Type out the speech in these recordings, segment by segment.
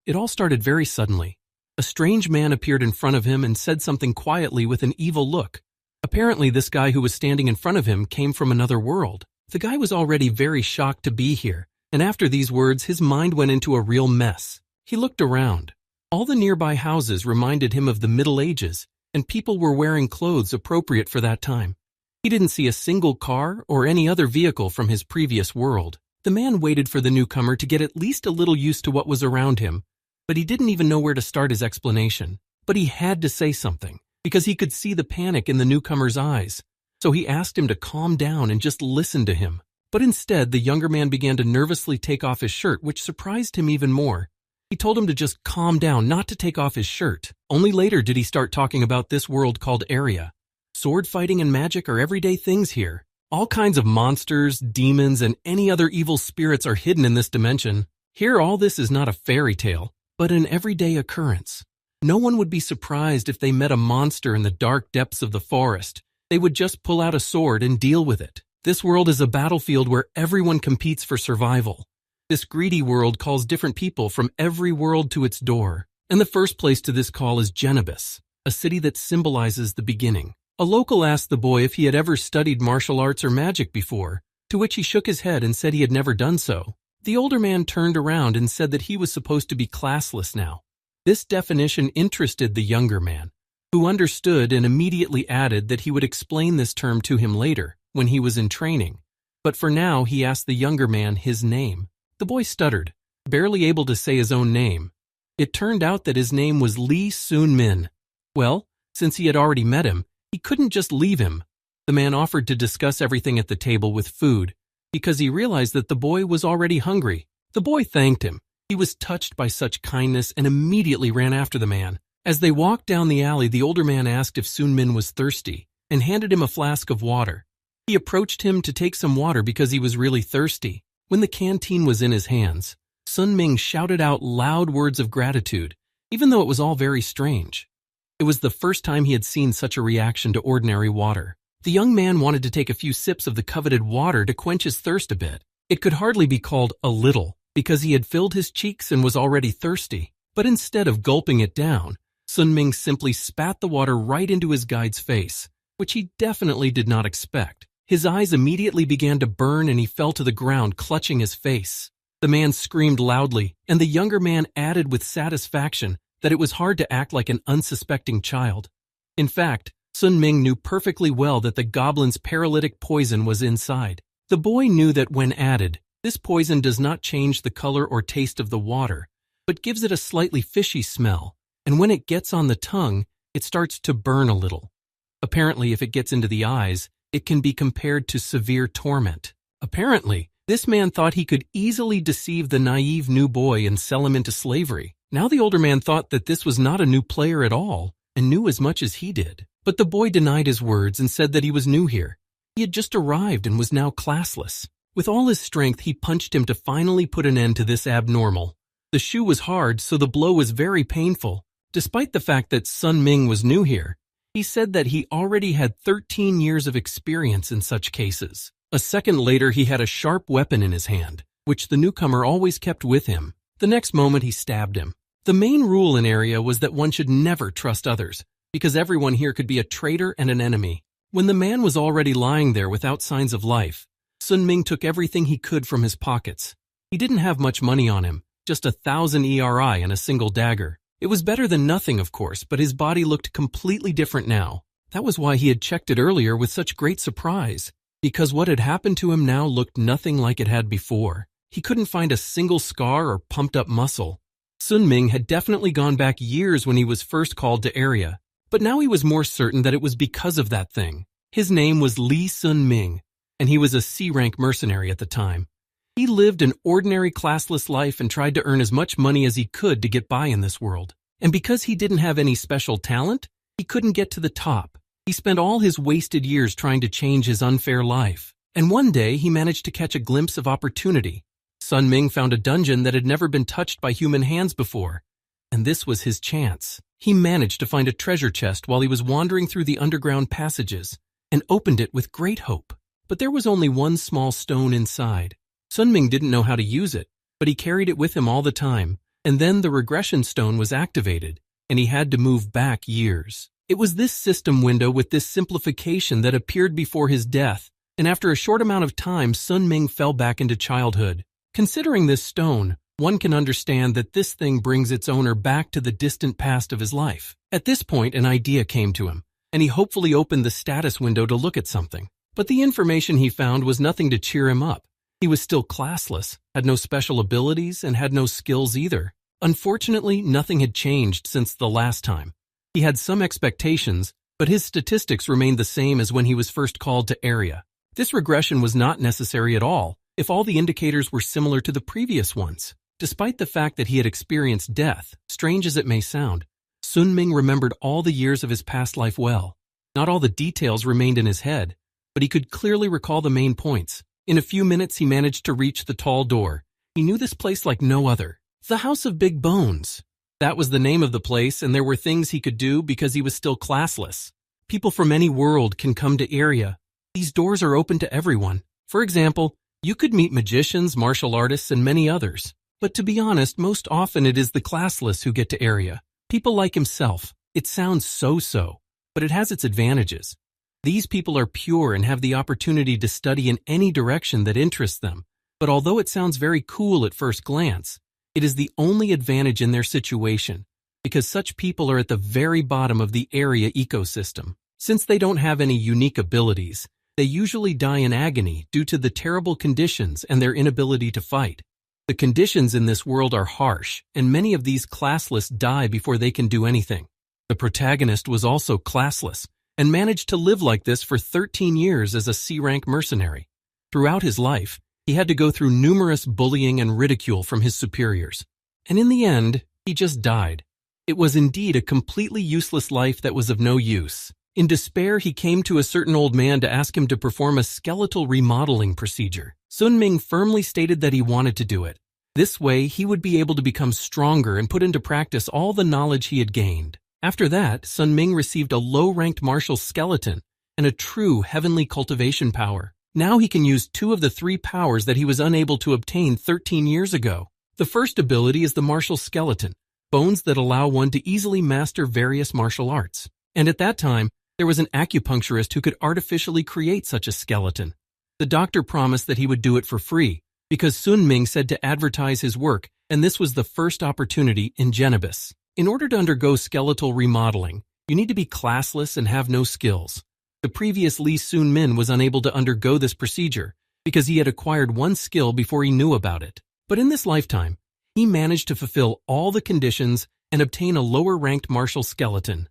It all started very suddenly. A strange man appeared in front of him and said something quietly with an evil look. Apparently, this guy who was standing in front of him came from another world. The guy was already very shocked to be here, and after these words, his mind went into a real mess. He looked around. All the nearby houses reminded him of the Middle Ages, and people were wearing clothes appropriate for that time. He didn't see a single car or any other vehicle from his previous world. The man waited for the newcomer to get at least a little used to what was around him, but he didn't even know where to start his explanation. But he had to say something, because he could see the panic in the newcomer's eyes. So he asked him to calm down and just listen to him. But instead, the younger man began to nervously take off his shirt, which surprised him even more. He told him to just calm down, not to take off his shirt. Only later did he start talking about this world called Area. Sword fighting and magic are everyday things here. All kinds of monsters, demons, and any other evil spirits are hidden in this dimension. Here, all this is not a fairy tale, but an everyday occurrence. No one would be surprised if they met a monster in the dark depths of the forest. They would just pull out a sword and deal with it. This world is a battlefield where everyone competes for survival. This greedy world calls different people from every world to its door. And the first place to this call is Genebus, a city that symbolizes the beginning. A local asked the boy if he had ever studied martial arts or magic before, to which he shook his head and said he had never done so. The older man turned around and said that he was supposed to be classless now. This definition interested the younger man, who understood and immediately added that he would explain this term to him later, when he was in training. But for now, he asked the younger man his name. The boy stuttered, barely able to say his own name. It turned out that his name was Lee Sun-min. Well, since he had already met him, he couldn't just leave him. The man offered to discuss everything at the table with food, because he realized that the boy was already hungry. The boy thanked him. He was touched by such kindness and immediately ran after the man. As they walked down the alley, the older man asked if Sun-min was thirsty and handed him a flask of water. He approached him to take some water because he was really thirsty. When the canteen was in his hands, Sun-min shouted out loud words of gratitude, even though it was all very strange. It was the first time he had seen such a reaction to ordinary water. The young man wanted to take a few sips of the coveted water to quench his thirst a bit. It could hardly be called a little, because he had filled his cheeks and was already thirsty. But instead of gulping it down, Sun-min simply spat the water right into his guide's face, which he definitely did not expect. His eyes immediately began to burn and he fell to the ground, clutching his face. The man screamed loudly, and the younger man added with satisfaction that it was hard to act like an unsuspecting child. In fact, Sun-min knew perfectly well that the goblin's paralytic poison was inside. The boy knew that when added, this poison does not change the color or taste of the water, but gives it a slightly fishy smell, and when it gets on the tongue, it starts to burn a little. Apparently, if it gets into the eyes, it can be compared to severe torment. Apparently, this man thought he could easily deceive the naive new boy and sell him into slavery. Now the older man thought that this was not a new player at all, and knew as much as he did. But the boy denied his words and said that he was new here. He had just arrived and was now classless. With all his strength, he punched him to finally put an end to this abnormal. The shoe was hard, so the blow was very painful. Despite the fact that Sun-min was new here, he said that he already had 13 years of experience in such cases. A second later, he had a sharp weapon in his hand, which the newcomer always kept with him. The next moment, he stabbed him. The main rule in Area was that one should never trust others, because everyone here could be a traitor and an enemy. When the man was already lying there without signs of life, Sun-min took everything he could from his pockets. He didn't have much money on him, just 1,000 ERI and a single dagger. It was better than nothing, of course, but his body looked completely different now. That was why he had checked it earlier with such great surprise, because what had happened to him now looked nothing like it had before. He couldn't find a single scar or pumped-up muscle. Sun-min had definitely gone back years when he was first called to Area, but now he was more certain that it was because of that thing. His name was Lee Sun-min, and he was a C-rank mercenary at the time. He lived an ordinary classless life and tried to earn as much money as he could to get by in this world. And because he didn't have any special talent, he couldn't get to the top. He spent all his wasted years trying to change his unfair life. And one day, he managed to catch a glimpse of opportunity. Sun-min found a dungeon that had never been touched by human hands before, and this was his chance. He managed to find a treasure chest while he was wandering through the underground passages, and opened it with great hope. But there was only one small stone inside. Sun-min didn't know how to use it, but he carried it with him all the time, And then the regression stone was activated, and he had to move back years. It was this system window with this simplification that appeared before his death, and after a short amount of time, Sun Ming fell back into childhood. Considering this stone, one can understand that this thing brings its owner back to the distant past of his life. At this point, an idea came to him, and he hopefully opened the status window to look at something. But the information he found was nothing to cheer him up. He was still classless, had no special abilities, and had no skills either. Unfortunately, nothing had changed since the last time. He had some expectations, but his statistics remained the same as when he was first called to area. This regression was not necessary at all if all the indicators were similar to the previous ones. Despite the fact that he had experienced death, strange as it may sound, Sun Ming remembered all the years of his past life well. Not all the details remained in his head, but he could clearly recall the main points. In a few minutes, he managed to reach the tall door. He knew this place like no other. The House of Big Bones. That was the name of the place, and there were things he could do because he was still classless. People from any world can come to area. These doors are open to everyone. For example, you could meet magicians, martial artists, and many others. But to be honest, most often it is the classless who get to area. People like himself. It sounds so-so, but it has its advantages. These people are pure and have the opportunity to study in any direction that interests them. But although it sounds very cool at first glance, it is the only advantage in their situation, because such people are at the very bottom of the area ecosystem. Since they don't have any unique abilities, they usually die in agony due to the terrible conditions and their inability to fight. The conditions in this world are harsh, and many of these classless die before they can do anything. The protagonist was also classless, and managed to live like this for 13 years as a C-rank mercenary. Throughout his life, he had to go through numerous bullying and ridicule from his superiors. And in the end, he just died. It was indeed a completely useless life that was of no use. In despair, he came to a certain old man to ask him to perform a skeletal remodeling procedure. Sun Ming firmly stated that he wanted to do it. This way, he would be able to become stronger and put into practice all the knowledge he had gained. After that, Sun Ming received a low-ranked martial skeleton and a true heavenly cultivation power. Now he can use 2 of the 3 powers that he was unable to obtain 13 years ago. The first ability is the martial skeleton, bones that allow one to easily master various martial arts. And at that time, there was an acupuncturist who could artificially create such a skeleton. The doctor promised that he would do it for free, because Sun Ming said to advertise his work, and this was the first opportunity in Genibus. In order to undergo skeletal remodeling, you need to be classless and have no skills. The previous Lee Sun Min was unable to undergo this procedure because he had acquired 1 skill before he knew about it. But in this lifetime, he managed to fulfill all the conditions and obtain a lower-ranked martial skeleton.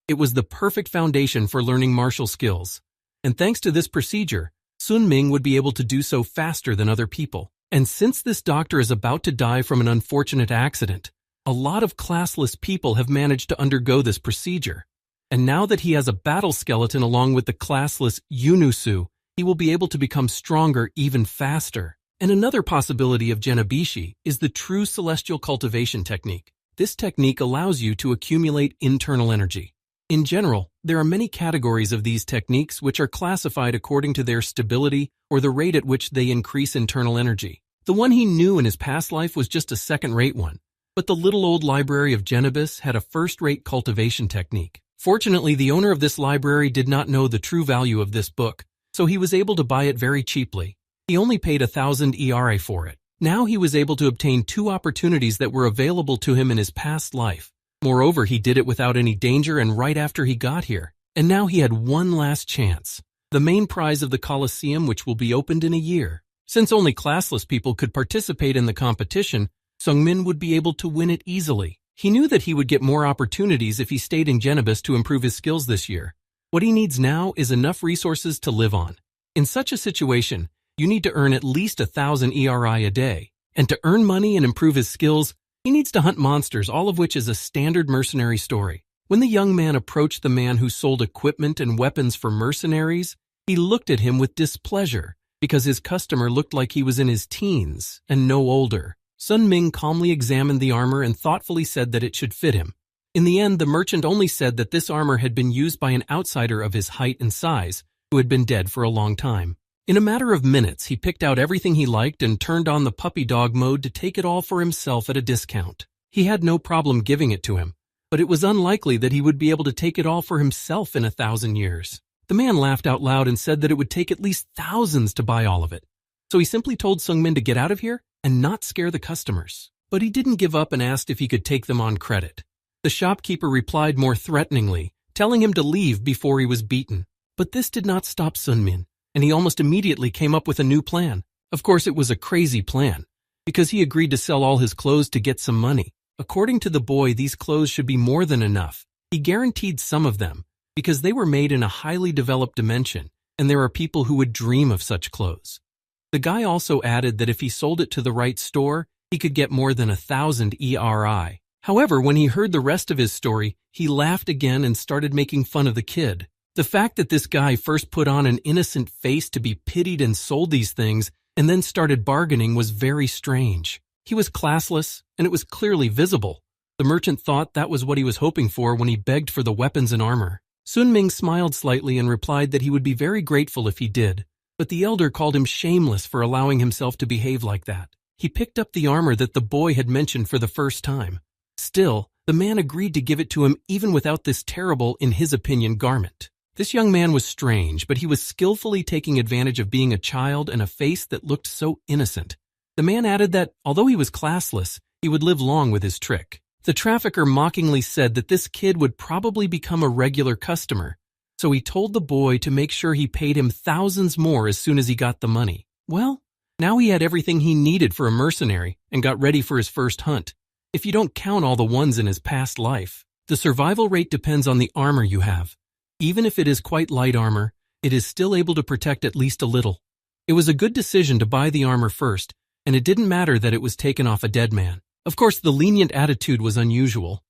It was the perfect foundation for learning martial skills, and thanks to this procedure, Sun Ming would be able to do so faster than other people. And since this doctor is about to die from an unfortunate accident, a lot of classless people have managed to undergo this procedure. And now that he has a battle skeleton along with the classless Yunusu, he will be able to become stronger even faster. And another possibility of Genibishi is the true celestial cultivation technique. This technique allows you to accumulate internal energy. In general, there are many categories of these techniques which are classified according to their stability or the rate at which they increase internal energy. The one he knew in his past life was just a second-rate one, but the little old library of Genibus had a first-rate cultivation technique. Fortunately, the owner of this library did not know the true value of this book, so he was able to buy it very cheaply. He only paid 1,000 ERA for it. Now he was able to obtain 2 opportunities that were available to him in his past life. Moreover, he did it without any danger and right after he got here. And now he had one last chance. The main prize of the Colosseum, which will be opened in a year. Since only classless people could participate in the competition, Sungmin would be able to win it easily. He knew that he would get more opportunities if he stayed in Genibus to improve his skills this year. What he needs now is enough resources to live on. In such a situation, you need to earn at least 1,000 ERI a day. And to earn money and improve his skills, he needs to hunt monsters, all of which is a standard mercenary story. When the young man approached the man who sold equipment and weapons for mercenaries, he looked at him with displeasure because his customer looked like he was in his teens and no older. Sun Ming calmly examined the armor and thoughtfully said that it should fit him. In the end, the merchant only said that this armor had been used by an outsider of his height and size who had been dead for a long time. In a matter of minutes, he picked out everything he liked and turned on the puppy dog mode to take it all for himself at a discount. He had no problem giving it to him, but it was unlikely that he would be able to take it all for himself in 1,000 years. The man laughed out loud and said that it would take at least thousands to buy all of it. So he simply told Sungmin to get out of here and not scare the customers. But he didn't give up and asked if he could take them on credit. The shopkeeper replied more threateningly, telling him to leave before he was beaten. But this did not stop Sunmin, and he almost immediately came up with a new plan. Of course, it was a crazy plan, because he agreed to sell all his clothes to get some money. According to the boy, these clothes should be more than enough. He guaranteed some of them, because they were made in a highly developed dimension, and there are people who would dream of such clothes. The guy also added that if he sold it to the right store, he could get more than 1,000 ERI. However, when he heard the rest of his story, he laughed again and started making fun of the kid. The fact that this guy first put on an innocent face to be pitied and sold these things and then started bargaining was very strange. He was classless, and it was clearly visible. The merchant thought that was what he was hoping for when he begged for the weapons and armor. Sun Ming smiled slightly and replied that he would be very grateful if he did, but the elder called him shameless for allowing himself to behave like that. He picked up the armor that the boy had mentioned for the first time. Still, the man agreed to give it to him even without this terrible, in his opinion, garment. This young man was strange, but he was skillfully taking advantage of being a child and a face that looked so innocent. The man added that, although he was classless, he would live long with his trick. The trafficker mockingly said that this kid would probably become a regular customer, so he told the boy to make sure he paid him thousands more as soon as he got the money. Well, now he had everything he needed for a mercenary and got ready for his first hunt. If you don't count all the ones in his past life, the survival rate depends on the armor you have. Even if it is quite light armor, it is still able to protect at least a little. It was a good decision to buy the armor first, and it didn't matter that it was taken off a dead man. Of course, the lenient attitude was unusual.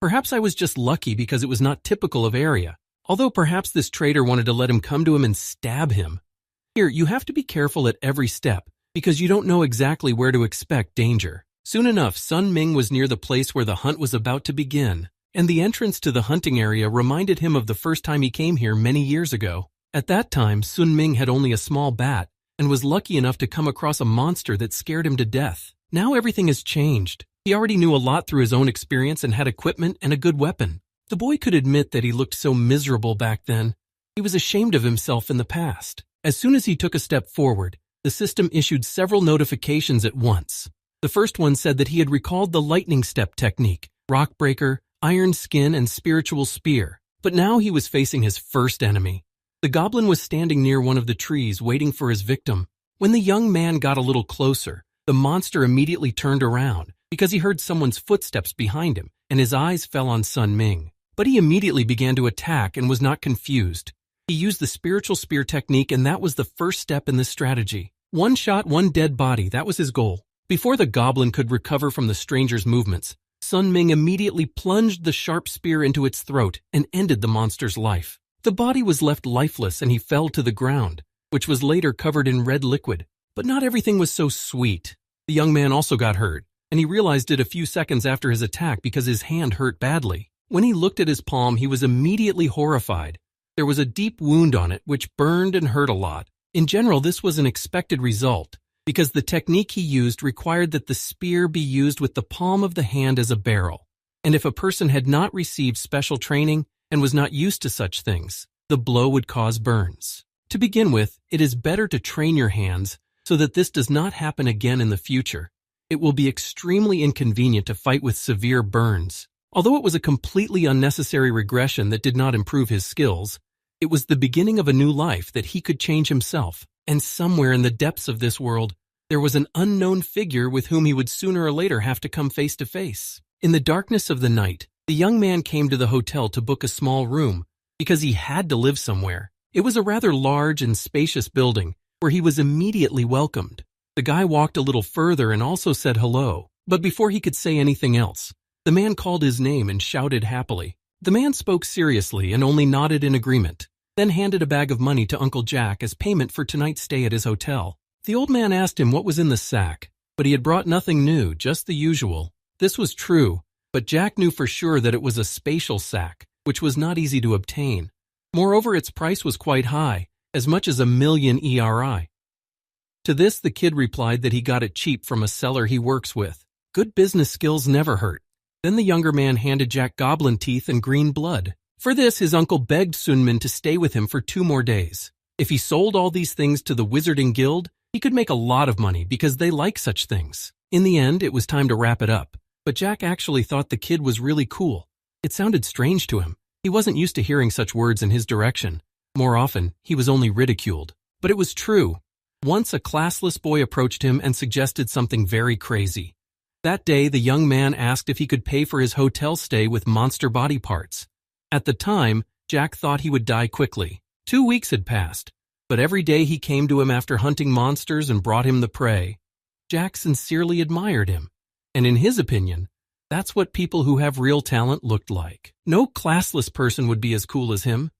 Perhaps I was just lucky because it was not typical of Arya, although perhaps this trader wanted to let him come to him and stab him. Here, you have to be careful at every step, because you don't know exactly where to expect danger. Soon enough, Sun Ming was near the place where the hunt was about to begin, and the entrance to the hunting area reminded him of the first time he came here many years ago. At that time, Sun Ming had only a small bat and was lucky enough to come across a monster that scared him to death. Now everything has changed. He already knew a lot through his own experience and had equipment and a good weapon. The boy could admit that he looked so miserable back then. He was ashamed of himself in the past. As soon as he took a step forward, the system issued several notifications at once. The first one said that he had recalled the lightning step technique, rock breaker, iron skin, and spiritual spear. But now he was facing his first enemy. The goblin was standing near one of the trees waiting for his victim. When the young man got a little closer, the monster immediately turned around because he heard someone's footsteps behind him, and his eyes fell on Sun Ming. But he immediately began to attack and was not confused. He used the spiritual spear technique, and that was the first step in this strategy. One shot, one dead body, that was his goal. Before the goblin could recover from the stranger's movements, Sun Ming immediately plunged the sharp spear into its throat and ended the monster's life. The body was left lifeless and he fell to the ground, which was later covered in red liquid. But not everything was so sweet. The young man also got hurt, and he realized it a few seconds after his attack because his hand hurt badly. When he looked at his palm, he was immediately horrified. There was a deep wound on it which burned and hurt a lot. In general, this was an expected result, because the technique he used required that the spear be used with the palm of the hand as a barrel. And if a person had not received special training and was not used to such things, the blow would cause burns. To begin with, it is better to train your hands so that this does not happen again in the future. It will be extremely inconvenient to fight with severe burns. Although it was a completely unnecessary regression that did not improve his skills, it was the beginning of a new life that he could change himself. And somewhere in the depths of this world, there was an unknown figure with whom he would sooner or later have to come face to face. In the darkness of the night, the young man came to the hotel to book a small room because he had to live somewhere. It was a rather large and spacious building where he was immediately welcomed. The guy walked a little further and also said hello, but before he could say anything else, the man called his name and shouted happily. The man spoke seriously and only nodded in agreement, then handed a bag of money to Uncle Jack as payment for tonight's stay at his hotel. The old man asked him what was in the sack, but he had brought nothing new, just the usual. This was true, but Jack knew for sure that it was a spatial sack, which was not easy to obtain. Moreover, its price was quite high, as much as 1,000,000 ERI. To this, the kid replied that he got it cheap from a seller he works with. Good business skills never hurt. Then the younger man handed Jack goblin teeth and green blood. For this, his uncle begged Sunmin to stay with him for 2 more days. If he sold all these things to the Wizarding Guild, he could make a lot of money because they like such things. In the end, it was time to wrap it up. But Jack actually thought the kid was really cool. It sounded strange to him. He wasn't used to hearing such words in his direction. More often, he was only ridiculed. But it was true. Once a classless boy approached him and suggested something very crazy. That day, the young man asked if he could pay for his hotel stay with monster body parts. At the time, Jack thought he would die quickly. 2 weeks had passed, but every day he came to him after hunting monsters and brought him the prey. Jack sincerely admired him, and in his opinion, that's what people who have real talent looked like. No classless person would be as cool as him.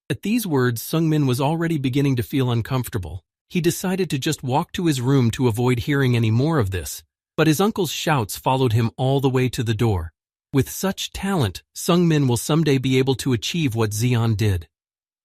At these words, Sungmin was already beginning to feel uncomfortable. He decided to just walk to his room to avoid hearing any more of this, but his uncle's shouts followed him all the way to the door. With such talent, Sungmin will someday be able to achieve what Xian did.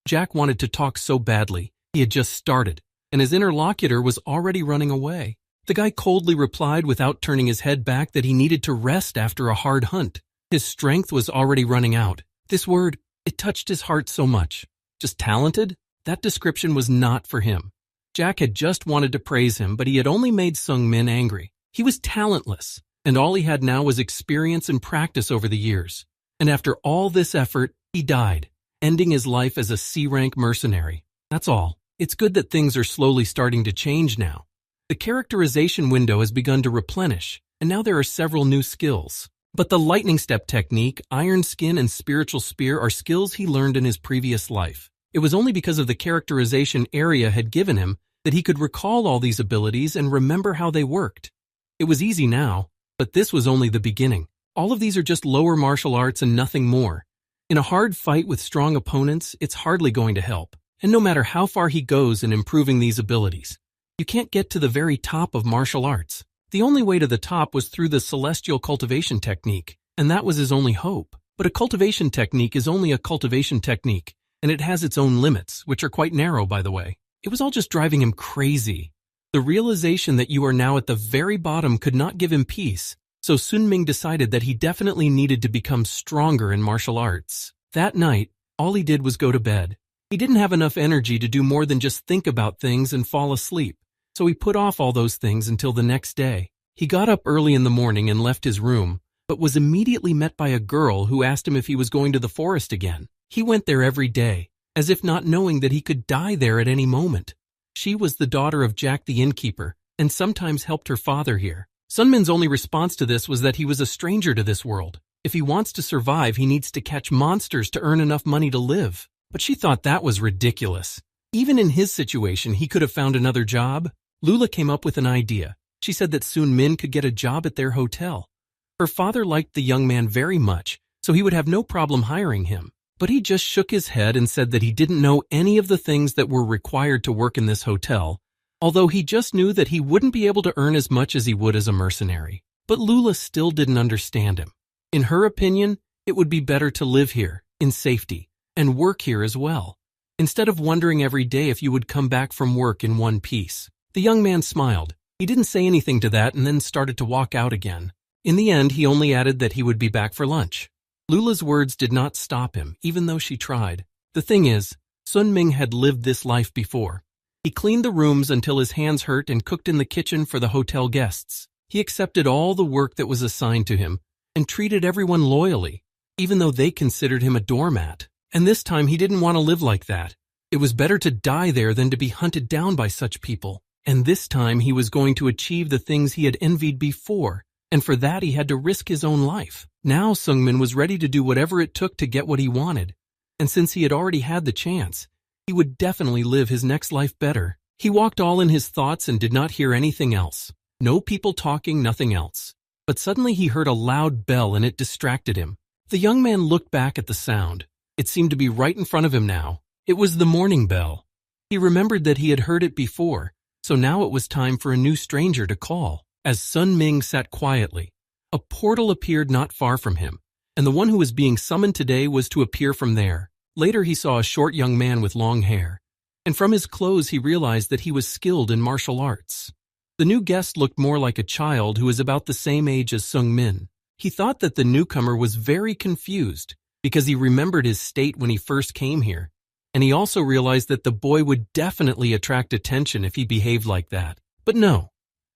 Jack wanted to talk so badly. He had just started, and his interlocutor was already running away. The guy coldly replied without turning his head back that he needed to rest after a hard hunt. His strength was already running out. This word, it touched his heart so much. Just talented? That description was not for him. Jack had just wanted to praise him, but he had only made Sungmin angry. He was talentless, and all he had now was experience and practice over the years. And after all this effort, he died, ending his life as a C-rank mercenary. That's all. It's good that things are slowly starting to change now. The characterization window has begun to replenish, and now there are several new skills. But the lightning step technique, iron skin, and spiritual spear are skills he learned in his previous life. It was only because of the characterization area had given him that he could recall all these abilities and remember how they worked. It was easy now, but this was only the beginning. All of these are just lower martial arts and nothing more. In a hard fight with strong opponents, it's hardly going to help. And no matter how far he goes in improving these abilities, you can't get to the very top of martial arts. The only way to the top was through the celestial cultivation technique, and that was his only hope. But a cultivation technique is only a cultivation technique, and it has its own limits, which are quite narrow, by the way. It was all just driving him crazy. The realization that you are now at the very bottom could not give him peace, so Sun Ming decided that he definitely needed to become stronger in martial arts. That night, all he did was go to bed. He didn't have enough energy to do more than just think about things and fall asleep, so he put off all those things until the next day. He got up early in the morning and left his room, but was immediately met by a girl who asked him if he was going to the forest again. He went there every day, as if not knowing that he could die there at any moment. She was the daughter of Jack the innkeeper, and sometimes helped her father here. Sunmin's only response to this was that he was a stranger to this world. If he wants to survive, he needs to catch monsters to earn enough money to live. But she thought that was ridiculous. Even in his situation, he could have found another job. Lula came up with an idea. She said that Sun Min could get a job at their hotel. Her father liked the young man very much, so he would have no problem hiring him. But he just shook his head and said that he didn't know any of the things that were required to work in this hotel, although he just knew that he wouldn't be able to earn as much as he would as a mercenary. But Lula still didn't understand him. In her opinion, it would be better to live here, in safety, and work here as well, instead of wondering every day if you would come back from work in one piece. The young man smiled. He didn't say anything to that and then started to walk out again. In the end, he only added that he would be back for lunch. Lula's words did not stop him, even though she tried. The thing is, Sun Ming had lived this life before. He cleaned the rooms until his hands hurt and cooked in the kitchen for the hotel guests. He accepted all the work that was assigned to him and treated everyone loyally, even though they considered him a doormat. And this time he didn't want to live like that. It was better to die there than to be hunted down by such people. And this time he was going to achieve the things he had envied before, and for that he had to risk his own life. Now Sungmin was ready to do whatever it took to get what he wanted, and since he had already had the chance, he would definitely live his next life better. He walked all in his thoughts and did not hear anything else. No people talking, nothing else. But suddenly he heard a loud bell and it distracted him. The young man looked back at the sound. It seemed to be right in front of him now. It was the morning bell. He remembered that he had heard it before, so now it was time for a new stranger to call. As Sun Ming sat quietly, a portal appeared not far from him, and the one who was being summoned today was to appear from there. Later he saw a short young man with long hair, and from his clothes he realized that he was skilled in martial arts. The new guest looked more like a child who was about the same age as Sung Min. He thought that the newcomer was very confused because he remembered his state when he first came here, and he also realized that the boy would definitely attract attention if he behaved like that. But no,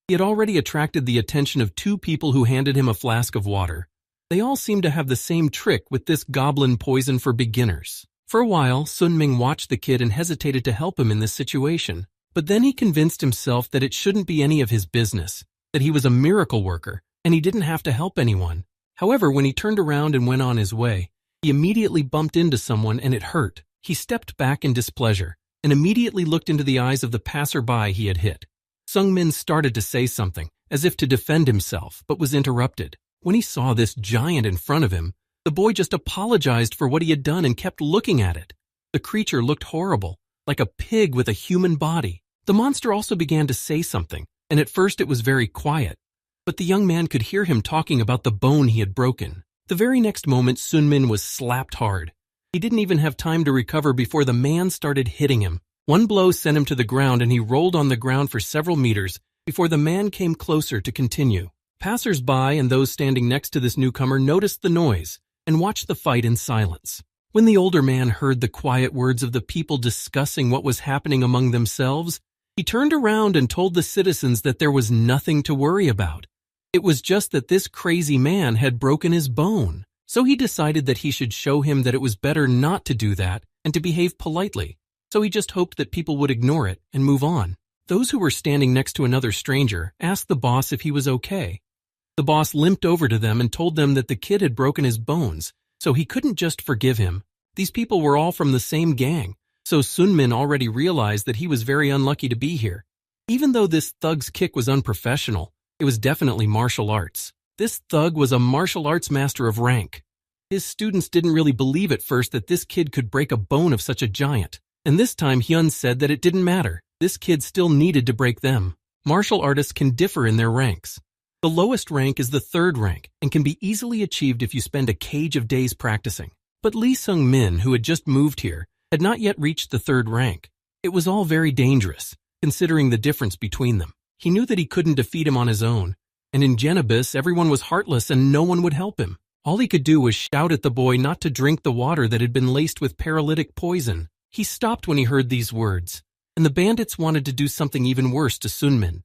he had already attracted the attention of two people who handed him a flask of water. They all seemed to have the same trick with this goblin poison for beginners. For a while, Sun Ming watched the kid and hesitated to help him in this situation. But then he convinced himself that it shouldn't be any of his business, that he was a miracle worker, and he didn't have to help anyone. However, when he turned around and went on his way, he immediately bumped into someone and it hurt. He stepped back in displeasure and immediately looked into the eyes of the passerby he had hit. Sung Min started to say something, as if to defend himself, but was interrupted. When he saw this giant in front of him, the boy just apologized for what he had done and kept looking at it. The creature looked horrible, like a pig with a human body. The monster also began to say something, and at first it was very quiet, but the young man could hear him talking about the bone he had broken. The very next moment, Sun Min was slapped hard. He didn't even have time to recover before the man started hitting him. One blow sent him to the ground and he rolled on the ground for several meters before the man came closer to continue. Passers-by and those standing next to this newcomer noticed the noise and watched the fight in silence. When the older man heard the quiet words of the people discussing what was happening among themselves, he turned around and told the citizens that there was nothing to worry about. It was just that this crazy man had broken his bone. So he decided that he should show him that it was better not to do that and to behave politely. So he just hoped that people would ignore it and move on. Those who were standing next to another stranger asked the boss if he was okay. The boss limped over to them and told them that the kid had broken his bones, so he couldn't just forgive him. These people were all from the same gang, so Sun Min already realized that he was very unlucky to be here. Even though this thug's kick was unprofessional, it was definitely martial arts. This thug was a martial arts master of rank. His students didn't really believe at first that this kid could break a bone of such a giant, and this time Hyun said that it didn't matter. This kid still needed to break them. Martial artists can differ in their ranks. The lowest rank is the third rank and can be easily achieved if you spend a cage of days practicing. But Lee Sung Min, who had just moved here, had not yet reached the third rank. It was all very dangerous, considering the difference between them. He knew that he couldn't defeat him on his own, and in Genebus everyone was heartless and no one would help him. All he could do was shout at the boy not to drink the water that had been laced with paralytic poison. He stopped when he heard these words, and the bandits wanted to do something even worse to Sun Min.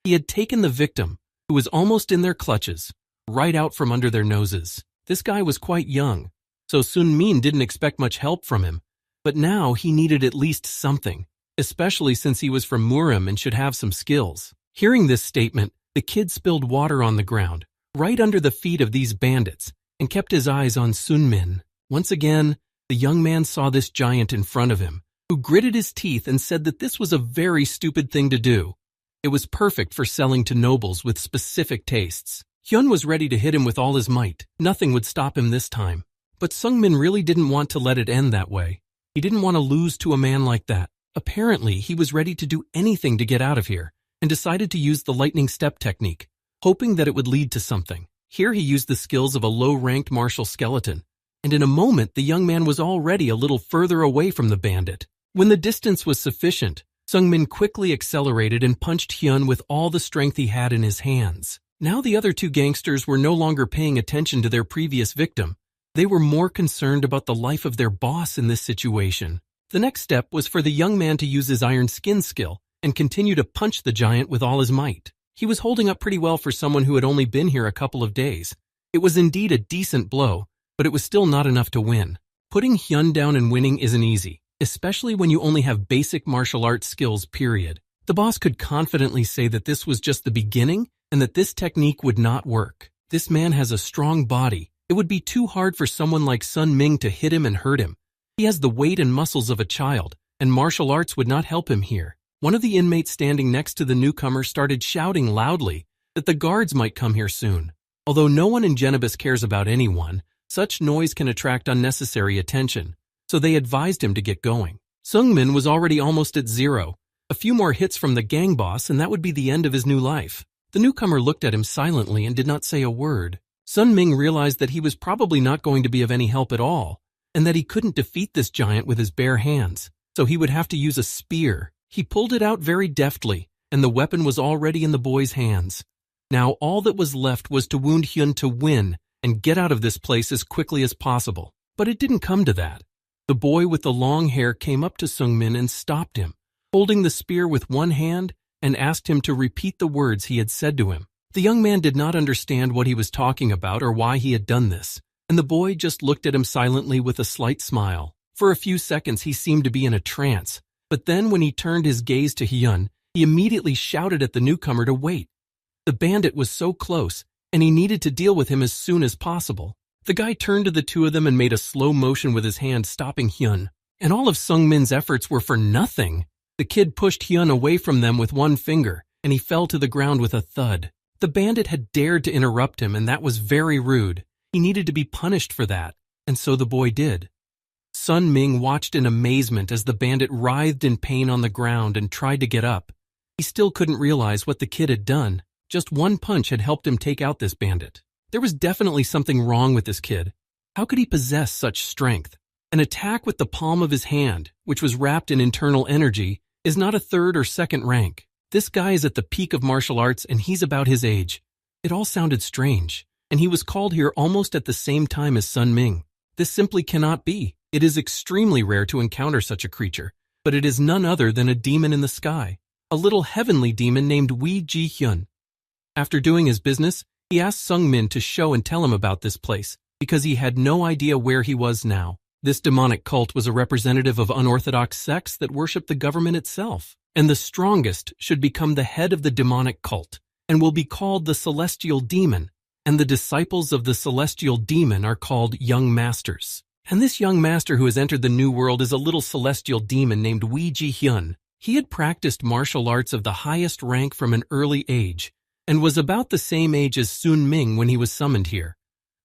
He had taken the victim, who was almost in their clutches, right out from under their noses. This guy was quite young, so Sun Min didn't expect much help from him, but now he needed at least something, especially since he was from Murim and should have some skills. Hearing this statement, the kid spilled water on the ground, right under the feet of these bandits, and kept his eyes on Sun Min. Once again, the young man saw this giant in front of him, who gritted his teeth and said that this was a very stupid thing to do. It was perfect for selling to nobles with specific tastes. Hyun was ready to hit him with all his might. Nothing would stop him this time. But Sung Min really didn't want to let it end that way. He didn't want to lose to a man like that. Apparently, he was ready to do anything to get out of here, and decided to use the lightning step technique, hoping that it would lead to something. Here he used the skills of a low-ranked martial skeleton, and in a moment the young man was already a little further away from the bandit. When the distance was sufficient, Sung Min quickly accelerated and punched Hyun with all the strength he had in his hands. Now the other two gangsters were no longer paying attention to their previous victim. They were more concerned about the life of their boss in this situation. The next step was for the young man to use his iron skin skill and continue to punch the giant with all his might. He was holding up pretty well for someone who had only been here a couple of days. It was indeed a decent blow, but it was still not enough to win. Putting Hyun down and winning isn't easy, especially when you only have basic martial arts skills, period. The boss could confidently say that this was just the beginning and that this technique would not work. This man has a strong body. It would be too hard for someone like Sun Ming to hit him and hurt him. He has the weight and muscles of a child, and martial arts would not help him here. One of the inmates standing next to the newcomer started shouting loudly that the guards might come here soon. Although no one in Genebus cares about anyone, such noise can attract unnecessary attention, so they advised him to get going. Sung Min was already almost at zero. A few more hits from the gang boss and that would be the end of his new life. The newcomer looked at him silently and did not say a word. Sun Ming realized that he was probably not going to be of any help at all, and that he couldn't defeat this giant with his bare hands, so he would have to use a spear. He pulled it out very deftly, and the weapon was already in the boy's hands. Now all that was left was to wound Hyun to win and get out of this place as quickly as possible. But it didn't come to that. The boy with the long hair came up to Sungmin and stopped him, holding the spear with one hand, and asked him to repeat the words he had said to him. The young man did not understand what he was talking about or why he had done this, and the boy just looked at him silently with a slight smile. For a few seconds he seemed to be in a trance, but then when he turned his gaze to Hyun, he immediately shouted at the newcomer to wait. The bandit was so close, and he needed to deal with him as soon as possible. The guy turned to the two of them and made a slow motion with his hand, stopping Hyun. And all of Sungmin's efforts were for nothing. The kid pushed Hyun away from them with one finger, and he fell to the ground with a thud. The bandit had dared to interrupt him, and that was very rude. He needed to be punished for that, and so the boy did. Sun Ming watched in amazement as the bandit writhed in pain on the ground and tried to get up. He still couldn't realize what the kid had done. Just one punch had helped him take out this bandit. There was definitely something wrong with this kid. How could he possess such strength? An attack with the palm of his hand, which was wrapped in internal energy, is not a third or second rank. This guy is at the peak of martial arts and he's about his age. It all sounded strange, and he was called here almost at the same time as Sun Ming. This simply cannot be. It is extremely rare to encounter such a creature, but it is none other than a demon in the sky, a little heavenly demon named Wee Ji Hyun. After doing his business, he asked Sungmin to show and tell him about this place, because he had no idea where he was now. This demonic cult was a representative of unorthodox sects that worship the government itself, and the strongest should become the head of the demonic cult, and will be called the celestial demon, and the disciples of the celestial demon are called young masters. And this young master who has entered the new world is a little celestial demon named Wee Ji Hyun. He had practiced martial arts of the highest rank from an early age, and was about the same age as Sun Ming when he was summoned here.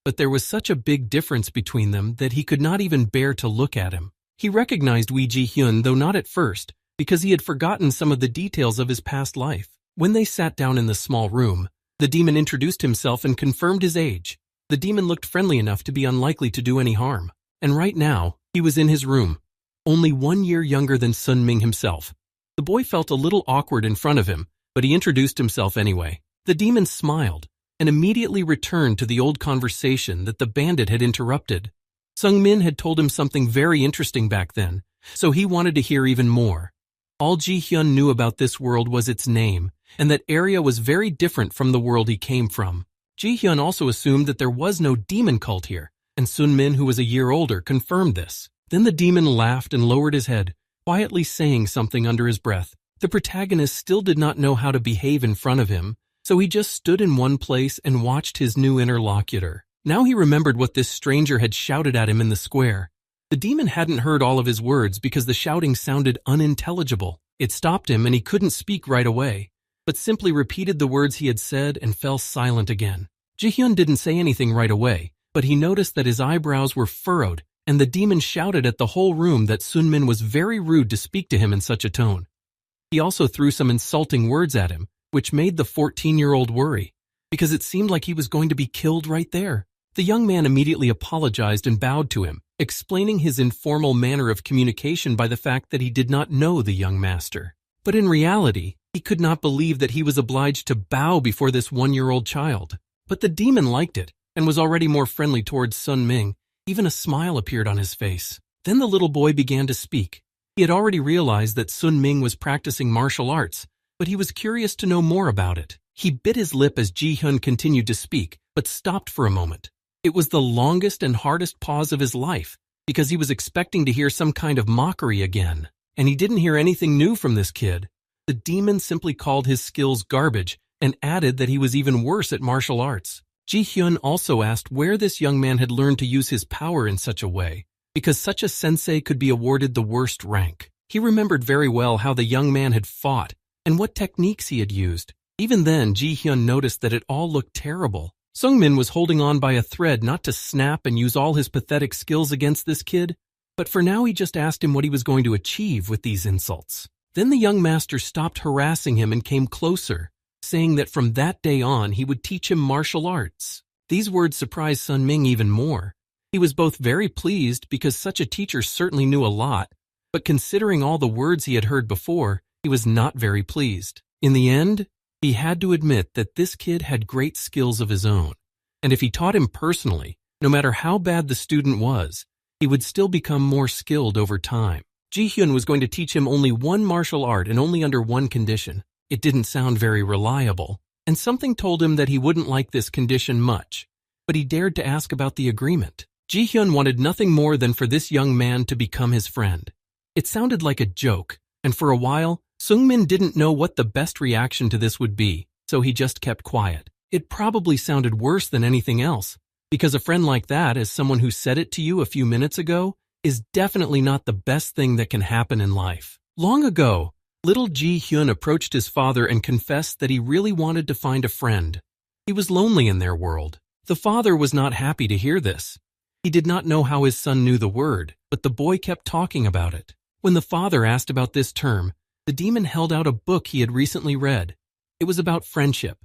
But there was such a big difference between them that he could not even bear to look at him. He recognized Wee Ji Hyun, though not at first, because he had forgotten some of the details of his past life. When they sat down in the small room, the demon introduced himself and confirmed his age. The demon looked friendly enough to be unlikely to do any harm. And right now, he was in his room, only 1 year younger than Sun Ming himself. The boy felt a little awkward in front of him, but he introduced himself anyway. The demon smiled and immediately returned to the old conversation that the bandit had interrupted. Sungmin had told him something very interesting back then, so he wanted to hear even more. All Ji Hyun knew about this world was its name, and that area was very different from the world he came from. Ji Hyun also assumed that there was no demon cult here, and Sun Min, who was a year older, confirmed this. Then the demon laughed and lowered his head, quietly saying something under his breath. The protagonist still did not know how to behave in front of him, so he just stood in one place and watched his new interlocutor. Now he remembered what this stranger had shouted at him in the square. The demon hadn't heard all of his words because the shouting sounded unintelligible. It stopped him and he couldn't speak right away, but simply repeated the words he had said and fell silent again. Ji-hyun didn't say anything right away, but he noticed that his eyebrows were furrowed, and the demon shouted at the whole room that Sunmin was very rude to speak to him in such a tone. He also threw some insulting words at him, which made the 14-year-old worry, because it seemed like he was going to be killed right there. The young man immediately apologized and bowed to him, explaining his informal manner of communication by the fact that he did not know the young master. But in reality, he could not believe that he was obliged to bow before this 1-year-old child. But the demon liked it, and was already more friendly towards Sun Ming. Even a smile appeared on his face. Then the little boy began to speak. He had already realized that Sun Ming was practicing martial arts, but he was curious to know more about it. He bit his lip as Ji-hyun continued to speak, but stopped for a moment. It was the longest and hardest pause of his life, because he was expecting to hear some kind of mockery again, and he didn't hear anything new from this kid. The demon simply called his skills garbage and added that he was even worse at martial arts. Ji-hyun also asked where this young man had learned to use his power in such a way, because such a sensei could be awarded the worst rank. He remembered very well how the young man had fought and what techniques he had used. Even then, Ji-hyun noticed that it all looked terrible. Sungmin was holding on by a thread not to snap and use all his pathetic skills against this kid, but for now he just asked him what he was going to achieve with these insults. Then the young master stopped harassing him and came closer, saying that from that day on he would teach him martial arts. These words surprised Sun Ming even more. He was both very pleased because such a teacher certainly knew a lot, but considering all the words he had heard before, he was not very pleased. In the end, he He had to admit that this kid had great skills of his own, and if he taught him personally, no matter how bad the student was, he would still become more skilled over time. Ji-hyun was going to teach him only one martial art and only under one condition. It didn't sound very reliable, and something told him that he wouldn't like this condition much, but he dared to ask about the agreement. Ji-hyun wanted nothing more than for this young man to become his friend. It sounded like a joke, and for a while, Sung-min didn't know what the best reaction to this would be, so he just kept quiet. It probably sounded worse than anything else, because a friend like that, as someone who said it to you a few minutes ago, is definitely not the best thing that can happen in life. Long ago, little Ji-hyun approached his father and confessed that he really wanted to find a friend. He was lonely in their world. The father was not happy to hear this. He did not know how his son knew the word, but the boy kept talking about it. When the father asked about this term, the demon held out a book he had recently read. It was about friendship,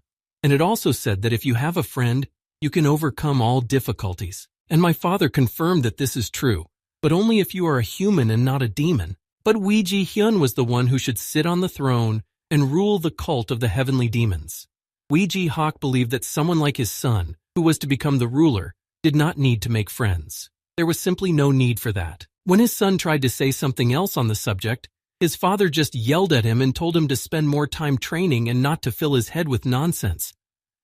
and it also said that if you have a friend, you can overcome all difficulties. And my father confirmed that this is true, but only if you are a human and not a demon. But Wee Ji-hyun was the one who should sit on the throne and rule the cult of the heavenly demons. Wee Ji-hak believed that someone like his son, who was to become the ruler, did not need to make friends. There was simply no need for that. When his son tried to say something else on the subject, his father just yelled at him and told him to spend more time training and not to fill his head with nonsense.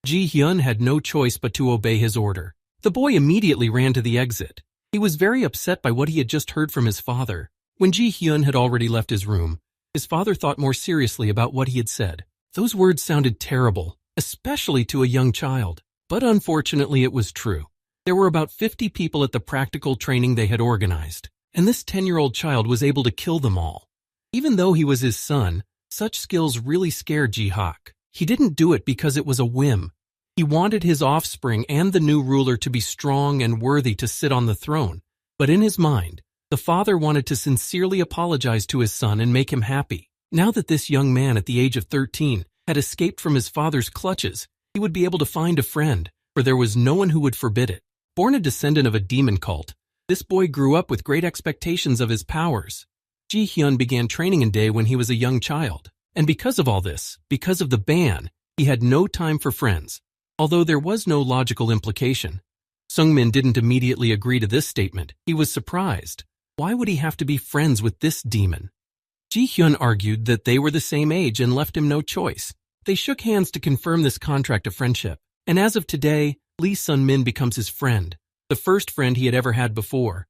Ji-hyun had no choice but to obey his order. The boy immediately ran to the exit. He was very upset by what he had just heard from his father. When Ji-hyun had already left his room, his father thought more seriously about what he had said. Those words sounded terrible, especially to a young child. But unfortunately, it was true. There were about 50 people at the practical training they had organized, and this 10-year-old child was able to kill them all. Even though he was his son, such skills really scared Ji-hak. He didn't do it because it was a whim. He wanted his offspring and the new ruler to be strong and worthy to sit on the throne. But in his mind, the father wanted to sincerely apologize to his son and make him happy. Now that this young man at the age of 13 had escaped from his father's clutches, he would be able to find a friend, for there was no one who would forbid it. Born a descendant of a demon cult, this boy grew up with great expectations of his powers. Ji-hyun began training in Dae when he was a young child. And because of all this, because of the ban, he had no time for friends. Although there was no logical implication. Sung-min didn't immediately agree to this statement. He was surprised. Why would he have to be friends with this demon? Ji-hyun argued that they were the same age and left him no choice. They shook hands to confirm this contract of friendship. And as of today, Lee Sun-min becomes his friend, the first friend he had ever had before.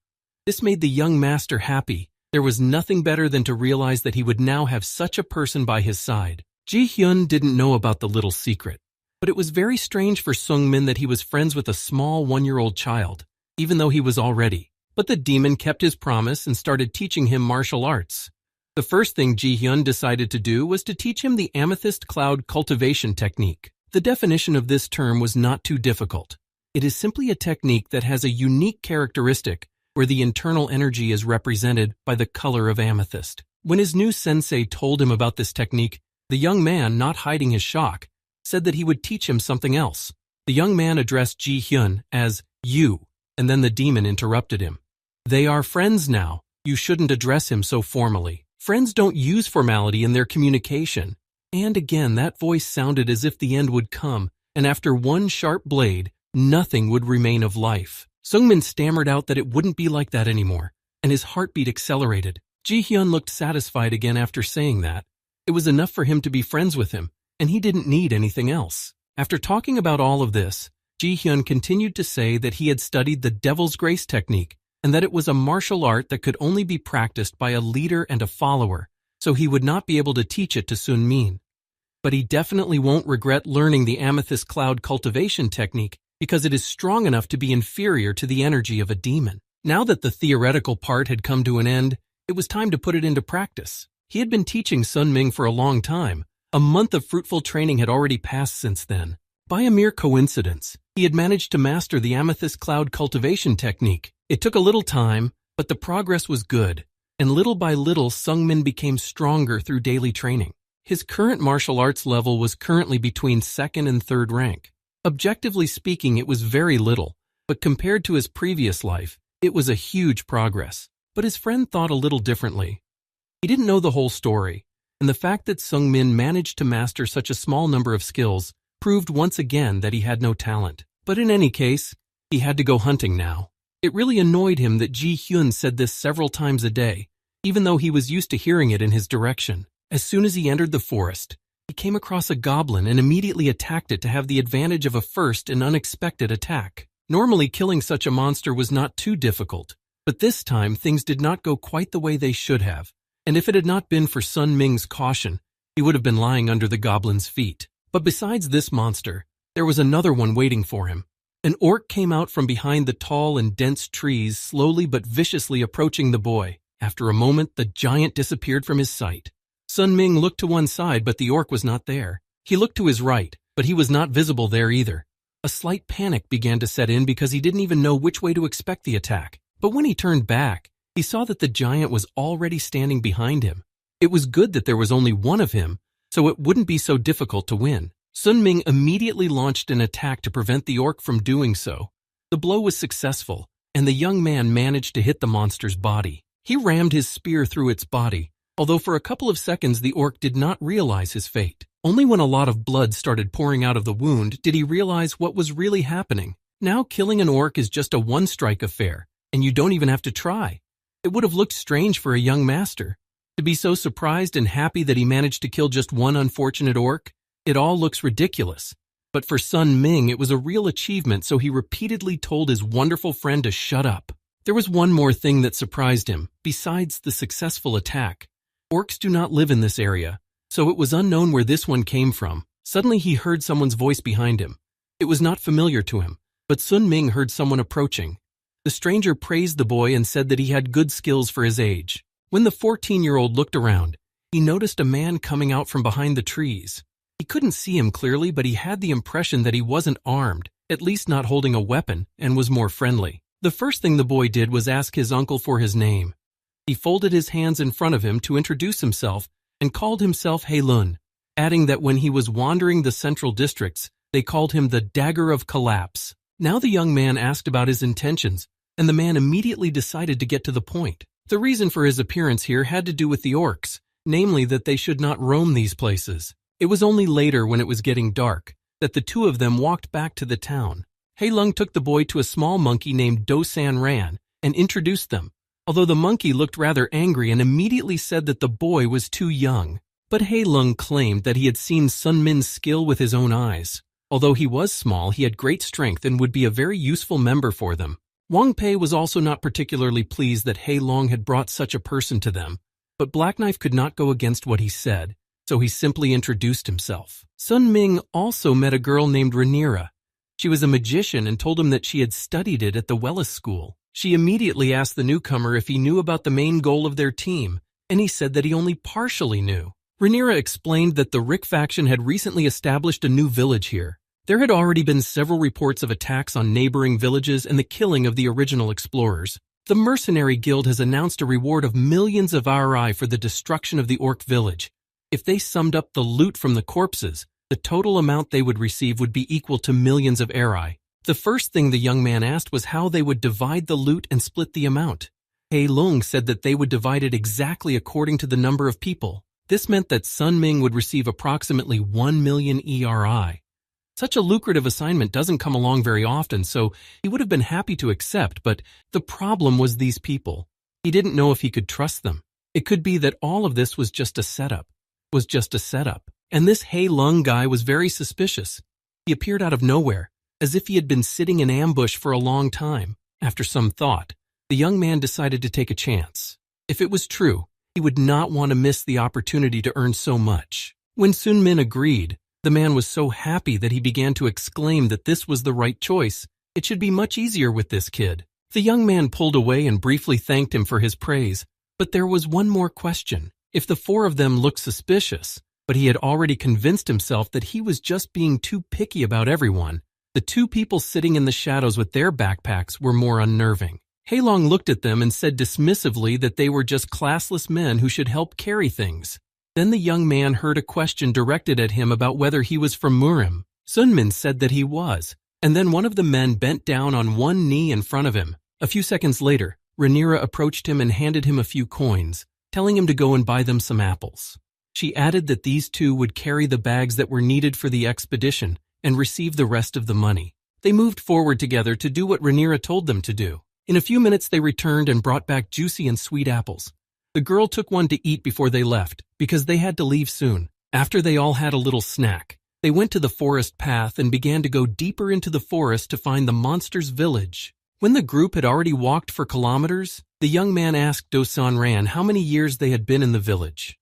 This made the young master happy. There was nothing better than to realize that he would now have such a person by his side. Ji-hyun didn't know about the little secret, but it was very strange for Sung-min that he was friends with a small 1-year-old child, even though he was already. But the demon kept his promise and started teaching him martial arts. The first thing Ji-hyun decided to do was to teach him the amethyst cloud cultivation technique. The definition of this term was not too difficult. It is simply a technique that has a unique characteristic where the internal energy is represented by the color of amethyst. When his new sensei told him about this technique, the young man, not hiding his shock, said that he would teach him something else. The young man addressed Ji-hyun as you, and then the demon interrupted him. They are friends now. You shouldn't address him so formally. Friends don't use formality in their communication. And again, that voice sounded as if the end would come, and after one sharp blade, nothing would remain of life. Sung-min stammered out that it wouldn't be like that anymore, and his heartbeat accelerated. Ji-hyun looked satisfied again after saying that. It was enough for him to be friends with him, and he didn't need anything else. After talking about all of this, Ji-hyun continued to say that he had studied the Devil's Grace technique, and that it was a martial art that could only be practiced by a leader and a follower, so he would not be able to teach it to Sun-min. But he definitely won't regret learning the amethyst cloud cultivation technique because it is strong enough to be inferior to the energy of a demon. Now that the theoretical part had come to an end, it was time to put it into practice. He had been teaching Sun-min for a long time. A month of fruitful training had already passed since then. By a mere coincidence, he had managed to master the amethyst cloud cultivation technique. It took a little time, but the progress was good, and little by little Sung-min became stronger through daily training. His current martial arts level was currently between 2nd and 3rd rank. Objectively speaking, it was very little, but compared to his previous life, it was a huge progress. But his friend thought a little differently. He didn't know the whole story, and the fact that Sung-min managed to master such a small number of skills proved once again that he had no talent. But in any case, he had to go hunting now. It really annoyed him that Ji-hyun said this several times a day, even though he was used to hearing it in his direction. As soon as he entered the forest, he came across a goblin and immediately attacked it to have the advantage of a first and unexpected attack. Normally, killing such a monster was not too difficult, but this time things did not go quite the way they should have, and if it had not been for Sun Ming's caution, he would have been lying under the goblin's feet. But besides this monster, there was another one waiting for him. An orc came out from behind the tall and dense trees, slowly but viciously approaching the boy. After a moment, the giant disappeared from his sight. Sun Ming looked to one side, but the orc was not there. He looked to his right, but he was not visible there either. A slight panic began to set in because he didn't even know which way to expect the attack. But when he turned back, he saw that the giant was already standing behind him. It was good that there was only one of him, so it wouldn't be so difficult to win. Sun Ming immediately launched an attack to prevent the orc from doing so. The blow was successful, and the young man managed to hit the monster's body. He rammed his spear through its body, although for a couple of seconds the orc did not realize his fate. Only when a lot of blood started pouring out of the wound did he realize what was really happening. Now killing an orc is just a one-strike affair, and you don't even have to try. It would have looked strange for a young master. To be so surprised and happy that he managed to kill just one unfortunate orc, it all looks ridiculous. But for Sun Ming, it was a real achievement, so he repeatedly told his wonderful friend to shut up. There was one more thing that surprised him, besides the successful attack. Orcs do not live in this area, so it was unknown where this one came from. Suddenly he heard someone's voice behind him. It was not familiar to him, but Sun Ming heard someone approaching. The stranger praised the boy and said that he had good skills for his age. When the 14-year-old looked around, he noticed a man coming out from behind the trees. He couldn't see him clearly, but he had the impression that he wasn't armed, at least not holding a weapon, and was more friendly. The first thing the boy did was ask his uncle for his name. He folded his hands in front of him to introduce himself and called himself Haelun, adding that when he was wandering the central districts, they called him the Dagger of Collapse. Now the young man asked about his intentions, and the man immediately decided to get to the point. The reason for his appearance here had to do with the orcs, namely that they should not roam these places. It was only later, when it was getting dark, that the two of them walked back to the town. Haelung took the boy to a small monkey named Do-san Ran and introduced them, although the monkey looked rather angry and immediately said that the boy was too young. But Haelung claimed that he had seen Sun Min's skill with his own eyes. Although he was small, he had great strength and would be a very useful member for them. Wang Pei was also not particularly pleased that Haelung had brought such a person to them, but Black Knife could not go against what he said, so he simply introduced himself. Sun Ming also met a girl named Rhaenyra. She was a magician and told him that she had studied it at the Wellis School. She immediately asked the newcomer if he knew about the main goal of their team, and he said that he only partially knew. Rhaenyra explained that the Rick faction had recently established a new village here. There had already been several reports of attacks on neighboring villages and the killing of the original explorers. The Mercenary Guild has announced a reward of millions of arai for the destruction of the orc village. If they summed up the loot from the corpses, the total amount they would receive would be equal to millions of arai. The first thing the young man asked was how they would divide the loot and split the amount. Haelung said that they would divide it exactly according to the number of people. This meant that Sun Ming would receive approximately 1 million ERI. Such a lucrative assignment doesn't come along very often, so he would have been happy to accept, but the problem was these people. He didn't know if he could trust them. It could be that all of this was just a setup. And this Haelung guy was very suspicious. He appeared out of nowhere, as if he had been sitting in ambush for a long time. After some thought, the young man decided to take a chance. If it was true, he would not want to miss the opportunity to earn so much. When Sun Min agreed, the man was so happy that he began to exclaim that this was the right choice. It should be much easier with this kid. The young man pulled away and briefly thanked him for his praise. But there was one more question. If the four of them looked suspicious, but he had already convinced himself that he was just being too picky about everyone, the two people sitting in the shadows with their backpacks were more unnerving. Haelung looked at them and said dismissively that they were just classless men who should help carry things. Then the young man heard a question directed at him about whether he was from Murim. Sun Min said that he was, and then one of the men bent down on one knee in front of him. A few seconds later, Rhaenyra approached him and handed him a few coins, telling him to go and buy them some apples. She added that these two would carry the bags that were needed for the expedition and receive the rest of the money. They moved forward together to do what Rhaenyra told them to do. In a few minutes they returned and brought back juicy and sweet apples. The girl took one to eat before they left, because they had to leave soon. After they all had a little snack, they went to the forest path and began to go deeper into the forest to find the monster's village. When the group had already walked for kilometers, the young man asked Dosan Ran how many years they had been in the village.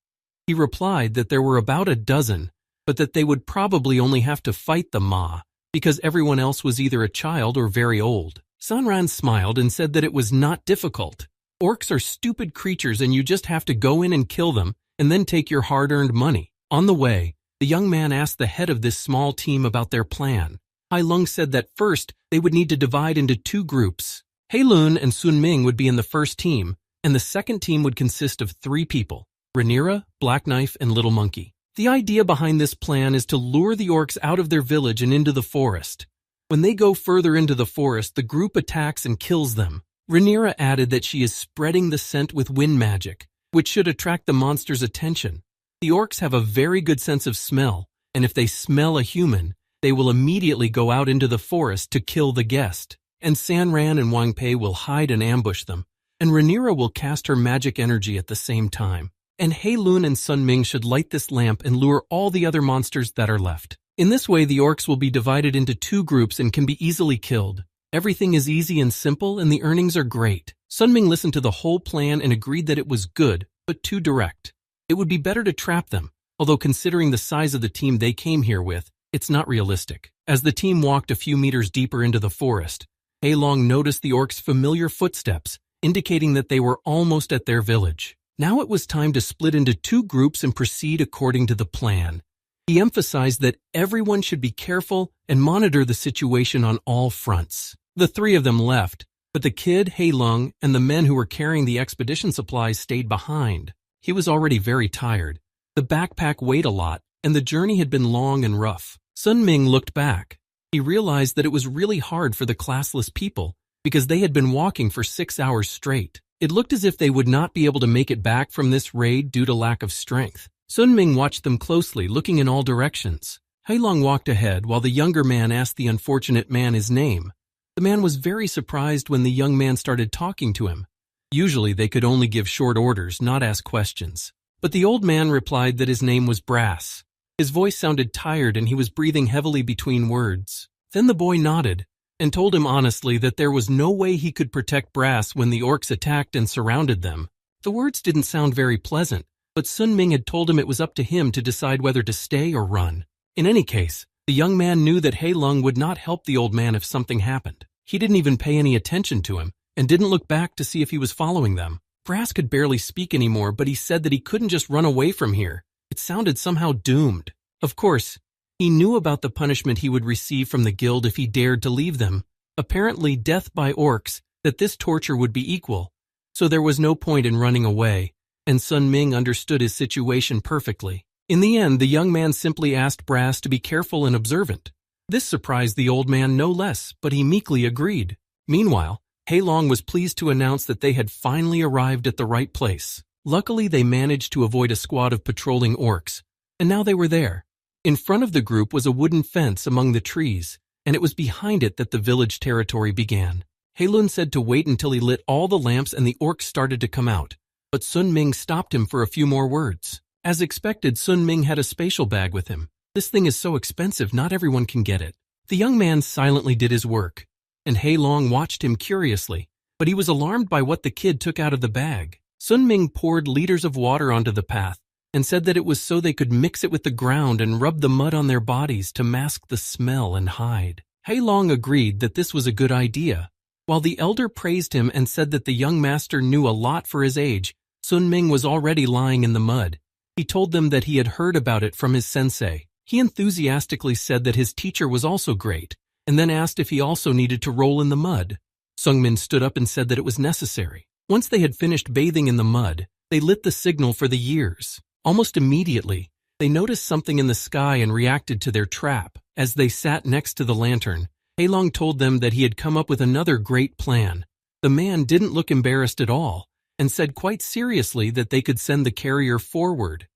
He replied that there were about a dozen, but that they would probably only have to fight the Ma, because everyone else was either a child or very old. Sanran smiled and said that it was not difficult. Orcs are stupid creatures and you just have to go in and kill them and then take your hard-earned money. On the way, the young man asked the head of this small team about their plan. Hai Lung said that first they would need to divide into two groups. Hei Lun and Sun Ming would be in the first team, and the second team would consist of 3 people: Rhaenyra, Black Knife, and Little Monkey. The idea behind this plan is to lure the orcs out of their village and into the forest. When they go further into the forest, the group attacks and kills them. Rhaenyra added that she is spreading the scent with wind magic, which should attract the monster's attention. The orcs have a very good sense of smell, and if they smell a human, they will immediately go out into the forest to kill the guest. And Sanran and Wang Pei will hide and ambush them, and Rhaenyra will cast her magic energy at the same time. And Hei Lun and Sun Ming should light this lamp and lure all the other monsters that are left. In this way, the orcs will be divided into 2 groups and can be easily killed. Everything is easy and simple, and the earnings are great. Sun Ming listened to the whole plan and agreed that it was good, but too direct. It would be better to trap them, although considering the size of the team they came here with, it's not realistic. As the team walked a few meters deeper into the forest, Hei Long noticed the orcs' familiar footsteps, indicating that they were almost at their village. Now it was time to split into 2 groups and proceed according to the plan. He emphasized that everyone should be careful and monitor the situation on all fronts. The 3 of them left, but the kid, Hei Lung, and the men who were carrying the expedition supplies stayed behind. He was already very tired. The backpack weighed a lot, and the journey had been long and rough. Sun Ming looked back. He realized that it was really hard for the classless people because they had been walking for 6 hours straight. It looked as if they would not be able to make it back from this raid due to lack of strength. Sun Ming watched them closely, looking in all directions. Hei Long walked ahead while the younger man asked the unfortunate man his name. The man was very surprised when the young man started talking to him. Usually they could only give short orders, not ask questions. But the old man replied that his name was Brass. His voice sounded tired and he was breathing heavily between words. Then the boy nodded and told him honestly that there was no way he could protect Brass when the orcs attacked and surrounded them. The words didn't sound very pleasant, but Sun Ming had told him it was up to him to decide whether to stay or run. In any case, the young man knew that Hei Lung would not help the old man if something happened. He didn't even pay any attention to him and didn't look back to see if he was following them. Brass could barely speak anymore, but he said that he couldn't just run away from here. It sounded somehow doomed. Of course, he knew about the punishment he would receive from the guild if he dared to leave them. Apparently, death by orcs, that this torture would be equal. So there was no point in running away, and Sun Ming understood his situation perfectly. In the end, the young man simply asked Brass to be careful and observant. This surprised the old man no less, but he meekly agreed. Meanwhile, Hei Long was pleased to announce that they had finally arrived at the right place. Luckily, they managed to avoid a squad of patrolling orcs, and now they were there. In front of the group was a wooden fence among the trees, and it was behind it that the village territory began. Hei Lun said to wait until he lit all the lamps and the orcs started to come out, but Sun Ming stopped him for a few more words. As expected, Sun Ming had a spatial bag with him. This thing is so expensive, not everyone can get it. The young man silently did his work, and Hei Long watched him curiously, but he was alarmed by what the kid took out of the bag. Sun Ming poured liters of water onto the path and said that it was so they could mix it with the ground and rub the mud on their bodies to mask the smell and hide. Hei Long agreed that this was a good idea. While the elder praised him and said that the young master knew a lot for his age, Sun Ming was already lying in the mud. He told them that he had heard about it from his sensei. He enthusiastically said that his teacher was also great, and then asked if he also needed to roll in the mud. Sung Min stood up and said that it was necessary. Once they had finished bathing in the mud, they lit the signal for the years. Almost immediately, they noticed something in the sky and reacted to their trap. As they sat next to the lantern, Hei Long told them that he had come up with another great plan. The man didn't look embarrassed at all, and said quite seriously that they could send the carrier forward.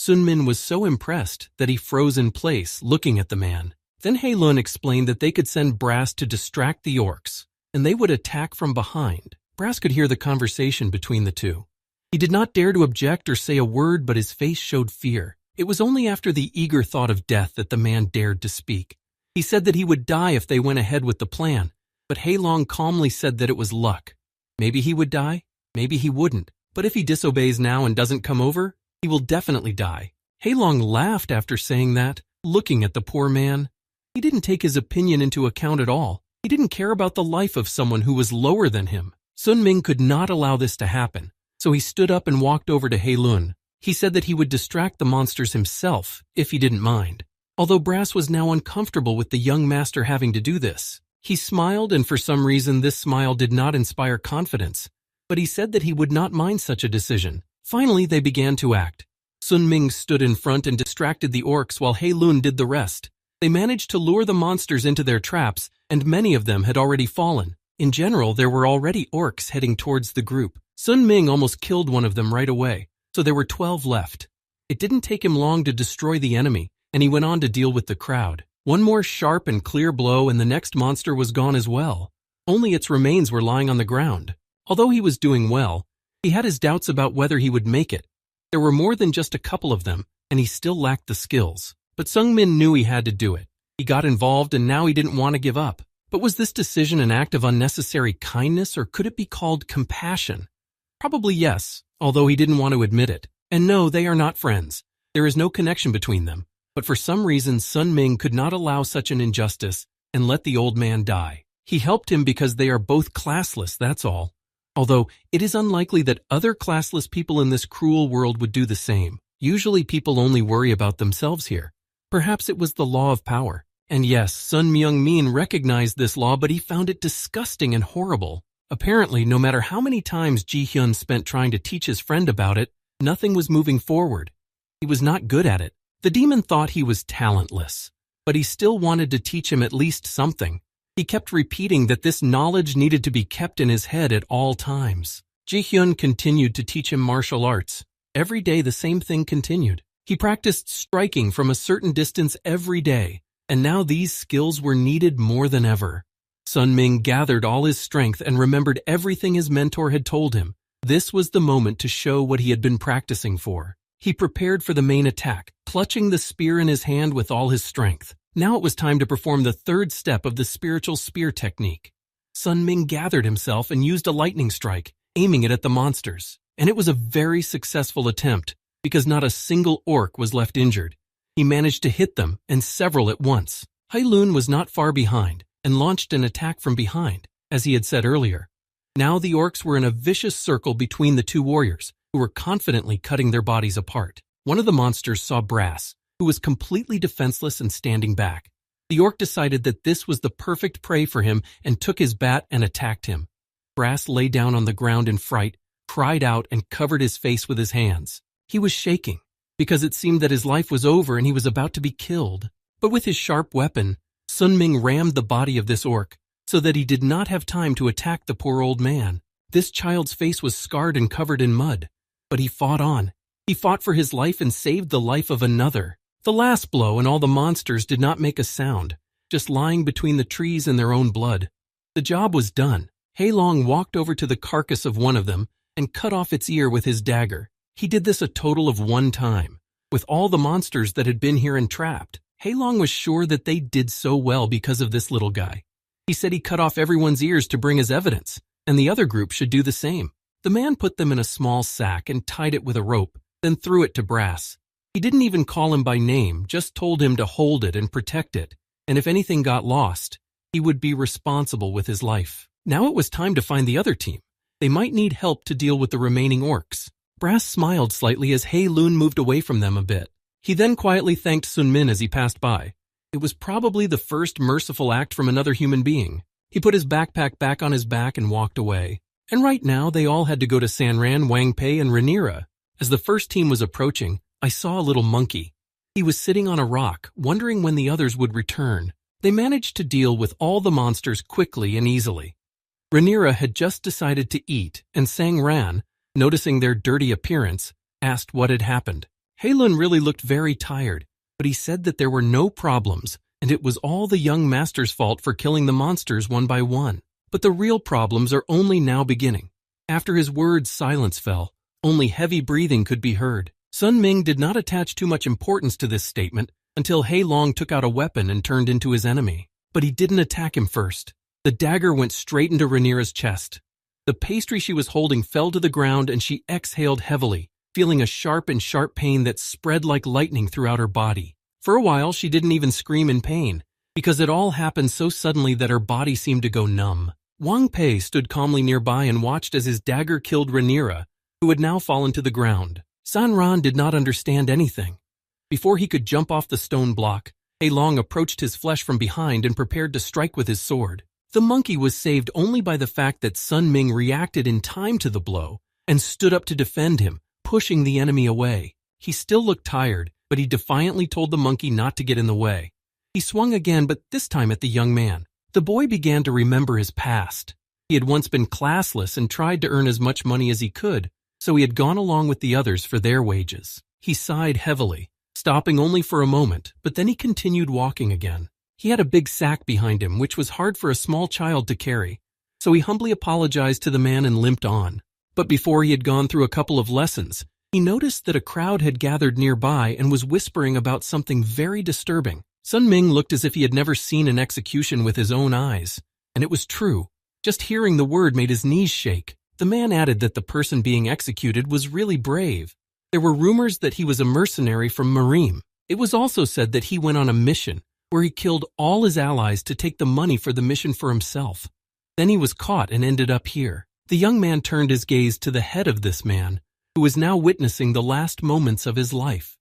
Sun Min was so impressed that he froze in place, looking at the man. Then Haelun explained that they could send Brass to distract the orcs, and they would attack from behind. Brass could hear the conversation between the two. He did not dare to object or say a word, but his face showed fear. It was only after the eager thought of death that the man dared to speak. He said that he would die if they went ahead with the plan, but Haelong calmly said that it was luck. Maybe he would die, maybe he wouldn't, but if he disobeys now and doesn't come over, he will definitely die. Haelong laughed after saying that, looking at the poor man. He didn't take his opinion into account at all. He didn't care about the life of someone who was lower than him. Sun Ming could not allow this to happen, so he stood up and walked over to Haelun. He said that he would distract the monsters himself, if he didn't mind. Although Brass was now uncomfortable with the young master having to do this, he smiled, and for some reason this smile did not inspire confidence, but he said that he would not mind such a decision. Finally, they began to act. Sun Ming stood in front and distracted the orcs while Haelun did the rest. They managed to lure the monsters into their traps, and many of them had already fallen. In general, there were already orcs heading towards the group. Sun Ming almost killed one of them right away, so there were 12 left. It didn't take him long to destroy the enemy, and he went on to deal with the crowd. One more sharp and clear blow and the next monster was gone as well. Only its remains were lying on the ground. Although he was doing well, he had his doubts about whether he would make it. There were more than just a couple of them, and he still lacked the skills. But Sung Min knew he had to do it. He got involved and now he didn't want to give up. But was this decision an act of unnecessary kindness, or could it be called compassion? Probably yes, although he didn't want to admit it. And no, they are not friends. There is no connection between them. But for some reason, Sun Ming could not allow such an injustice and let the old man die. He helped him because they are both classless, that's all. Although it is unlikely that other classless people in this cruel world would do the same. Usually people only worry about themselves here. Perhaps it was the law of power. And yes, Sun Myung-min recognized this law, but he found it disgusting and horrible. Apparently, no matter how many times Ji-hyun spent trying to teach his friend about it, nothing was moving forward. He was not good at it. The demon thought he was talentless, but he still wanted to teach him at least something. He kept repeating that this knowledge needed to be kept in his head at all times. Ji-hyun continued to teach him martial arts. Every day the same thing continued. He practiced striking from a certain distance every day, and now these skills were needed more than ever. Sun Ming gathered all his strength and remembered everything his mentor had told him. This was the moment to show what he had been practicing for. He prepared for the main attack, clutching the spear in his hand with all his strength. Now it was time to perform the third step of the spiritual spear technique. Sun Ming gathered himself and used a lightning strike, aiming it at the monsters. And it was a very successful attempt, because not a single orc was left injured. He managed to hit them, and several at once. Haelun was not far behind, and launched an attack from behind, as he had said earlier. Now the orcs were in a vicious circle between the two warriors, who were confidently cutting their bodies apart. One of the monsters saw Brass, who was completely defenseless and standing back. The orc decided that this was the perfect prey for him and took his bat and attacked him. Brass lay down on the ground in fright, cried out, and covered his face with his hands. He was shaking, because it seemed that his life was over and he was about to be killed. But with his sharp weapon, Sun Ming rammed the body of this orc, so that he did not have time to attack the poor old man. This child's face was scarred and covered in mud. But he fought on. He fought for his life and saved the life of another. The last blow and all the monsters did not make a sound, just lying between the trees in their own blood. The job was done. Haelong walked over to the carcass of one of them and cut off its ear with his dagger. He did this a total of 1 time. With all the monsters that had been here entrapped, Haelong was sure that they did so well because of this little guy. He said he cut off everyone's ears to bring as evidence, and the other group should do the same. The man put them in a small sack and tied it with a rope, then threw it to Brass. He didn't even call him by name, just told him to hold it and protect it, and if anything got lost, he would be responsible with his life. Now it was time to find the other team. They might need help to deal with the remaining orcs. Brass smiled slightly as Haelun moved away from them a bit. He then quietly thanked Sun Min as he passed by. It was probably the first merciful act from another human being. He put his backpack back on his back and walked away. And right now, they all had to go to Sanran, Wangpei, and Rhaenyra. As the first team was approaching, I saw a little monkey. He was sitting on a rock, wondering when the others would return. They managed to deal with all the monsters quickly and easily. Rhaenyra had just decided to eat, and Sang Ran, noticing their dirty appearance, asked what had happened. Heilun really looked very tired, but he said that there were no problems, and it was all the young master's fault for killing the monsters one by one. But the real problems are only now beginning. After his words, silence fell. Only heavy breathing could be heard. Sun Ming did not attach too much importance to this statement until Hei Long took out a weapon and turned into his enemy. But he didn't attack him first. The dagger went straight into Rhaenyra's chest. The pastry she was holding fell to the ground and she exhaled heavily, feeling a sharp pain that spread like lightning throughout her body. For a while, she didn't even scream in pain, because it all happened so suddenly that her body seemed to go numb. Wang Pei stood calmly nearby and watched as his dagger killed Rhaenyra, who had now fallen to the ground. San Ran did not understand anything. Before he could jump off the stone block, Hei Long approached his flesh from behind and prepared to strike with his sword. The monkey was saved only by the fact that Sun Ming reacted in time to the blow and stood up to defend him, pushing the enemy away. He still looked tired, but he defiantly told the monkey not to get in the way. He swung again, but this time at the young man. The boy began to remember his past. He had once been classless and tried to earn as much money as he could, so he had gone along with the others for their wages. He sighed heavily, stopping only for a moment, but then he continued walking again. He had a big sack behind him, which was hard for a small child to carry, so he humbly apologized to the man and limped on. But before he had gone through a couple of lessons, he noticed that a crowd had gathered nearby and was whispering about something very disturbing. Sun Ming looked as if he had never seen an execution with his own eyes, and it was true. Just hearing the word made his knees shake. The man added that the person being executed was really brave. There were rumors that he was a mercenary from Merim. It was also said that he went on a mission where he killed all his allies to take the money for the mission for himself. Then he was caught and ended up here. The young man turned his gaze to the head of this man, who was now witnessing the last moments of his life.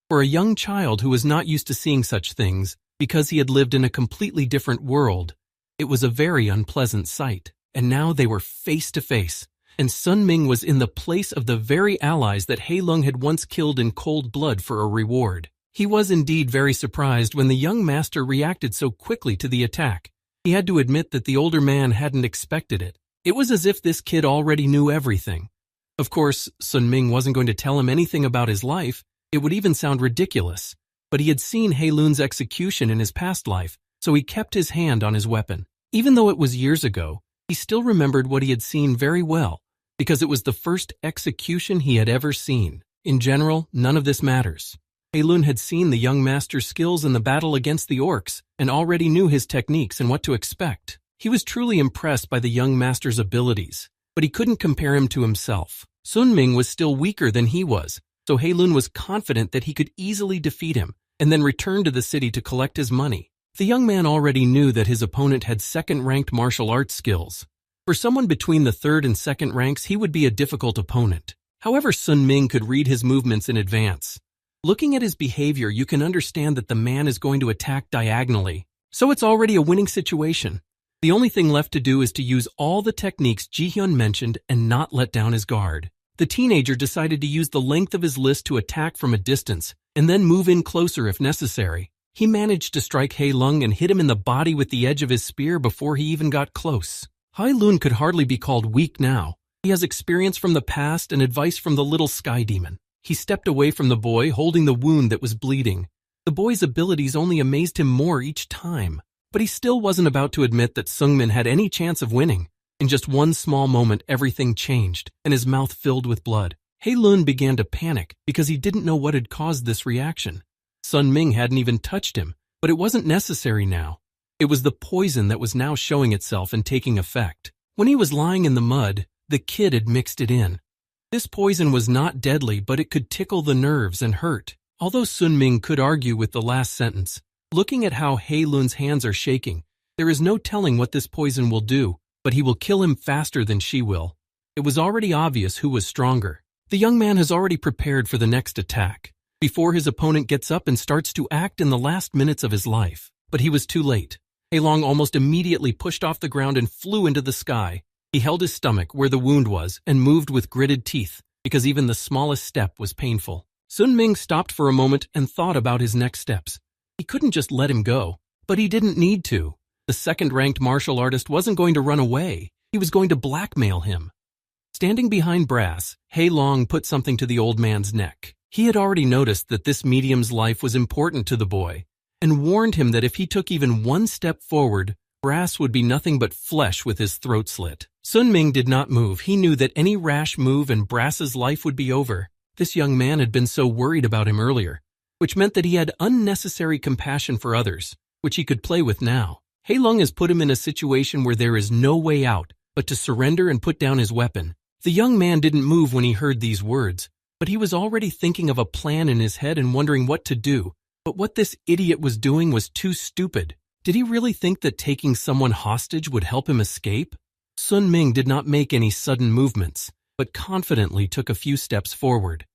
For a young child who was not used to seeing such things, because he had lived in a completely different world, it was a very unpleasant sight. And now they were face to face, and Sun Ming was in the place of the very allies that Hei Long had once killed in cold blood for a reward. He was indeed very surprised when the young master reacted so quickly to the attack. He had to admit that the older man hadn't expected it. It was as if this kid already knew everything. Of course, Sun Ming wasn't going to tell him anything about his life. It would even sound ridiculous. But he had seen Hei Lun's execution in his past life, so he kept his hand on his weapon. Even though it was years ago, he still remembered what he had seen very well, because it was the first execution he had ever seen. In general, none of this matters. Hei Lun had seen the young master's skills in the battle against the orcs and already knew his techniques and what to expect. He was truly impressed by the young master's abilities, but he couldn't compare him to himself. Sun Ming was still weaker than he was, so Hei Lun was confident that he could easily defeat him and then return to the city to collect his money. The young man already knew that his opponent had second-ranked martial arts skills. For someone between the third and second ranks, he would be a difficult opponent. However, Sun Ming could read his movements in advance. Looking at his behavior, you can understand that the man is going to attack diagonally, so it's already a winning situation. The only thing left to do is to use all the techniques Ji-hyun mentioned and not let down his guard. The teenager decided to use the length of his list to attack from a distance and then move in closer if necessary. He managed to strike Hei Lung and hit him in the body with the edge of his spear before he even got close. Hai Lun could hardly be called weak now. He has experience from the past and advice from the little sky demon. He stepped away from the boy, holding the wound that was bleeding. The boy's abilities only amazed him more each time. But he still wasn't about to admit that Seungmin had any chance of winning. In just one small moment, everything changed, and his mouth filled with blood. Hei Lun began to panic because he didn't know what had caused this reaction. Sun Ming hadn't even touched him, but it wasn't necessary now. It was the poison that was now showing itself and taking effect. When he was lying in the mud, the kid had mixed it in. This poison was not deadly, but it could tickle the nerves and hurt. Although Sun Ming could argue with the last sentence, looking at how Hei Lun's hands are shaking, there is no telling what this poison will do, but he will kill him faster than she will. It was already obvious who was stronger. The young man has already prepared for the next attack, before his opponent gets up and starts to act in the last minutes of his life. But he was too late. Hei Long almost immediately pushed off the ground and flew into the sky. He held his stomach where the wound was and moved with gritted teeth, because even the smallest step was painful. Sun Ming stopped for a moment and thought about his next steps. He couldn't just let him go, but he didn't need to. The second-ranked martial artist wasn't going to run away. He was going to blackmail him. Standing behind Brass, Hei Long put something to the old man's neck. He had already noticed that this medium's life was important to the boy, and warned him that if he took even one step forward, Brass would be nothing but flesh with his throat slit. Sun Ming did not move. He knew that any rash move and Brass's life would be over. This young man had been so worried about him earlier, which meant that he had unnecessary compassion for others, which he could play with now. Heilong has put him in a situation where there is no way out but to surrender and put down his weapon. The young man didn't move when he heard these words, but he was already thinking of a plan in his head and wondering what to do. But what this idiot was doing was too stupid. Did he really think that taking someone hostage would help him escape? Sun Ming did not make any sudden movements, but confidently took a few steps forward.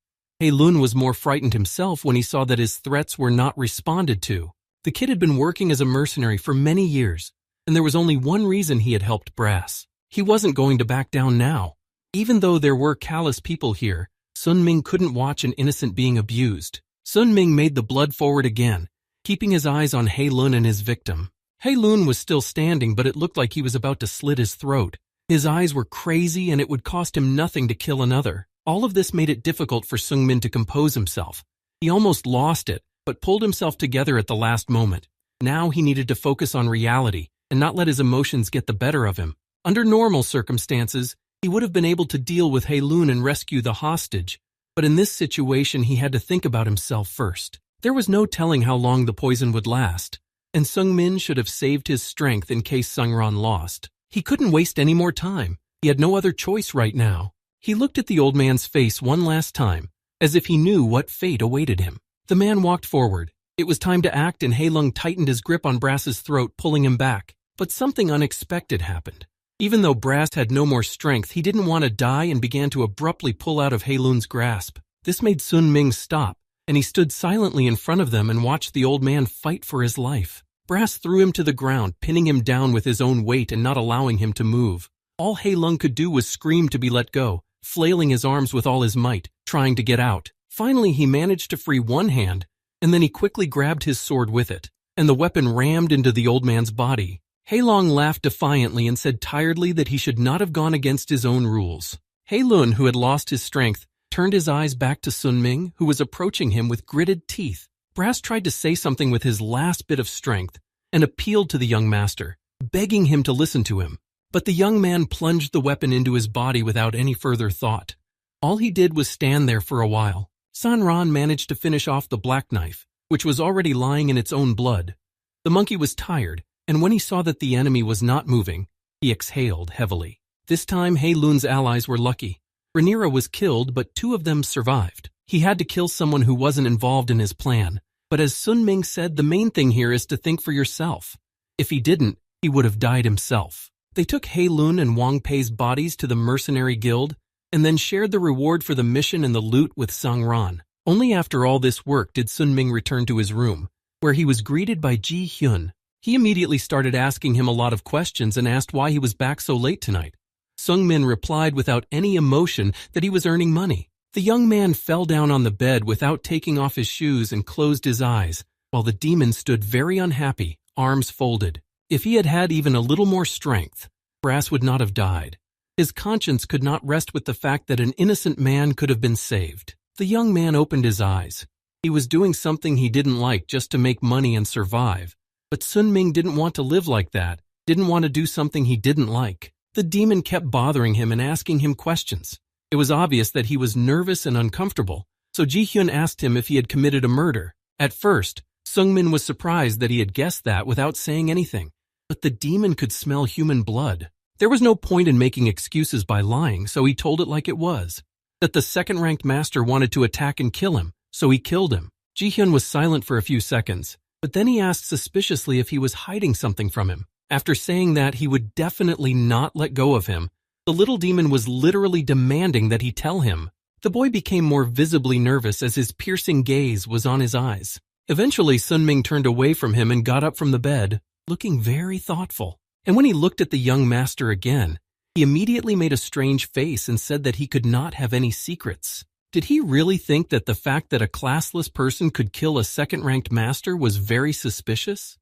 He Lun was more frightened himself when he saw that his threats were not responded to. The kid had been working as a mercenary for many years, and there was only one reason he had helped Brass. He wasn't going to back down now. Even though there were callous people here, Sun Ming couldn't watch an innocent being abused. Sun Ming made the blood forward again, keeping his eyes on He Lun and his victim. He Lun was still standing, but it looked like he was about to slit his throat. His eyes were crazy, and it would cost him nothing to kill another. All of this made it difficult for Sung Min to compose himself. He almost lost it, but pulled himself together at the last moment. Now he needed to focus on reality and not let his emotions get the better of him. Under normal circumstances, he would have been able to deal with He Lun and rescue the hostage, but in this situation he had to think about himself first. There was no telling how long the poison would last, and Sung Min should have saved his strength in case Sung Ran lost. He couldn't waste any more time. He had no other choice right now. He looked at the old man's face one last time, as if he knew what fate awaited him. The man walked forward. It was time to act, and He Lung tightened his grip on Brass's throat, pulling him back. But something unexpected happened. Even though Brass had no more strength, he didn't want to die and began to abruptly pull out of He Lun's grasp. This made Sun Ming stop, and he stood silently in front of them and watched the old man fight for his life. Brass threw him to the ground, pinning him down with his own weight and not allowing him to move. All He Lung could do was scream to be let go, flailing his arms with all his might, trying to get out. Finally, he managed to free one hand, and then he quickly grabbed his sword with it, and the weapon rammed into the old man's body. He Lung laughed defiantly and said tiredly that he should not have gone against his own rules. He Lun, who had lost his strength, turned his eyes back to Sun Ming, who was approaching him with gritted teeth. Brass tried to say something with his last bit of strength and appealed to the young master, begging him to listen to him. But the young man plunged the weapon into his body without any further thought. All he did was stand there for a while. San Ran managed to finish off the black knife, which was already lying in its own blood. The monkey was tired, and when he saw that the enemy was not moving, he exhaled heavily. This time, He Lun's allies were lucky. Rhaenyra was killed, but 2 of them survived. He had to kill someone who wasn't involved in his plan. But as Sun Ming said, the main thing here is to think for yourself. If he didn't, he would have died himself. They took He Lun and Wang Pei's bodies to the mercenary guild, and then shared the reward for the mission and the loot with Sang Ran. Only after all this work did Sun Ming return to his room, where he was greeted by Ji Hyun. He immediately started asking him a lot of questions and asked why he was back so late tonight. Sung Min replied without any emotion that he was earning money. The young man fell down on the bed without taking off his shoes and closed his eyes, while the demon stood very unhappy, arms folded. If he had had even a little more strength, Brass would not have died. His conscience could not rest with the fact that an innocent man could have been saved. The young man opened his eyes. He was doing something he didn't like just to make money and survive. But Sun Ming didn't want to live like that, didn't want to do something he didn't like. The demon kept bothering him and asking him questions. It was obvious that he was nervous and uncomfortable, so Ji Hyun asked him if he had committed a murder. At first, Sung Min was surprised that he had guessed that without saying anything, but the demon could smell human blood. There was no point in making excuses by lying, so he told it like it was. That the second-ranked master wanted to attack and kill him, so he killed him. Ji Hyun was silent for a few seconds, but then he asked suspiciously if he was hiding something from him. After saying that he would definitely not let go of him, the little demon was literally demanding that he tell him. The boy became more visibly nervous as his piercing gaze was on his eyes. Eventually, Sun Ming turned away from him and got up from the bed, looking very thoughtful. And when he looked at the young master again, he immediately made a strange face and said that he could not have any secrets. Did he really think that the fact that a classless person could kill a second-ranked master was very suspicious?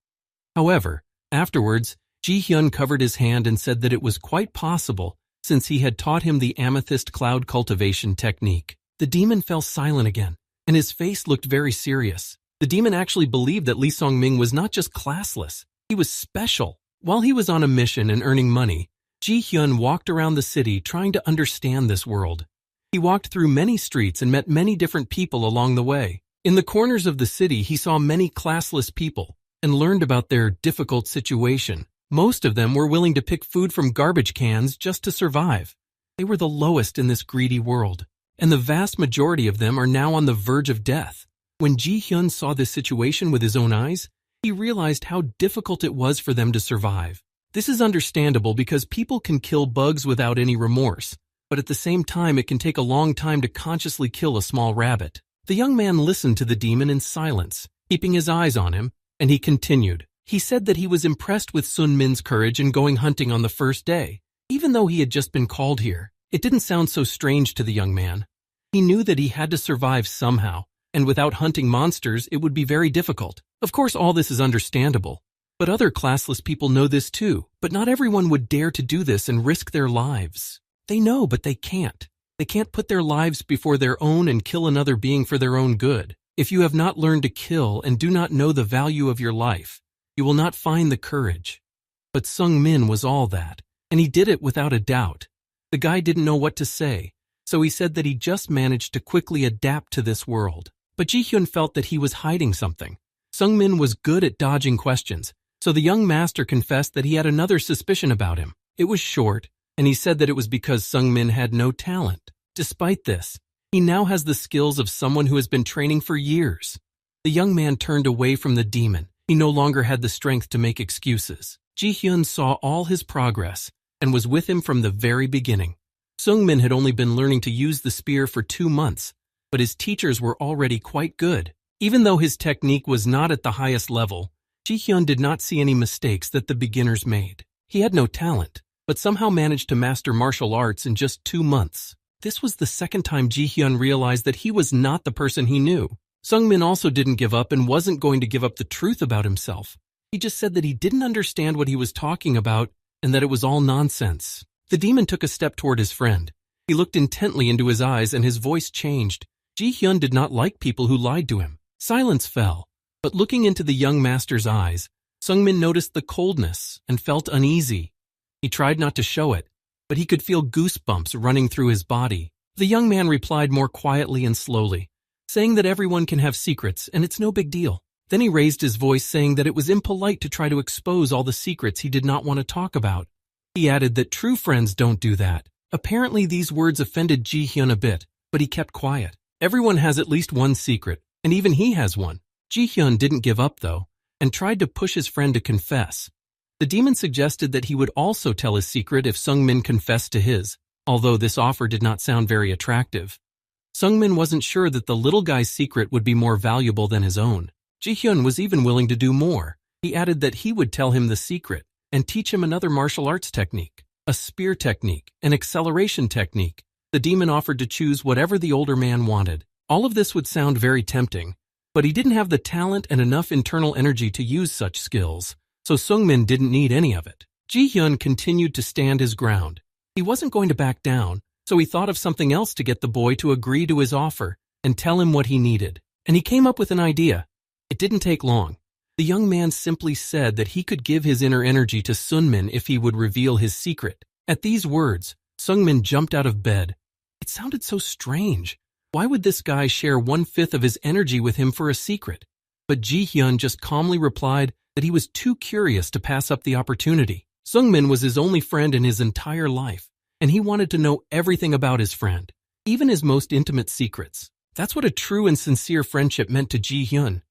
However, afterwards, Ji Hyun covered his hand and said that it was quite possible since he had taught him the amethyst cloud cultivation technique. The demon fell silent again, and his face looked very serious. The demon actually believed that Lee Song-ming was not just classless, he was special. While he was on a mission and earning money, Ji-hyun walked around the city trying to understand this world. He walked through many streets and met many different people along the way. In the corners of the city, he saw many classless people and learned about their difficult situation. Most of them were willing to pick food from garbage cans just to survive. They were the lowest in this greedy world, and the vast majority of them are now on the verge of death. When Ji-hyun saw this situation with his own eyes, he realized how difficult it was for them to survive. This is understandable because people can kill bugs without any remorse, but at the same time it can take a long time to consciously kill a small rabbit. The young man listened to the demon in silence, keeping his eyes on him, and he continued. He said that he was impressed with Sun Min's courage in going hunting on the first day. Even though he had just been called here, it didn't sound so strange to the young man. He knew that he had to survive somehow, and without hunting monsters, it would be very difficult. Of course, all this is understandable, but other classless people know this too, but not everyone would dare to do this and risk their lives. They know, but they can't. They can't put their lives before their own and kill another being for their own good. If you have not learned to kill and do not know the value of your life, you will not find the courage. But Sung Min was all that, and he did it without a doubt. The guy didn't know what to say, so he said that he just managed to quickly adapt to this world. But Ji-hyun felt that he was hiding something. Sung Min was good at dodging questions, so the young master confessed that he had another suspicion about him. It was short, and he said that it was because Sung Min had no talent. Despite this, he now has the skills of someone who has been training for years. The young man turned away from the demon. He no longer had the strength to make excuses. Ji-hyun saw all his progress and was with him from the very beginning. Sung Min had only been learning to use the spear for 2 months, but his teachers were already quite good. Even though his technique was not at the highest level, Ji-hyun did not see any mistakes that the beginners made. He had no talent, but somehow managed to master martial arts in just 2 months. This was the second time Ji-hyun realized that he was not the person he knew. Sung Min also didn't give up and wasn't going to give up the truth about himself. He just said that he didn't understand what he was talking about and that it was all nonsense. The demon took a step toward his friend. He looked intently into his eyes and his voice changed. Ji-hyun did not like people who lied to him. Silence fell, but looking into the young master's eyes, Sung Min noticed the coldness and felt uneasy. He tried not to show it, but he could feel goosebumps running through his body. The young man replied more quietly and slowly, saying that everyone can have secrets and it's no big deal. Then he raised his voice saying that it was impolite to try to expose all the secrets he did not want to talk about. He added that true friends don't do that. Apparently these words offended Ji-hyun a bit, but he kept quiet. Everyone has at least one secret, and even he has one. Ji-hyun didn't give up though, and tried to push his friend to confess. The demon suggested that he would also tell his secret if Sung Min confessed to his, although this offer did not sound very attractive. Sung Min wasn't sure that the little guy's secret would be more valuable than his own. Ji-hyun was even willing to do more. He added that he would tell him the secret and teach him another martial arts technique, a spear technique, an acceleration technique. The demon offered to choose whatever the older man wanted. All of this would sound very tempting, but he didn't have the talent and enough internal energy to use such skills, so Sung Min didn't need any of it. Ji-hyun continued to stand his ground. He wasn't going to back down, so he thought of something else to get the boy to agree to his offer and tell him what he needed. And he came up with an idea. It didn't take long. The young man simply said that he could give his inner energy to Sun Min if he would reveal his secret. At these words, Sung Min jumped out of bed. It sounded so strange. Why would this guy share 1/5 of his energy with him for a secret? But Ji-hyun just calmly replied that he was too curious to pass up the opportunity. Sung Min was his only friend in his entire life, and he wanted to know everything about his friend, even his most intimate secrets. That's what a true and sincere friendship meant to Ji-hyun.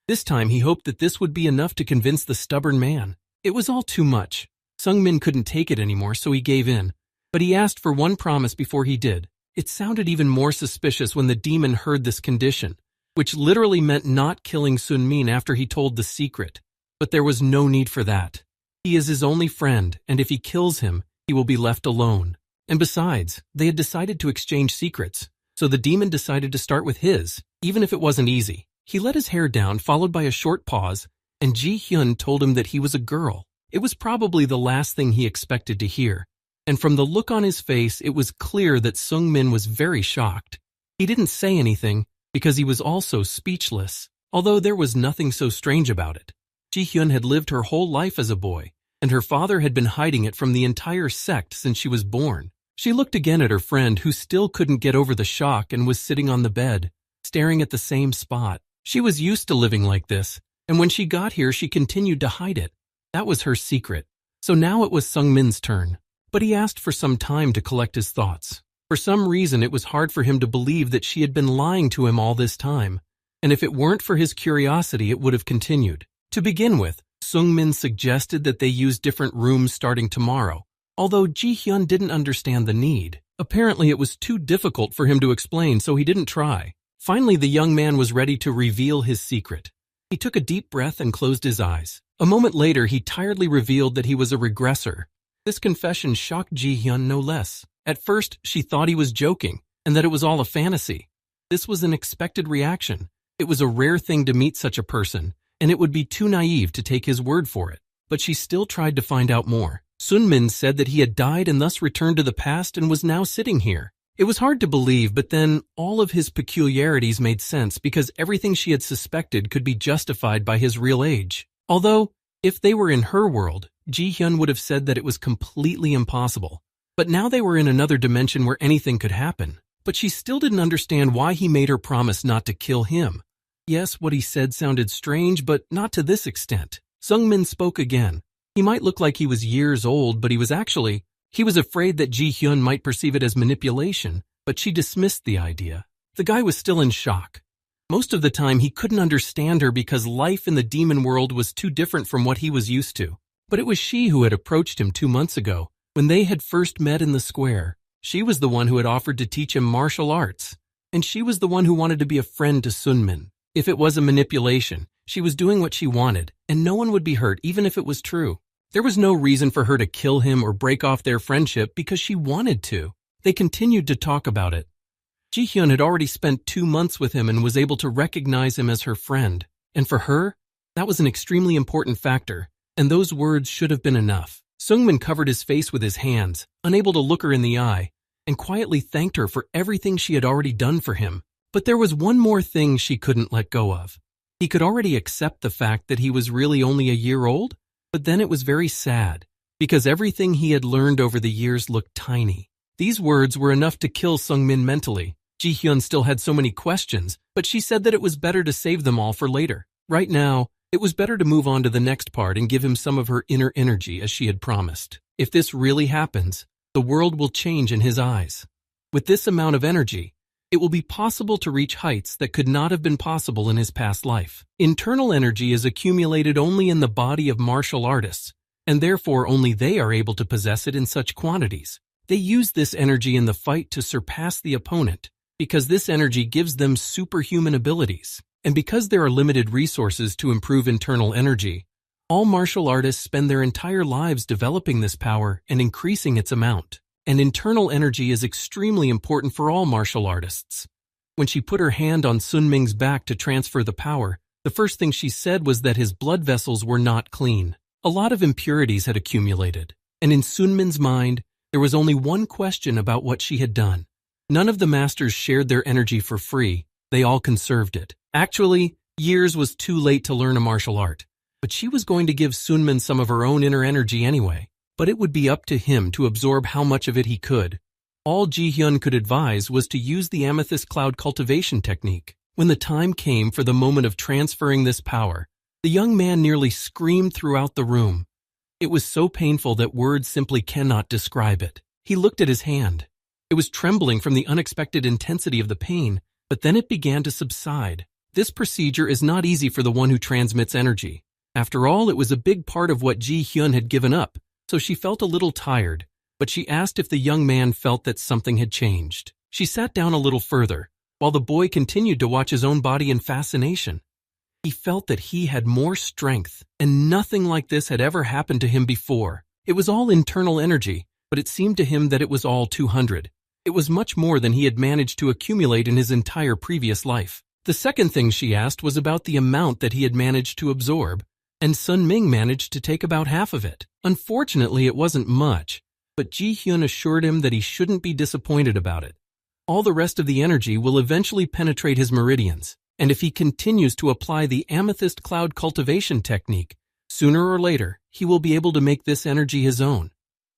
This time he hoped that this would be enough to convince the stubborn man. It was all too much. Sung Min couldn't take it anymore, so he gave in. But he asked for one promise before he did. It sounded even more suspicious when the demon heard this condition, which literally meant not killing Sun Min after he told the secret. But there was no need for that. He is his only friend, and if he kills him, he will be left alone. And besides, they had decided to exchange secrets, so the demon decided to start with his, even if it wasn't easy. He let his hair down, followed by a short pause, and Ji-hyun told him that he was a girl. It was probably the last thing he expected to hear, and from the look on his face, it was clear that Sung Min was very shocked. He didn't say anything, because he was also speechless, although there was nothing so strange about it. Ji-hyun had lived her whole life as a boy, and her father had been hiding it from the entire sect since she was born. She looked again at her friend, who still couldn't get over the shock and was sitting on the bed, staring at the same spot. She was used to living like this, and when she got here she continued to hide it. That was her secret. So now it was Sungmin's turn. But he asked for some time to collect his thoughts. For some reason it was hard for him to believe that she had been lying to him all this time, and if it weren't for his curiosity it would have continued. To begin with, Sungmin suggested that they use different rooms starting tomorrow, although Ji-hyun didn't understand the need. Apparently it was too difficult for him to explain, so he didn't try. Finally, the young man was ready to reveal his secret. He took a deep breath and closed his eyes. A moment later, he tiredly revealed that he was a regressor. This confession shocked Ji-hyun no less. At first, she thought he was joking, and that it was all a fantasy. This was an expected reaction. It was a rare thing to meet such a person, and it would be too naive to take his word for it. But she still tried to find out more. Sunmin said that he had died and thus returned to the past and was now sitting here. It was hard to believe, but then all of his peculiarities made sense because everything she had suspected could be justified by his real age. Although, if they were in her world, Ji-hyun would have said that it was completely impossible. But now they were in another dimension where anything could happen. But she still didn't understand why he made her promise not to kill him. Yes, what he said sounded strange, but not to this extent. Sungmin spoke again. He might look like he was years old, but he was afraid that Ji-hyun might perceive it as manipulation, but she dismissed the idea. The guy was still in shock. Most of the time, he couldn't understand her because life in the demon world was too different from what he was used to. But it was she who had approached him 2 months ago, when they had first met in the square. She was the one who had offered to teach him martial arts, and she was the one who wanted to be a friend to Sunmin. If it was a manipulation, she was doing what she wanted, and no one would be hurt even if it was true. There was no reason for her to kill him or break off their friendship because she wanted to. They continued to talk about it. Ji-hyun had already spent 2 months with him and was able to recognize him as her friend. And for her, that was an extremely important factor, and those words should have been enough. Sungmin covered his face with his hands, unable to look her in the eye, and quietly thanked her for everything she had already done for him. But there was one more thing she couldn't let go of. He could already accept the fact that he was really only a year old, but then it was very sad, because everything he had learned over the years looked tiny. These words were enough to kill Sungmin mentally. Ji-hyun still had so many questions, but she said that it was better to save them all for later. Right now, it was better to move on to the next part and give him some of her inner energy as she had promised. If this really happens, the world will change in his eyes. With this amount of energy, it will be possible to reach heights that could not have been possible in his past life. Internal energy is accumulated only in the body of martial artists, and therefore only they are able to possess it in such quantities. They use this energy in the fight to surpass the opponent, because this energy gives them superhuman abilities. And because there are limited resources to improve internal energy, all martial artists spend their entire lives developing this power and increasing its amount. And internal energy is extremely important for all martial artists. When she put her hand on Sunming's back to transfer the power, the first thing she said was that his blood vessels were not clean. A lot of impurities had accumulated, and in Sunmin's mind, there was only one question about what she had done. None of the masters shared their energy for free, they all conserved it. Actually, years was too late to learn a martial art, but she was going to give Sunmin some of her own inner energy anyway. But it would be up to him to absorb how much of it he could. All Ji-hyun could advise was to use the amethyst cloud cultivation technique. When the time came for the moment of transferring this power, the young man nearly screamed throughout the room. It was so painful that words simply cannot describe it. He looked at his hand. It was trembling from the unexpected intensity of the pain, but then it began to subside. This procedure is not easy for the one who transmits energy. After all, it was a big part of what Ji-hyun had given up. So she felt a little tired, but she asked if the young man felt that something had changed. She sat down a little further, while the boy continued to watch his own body in fascination. He felt that he had more strength, and nothing like this had ever happened to him before. It was all internal energy, but it seemed to him that it was all 200. It was much more than he had managed to accumulate in his entire previous life. The second thing she asked was about the amount that he had managed to absorb, and Sunming managed to take about half of it. Unfortunately, it wasn't much, but Ji-hyun assured him that he shouldn't be disappointed about it. all the rest of the energy will eventually penetrate his meridians, and if he continues to apply the amethyst cloud cultivation technique, sooner or later, he will be able to make this energy his own.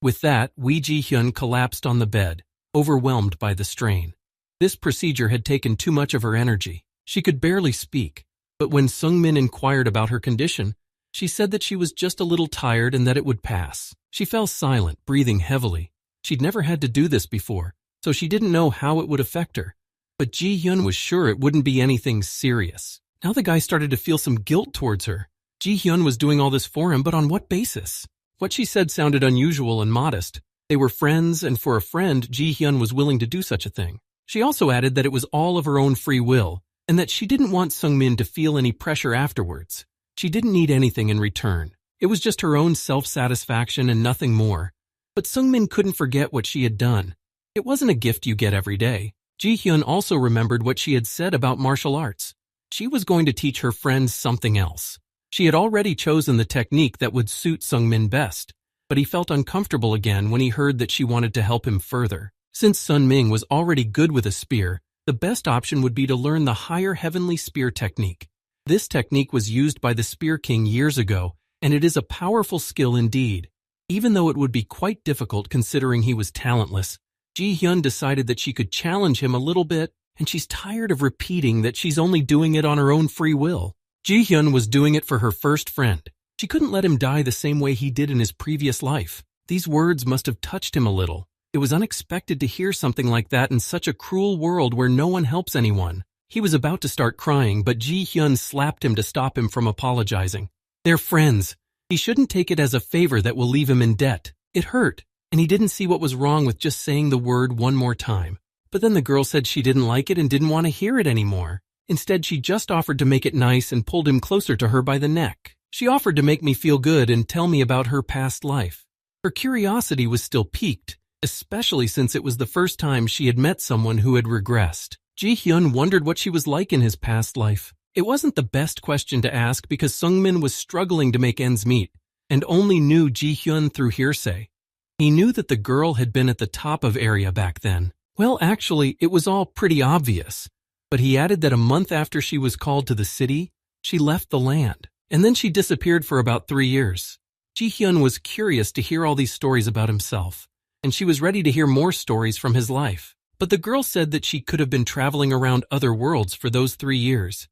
With that, Wee Ji-hyun collapsed on the bed, overwhelmed by the strain. This procedure had taken too much of her energy. She could barely speak, but when Sung-min inquired about her condition, she said that she was just a little tired and that it would pass. She fell silent, breathing heavily. She'd never had to do this before, so she didn't know how it would affect her. But Ji-hyun was sure it wouldn't be anything serious. Now the guy started to feel some guilt towards her. Ji-hyun was doing all this for him, but on what basis? What she said sounded unusual and modest. They were friends, and for a friend, Ji-hyun was willing to do such a thing. She also added that it was all of her own free will, and that she didn't want Sung-min to feel any pressure afterwards. She didn't need anything in return. It was just her own self-satisfaction and nothing more. But Sung-min couldn't forget what she had done. It wasn't a gift you get every day. Ji-hyun also remembered what she had said about martial arts. She was going to teach her friends something else. She had already chosen the technique that would suit Sung-min best, but he felt uncomfortable again when he heard that she wanted to help him further. Since Sun-ming was already good with a spear, the best option would be to learn the higher heavenly spear technique. This technique was used by the Spear King years ago, and it is a powerful skill indeed. Even though it would be quite difficult considering he was talentless, Ji-hyun decided that she could challenge him a little bit, and she's tired of repeating that she's only doing it on her own free will. Ji-hyun was doing it for her first friend. She couldn't let him die the same way he did in his previous life. These words must have touched him a little. It was unexpected to hear something like that in such a cruel world where no one helps anyone. He was about to start crying, but Ji-hyun slapped him to stop him from apologizing. They're friends. He shouldn't take it as a favor that will leave him in debt. It hurt, and he didn't see what was wrong with just saying the word one more time. But then the girl said she didn't like it and didn't want to hear it anymore. Instead, she just offered to make it nice and pulled him closer to her by the neck. She offered to make me feel good and tell me about her past life. Her curiosity was still piqued, especially since it was the first time she had met someone who had regressed. Ji-hyun wondered what she was like in his past life. It wasn't the best question to ask because Sung-min was struggling to make ends meet and only knew Ji-hyun through hearsay. He knew that the girl had been at the top of area back then. Well, actually, it was all pretty obvious. But he added that a month after she was called to the city, she left the land, and then she disappeared for about 3 years. Ji-hyun was curious to hear all these stories about himself, and she was ready to hear more stories from his life. But the girl said that she could have been traveling around other worlds for those 3 years.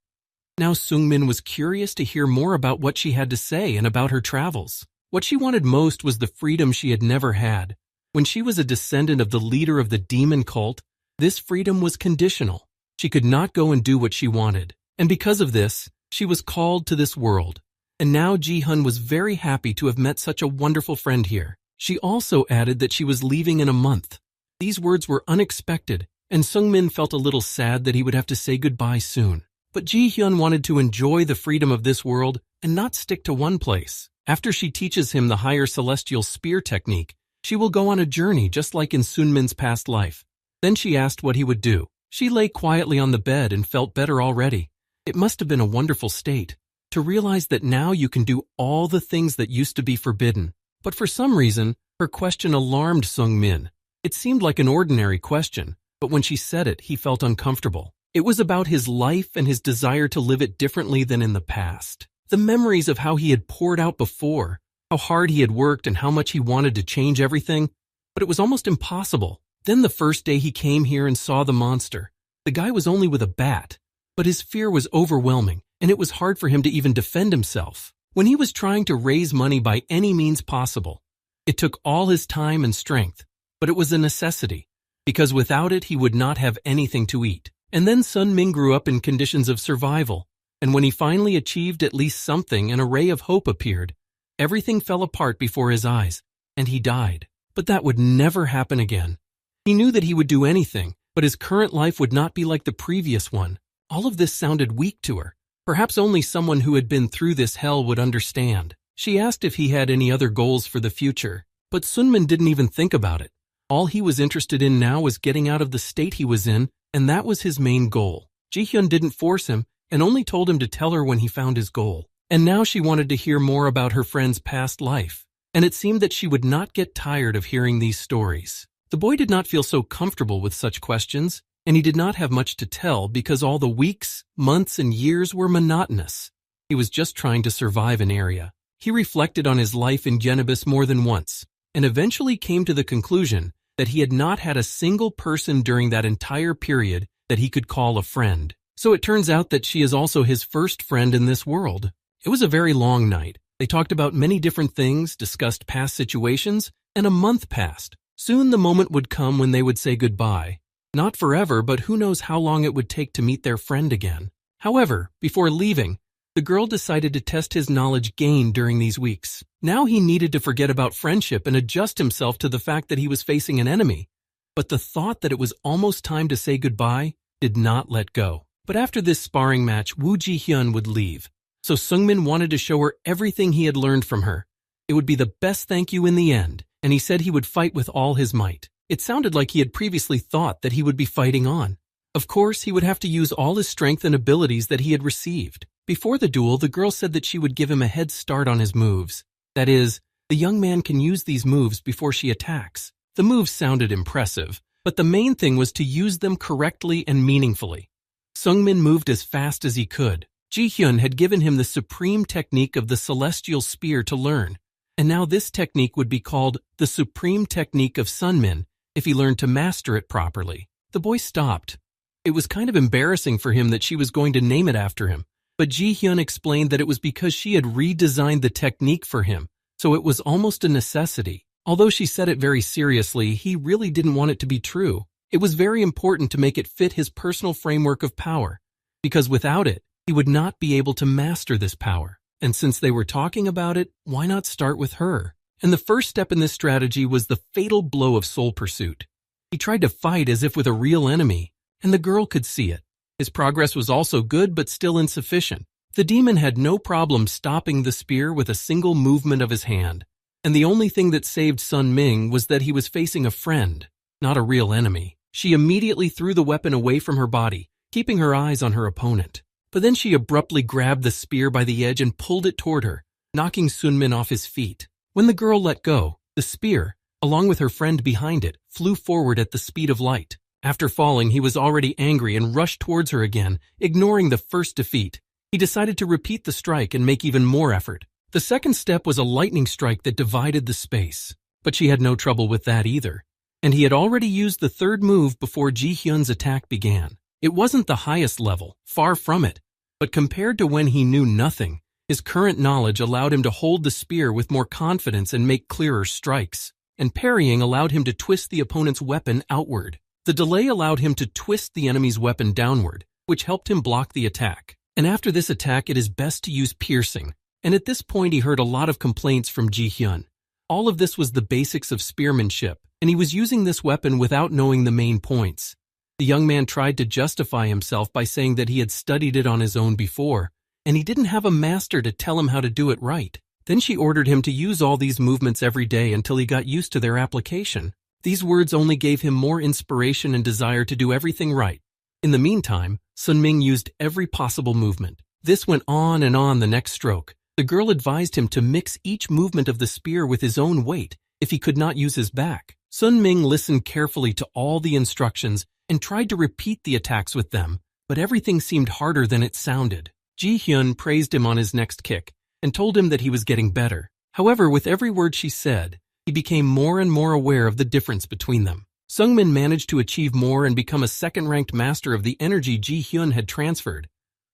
Now Sung-min was curious to hear more about what she had to say and about her travels. What she wanted most was the freedom she had never had. When she was a descendant of the leader of the demon cult, this freedom was conditional. She could not go and do what she wanted. And because of this, she was called to this world. And now Ji-hyun was very happy to have met such a wonderful friend here. She also added that she was leaving in a month. These words were unexpected, and Sung-min felt a little sad that he would have to say goodbye soon. But Ji-hyun wanted to enjoy the freedom of this world and not stick to one place. After she teaches him the higher celestial spear technique, she will go on a journey just like in Sun-min's past life. Then she asked what he would do. She lay quietly on the bed and felt better already. It must have been a wonderful state to realize that now you can do all the things that used to be forbidden. But for some reason, her question alarmed Sung-min. It seemed like an ordinary question, but when she said it, he felt uncomfortable. It was about his life and his desire to live it differently than in the past. The memories of how he had poured out before, how hard he had worked and how much he wanted to change everything, but it was almost impossible. Then the first day he came here and saw the monster. The guy was only with a bat, but his fear was overwhelming, and it was hard for him to even defend himself. When he was trying to raise money by any means possible, it took all his time and strength. But it was a necessity, because without it he would not have anything to eat. And then Sun-min grew up in conditions of survival, and when he finally achieved at least something, an ray of hope appeared. Everything fell apart before his eyes, and he died. But that would never happen again. He knew that he would do anything, but his current life would not be like the previous one. All of this sounded weak to her. Perhaps only someone who had been through this hell would understand. She asked if he had any other goals for the future, but Sun-min didn't even think about it. All he was interested in now was getting out of the state he was in, and that was his main goal. Ji-hyun didn't force him and only told him to tell her when he found his goal. And now she wanted to hear more about her friend's past life, and it seemed that she would not get tired of hearing these stories. The boy did not feel so comfortable with such questions. and he did not have much to tell because all the weeks, months, and years were monotonous. He was just trying to survive an area. He reflected on his life in Genebus more than once, and eventually came to the conclusion that he had not had a single person during that entire period that he could call a friend. So it turns out that she is also his first friend in this world. It was a very long night. They talked about many different things, discussed past situations, and a month passed. Soon the moment would come when they would say goodbye. Not forever, but who knows how long it would take to meet their friend again. However, before leaving, the girl decided to test his knowledge gained during these weeks. Now he needed to forget about friendship and adjust himself to the fact that he was facing an enemy. But the thought that it was almost time to say goodbye did not let go. But after this sparring match, Woo Ji-hyun would leave. So Seungmin wanted to show her everything he had learned from her. It would be the best thank you in the end, and he said he would fight with all his might. It sounded like he had previously thought that he would be fighting on. Of course, he would have to use all his strength and abilities that he had received. Before the duel, the girl said that she would give him a head start on his moves. That is, the young man can use these moves before she attacks. The moves sounded impressive, but the main thing was to use them correctly and meaningfully. Seungmin moved as fast as he could. Ji-hyun had given him the supreme technique of the celestial spear to learn, and now this technique would be called the supreme technique of Sunmin if he learned to master it properly. The boy stopped. It was kind of embarrassing for him that she was going to name it after him, but Ji-hyun explained that it was because she had redesigned the technique for him, so it was almost a necessity. Although she said it very seriously, he really didn't want it to be true. It was very important to make it fit his personal framework of power, because without it, he would not be able to master this power. And since they were talking about it, why not start with her? And the first step in this strategy was the fatal blow of soul pursuit. He tried to fight as if with a real enemy, and the girl could see it. His progress was also good but still insufficient. The demon had no problem stopping the spear with a single movement of his hand. And the only thing that saved Sun Ming was that he was facing a friend, not a real enemy. She immediately threw the weapon away from her body, keeping her eyes on her opponent. But then she abruptly grabbed the spear by the edge and pulled it toward her, knocking Sunmin off his feet. When the girl let go, the spear, along with her friend behind it, flew forward at the speed of light. After falling, he was already angry and rushed towards her again, ignoring the first defeat. He decided to repeat the strike and make even more effort. The second step was a lightning strike that divided the space. But she had no trouble with that either. And he had already used the third move before Ji-hyun's attack began. It wasn't the highest level, far from it. But compared to when he knew nothing, his current knowledge allowed him to hold the spear with more confidence and make clearer strikes. And parrying allowed him to twist the opponent's weapon outward. The delay allowed him to twist the enemy's weapon downward, which helped him block the attack. And after this attack, it is best to use piercing. And at this point, he heard a lot of complaints from Ji-hyun. All of this was the basics of spearmanship, and he was using this weapon without knowing the main points. The young man tried to justify himself by saying that he had studied it on his own before, and he didn't have a master to tell him how to do it right. Then she ordered him to use all these movements every day until he got used to their application. These words only gave him more inspiration and desire to do everything right. In the meantime, Sun Ming used every possible movement. This went on and on the next stroke. The girl advised him to mix each movement of the spear with his own weight if he could not use his back. Sun Ming listened carefully to all the instructions and tried to repeat the attacks with them, but everything seemed harder than it sounded. Ji-hyun praised him on his next kick and told him that he was getting better. However, with every word she said, he became more and more aware of the difference between them. Seungmin managed to achieve more and become a second-ranked master of the energy Ji-hyun had transferred,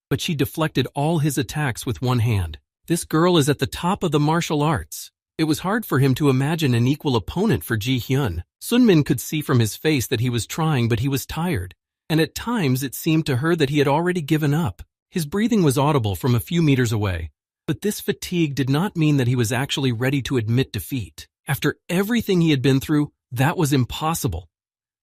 but she deflected all his attacks with one hand. This girl is at the top of the martial arts. It was hard for him to imagine an equal opponent for Ji-hyun. Sunmin could see from his face that he was trying, but he was tired, and at times it seemed to her that he had already given up. His breathing was audible from a few meters away, but this fatigue did not mean that he was actually ready to admit defeat. After everything he had been through, that was impossible.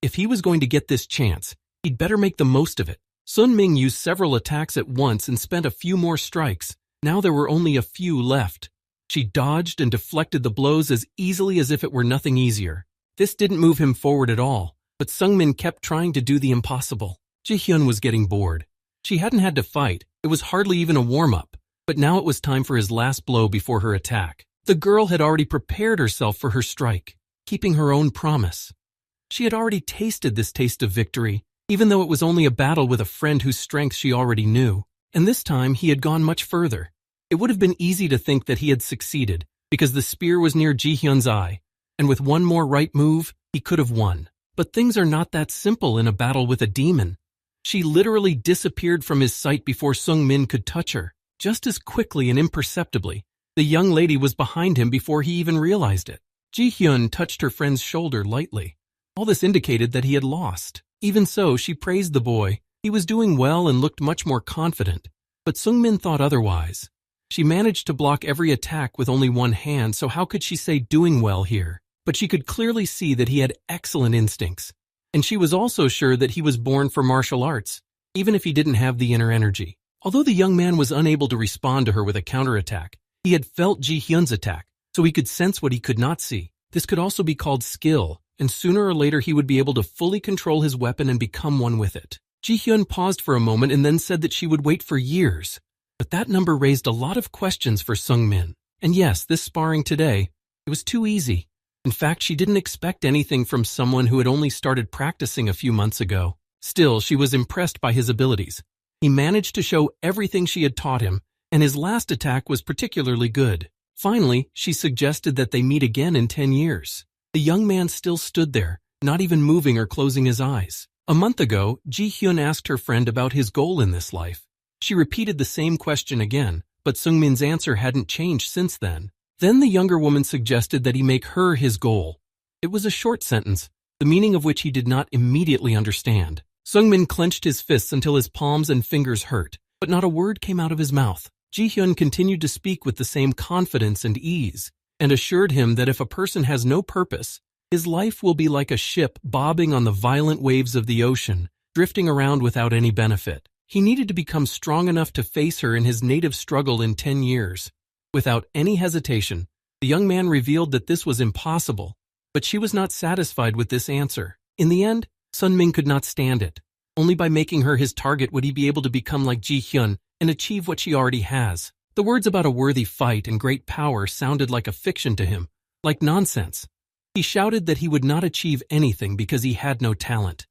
If he was going to get this chance, he'd better make the most of it. Sun Ming used several attacks at once and spent a few more strikes. Now there were only a few left. She dodged and deflected the blows as easily as if it were nothing easier. This didn't move him forward at all, but Seungmin kept trying to do the impossible. Ji-hyun was getting bored. She hadn't had to fight. It was hardly even a warm-up, but now it was time for his last blow before her attack. The girl had already prepared herself for her strike, keeping her own promise. She had already tasted this taste of victory, even though it was only a battle with a friend whose strength she already knew. And this time he had gone much further. It would have been easy to think that he had succeeded, because the spear was near Ji-hyun's eye, and with one more right move, he could have won. But things are not that simple in a battle with a demon. She literally disappeared from his sight before Sung-min could touch her. Just as quickly and imperceptibly, the young lady was behind him before he even realized it. Ji-hyun touched her friend's shoulder lightly. All this indicated that he had lost. Even so, she praised the boy. He was doing well and looked much more confident. But Sung-min thought otherwise. She managed to block every attack with only one hand, so how could she say doing well here? But she could clearly see that he had excellent instincts. And she was also sure that he was born for martial arts, even if he didn't have the inner energy. Although the young man was unable to respond to her with a counterattack, he had felt Ji-hyun's attack, so he could sense what he could not see. This could also be called skill, and sooner or later he would be able to fully control his weapon and become one with it. Ji-hyun paused for a moment and then said that she would wait for years. But that number raised a lot of questions for Sung-min. And yes, this sparring today, it was too easy. In fact, she didn't expect anything from someone who had only started practicing a few months ago. Still, she was impressed by his abilities. He managed to show everything she had taught him, and his last attack was particularly good. Finally, she suggested that they meet again in 10 years. The young man still stood there, not even moving or closing his eyes. A month ago, Ji-hyun asked her friend about his goal in this life. She repeated the same question again, but Sung-min's answer hadn't changed since then. Then the younger woman suggested that he make her his goal. It was a short sentence, the meaning of which he did not immediately understand. Sung-min clenched his fists until his palms and fingers hurt, but not a word came out of his mouth. Ji-hyun continued to speak with the same confidence and ease, and assured him that if a person has no purpose, his life will be like a ship bobbing on the violent waves of the ocean, drifting around without any benefit. He needed to become strong enough to face her in his native struggle in 10 years. Without any hesitation, the young man revealed that this was impossible, but she was not satisfied with this answer. In the end, Sun-min could not stand it. Only by making her his target would he be able to become like Ji-hyun and achieve what she already has. The words about a worthy fight and great power sounded like a fiction to him, like nonsense. He shouted that he would not achieve anything because he had no talent.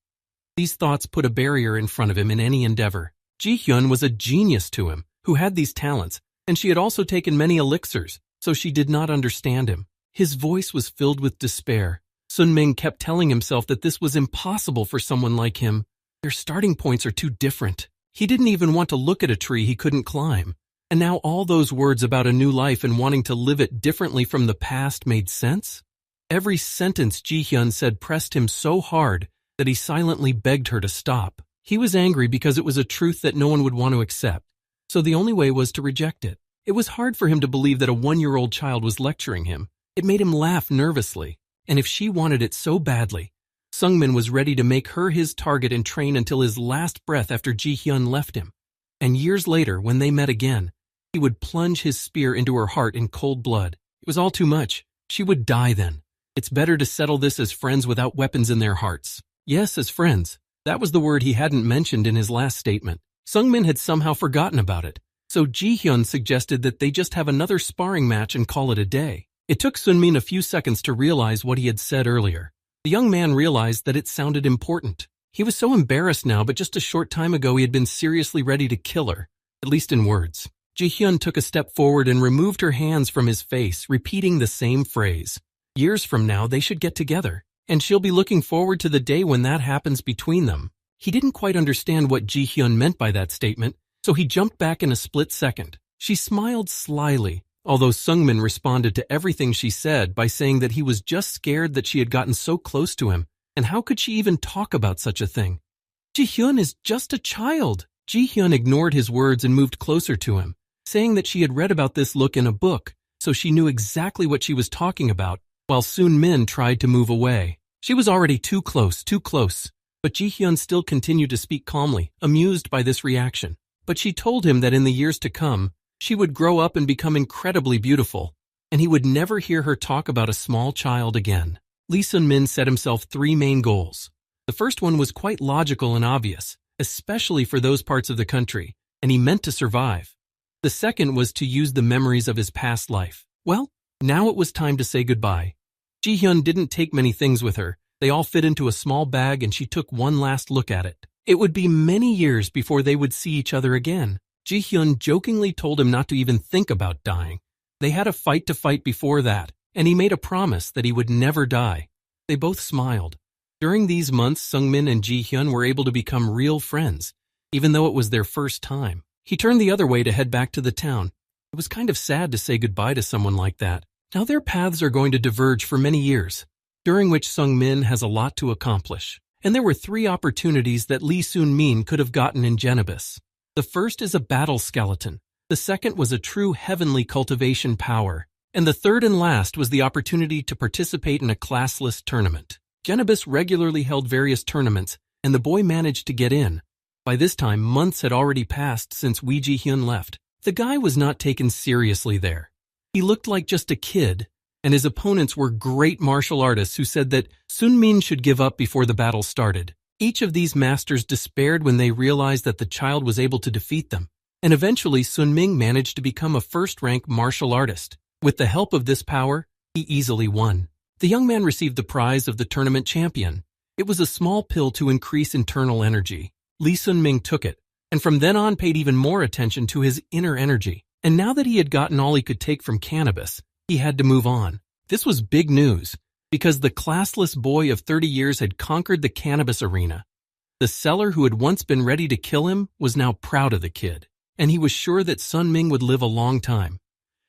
These thoughts put a barrier in front of him in any endeavor. Ji-hyun was a genius to him, who had these talents, and she had also taken many elixirs, so she did not understand him. His voice was filled with despair. Sun-min kept telling himself that this was impossible for someone like him. Their starting points are too different. He didn't even want to look at a tree he couldn't climb. And now all those words about a new life and wanting to live it differently from the past made sense? Every sentence Ji-hyun said pressed him so hard that he silently begged her to stop. He was angry because it was a truth that no one would want to accept, so the only way was to reject it. It was hard for him to believe that a 1-year-old child was lecturing him. It made him laugh nervously, and if she wanted it so badly, Sung-min was ready to make her his target and train until his last breath after Ji-hyun left him. And years later, when they met again, he would plunge his spear into her heart in cold blood. It was all too much. She would die then. It's better to settle this as friends without weapons in their hearts. Yes, as friends. That was the word he hadn't mentioned in his last statement. Sung-min had somehow forgotten about it, so Ji-hyun suggested that they just have another sparring match and call it a day. It took Sun-min a few seconds to realize what he had said earlier. The young man realized that it sounded important. He was so embarrassed now, but just a short time ago he had been seriously ready to kill her, at least in words. Ji-hyun took a step forward and removed her hands from his face, repeating the same phrase. Years from now, they should get together, and she'll be looking forward to the day when that happens between them. He didn't quite understand what Ji-hyun meant by that statement, so he jumped back in a split second. She smiled slyly, although Sung-min responded to everything she said by saying that he was just scared that she had gotten so close to him, and how could she even talk about such a thing? Ji-hyun is just a child. Ji-hyun ignored his words and moved closer to him, saying that she had read about this look in a book, so she knew exactly what she was talking about, while Sun-min tried to move away. She was already too close, but Ji-hyun still continued to speak calmly, amused by this reaction. But she told him that in the years to come, she would grow up and become incredibly beautiful, and he would never hear her talk about a small child again. Lee Sun-min set himself 3 main goals. The first one was quite logical and obvious, especially for those parts of the country, and he meant to survive. The second was to use the memories of his past life. Well, now it was time to say goodbye. Ji-hyun didn't take many things with her, They all fit into a small bag and she took one last look at it. It would be many years before they would see each other again. Ji-hyun jokingly told him not to even think about dying. They had a fight to fight before that, and he made a promise that he would never die. They both smiled. During these months, Sungmin and Ji-hyun were able to become real friends, even though it was their first time. He turned the other way to head back to the town. It was kind of sad to say goodbye to someone like that. Now their paths are going to diverge for many years, during which Sungmin has a lot to accomplish. And there were 3 opportunities that Lee Sun-min could have gotten in Genebus. The first is a battle skeleton. The second was a true heavenly cultivation power. And the third and last was the opportunity to participate in a classless tournament. Genebus regularly held various tournaments, and the boy managed to get in. By this time, months had already passed since Wee Ji-hyun left. The guy was not taken seriously there. He looked like just a kid, and his opponents were great martial artists who said that Sun-min should give up before the battle started. Each of these masters despaired when they realized that the child was able to defeat them, and eventually Sun-min managed to become a first-rank martial artist. With the help of this power, he easily won. The young man received the prize of the tournament champion. It was a small pill to increase internal energy. Lee Sun-min took it, and from then on paid even more attention to his inner energy. And now that he had gotten all he could take from cannabis, he had to move on. This was big news, because the classless boy of 30 years had conquered the cannabis arena. The seller who had once been ready to kill him was now proud of the kid, and he was sure that Sun-min would live a long time.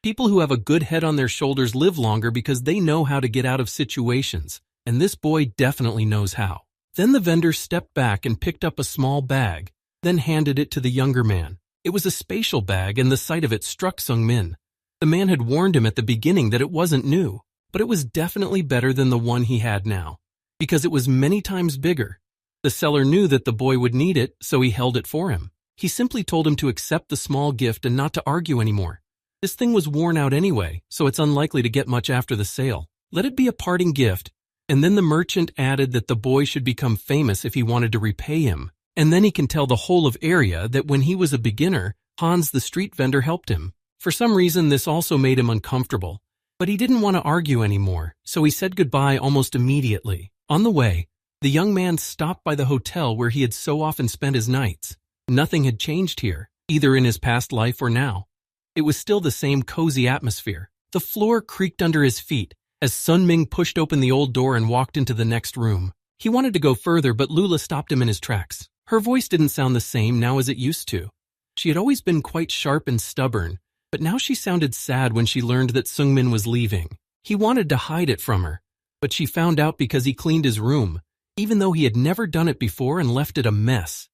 People who have a good head on their shoulders live longer because they know how to get out of situations, and this boy definitely knows how. Then the vendor stepped back and picked up a small bag, then handed it to the younger man. It was a spatial bag, and the sight of it struck Sung-min. The man had warned him at the beginning that it wasn't new, but it was definitely better than the one he had now, because it was many times bigger. The seller knew that the boy would need it, so he held it for him. He simply told him to accept the small gift and not to argue anymore. This thing was worn out anyway, so it's unlikely to get much after the sale. Let it be a parting gift. And then the merchant added that the boy should become famous if he wanted to repay him. And then he can tell the whole of area that when he was a beginner, Hans the street vendor helped him. For some reason, this also made him uncomfortable. But he didn't want to argue anymore, so he said goodbye almost immediately. On the way, the young man stopped by the hotel where he had so often spent his nights. Nothing had changed here, either in his past life or now. It was still the same cozy atmosphere. The floor creaked under his feet as Sun-min pushed open the old door and walked into the next room. He wanted to go further, but Lula stopped him in his tracks. Her voice didn't sound the same now as it used to. She had always been quite sharp and stubborn, but now she sounded sad when she learned that Sung-min was leaving. He wanted to hide it from her, but she found out because he cleaned his room, even though he had never done it before and left it a mess.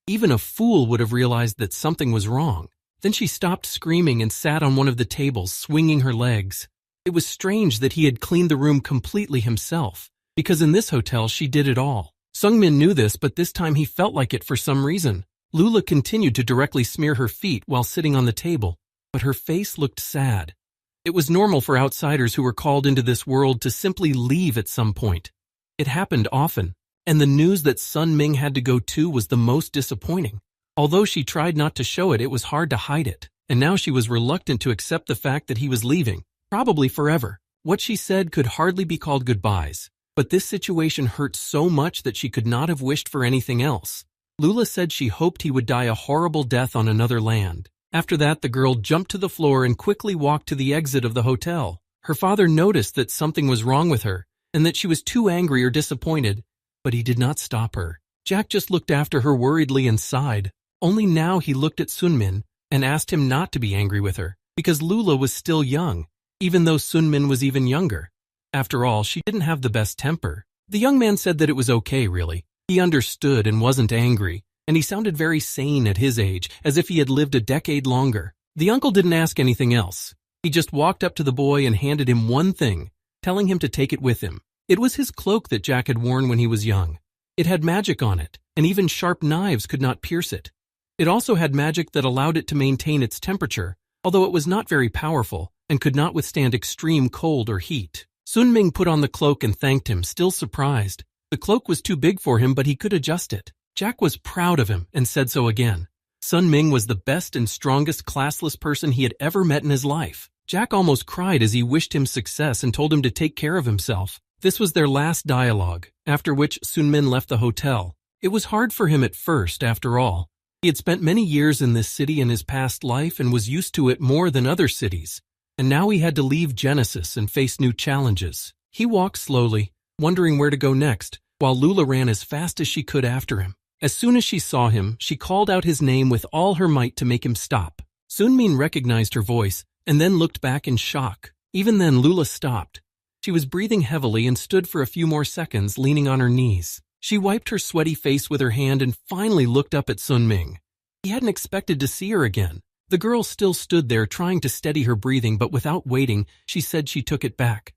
Even a fool would have realized that something was wrong. Then she stopped screaming and sat on one of the tables, swinging her legs. It was strange that he had cleaned the room completely himself, because in this hotel she did it all. Sung-min knew this, but this time he felt like it for some reason. Lula continued to directly smear her feet while sitting on the table, but her face looked sad. It was normal for outsiders who were called into this world to simply leave at some point. It happened often, and the news that Sun-min had to go too was the most disappointing. Although she tried not to show it, it was hard to hide it, and now she was reluctant to accept the fact that he was leaving, probably forever. What she said could hardly be called goodbyes, but this situation hurt so much that she could not have wished for anything else. Lula said she hoped he would die a horrible death on another land. After that, the girl jumped to the floor and quickly walked to the exit of the hotel. Her father noticed that something was wrong with her, and that she was too angry or disappointed, but he did not stop her. Jack just looked after her worriedly and sighed. Only now he looked at Sun-min and asked him not to be angry with her, because Lula was still young, even though Sun-min was even younger. After all, she didn't have the best temper. The young man said that it was okay, really. He understood and wasn't angry, and he sounded very sane at his age, as if he had lived a decade longer. The uncle didn't ask anything else. He just walked up to the boy and handed him one thing, telling him to take it with him. It was his cloak that Jack had worn when he was young. It had magic on it, and even sharp knives could not pierce it. It also had magic that allowed it to maintain its temperature, although it was not very powerful and could not withstand extreme cold or heat. Sun-min put on the cloak and thanked him, still surprised. The cloak was too big for him, but he could adjust it. Jack was proud of him and said so again. Sun-min was the best and strongest classless person he had ever met in his life. Jack almost cried as he wished him success and told him to take care of himself. This was their last dialogue, after which Sunmin left the hotel. It was hard for him at first, after all. He had spent many years in this city in his past life and was used to it more than other cities. And now he had to leave Genesis and face new challenges. He walked slowly, wondering where to go next, while Lula ran as fast as she could after him. As soon as she saw him, she called out his name with all her might to make him stop. Sunmin recognized her voice and then looked back in shock. Even then, Lula stopped. She was breathing heavily and stood for a few more seconds, leaning on her knees. She wiped her sweaty face with her hand and finally looked up at Sunmin. He hadn't expected to see her again. The girl still stood there trying to steady her breathing, but without waiting, she said she took it back.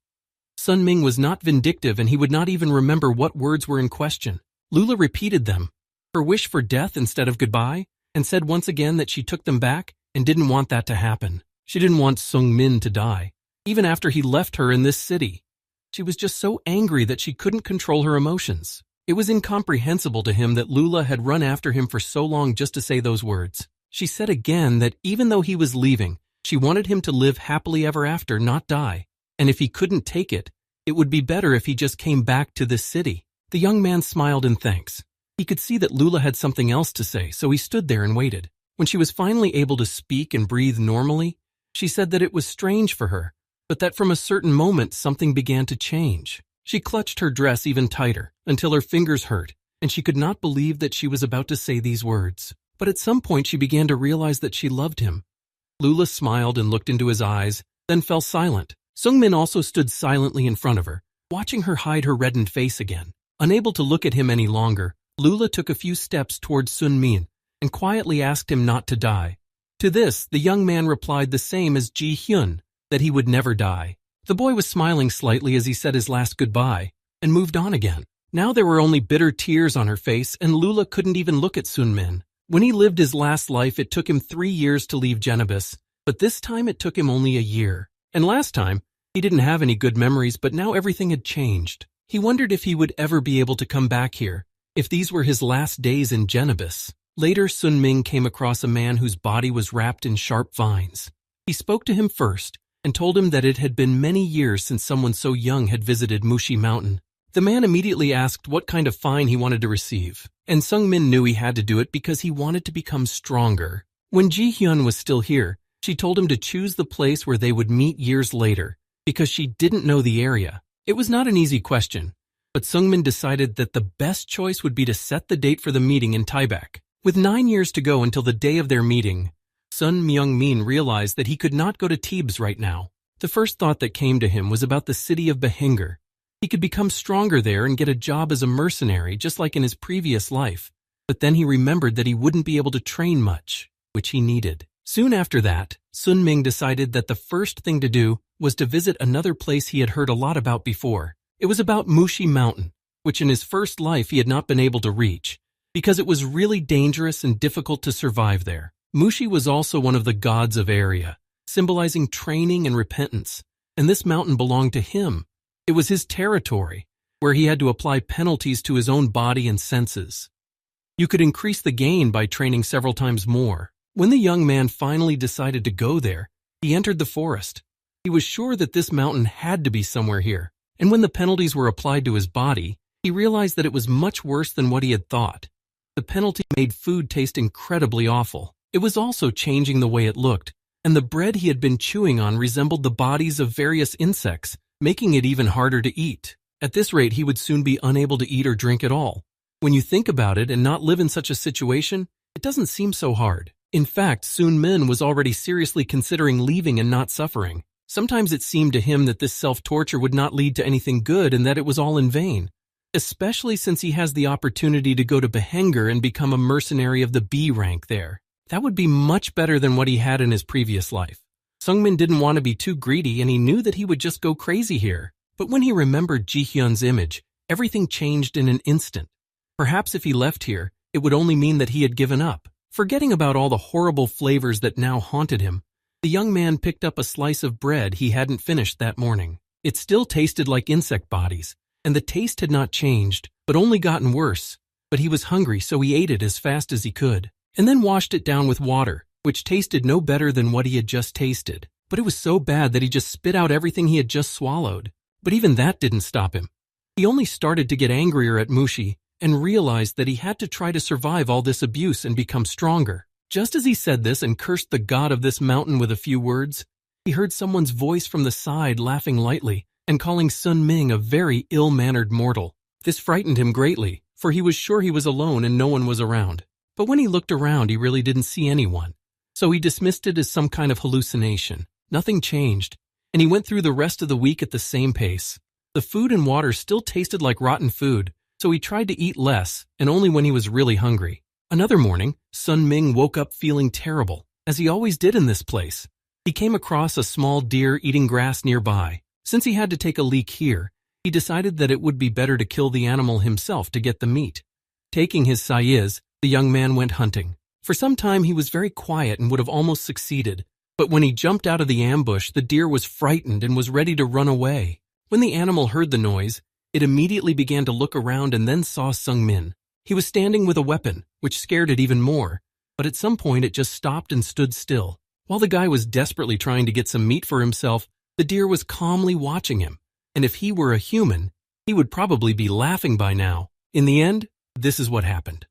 Sunmin was not vindictive and he would not even remember what words were in question. Lula repeated them, her wish for death instead of goodbye, and said once again that she took them back and didn't want that to happen. She didn't want Sunmin to die, even after he left her in this city. She was just so angry that she couldn't control her emotions. It was incomprehensible to him that Lula had run after him for so long just to say those words. She said again that even though he was leaving, she wanted him to live happily ever after, not die. And if he couldn't take it, it would be better if he just came back to this city. The young man smiled in thanks. He could see that Lula had something else to say, so he stood there and waited. When she was finally able to speak and breathe normally, she said that it was strange for her, but that from a certain moment something began to change. She clutched her dress even tighter until her fingers hurt, and she could not believe that she was about to say these words. But at some point she began to realize that she loved him. Lula smiled and looked into his eyes, then fell silent. Sunmin also stood silently in front of her, watching her hide her reddened face again. Unable to look at him any longer, Lula took a few steps towards Sunmin and quietly asked him not to die. To this, the young man replied the same as Ji-hyun, that he would never die. The boy was smiling slightly as he said his last goodbye and moved on again. Now there were only bitter tears on her face, and Lula couldn't even look at Sunmin. When he lived his last life, it took him 3 years to leave Genesis, but this time it took him only a year. And last time, he didn't have any good memories, but now everything had changed. He wondered if he would ever be able to come back here, if these were his last days in Genesis. Later, Sunmin came across a man whose body was wrapped in sharp vines. He spoke to him first and told him that it had been many years since someone so young had visited Mushi Mountain. The man immediately asked what kind of fine he wanted to receive, and Sunmin knew he had to do it because he wanted to become stronger. When Ji-hyun was still here, she told him to choose the place where they would meet years later, because she didn't know the area. It was not an easy question, but Sunmin decided that the best choice would be to set the date for the meeting in Taebaek. With 9 years to go until the day of their meeting, Sun Myung-min realized that he could not go to Thebes right now. The first thought that came to him was about the city of Behenger. He could become stronger there and get a job as a mercenary just like in his previous life, but then he remembered that he wouldn't be able to train much, which he needed. Soon after that, Sun Ming decided that the first thing to do was to visit another place he had heard a lot about before. It was about Mushi Mountain, which in his first life he had not been able to reach, because it was really dangerous and difficult to survive there. Mushi was also one of the gods of area, symbolizing training and repentance, and this mountain belonged to him. It was his territory, where he had to apply penalties to his own body and senses. You could increase the gain by training several times more. When the young man finally decided to go there, he entered the forest. He was sure that this mountain had to be somewhere here, and when the penalties were applied to his body, he realized that it was much worse than what he had thought. The penalty made food taste incredibly awful. It was also changing the way it looked, and the bread he had been chewing on resembled the bodies of various insects, making it even harder to eat. At this rate, he would soon be unable to eat or drink at all. When you think about it and not live in such a situation, it doesn't seem so hard. In fact, Sun Min was already seriously considering leaving and not suffering. Sometimes it seemed to him that this self-torture would not lead to anything good and that it was all in vain, especially since he has the opportunity to go to Behenger and become a mercenary of the B rank there. That would be much better than what he had in his previous life. Sungmin didn't want to be too greedy and he knew that he would just go crazy here. But when he remembered Ji-hyun's image, everything changed in an instant. Perhaps if he left here, it would only mean that he had given up. Forgetting about all the horrible flavors that now haunted him, the young man picked up a slice of bread he hadn't finished that morning. It still tasted like insect bodies, and the taste had not changed, but only gotten worse. But he was hungry, so he ate it as fast as he could, and then washed it down with water, which tasted no better than what he had just tasted. But it was so bad that he just spit out everything he had just swallowed. But even that didn't stop him. He only started to get angrier at Mushi and realized that he had to try to survive all this abuse and become stronger. Just as he said this and cursed the god of this mountain with a few words, he heard someone's voice from the side laughing lightly and calling Sun Ming a very ill-mannered mortal. This frightened him greatly, for he was sure he was alone and no one was around. But when he looked around, he really didn't see anyone. So he dismissed it as some kind of hallucination. Nothing changed, and he went through the rest of the week at the same pace. The food and water still tasted like rotten food, so he tried to eat less and only when he was really hungry. Another morning, Sun Ming woke up feeling terrible, as he always did in this place. He came across a small deer eating grass nearby. Since he had to take a leak here, he decided that it would be better to kill the animal himself to get the meat. Taking his sais, the young man went hunting. For some time he was very quiet and would have almost succeeded, but when he jumped out of the ambush, the deer was frightened and was ready to run away. When the animal heard the noise, it immediately began to look around and then saw Sung Min. He was standing with a weapon, which scared it even more, but at some point it just stopped and stood still. While the guy was desperately trying to get some meat for himself, the deer was calmly watching him, and if he were a human, he would probably be laughing by now. In the end, this is what happened.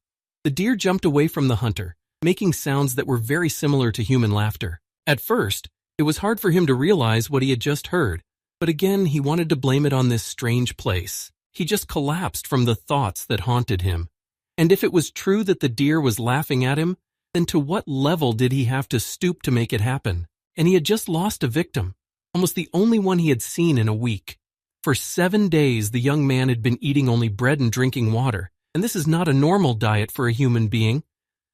The deer jumped away from the hunter, making sounds that were very similar to human laughter. At first, it was hard for him to realize what he had just heard, but again he wanted to blame it on this strange place. He just collapsed from the thoughts that haunted him. And if it was true that the deer was laughing at him, then to what level did he have to stoop to make it happen? And he had just lost a victim, almost the only one he had seen in a week. For 7 days, the young man had been eating only bread and drinking water, and this is not a normal diet for a human being,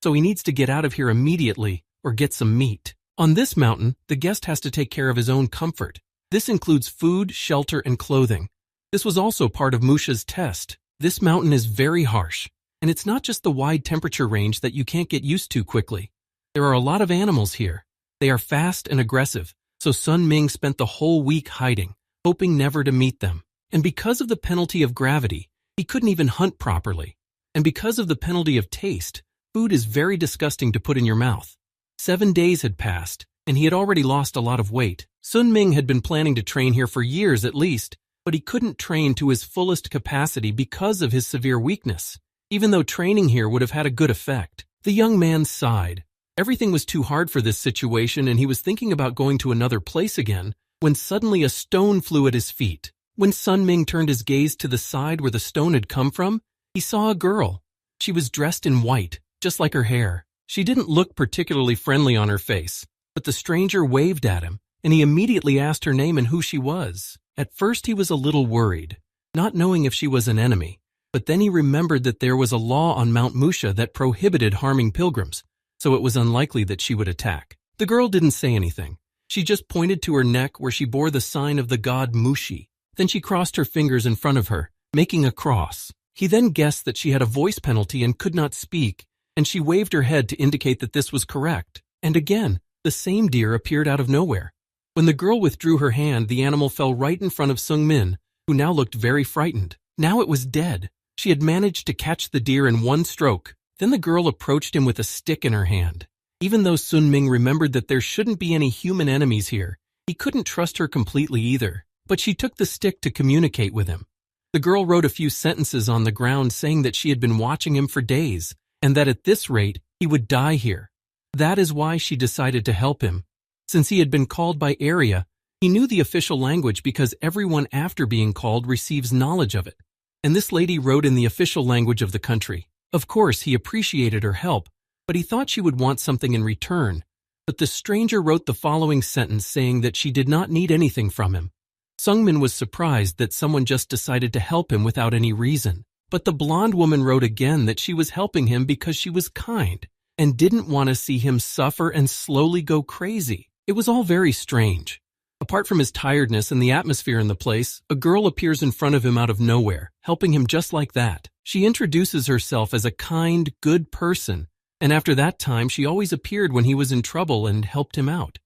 so he needs to get out of here immediately or get some meat. On this mountain, the guest has to take care of his own comfort. This includes food, shelter, and clothing. This was also part of Musha's test. This mountain is very harsh, and it's not just the wide temperature range that you can't get used to quickly. There are a lot of animals here. They are fast and aggressive, so Sun Ming spent the whole week hiding, hoping never to meet them. And because of the penalty of gravity, he couldn't even hunt properly. And because of the penalty of taste, food is very disgusting to put in your mouth. 7 days had passed, and he had already lost a lot of weight. Sun Ming had been planning to train here for years at least, but he couldn't train to his fullest capacity because of his severe weakness, even though training here would have had a good effect. The young man sighed. Everything was too hard for this situation, and he was thinking about going to another place again, when suddenly a stone flew at his feet. When Sun Ming turned his gaze to the side where the stone had come from, he saw a girl. She was dressed in white, just like her hair. She didn't look particularly friendly on her face, but the stranger waved at him, and he immediately asked her name and who she was. At first he was a little worried, not knowing if she was an enemy, but then he remembered that there was a law on Mount Musha that prohibited harming pilgrims, so it was unlikely that she would attack. The girl didn't say anything. She just pointed to her neck where she bore the sign of the god Mushi. Then she crossed her fingers in front of her, making a cross. He then guessed that she had a voice penalty and could not speak, and she waved her head to indicate that this was correct. And again, the same deer appeared out of nowhere. When the girl withdrew her hand, the animal fell right in front of Sung Min, who now looked very frightened. Now it was dead. She had managed to catch the deer in one stroke. Then the girl approached him with a stick in her hand. Even though Sun Ming remembered that there shouldn't be any human enemies here, he couldn't trust her completely either. But she took the stick to communicate with him. The girl wrote a few sentences on the ground saying that she had been watching him for days, and that at this rate, he would die here. That is why she decided to help him. Since he had been called by area, he knew the official language because everyone after being called receives knowledge of it. And this lady wrote in the official language of the country. Of course, he appreciated her help, but he thought she would want something in return. But the stranger wrote the following sentence saying that she did not need anything from him. Sung Min was surprised that someone just decided to help him without any reason. But the blonde woman wrote again that she was helping him because she was kind and didn't want to see him suffer and slowly go crazy. It was all very strange. Apart from his tiredness and the atmosphere in the place, a girl appears in front of him out of nowhere, helping him just like that. She introduces herself as a kind, good person, and after that time she always appeared when he was in trouble and helped him out.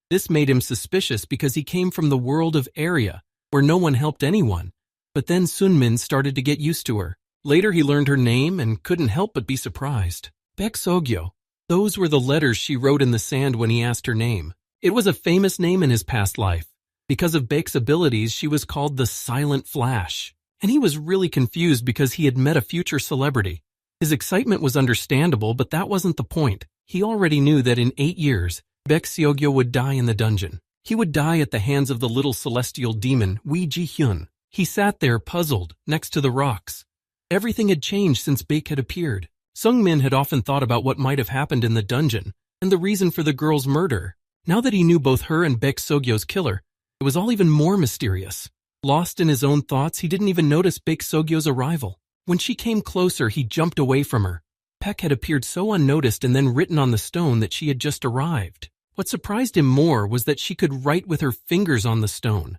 This made him suspicious because he came from the world of area, where no one helped anyone. But then Sun Min started to get used to her. Later he learned her name and couldn't help but be surprised. Baek Sogyo. Those were the letters she wrote in the sand when he asked her name. It was a famous name in his past life. Because of Baek's abilities, she was called the Silent Flash. And he was really confused because he had met a future celebrity. His excitement was understandable, but that wasn't the point. He already knew that in 8 years, Baek Seogyo would die in the dungeon. He would die at the hands of the little celestial demon, Wee Ji-hyun. He sat there, puzzled, next to the rocks. Everything had changed since Baek had appeared. Sung-min had often thought about what might have happened in the dungeon, and the reason for the girl's murder. Now that he knew both her and Baek Seogyo's killer, it was all even more mysterious. Lost in his own thoughts, he didn't even notice Baek Seogyo's arrival. When she came closer, he jumped away from her. Baek had appeared so unnoticed and then written on the stone that she had just arrived. What surprised him more was that she could write with her fingers on the stone.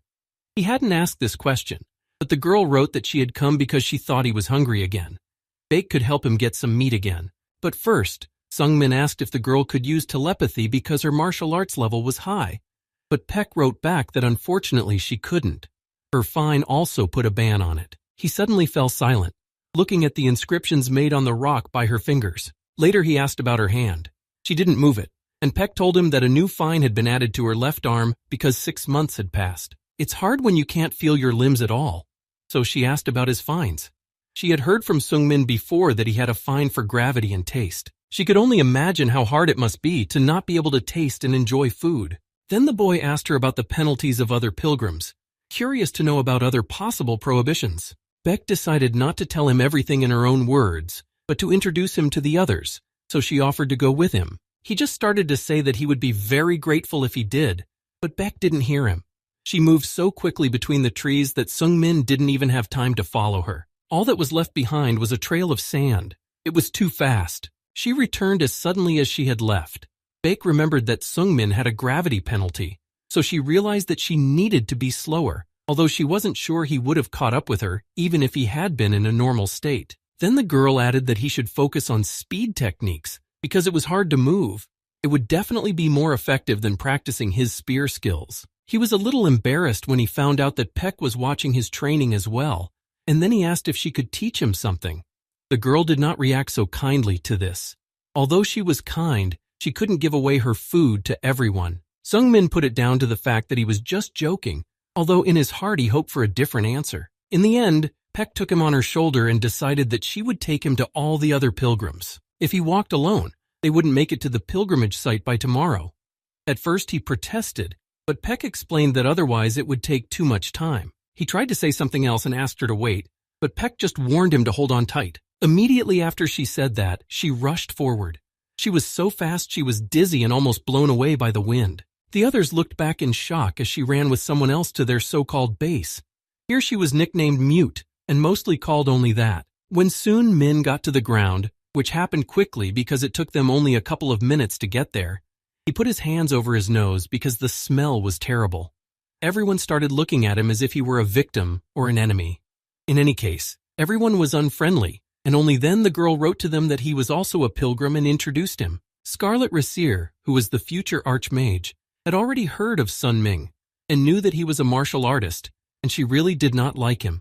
He hadn't asked this question, but the girl wrote that she had come because she thought he was hungry again. Baek could help him get some meat again. But first, Sung-min asked if the girl could use telepathy because her martial arts level was high. But Baek wrote back that unfortunately she couldn't. Her fine also put a ban on it. He suddenly fell silent, looking at the inscriptions made on the rock by her fingers. Later he asked about her hand. She didn't move it, and Baek told him that a new fine had been added to her left arm because 6 months had passed. It's hard when you can't feel your limbs at all. So she asked about his fines. She had heard from Sung-min before that he had a fine for gravity and taste. She could only imagine how hard it must be to not be able to taste and enjoy food. Then the boy asked her about the penalties of other pilgrims, curious to know about other possible prohibitions. Baek decided not to tell him everything in her own words, but to introduce him to the others, so she offered to go with him. He just started to say that he would be very grateful if he did, but Baek didn't hear him. She moved so quickly between the trees that Sung-min didn't even have time to follow her. All that was left behind was a trail of sand. It was too fast. She returned as suddenly as she had left. Baek remembered that Sung-min had a gravity penalty, so she realized that she needed to be slower, although she wasn't sure he would have caught up with her even if he had been in a normal state. Then the girl added that he should focus on speed techniques because it was hard to move. It would definitely be more effective than practicing his spear skills. He was a little embarrassed when he found out that Baek was watching his training as well, and then he asked if she could teach him something. The girl did not react so kindly to this. Although she was kind, she couldn't give away her food to everyone. Sung-min put it down to the fact that he was just joking, although in his heart he hoped for a different answer. In the end, Baek took him on her shoulder and decided that she would take him to all the other pilgrims. If he walked alone, they wouldn't make it to the pilgrimage site by tomorrow. At first he protested, but Baek explained that otherwise it would take too much time. He tried to say something else and asked her to wait, but Baek just warned him to hold on tight. Immediately after she said that, she rushed forward. She was so fast she was dizzy and almost blown away by the wind. The others looked back in shock as she ran with someone else to their so-called base. Here she was nicknamed Mute, and mostly called only that. When Soon Min got to the ground, which happened quickly because it took them only a couple of minutes to get there, he put his hands over his nose because the smell was terrible. Everyone started looking at him as if he were a victim or an enemy. In any case, everyone was unfriendly, and only then the girl wrote to them that he was also a pilgrim and introduced him. Scarlet Rasir, who was the future archmage, had already heard of Sun Ming and knew that he was a martial artist, and she really did not like him.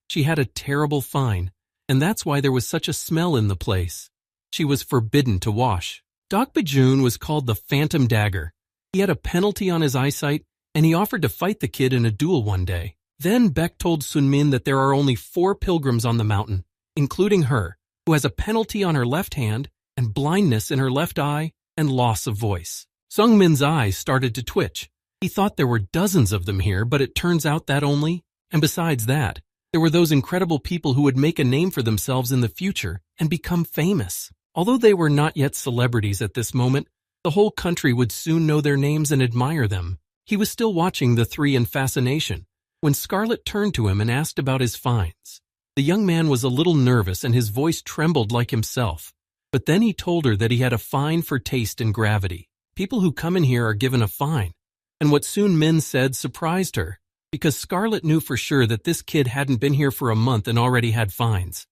She had a terrible fine, and that's why there was such a smell in the place. She was forbidden to wash. Dok Bajun was called the Phantom Dagger. He had a penalty on his eyesight, and he offered to fight the kid in a duel one day. Then Baek told Sun Min that there are only 4 pilgrims on the mountain, including her, who has a penalty on her left hand and blindness in her left eye and loss of voice. Sung Min's eyes started to twitch. He thought there were dozens of them here, but it turns out that only, and besides that, there were those incredible people who would make a name for themselves in the future and become famous. Although they were not yet celebrities at this moment, the whole country would soon know their names and admire them. He was still watching the 3 in fascination when Scarlet turned to him and asked about his fines. The young man was a little nervous and his voice trembled like himself, but then he told her that he had a fine for taste and gravity. People who come in here are given a fine, and what Soon Min said surprised her, because Scarlet knew for sure that this kid hadn't been here for a month and already had fines.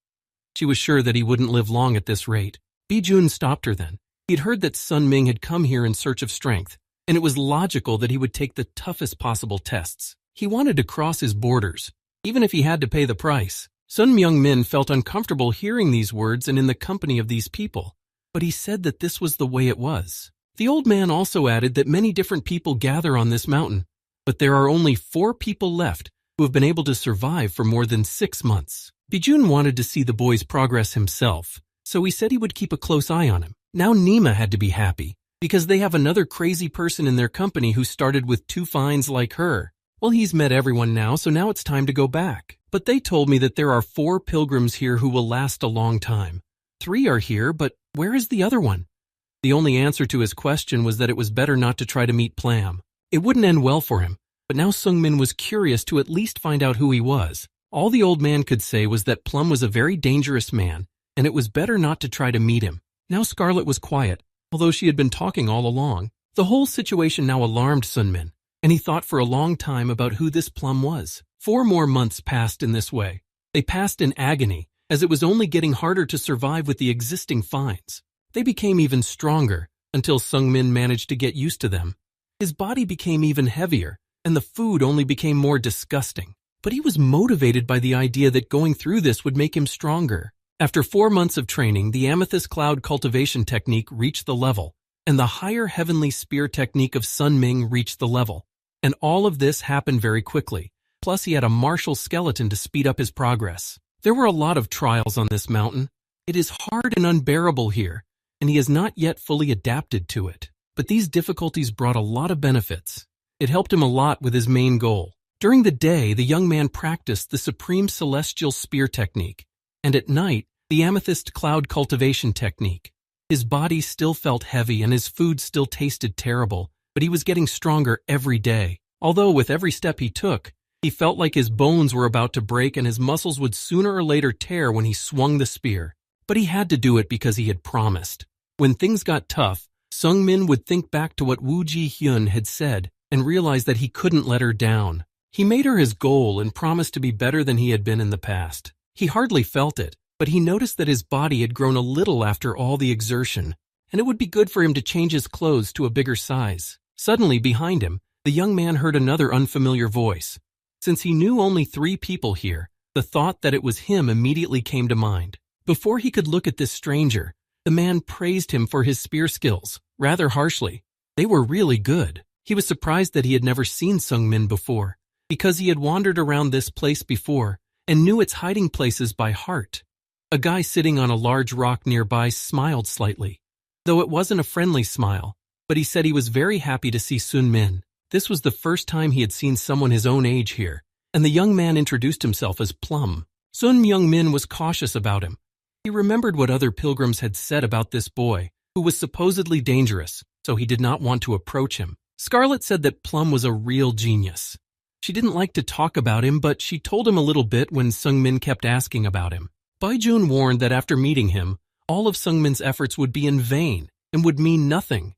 She was sure that he wouldn't live long at this rate. Bijun stopped her then. He'd heard that Sun Ming had come here in search of strength, and it was logical that he would take the toughest possible tests. He wanted to cross his borders, even if he had to pay the price. Sun Myung-min felt uncomfortable hearing these words and in the company of these people, but he said that this was the way it was. The old man also added that many different people gather on this mountain, but there are only 4 people left who have been able to survive for more than 6 months. Bijun wanted to see the boy's progress himself, so he said he would keep a close eye on him. Now Nima had to be happy, because they have another crazy person in their company who started with 2 finds like her. Well, he's met everyone now, so now it's time to go back. But they told me that there are 4 pilgrims here who will last a long time. 3 are here, but where is the other one? The only answer to his question was that it was better not to try to meet Plam. It wouldn't end well for him, but now Sungmin was curious to at least find out who he was. All the old man could say was that Plum was a very dangerous man, and it was better not to try to meet him. Now Scarlet was quiet, although she had been talking all along. The whole situation now alarmed Sunmin, and he thought for a long time about who this Plum was. 4 more months passed in this way. They passed in agony, as it was only getting harder to survive with the existing finds. They became even stronger, until Sungmin managed to get used to them. His body became even heavier, and the food only became more disgusting. But he was motivated by the idea that going through this would make him stronger. After 4 months of training, the amethyst cloud cultivation technique reached the level, and the higher heavenly spear technique of Sun Ming reached the level. And all of this happened very quickly. Plus, he had a martial skeleton to speed up his progress. There were a lot of trials on this mountain. It is hard and unbearable here, and he has not yet fully adapted to it. But these difficulties brought a lot of benefits. It helped him a lot with his main goal. During the day, the young man practiced the Supreme Celestial Spear technique, and at night, the Amethyst Cloud Cultivation technique. His body still felt heavy and his food still tasted terrible, but he was getting stronger every day. Although with every step he took, he felt like his bones were about to break and his muscles would sooner or later tear when he swung the spear. But he had to do it because he had promised. When things got tough, Sungmin would think back to what Woo Ji-hyun had said and realize that he couldn't let her down. He made her his goal and promised to be better than he had been in the past. He hardly felt it, but he noticed that his body had grown a little after all the exertion, and it would be good for him to change his clothes to a bigger size. Suddenly, behind him, the young man heard another unfamiliar voice. Since he knew only 3 people here, the thought that it was him immediately came to mind. Before he could look at this stranger, the man praised him for his spear skills, rather harshly. They were really good. He was surprised that he had never seen Sungmin before, because he had wandered around this place before and knew its hiding places by heart. A guy sitting on a large rock nearby smiled slightly, though it wasn't a friendly smile, but he said he was very happy to see Sun Min. This was the first time he had seen someone his own age here, and the young man introduced himself as Plum. Sun Myung-min was cautious about him. He remembered what other pilgrims had said about this boy, who was supposedly dangerous, so he did not want to approach him. Scarlet said that Plum was a real genius. She didn't like to talk about him, but she told him a little bit when Sungmin kept asking about him. Baijun warned that after meeting him, all of Sungmin's efforts would be in vain and would mean nothing.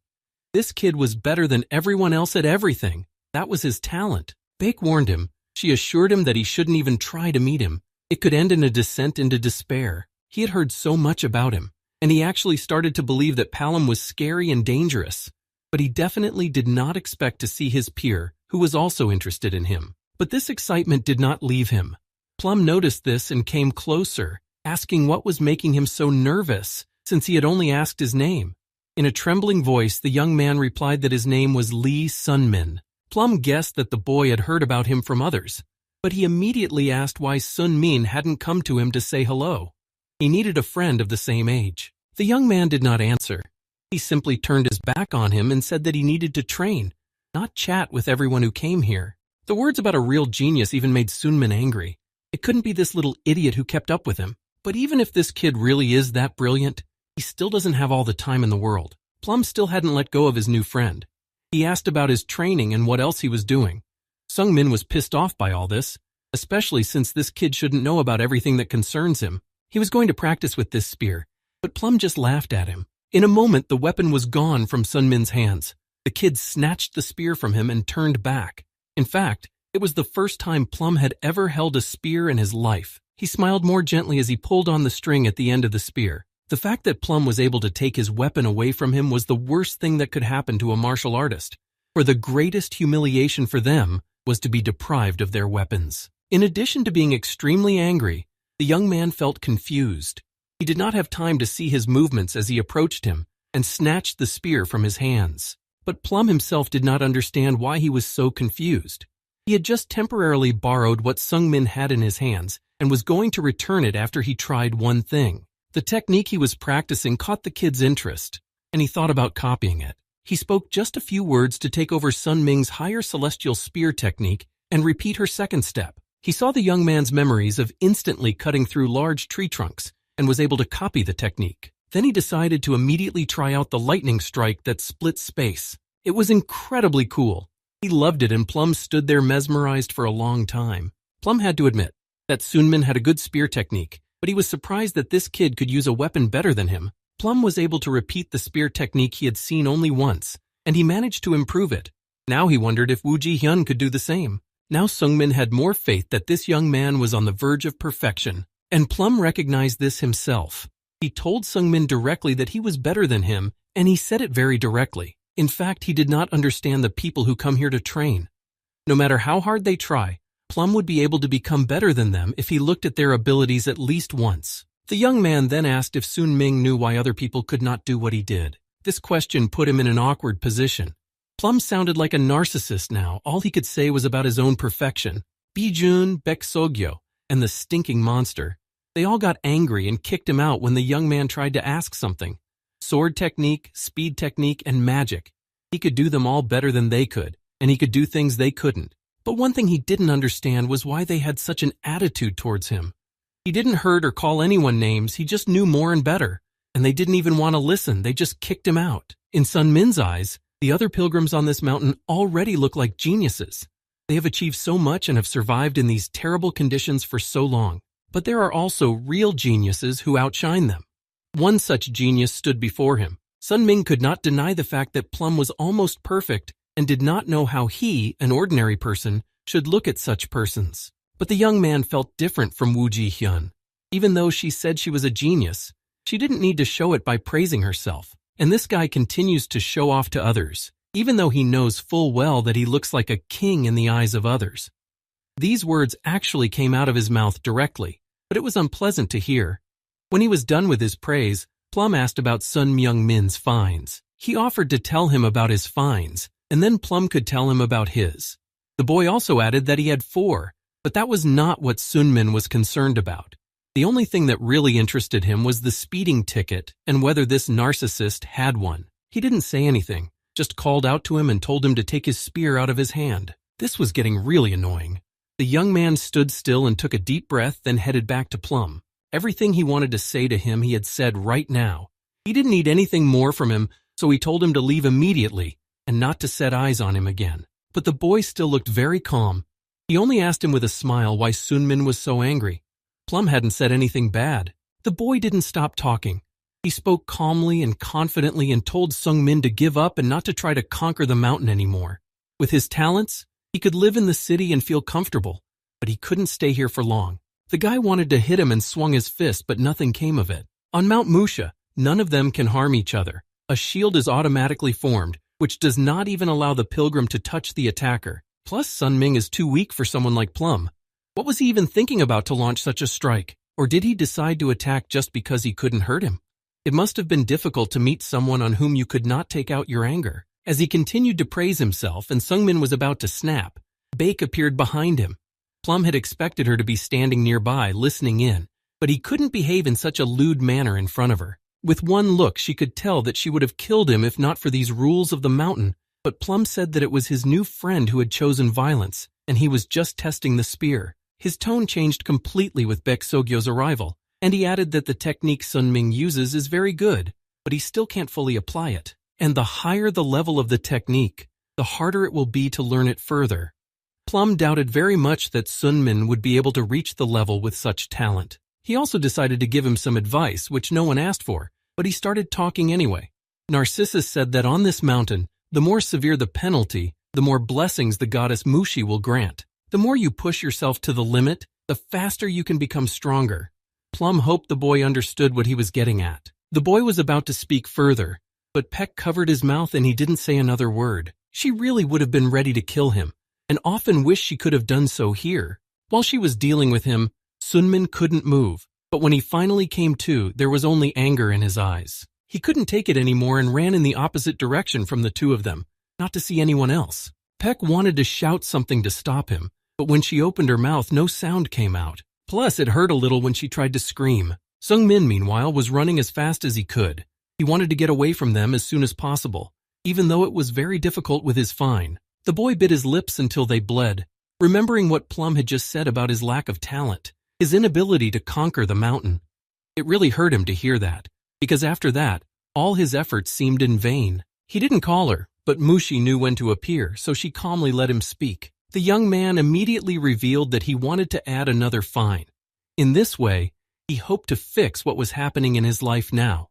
This kid was better than everyone else at everything. That was his talent. Baek warned him. She assured him that he shouldn't even try to meet him. It could end in a descent into despair. He had heard so much about him, and he actually started to believe that Palom was scary and dangerous. But he definitely did not expect to see his peer, who was also interested in him. But this excitement did not leave him. Plum noticed this and came closer, asking what was making him so nervous, since he had only asked his name. In a trembling voice, the young man replied that his name was Lee Sunmin. Plum guessed that the boy had heard about him from others, but he immediately asked why Sun Min hadn't come to him to say hello. He needed a friend of the same age. The young man did not answer. He simply turned his back on him and said that he needed to train, not chat with everyone who came here. The words about a real genius even made Sunmin angry. It couldn't be this little idiot who kept up with him. But even if this kid really is that brilliant, he still doesn't have all the time in the world. Plum still hadn't let go of his new friend. He asked about his training and what else he was doing. Sungmin was pissed off by all this, especially since this kid shouldn't know about everything that concerns him. He was going to practice with this spear, but Plum just laughed at him. In a moment, the weapon was gone from Sunmin's hands. The kid snatched the spear from him and turned back. In fact, it was the first time Plum had ever held a spear in his life. He smiled more gently as he pulled on the string at the end of the spear. The fact that Plum was able to take his weapon away from him was the worst thing that could happen to a martial artist, for the greatest humiliation for them was to be deprived of their weapons. In addition to being extremely angry, the young man felt confused. He did not have time to see his movements as he approached him and snatched the spear from his hands. But Plum himself did not understand why he was so confused. He had just temporarily borrowed what Sungmin had in his hands and was going to return it after he tried one thing. The technique he was practicing caught the kid's interest, and he thought about copying it. He spoke just a few words to take over Sun Ming's higher celestial spear technique and repeat her second step. He saw the young man's memories of instantly cutting through large tree trunks and was able to copy the technique. Then he decided to immediately try out the lightning strike that split space. It was incredibly cool. He loved it, and Plum stood there mesmerized for a long time. Plum had to admit that Sunmin had a good spear technique, but he was surprised that this kid could use a weapon better than him. Plum was able to repeat the spear technique he had seen only once, and he managed to improve it. Now he wondered if Woo Ji-hyun could do the same. Now Sungmin had more faith that this young man was on the verge of perfection, and Plum recognized this himself. He told Sungmin directly that he was better than him, and he said it very directly. In fact, he did not understand the people who come here to train. No matter how hard they try, Plum would be able to become better than them if he looked at their abilities at least once. The young man then asked if Sun Ming knew why other people could not do what he did. This question put him in an awkward position. Plum sounded like a narcissist now. All he could say was about his own perfection. Bijun, Baek-sogyo, and the stinking monster. They all got angry and kicked him out when the young man tried to ask something. Sword technique, speed technique, and magic. He could do them all better than they could, and he could do things they couldn't. But one thing he didn't understand was why they had such an attitude towards him. He didn't hurt or call anyone names, he just knew more and better. And they didn't even want to listen, they just kicked him out. In Sun Min's eyes, the other pilgrims on this mountain already look like geniuses. They have achieved so much and have survived in these terrible conditions for so long. But there are also real geniuses who outshine them. One such genius stood before him. Sun Ming could not deny the fact that Plum was almost perfect and did not know how he, an ordinary person, should look at such persons. But the young man felt different from Woo Ji-hyun. Even though she said she was a genius, she didn't need to show it by praising herself. And this guy continues to show off to others, even though he knows full well that he looks like a king in the eyes of others. These words actually came out of his mouth directly, but it was unpleasant to hear. When he was done with his praise, Plum asked about Sun Myung-min's finds. He offered to tell him about his finds, and then Plum could tell him about his. The boy also added that he had 4, but that was not what Sunmin was concerned about. The only thing that really interested him was the speeding ticket and whether this narcissist had one. He didn't say anything, just called out to him and told him to take his spear out of his hand. This was getting really annoying. The young man stood still and took a deep breath, then headed back to Plum. Everything he wanted to say to him he had said right now. He didn't need anything more from him, so he told him to leave immediately and not to set eyes on him again. But the boy still looked very calm. He only asked him with a smile why Sunmin was so angry. Plum hadn't said anything bad. The boy didn't stop talking. He spoke calmly and confidently and told Sungmin to give up and not to try to conquer the mountain anymore. With his talents, he could live in the city and feel comfortable, but he couldn't stay here for long. The guy wanted to hit him and swung his fist, but nothing came of it. On Mount Musha, none of them can harm each other. A shield is automatically formed, which does not even allow the pilgrim to touch the attacker. Plus, Sun Ming is too weak for someone like Plum. What was he even thinking about to launch such a strike? Or did he decide to attack just because he couldn't hurt him? It must have been difficult to meet someone on whom you could not take out your anger. As he continued to praise himself and Sungmin was about to snap, Baek appeared behind him. Plum had expected her to be standing nearby, listening in, but he couldn't behave in such a lewd manner in front of her. With one look, she could tell that she would have killed him if not for these rules of the mountain, but Plum said that it was his new friend who had chosen violence, and he was just testing the spear. His tone changed completely with Baek-sogyo's arrival, and he added that the technique Sun Ming uses is very good, but he still can't fully apply it. And the higher the level of the technique, the harder it will be to learn it further. Plum doubted very much that Sunmin would be able to reach the level with such talent. He also decided to give him some advice, which no one asked for, but he started talking anyway. Narcissus said that on this mountain, the more severe the penalty, the more blessings the goddess Mushi will grant. The more you push yourself to the limit, the faster you can become stronger. Plum hoped the boy understood what he was getting at. The boy was about to speak further, but Peck covered his mouth and he didn't say another word. She really would have been ready to kill him, and often wished she could have done so here. While she was dealing with him, Sunmin couldn't move, but when he finally came to, there was only anger in his eyes. He couldn't take it anymore and ran in the opposite direction from the two of them. not to see anyone else. Peck wanted to shout something to stop him, but when she opened her mouth, no sound came out. Plus, it hurt a little when she tried to scream. Sungmin, meanwhile, was running as fast as he could. He wanted to get away from them as soon as possible, even though it was very difficult with his fine. The boy bit his lips until they bled, remembering what Plum had just said about his lack of talent, his inability to conquer the mountain. It really hurt him to hear that, because after that, all his efforts seemed in vain. He didn't call her, but Mushi knew when to appear, so she calmly let him speak. The young man immediately revealed that he wanted to add another fine. In this way, he hoped to fix what was happening in his life now.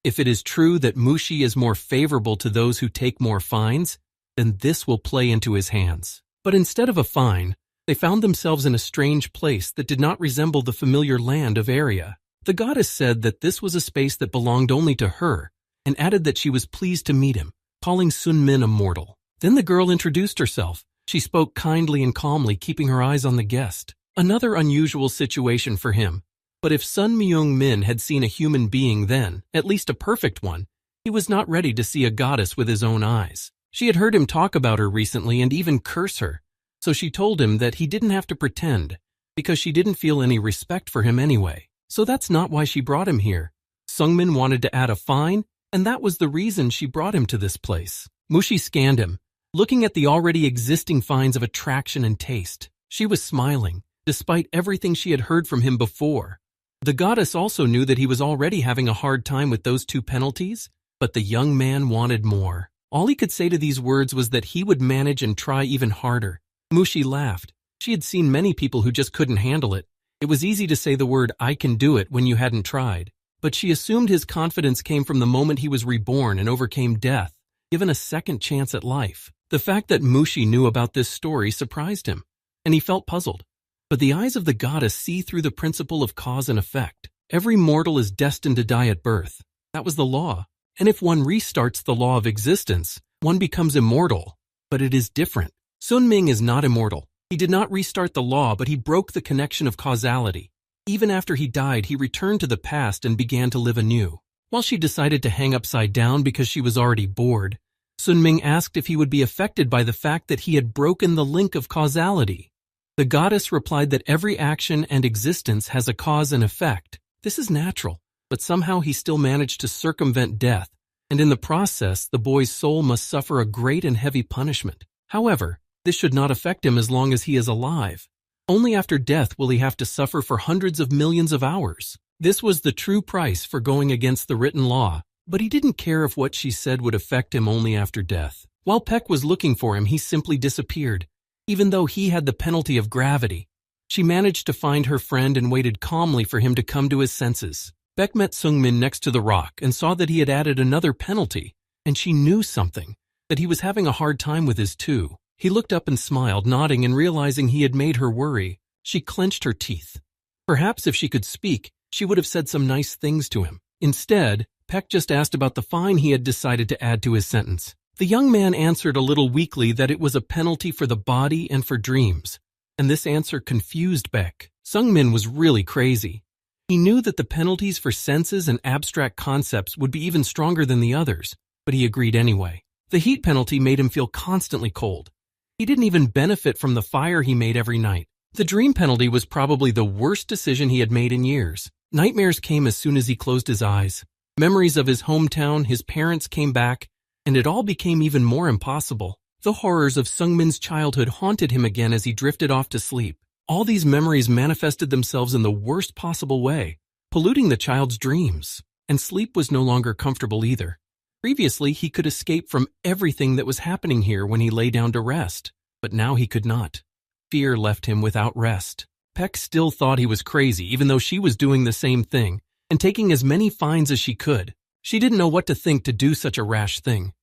If it is true that Mushi is more favorable to those who take more fines, then this will play into his hands. But instead of a fine, they found themselves in a strange place that did not resemble the familiar land of Area. The goddess said that this was a space that belonged only to her, and added that she was pleased to meet him, calling Sunmin a mortal. Then the girl introduced herself. She spoke kindly and calmly, keeping her eyes on the guest. Another unusual situation for him. But if Sun Myung-min had seen a human being then, at least a perfect one, he was not ready to see a goddess with his own eyes. She had heard him talk about her recently and even curse her, so she told him that he didn't have to pretend, because she didn't feel any respect for him anyway. So that's not why she brought him here. Sungmin wanted to add a fine, and that was the reason she brought him to this place. Mushi scanned him, looking at the already existing fines of attraction and taste. She was smiling, despite everything she had heard from him before. The goddess also knew that he was already having a hard time with those two penalties, but the young man wanted more. All he could say to these words was that he would manage and try even harder. Mushi laughed. She had seen many people who just couldn't handle it. It was easy to say the word, "I can do it," when you hadn't tried. But she assumed his confidence came from the moment he was reborn and overcame death, given a second chance at life. The fact that Mushi knew about this story surprised him, and he felt puzzled. But the eyes of the goddess see through the principle of cause and effect. Every mortal is destined to die at birth. That was the law. And if one restarts the law of existence, one becomes immortal. But it is different. Sun Ming is not immortal. He did not restart the law, but he broke the connection of causality. Even after he died, he returned to the past and began to live anew. While she decided to hang upside down because she was already bored, Sun Ming asked if he would be affected by the fact that he had broken the link of causality. The goddess replied that every action and existence has a cause and effect. This is natural, but somehow he still managed to circumvent death, and in the process, the boy's soul must suffer a great and heavy punishment. However, this should not affect him as long as he is alive. Only after death will he have to suffer for hundreds of millions of hours. This was the true price for going against the written law, but he didn't care if what she said would affect him only after death. While Peck was looking for him, he simply disappeared. Even though he had the penalty of gravity, she managed to find her friend and waited calmly for him to come to his senses. Beck met Sungmin next to the rock and saw that he had added another penalty, and she knew something, that he was having a hard time with his too. He looked up and smiled, nodding and realizing he had made her worry. She clenched her teeth. Perhaps if she could speak, she would have said some nice things to him. Instead, Peck just asked about the fine he had decided to add to his sentence. The young man answered a little weakly that it was a penalty for the body and for dreams, and this answer confused Beck. Sungmin was really crazy. He knew that the penalties for senses and abstract concepts would be even stronger than the others, but he agreed anyway. The heat penalty made him feel constantly cold. He didn't even benefit from the fire he made every night. The dream penalty was probably the worst decision he had made in years. Nightmares came as soon as he closed his eyes. Memories of his hometown, his parents came back, and it all became even more impossible. The horrors of Sungmin's childhood haunted him again as he drifted off to sleep. All these memories manifested themselves in the worst possible way, polluting the child's dreams. And sleep was no longer comfortable either. Previously, he could escape from everything that was happening here when he lay down to rest, but now he could not. Fear left him without rest. Peck still thought he was crazy, even though she was doing the same thing, and taking as many fines as she could. She didn't know what to think to do such a rash thing.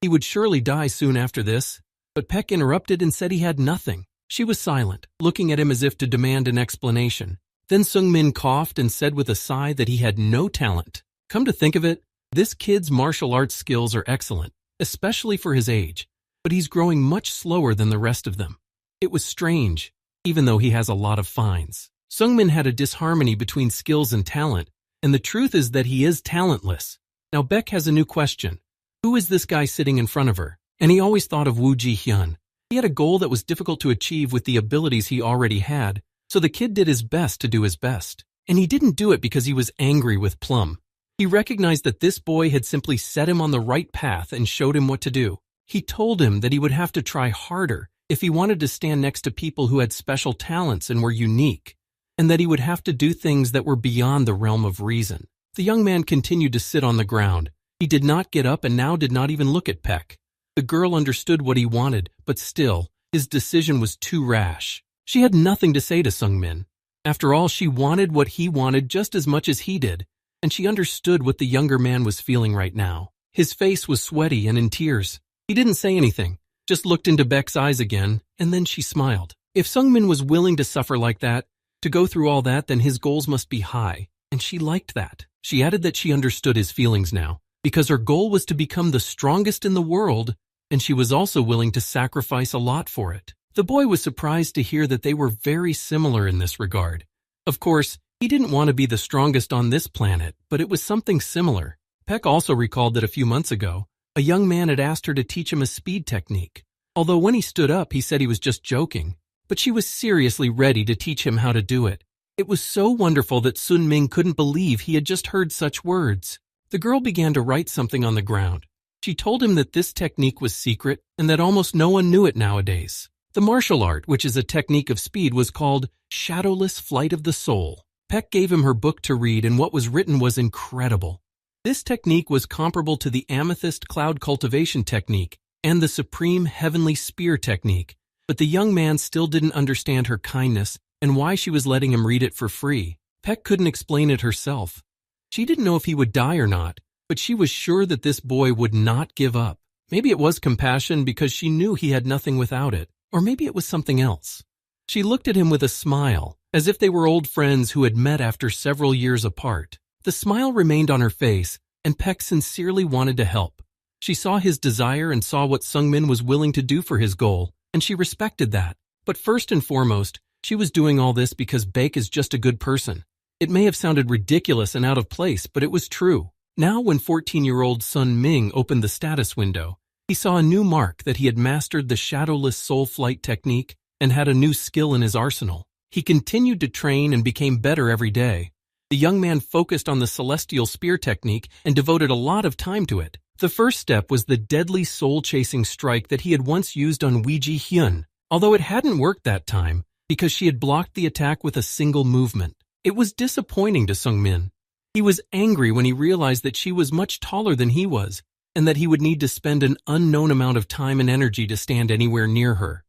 He would surely die soon after this, but Peck interrupted and said he had nothing. She was silent, looking at him as if to demand an explanation. Then Sungmin coughed and said with a sigh that he had no talent. Come to think of it, this kid's martial arts skills are excellent, especially for his age, but he's growing much slower than the rest of them. It was strange, even though he has a lot of fines. Sungmin had a disharmony between skills and talent, and the truth is that he is talentless. Now Beck has a new question. Who is this guy sitting in front of her? and he always thought of Woo Ji-hyun. He had a goal that was difficult to achieve with the abilities he already had, so the kid did his best to do his best. And he didn't do it because he was angry with Plum. He recognized that this boy had simply set him on the right path and showed him what to do. He told him that he would have to try harder if he wanted to stand next to people who had special talents and were unique, and that he would have to do things that were beyond the realm of reason. The young man continued to sit on the ground. He did not get up and now did not even look at Peck. The girl understood what he wanted, but still, his decision was too rash. She had nothing to say to Sungmin. After all, she wanted what he wanted just as much as he did, and she understood what the younger man was feeling right now. His face was sweaty and in tears. He didn't say anything, just looked into Beck's eyes again, and then she smiled. If Sungmin was willing to suffer like that, to go through all that, then his goals must be high, and she liked that. She added that she understood his feelings now, because her goal was to become the strongest in the world, and she was also willing to sacrifice a lot for it. The boy was surprised to hear that they were very similar in this regard. Of course, he didn't want to be the strongest on this planet, but it was something similar. Peck also recalled that a few months ago, a young man had asked her to teach him a speed technique. Although when he stood up, he said he was just joking, but she was seriously ready to teach him how to do it. It was so wonderful that Sun Ming couldn't believe he had just heard such words. The girl began to write something on the ground. She told him that this technique was secret and that almost no one knew it nowadays. The martial art, which is a technique of speed, was called Shadowless Flight of the Soul. Peck gave him her book to read, and what was written was incredible. This technique was comparable to the Amethyst Cloud Cultivation technique and the Supreme Heavenly Spear technique, but the young man still didn't understand her kindness and why she was letting him read it for free. Peck couldn't explain it herself. She didn't know if he would die or not, but she was sure that this boy would not give up. Maybe it was compassion because she knew he had nothing without it, or maybe it was something else. She looked at him with a smile, as if they were old friends who had met after several years apart. The smile remained on her face, and Peck sincerely wanted to help. She saw his desire and saw what Sungmin was willing to do for his goal, and she respected that. But first and foremost, she was doing all this because Baek is just a good person. It may have sounded ridiculous and out of place, but it was true. Now when 14-year-old Sun Ming opened the status window, he saw a new mark that he had mastered the Shadowless Soul Flight technique and had a new skill in his arsenal. He continued to train and became better every day. The young man focused on the Celestial Spear technique and devoted a lot of time to it. The first step was the deadly soul-chasing strike that he had once used on Woo Ji-hyun, although it hadn't worked that time because she had blocked the attack with a single movement. It was disappointing to Sungmin. He was angry when he realized that she was much taller than he was and that he would need to spend an unknown amount of time and energy to stand anywhere near her.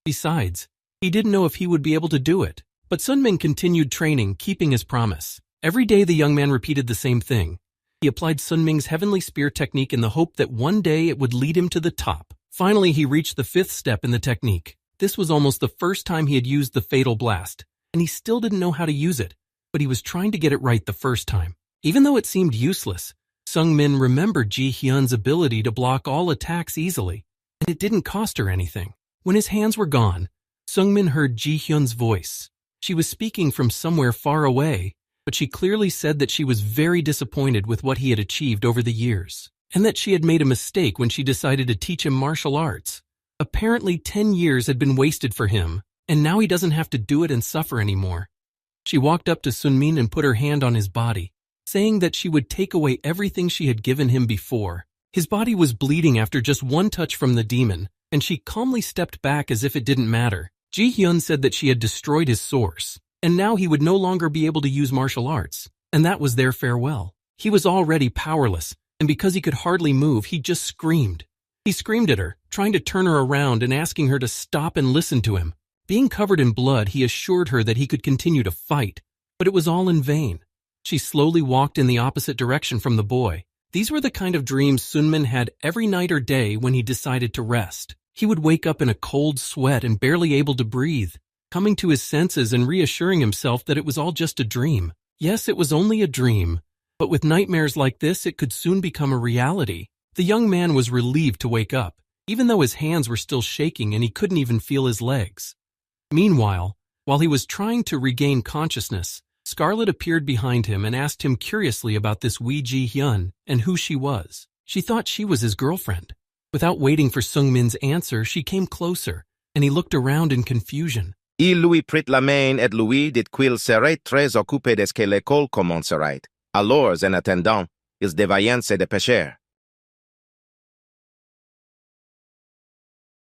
Besides, he didn't know if he would be able to do it. But Sun Ming continued training, keeping his promise. Every day the young man repeated the same thing. He applied Sun Ming's Heavenly Spear technique in the hope that one day it would lead him to the top. Finally, he reached the 5th step in the technique. This was almost the first time he had used the Fatal Blast, and he still didn't know how to use it, but he was trying to get it right the first time. Even though it seemed useless, Sungmin remembered Ji-hyun's ability to block all attacks easily, and it didn't cost her anything. When his hands were gone, Sungmin heard Ji-hyun's voice. She was speaking from somewhere far away, but she clearly said that she was very disappointed with what he had achieved over the years, and that she had made a mistake when she decided to teach him martial arts. Apparently 10 years had been wasted for him, and now he doesn't have to do it and suffer anymore. She walked up to Sunmin and put her hand on his body, saying that she would take away everything she had given him before. His body was bleeding after just one touch from the demon, and she calmly stepped back as if it didn't matter. Ji-hyun said that she had destroyed his source, and now he would no longer be able to use martial arts, and that was their farewell. He was already powerless, and because he could hardly move, he just screamed. He screamed at her, trying to turn her around and asking her to stop and listen to him. Being covered in blood, he assured her that he could continue to fight, but it was all in vain. She slowly walked in the opposite direction from the boy. These were the kind of dreams Sunmin had every night or day when he decided to rest. He would wake up in a cold sweat and barely able to breathe, coming to his senses and reassuring himself that it was all just a dream. Yes, it was only a dream, but with nightmares like this, it could soon become a reality. The young man was relieved to wake up, even though his hands were still shaking and he couldn't even feel his legs. Meanwhile, while he was trying to regain consciousness, Scarlet appeared behind him and asked him curiously about this Woo Ji-hyun and who she was. She thought she was his girlfriend. Without waiting for Sungmin's answer, she came closer, and he looked around in confusion. Il lui prit la main et lui dit qu'il serait très occupé dès que l'école commencerait. Alors, en attendant, ils devaient se dépêcher.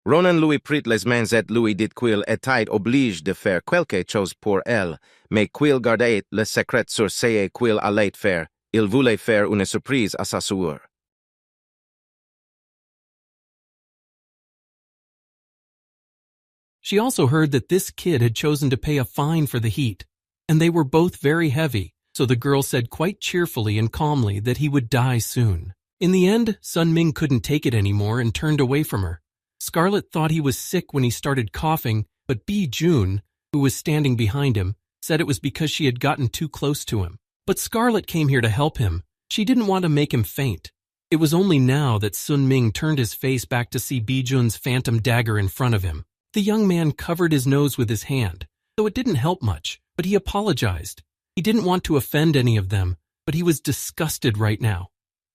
Ronan lui prit les mains et lui dit qu'il était obligé de faire quelque chose pour elle, mais qu'il gardait le secret sur ce qu'il allait faire. Il voulait faire une surprise à sa sœur. She also heard that this kid had chosen to pay a fine for the heat, and they were both very heavy, so the girl said quite cheerfully and calmly that he would die soon. In the end, Sun Ming couldn't take it anymore and turned away from her. Scarlett thought he was sick when he started coughing, but Bi Jun, who was standing behind him, said it was because she had gotten too close to him. But Scarlett came here to help him. She didn't want to make him faint. It was only now that Sun Ming turned his face back to see Bi Jun's phantom dagger in front of him. The young man covered his nose with his hand, though it didn't help much, but he apologized. He didn't want to offend any of them, but he was disgusted right now.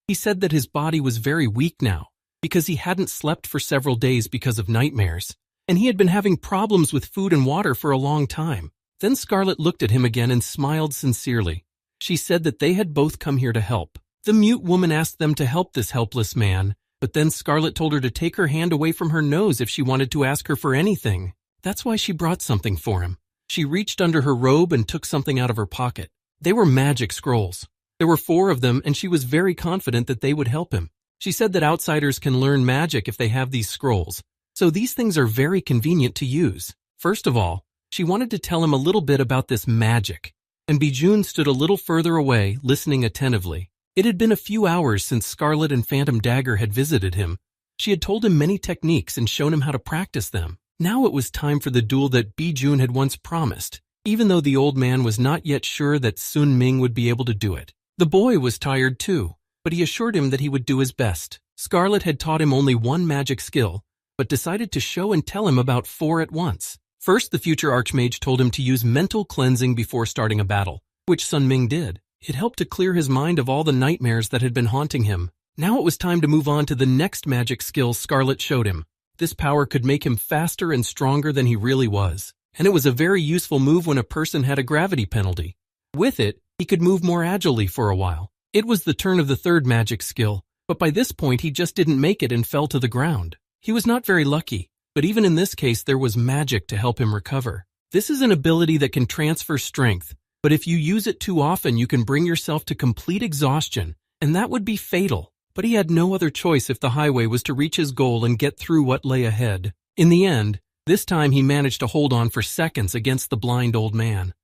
He said that his body was very weak now, because he hadn't slept for several days because of nightmares, and he had been having problems with food and water for a long time. Then Scarlett looked at him again and smiled sincerely. She said that they had both come here to help. The mute woman asked them to help this helpless man, but then Scarlett told her to take her hand away from her nose if she wanted to ask her for anything. That's why she brought something for him. She reached under her robe and took something out of her pocket. They were magic scrolls. There were 4 of them, and she was very confident that they would help him. She said that outsiders can learn magic if they have these scrolls, so these things are very convenient to use. First of all, she wanted to tell him a little bit about this magic, and Bijun stood a little further away, listening attentively. It had been a few hours since Scarlet and Phantom Dagger had visited him. She had told him many techniques and shown him how to practice them. Now it was time for the duel that Bijun had once promised, even though the old man was not yet sure that Sun Ming would be able to do it. The boy was tired too, but he assured him that he would do his best. Scarlet had taught him only 1 magic skill, but decided to show and tell him about 4 at once. First, the future Archmage told him to use mental cleansing before starting a battle, which Sun Ming did. It helped to clear his mind of all the nightmares that had been haunting him. Now it was time to move on to the next magic skill Scarlet showed him. This power could make him faster and stronger than he really was, and it was a very useful move when a person had a gravity penalty. With it, he could move more agilely for a while. It was the turn of the 3rd magic skill, but by this point he just didn't make it and fell to the ground. He was not very lucky, but even in this case there was magic to help him recover. This is an ability that can transfer strength, but if you use it too often you can bring yourself to complete exhaustion, and that would be fatal. But he had no other choice if the highway was to reach his goal and get through what lay ahead. In the end, this time he managed to hold on for seconds against the blind old man.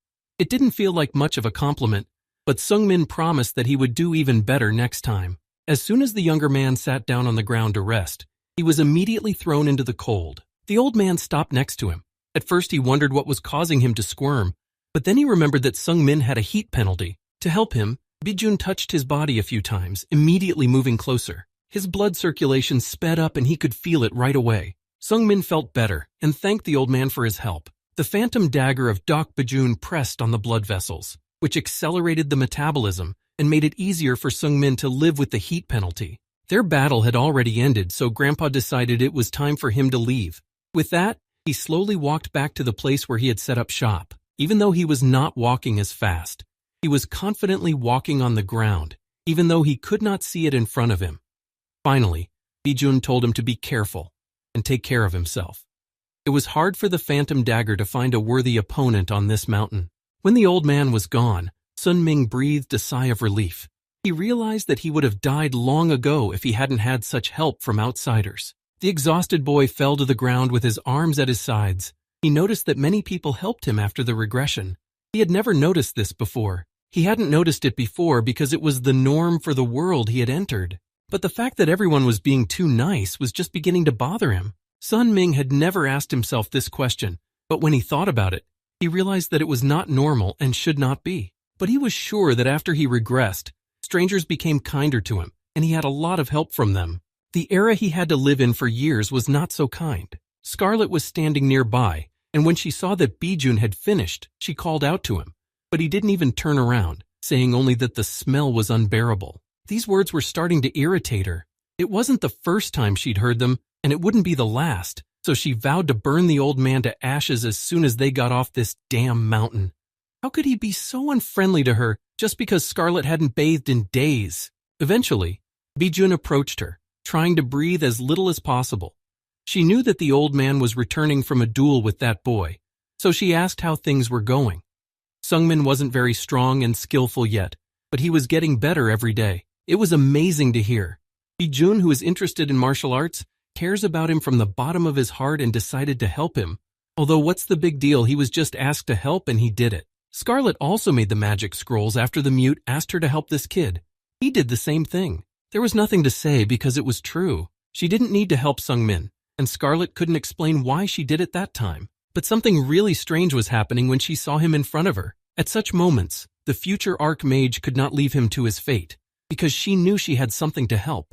It didn't feel like much of a compliment, but Sungmin promised that he would do even better next time. As soon as the younger man sat down on the ground to rest, he was immediately thrown into the cold. The old man stopped next to him. At first he wondered what was causing him to squirm, but then he remembered that Sungmin had a heat penalty. To help him, Bijun touched his body a few times, immediately moving closer. His blood circulation sped up and he could feel it right away. Sungmin felt better and thanked the old man for his help. The phantom dagger of Dok Bijun pressed on the blood vessels, which accelerated the metabolism and made it easier for Sungmin to live with the heat penalty. Their battle had already ended, so Grandpa decided it was time for him to leave. With that, he slowly walked back to the place where he had set up shop. Even though he was not walking as fast, he was confidently walking on the ground, even though he could not see it in front of him. Finally, Bijun told him to be careful and take care of himself. It was hard for the phantom dagger to find a worthy opponent on this mountain. When the old man was gone, Sun Ming breathed a sigh of relief. He realized that he would have died long ago if he hadn't had such help from outsiders. The exhausted boy fell to the ground with his arms at his sides. He noticed that many people helped him after the regression. He had never noticed this before. He hadn't noticed it before because it was the norm for the world he had entered. But the fact that everyone was being too nice was just beginning to bother him. Sun Ming had never asked himself this question, but when he thought about it, he realized that it was not normal and should not be. But he was sure that after he regressed, strangers became kinder to him, and he had a lot of help from them. The era he had to live in for years was not so kind. Scarlet was standing nearby, and when she saw that Bijun had finished, she called out to him. But he didn't even turn around, saying only that the smell was unbearable. These words were starting to irritate her. It wasn't the first time she'd heard them, and it wouldn't be the last, so she vowed to burn the old man to ashes as soon as they got off this damn mountain. How could he be so unfriendly to her just because Scarlet hadn't bathed in days? Eventually, Bijun approached her, trying to breathe as little as possible. She knew that the old man was returning from a duel with that boy, so she asked how things were going. Sungmin wasn't very strong and skillful yet, but he was getting better every day. It was amazing to hear. Bijun, who is interested in martial arts, cares about him from the bottom of his heart and decided to help him. Although what's the big deal, he was just asked to help and he did it. Scarlet also made the magic scrolls after the mute asked her to help this kid. He did the same thing. There was nothing to say because it was true. She didn't need to help Sungmin, and Scarlet couldn't explain why she did it that time. But something really strange was happening when she saw him in front of her. At such moments, the future Archmage could not leave him to his fate, because she knew she had something to help.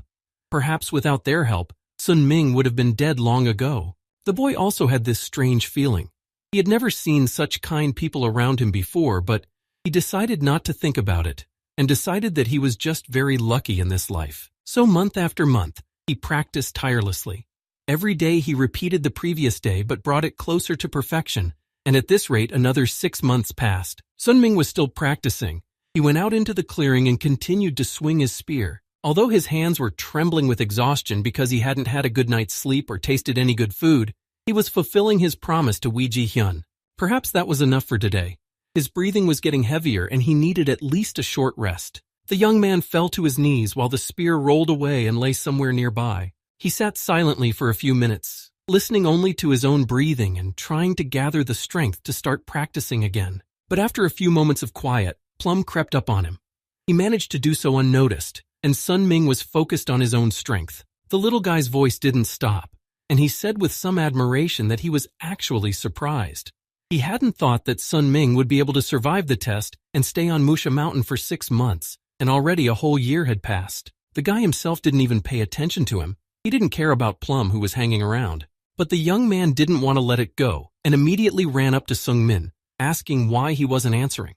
Perhaps without their help, Sun Ming would have been dead long ago. The boy also had this strange feeling. He had never seen such kind people around him before, but he decided not to think about it, and decided that he was just very lucky in this life. So month after month, he practiced tirelessly. Every day he repeated the previous day but brought it closer to perfection, and at this rate another 6 months passed. Sun Ming was still practicing. He went out into the clearing and continued to swing his spear. Although his hands were trembling with exhaustion because he hadn't had a good night's sleep or tasted any good food, he was fulfilling his promise to Wee Ji Hyun. Perhaps that was enough for today. His breathing was getting heavier and he needed at least a short rest. The young man fell to his knees while the spear rolled away and lay somewhere nearby. He sat silently for a few minutes, listening only to his own breathing and trying to gather the strength to start practicing again. But after a few moments of quiet, Plum crept up on him. He managed to do so unnoticed, and Sun Ming was focused on his own strength. The little guy's voice didn't stop, and he said with some admiration that he was actually surprised. He hadn't thought that Sun Ming would be able to survive the test and stay on Musha Mountain for 6 months, and already a whole year had passed. The guy himself didn't even pay attention to him. He didn't care about Plum, who was hanging around. But the young man didn't want to let it go, and immediately ran up to Sungmin, asking why he wasn't answering.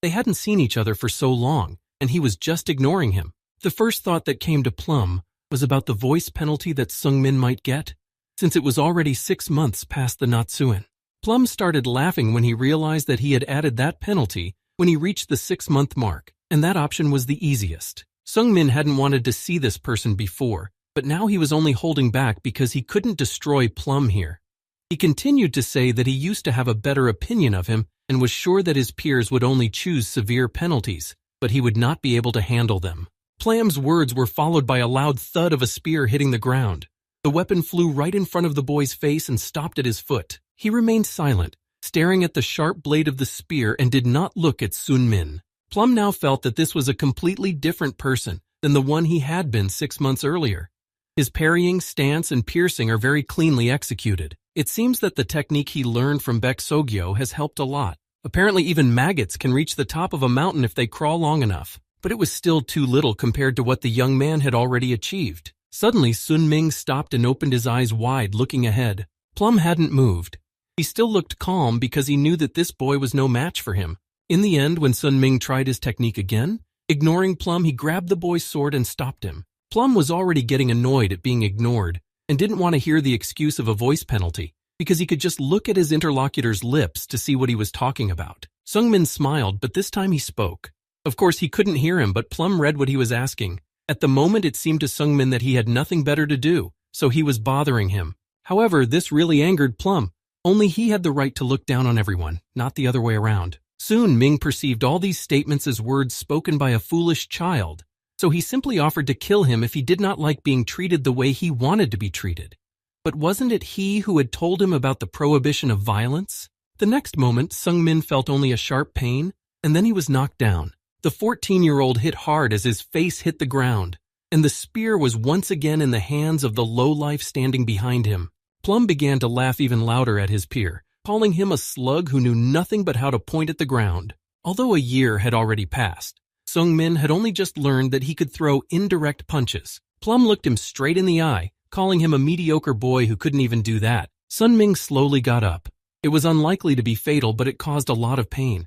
They hadn't seen each other for so long, and he was just ignoring him. The first thought that came to Plum was about the voice penalty that Sungmin might get, since it was already 6 months past the Natsuin. Plum started laughing when he realized that he had added that penalty when he reached the 6-month mark, and that option was the easiest. Sungmin hadn't wanted to see this person before, but now he was only holding back because he couldn't destroy Plum here. He continued to say that he used to have a better opinion of him and was sure that his peers would only choose severe penalties, but he would not be able to handle them. Plum's words were followed by a loud thud of a spear hitting the ground. The weapon flew right in front of the boy's face and stopped at his foot. He remained silent, staring at the sharp blade of the spear and did not look at Sun Min. Plum now felt that this was a completely different person than the one he had been 6 months earlier. His parrying, stance, and piercing are very cleanly executed. It seems that the technique he learned from Baek Sogyo has helped a lot. Apparently even maggots can reach the top of a mountain if they crawl long enough, but it was still too little compared to what the young man had already achieved. Suddenly Sun Ming stopped and opened his eyes wide, looking ahead. Plum hadn't moved. He still looked calm because he knew that this boy was no match for him. In the end, when Sun Ming tried his technique again, ignoring Plum, he grabbed the boy's sword and stopped him. Plum was already getting annoyed at being ignored and didn't want to hear the excuse of a voice penalty because he could just look at his interlocutor's lips to see what he was talking about. Sungmin smiled, but this time he spoke. Of course, he couldn't hear him, but Plum read what he was asking. At the moment, it seemed to Sungmin that he had nothing better to do, so he was bothering him. However, this really angered Plum. Only he had the right to look down on everyone, not the other way around. Soon, Ming perceived all these statements as words spoken by a foolish child, so he simply offered to kill him if he did not like being treated the way he wanted to be treated. But wasn't it he who had told him about the prohibition of violence? The next moment, Sungmin felt only a sharp pain, and then he was knocked down. The 14-year-old hit hard as his face hit the ground, and the spear was once again in the hands of the lowlife standing behind him. Plum began to laugh even louder at his peer, calling him a slug who knew nothing but how to point at the ground. Although a year had already passed, Sungmin had only just learned that he could throw indirect punches. Plum looked him straight in the eye, calling him a mediocre boy who couldn't even do that. Sun Ming slowly got up. It was unlikely to be fatal, but it caused a lot of pain.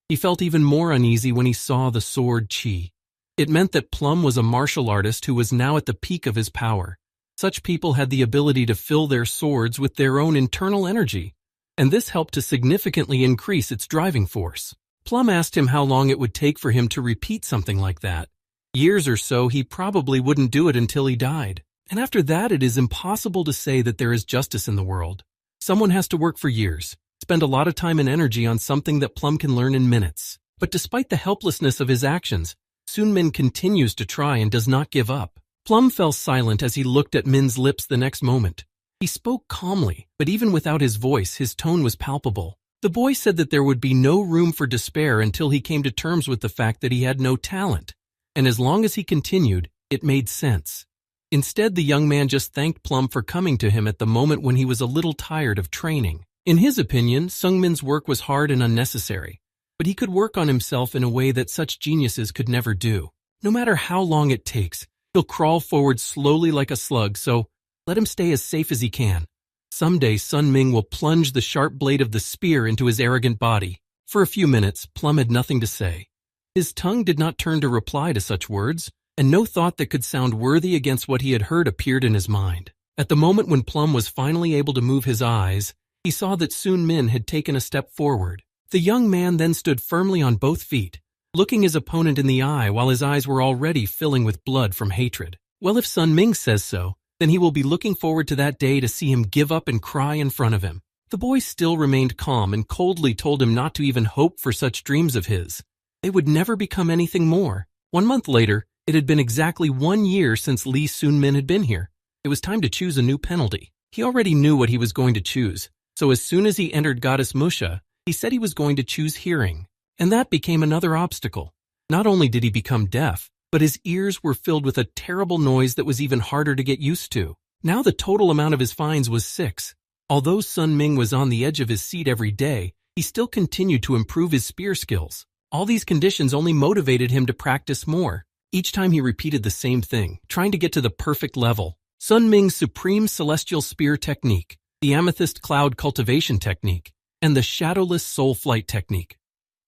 He felt even more uneasy when he saw the sword Qi. It meant that Plum was a martial artist who was now at the peak of his power. Such people had the ability to fill their swords with their own internal energy, and this helped to significantly increase its driving force. Plum asked him how long it would take for him to repeat something like that. Years or so, he probably wouldn't do it until he died. And after that, it is impossible to say that there is justice in the world. Someone has to work for years, spend a lot of time and energy on something that Plum can learn in minutes. But despite the helplessness of his actions, Sun Min continues to try and does not give up. Plum fell silent as he looked at Min's lips the next moment. He spoke calmly, but even without his voice, his tone was palpable. The boy said that there would be no room for despair until he came to terms with the fact that he had no talent. And as long as he continued, it made sense. Instead, the young man just thanked Plum for coming to him at the moment when he was a little tired of training. In his opinion, Sung Min's work was hard and unnecessary, but he could work on himself in a way that such geniuses could never do. No matter how long it takes, he'll crawl forward slowly like a slug, so let him stay as safe as he can. Someday, Sun Ming will plunge the sharp blade of the spear into his arrogant body. For a few minutes, Plum had nothing to say. His tongue did not turn to reply to such words, and no thought that could sound worthy against what he had heard appeared in his mind. At the moment when Plum was finally able to move his eyes, he saw that Sun Min had taken a step forward. The young man then stood firmly on both feet, looking his opponent in the eye while his eyes were already filling with blood from hatred. Well, if Sun Ming says so, then he will be looking forward to that day to see him give up and cry in front of him. The boy still remained calm and coldly told him not to even hope for such dreams of his. They would never become anything more. 1 month later, it had been exactly 1 year since Lee Sun Min had been here. It was time to choose a new penalty. He already knew what he was going to choose, so as soon as he entered Goddess Musha, he said he was going to choose hearing. And that became another obstacle. Not only did he become deaf, but his ears were filled with a terrible noise that was even harder to get used to. Now the total amount of his fines was 6. Although Sun Ming was on the edge of his seat every day, he still continued to improve his spear skills. All these conditions only motivated him to practice more. Each time he repeated the same thing, trying to get to the perfect level. Sun Ming's Supreme Celestial Spear Technique, the Amethyst Cloud Cultivation Technique, and the Shadowless Soul Flight Technique.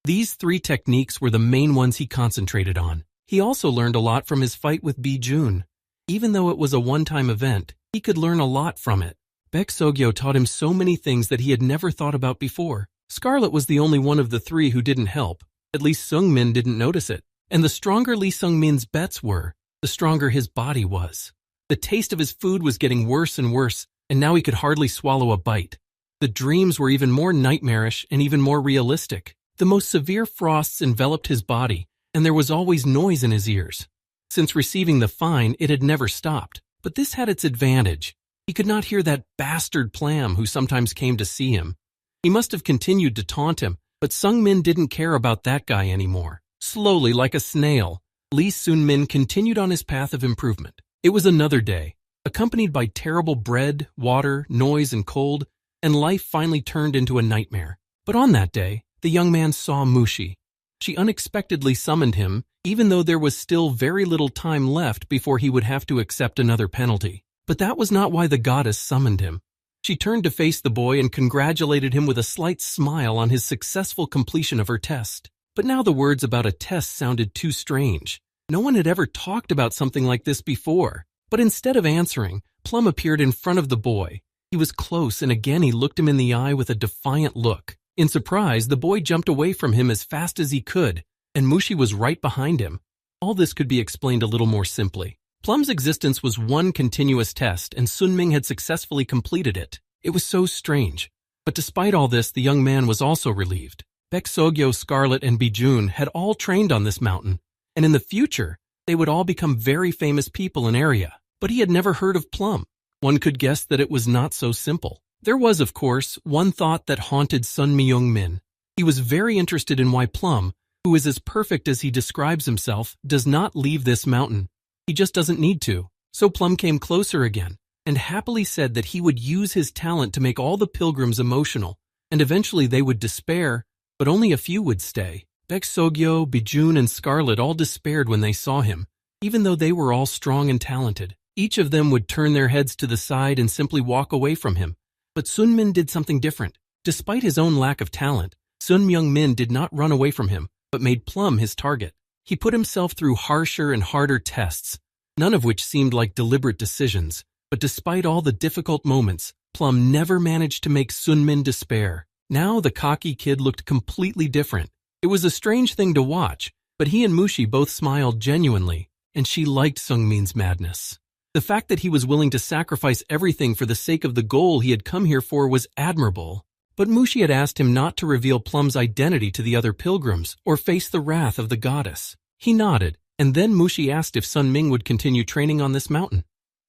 These 3 techniques were the main ones he concentrated on. He also learned a lot from his fight with Bijun. Even though it was a one-time event, he could learn a lot from it. Baek Sogyo taught him so many things that he had never thought about before. Scarlet was the only one of the 3 who didn't help. At least Sung Min didn't notice it. And the stronger Lee Sung Min's bets were, the stronger his body was. The taste of his food was getting worse and worse, and now he could hardly swallow a bite. The dreams were even more nightmarish and even more realistic. The most severe frosts enveloped his body, and there was always noise in his ears. Since receiving the fine, it had never stopped. But this had its advantage. He could not hear that bastard Plam who sometimes came to see him. He must have continued to taunt him, but Sung Min didn't care about that guy anymore. Slowly, like a snail, Lee Sun Min continued on his path of improvement. It was another day, accompanied by terrible bread, water, noise, and cold, and life finally turned into a nightmare. But on that day, the young man saw Mushi. She unexpectedly summoned him, even though there was still very little time left before he would have to accept another penalty. But that was not why the goddess summoned him. She turned to face the boy and congratulated him with a slight smile on his successful completion of her test. But now the words about a test sounded too strange. No one had ever talked about something like this before. But instead of answering, Plum appeared in front of the boy. He was close, and again he looked him in the eye with a defiant look. In surprise, the boy jumped away from him as fast as he could, and Mushi was right behind him. All this could be explained a little more simply. Plum's existence was one continuous test, and Sun Ming had successfully completed it. It was so strange. But despite all this, the young man was also relieved. Baek Sogyo, Scarlet, and Bijun had all trained on this mountain, and in the future, they would all become very famous people in area. But he had never heard of Plum. One could guess that it was not so simple. There was, of course, one thought that haunted Sun Myung Min. He was very interested in why Plum, who is as perfect as he describes himself, does not leave this mountain. He just doesn't need to. So Plum came closer again, and happily said that he would use his talent to make all the pilgrims emotional, and eventually they would despair, but only a few would stay. Baek Sogyo, Bijun, and Scarlet all despaired when they saw him, even though they were all strong and talented. Each of them would turn their heads to the side and simply walk away from him. But Sun Min did something different. Despite his own lack of talent, Sun Myung Min did not run away from him, but made Plum his target. He put himself through harsher and harder tests, none of which seemed like deliberate decisions, but despite all the difficult moments, Plum never managed to make Sunmin despair. Now the cocky kid looked completely different. It was a strange thing to watch, but he and Mushi both smiled genuinely, and she liked Sungmin's madness. The fact that he was willing to sacrifice everything for the sake of the goal he had come here for was admirable. But Mushi had asked him not to reveal Plum's identity to the other pilgrims or face the wrath of the goddess. He nodded, and then Mushi asked if Sunmin would continue training on this mountain.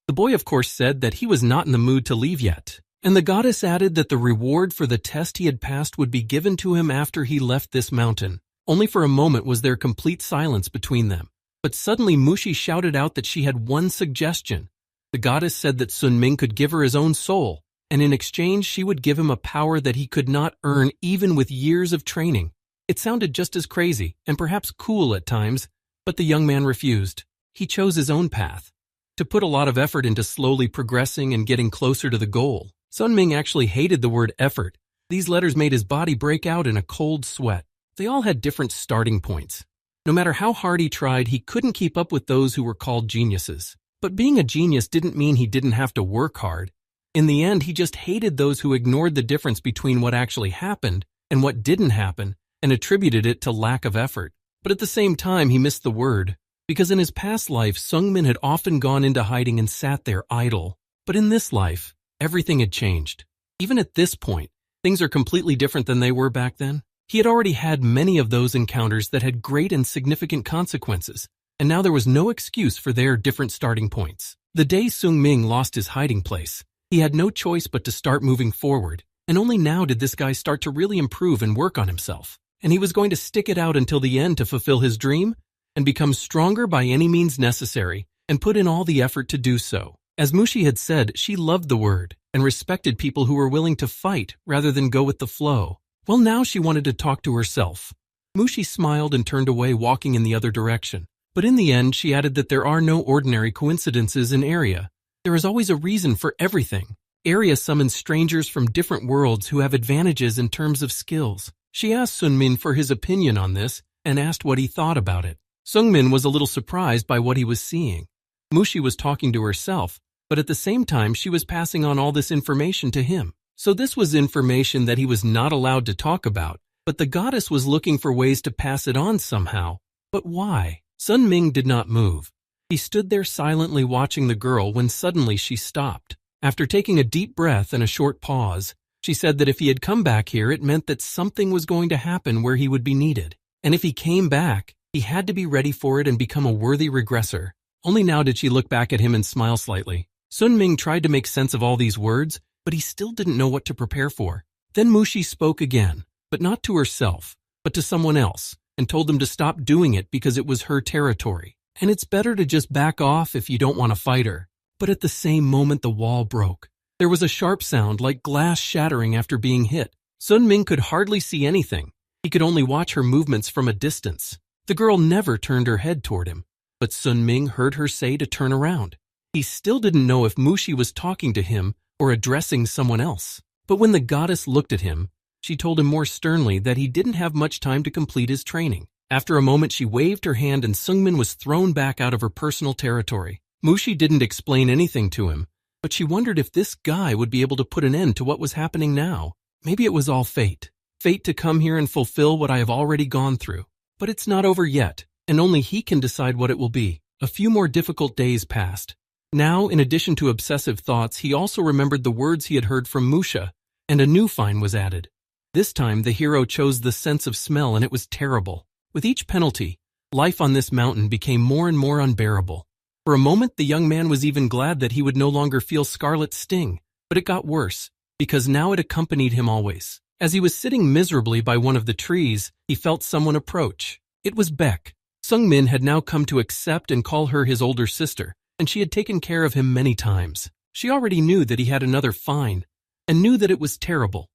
The boy of course said that he was not in the mood to leave yet, and the goddess added that the reward for the test he had passed would be given to him after he left this mountain. Only for a moment was there complete silence between them. But suddenly Mushi shouted out that she had one suggestion. The goddess said that Sunmin could give her his own soul, and in exchange she would give him a power that he could not earn even with years of training. It sounded just as crazy, and perhaps cool at times, but the young man refused. He chose his own path, to put a lot of effort into slowly progressing and getting closer to the goal. Sunmin actually hated the word effort. These letters made his body break out in a cold sweat. They all had different starting points. No matter how hard he tried, he couldn't keep up with those who were called geniuses. But being a genius didn't mean he didn't have to work hard. In the end, he just hated those who ignored the difference between what actually happened and what didn't happen and attributed it to lack of effort. But at the same time, he missed the word, because in his past life, Sungmin had often gone into hiding and sat there idle. But in this life, everything had changed. Even at this point, things are completely different than they were back then. He had already had many of those encounters that had great and significant consequences, and now there was no excuse for their different starting points. The day Sungmin lost his hiding place, he had no choice but to start moving forward, and only now did this guy start to really improve and work on himself. And he was going to stick it out until the end to fulfill his dream and become stronger by any means necessary and put in all the effort to do so. As Mushi had said, she loved the word and respected people who were willing to fight rather than go with the flow. Well, now she wanted to talk to herself. Mushi smiled and turned away, walking in the other direction. But in the end, she added that there are no ordinary coincidences in Area. There is always a reason for everything. Area summons strangers from different worlds who have advantages in terms of skills. She asked Sunmin for his opinion on this and asked what he thought about it. Sungmin was a little surprised by what he was seeing. Mushi was talking to herself, but at the same time she was passing on all this information to him. So this was information that he was not allowed to talk about, but the goddess was looking for ways to pass it on somehow. But why? Sunmin did not move. He stood there silently watching the girl when suddenly she stopped. After taking a deep breath and a short pause, she said that if he had come back here, it meant that something was going to happen where he would be needed. And if he came back, he had to be ready for it and become a worthy regressor. Only now did she look back at him and smile slightly. Sunmin tried to make sense of all these words, but he still didn't know what to prepare for. Then Mushi spoke again, but not to herself, but to someone else, and told them to stop doing it because it was her territory. And it's better to just back off if you don't want to fight her. But at the same moment, the wall broke. There was a sharp sound like glass shattering after being hit. Sunmin could hardly see anything. He could only watch her movements from a distance. The girl never turned her head toward him, but Sunmin heard her say to turn around. He still didn't know if Mushi was talking to him or addressing someone else. But when the goddess looked at him, she told him more sternly that he didn't have much time to complete his training. After a moment, she waved her hand and Sungmin was thrown back out of her personal territory. Mushi didn't explain anything to him, but she wondered if this guy would be able to put an end to what was happening now. Maybe it was all fate. Fate to come here and fulfill what I have already gone through. But it's not over yet, and only he can decide what it will be. A few more difficult days passed. Now, in addition to obsessive thoughts, he also remembered the words he had heard from Musha, and a new fine was added. This time, the hero chose the sense of smell, and it was terrible. With each penalty, life on this mountain became more and more unbearable. For a moment, the young man was even glad that he would no longer feel Scarlet's sting, but it got worse, because now it accompanied him always. As he was sitting miserably by one of the trees, he felt someone approach. It was Beck. Sungmin had now come to accept and call her his older sister, and she had taken care of him many times. She already knew that he had another fine, and knew that it was terrible.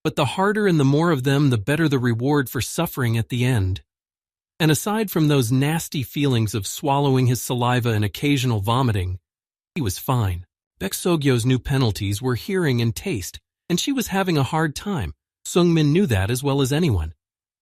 But the harder and the more of them, the better the reward for suffering at the end. And aside from those nasty feelings of swallowing his saliva and occasional vomiting, he was fine. Beck Sogyo's new penalties were hearing and taste, and she was having a hard time. Sungmin knew that as well as anyone.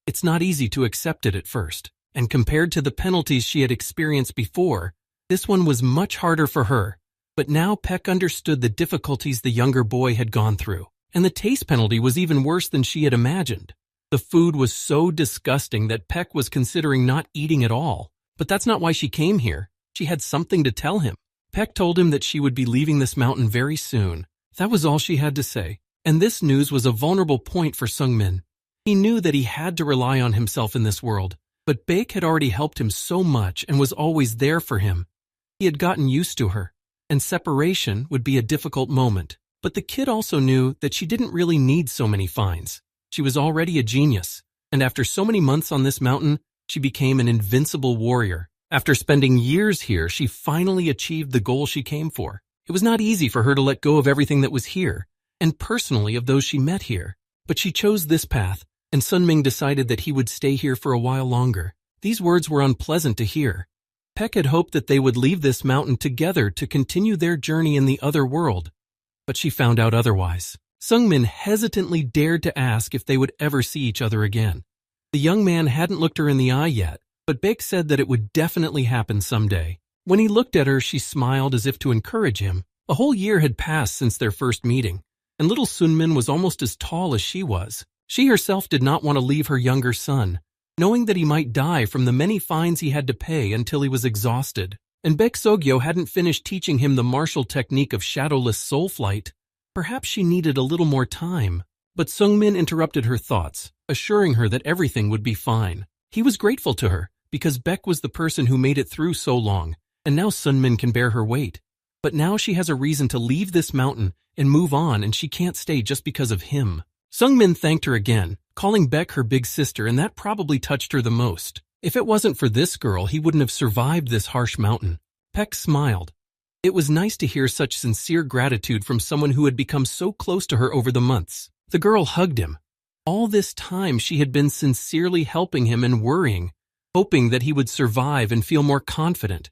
It's not easy to accept it at first. and compared to the penalties she had experienced before, this one was much harder for her. But now Peck understood the difficulties the younger boy had gone through, and the taste penalty was even worse than she had imagined. The food was so disgusting that Peck was considering not eating at all. But that's not why she came here. She had something to tell him. Peck told him that she would be leaving this mountain very soon. That was all she had to say. And this news was a vulnerable point for Sungmin. He knew that he had to rely on himself in this world, but Baek had already helped him so much and was always there for him. He had gotten used to her, and separation would be a difficult moment. But the kid also knew that she didn't really need so many fines. She was already a genius, and after so many months on this mountain, she became an invincible warrior. After spending years here, she finally achieved the goal she came for. It was not easy for her to let go of everything that was here, and personally of those she met here. But she chose this path, and Sunming decided that he would stay here for a while longer. These words were unpleasant to hear. Peck had hoped that they would leave this mountain together to continue their journey in the other world, but she found out otherwise. Sungmin hesitantly dared to ask if they would ever see each other again. The young man hadn't looked her in the eye yet, but Baek said that it would definitely happen someday. When he looked at her, she smiled as if to encourage him. A whole year had passed since their first meeting, and little Sunmin was almost as tall as she was. She herself did not want to leave her younger son, knowing that he might die from the many fines he had to pay until he was exhausted. And Baek Sogyo hadn't finished teaching him the martial technique of shadowless soul flight. Perhaps she needed a little more time. But Sungmin interrupted her thoughts, assuring her that everything would be fine. He was grateful to her, because Baek was the person who made it through so long, and now Sunmin can bear her weight. But now she has a reason to leave this mountain and move on, and she can't stay just because of him. Sungmin thanked her again, calling Baek her big sister, and that probably touched her the most. If it wasn't for this girl, he wouldn't have survived this harsh mountain. Peck smiled. It was nice to hear such sincere gratitude from someone who had become so close to her over the months. The girl hugged him. All this time she had been sincerely helping him and worrying, hoping that he would survive and feel more confident.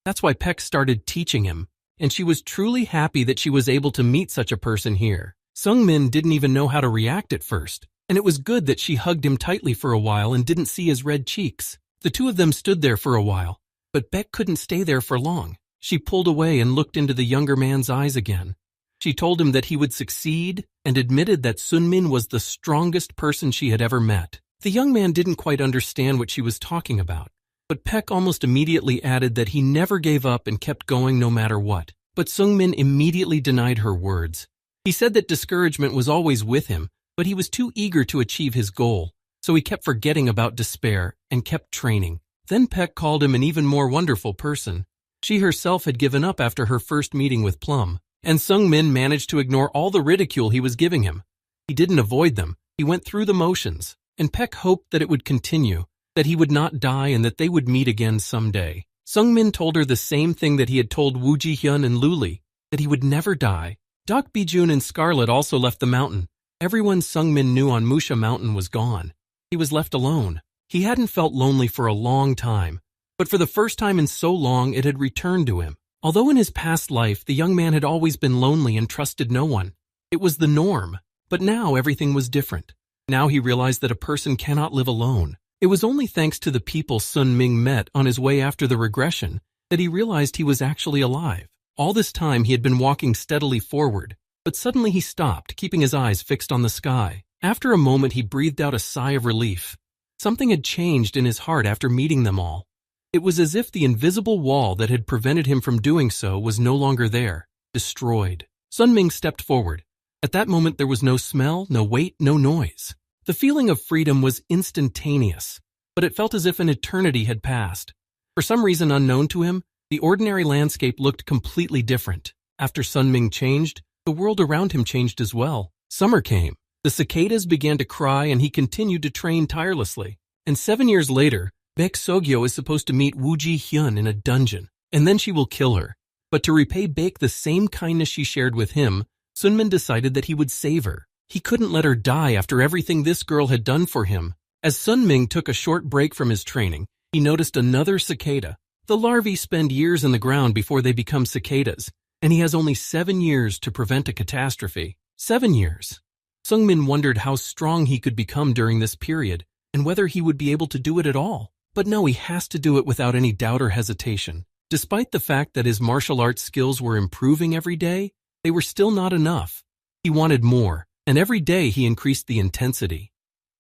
That's why Peck started teaching him, and she was truly happy that she was able to meet such a person here. Sungmin didn't even know how to react at first, and it was good that she hugged him tightly for a while and didn't see his red cheeks. The two of them stood there for a while, but Baek couldn't stay there for long. She pulled away and looked into the younger man's eyes again. She told him that he would succeed and admitted that Sunmin was the strongest person she had ever met. The young man didn't quite understand what she was talking about, but Peck almost immediately added that he never gave up and kept going no matter what. But Sungmin immediately denied her words. He said that discouragement was always with him, but he was too eager to achieve his goal, so he kept forgetting about despair and kept training. Then Peck called him an even more wonderful person. She herself had given up after her first meeting with Plum, and Sungmin managed to ignore all the ridicule he was giving him. He didn't avoid them, he went through the motions, and Peck hoped that it would continue, that he would not die and that they would meet again someday. Sungmin told her the same thing that he had told Woo Ji-hyun and Luli, that he would never die. Dak Bijun and Scarlet also left the mountain. Everyone Sungmin knew on Musha Mountain was gone. He was left alone. He hadn't felt lonely for a long time, but for the first time in so long it had returned to him. Although in his past life the young man had always been lonely and trusted no one, it was the norm. But now everything was different. Now he realized that a person cannot live alone. It was only thanks to the people Sun Ming met on his way after the regression that he realized he was actually alive. All this time he had been walking steadily forward, but suddenly he stopped, keeping his eyes fixed on the sky. After a moment he breathed out a sigh of relief. Something had changed in his heart after meeting them all. It was as if the invisible wall that had prevented him from doing so was no longer there, destroyed. Sun Ming stepped forward. At that moment there was no smell, no weight, no noise. The feeling of freedom was instantaneous, but it felt as if an eternity had passed. For some reason unknown to him, the ordinary landscape looked completely different. After Sun Ming changed, the world around him changed as well. Summer came. The cicadas began to cry and he continued to train tirelessly. And 7 years later, Baek Sogyo is supposed to meet Woo Ji-hyun in a dungeon, and then she will kill her. But to repay Baek the same kindness she shared with him, Sunmin decided that he would save her. He couldn't let her die after everything this girl had done for him. As Sun Ming took a short break from his training, he noticed another cicada. The larvae spend years in the ground before they become cicadas, and he has only 7 years to prevent a catastrophe. 7 years. Sungmin wondered how strong he could become during this period, and whether he would be able to do it at all. But no, he has to do it without any doubt or hesitation. Despite the fact that his martial arts skills were improving every day, they were still not enough. He wanted more, and every day he increased the intensity.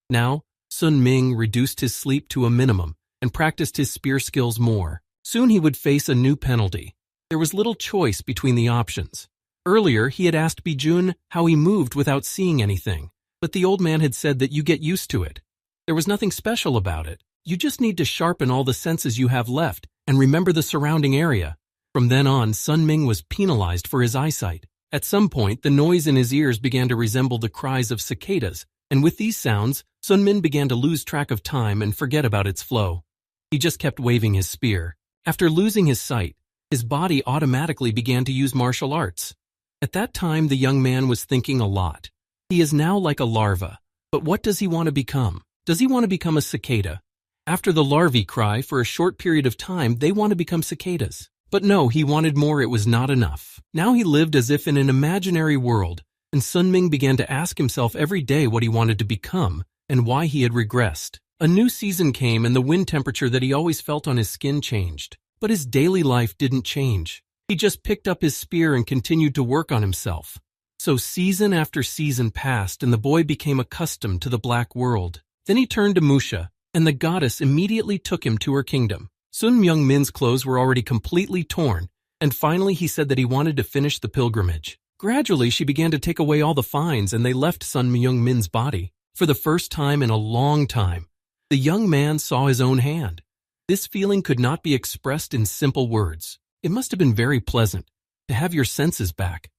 Now, Sun Ming reduced his sleep to a minimum and practiced his spear skills more. Soon he would face a new penalty. There was little choice between the options. Earlier, he had asked Bijun how he moved without seeing anything, but the old man had said that you get used to it. There was nothing special about it. You just need to sharpen all the senses you have left and remember the surrounding area. From then on, Sun Ming was penalized for his eyesight. At some point, the noise in his ears began to resemble the cries of cicadas, and with these sounds, Sun Min began to lose track of time and forget about its flow. He just kept waving his spear. After losing his sight, his body automatically began to use martial arts. At that time, the young man was thinking a lot. He is now like a larva, but what does he want to become? Does he want to become a cicada? After the larvae cry for a short period of time, they want to become cicadas. But no, he wanted more. It was not enough. Now he lived as if in an imaginary world, and Sun Ming began to ask himself every day what he wanted to become and why he had regressed. A new season came and the wind temperature that he always felt on his skin changed. But his daily life didn't change. He just picked up his spear and continued to work on himself. So season after season passed and the boy became accustomed to the black world. Then he turned to Musha, and the goddess immediately took him to her kingdom. Sun Myung Min's clothes were already completely torn, and finally he said that he wanted to finish the pilgrimage. Gradually, she began to take away all the fines and they left Sun Myung Min's body. For the first time in a long time, the young man saw his own hand. This feeling could not be expressed in simple words. It must have been very pleasant to have your senses back.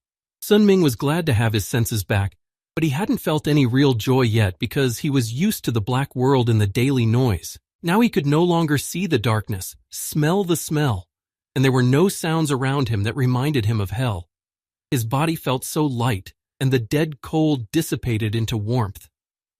Sun Ming was glad to have his senses back, but he hadn't felt any real joy yet because he was used to the black world and the daily noise. Now he could no longer see the darkness, smell the smell, and there were no sounds around him that reminded him of hell. His body felt so light, and the dead cold dissipated into warmth.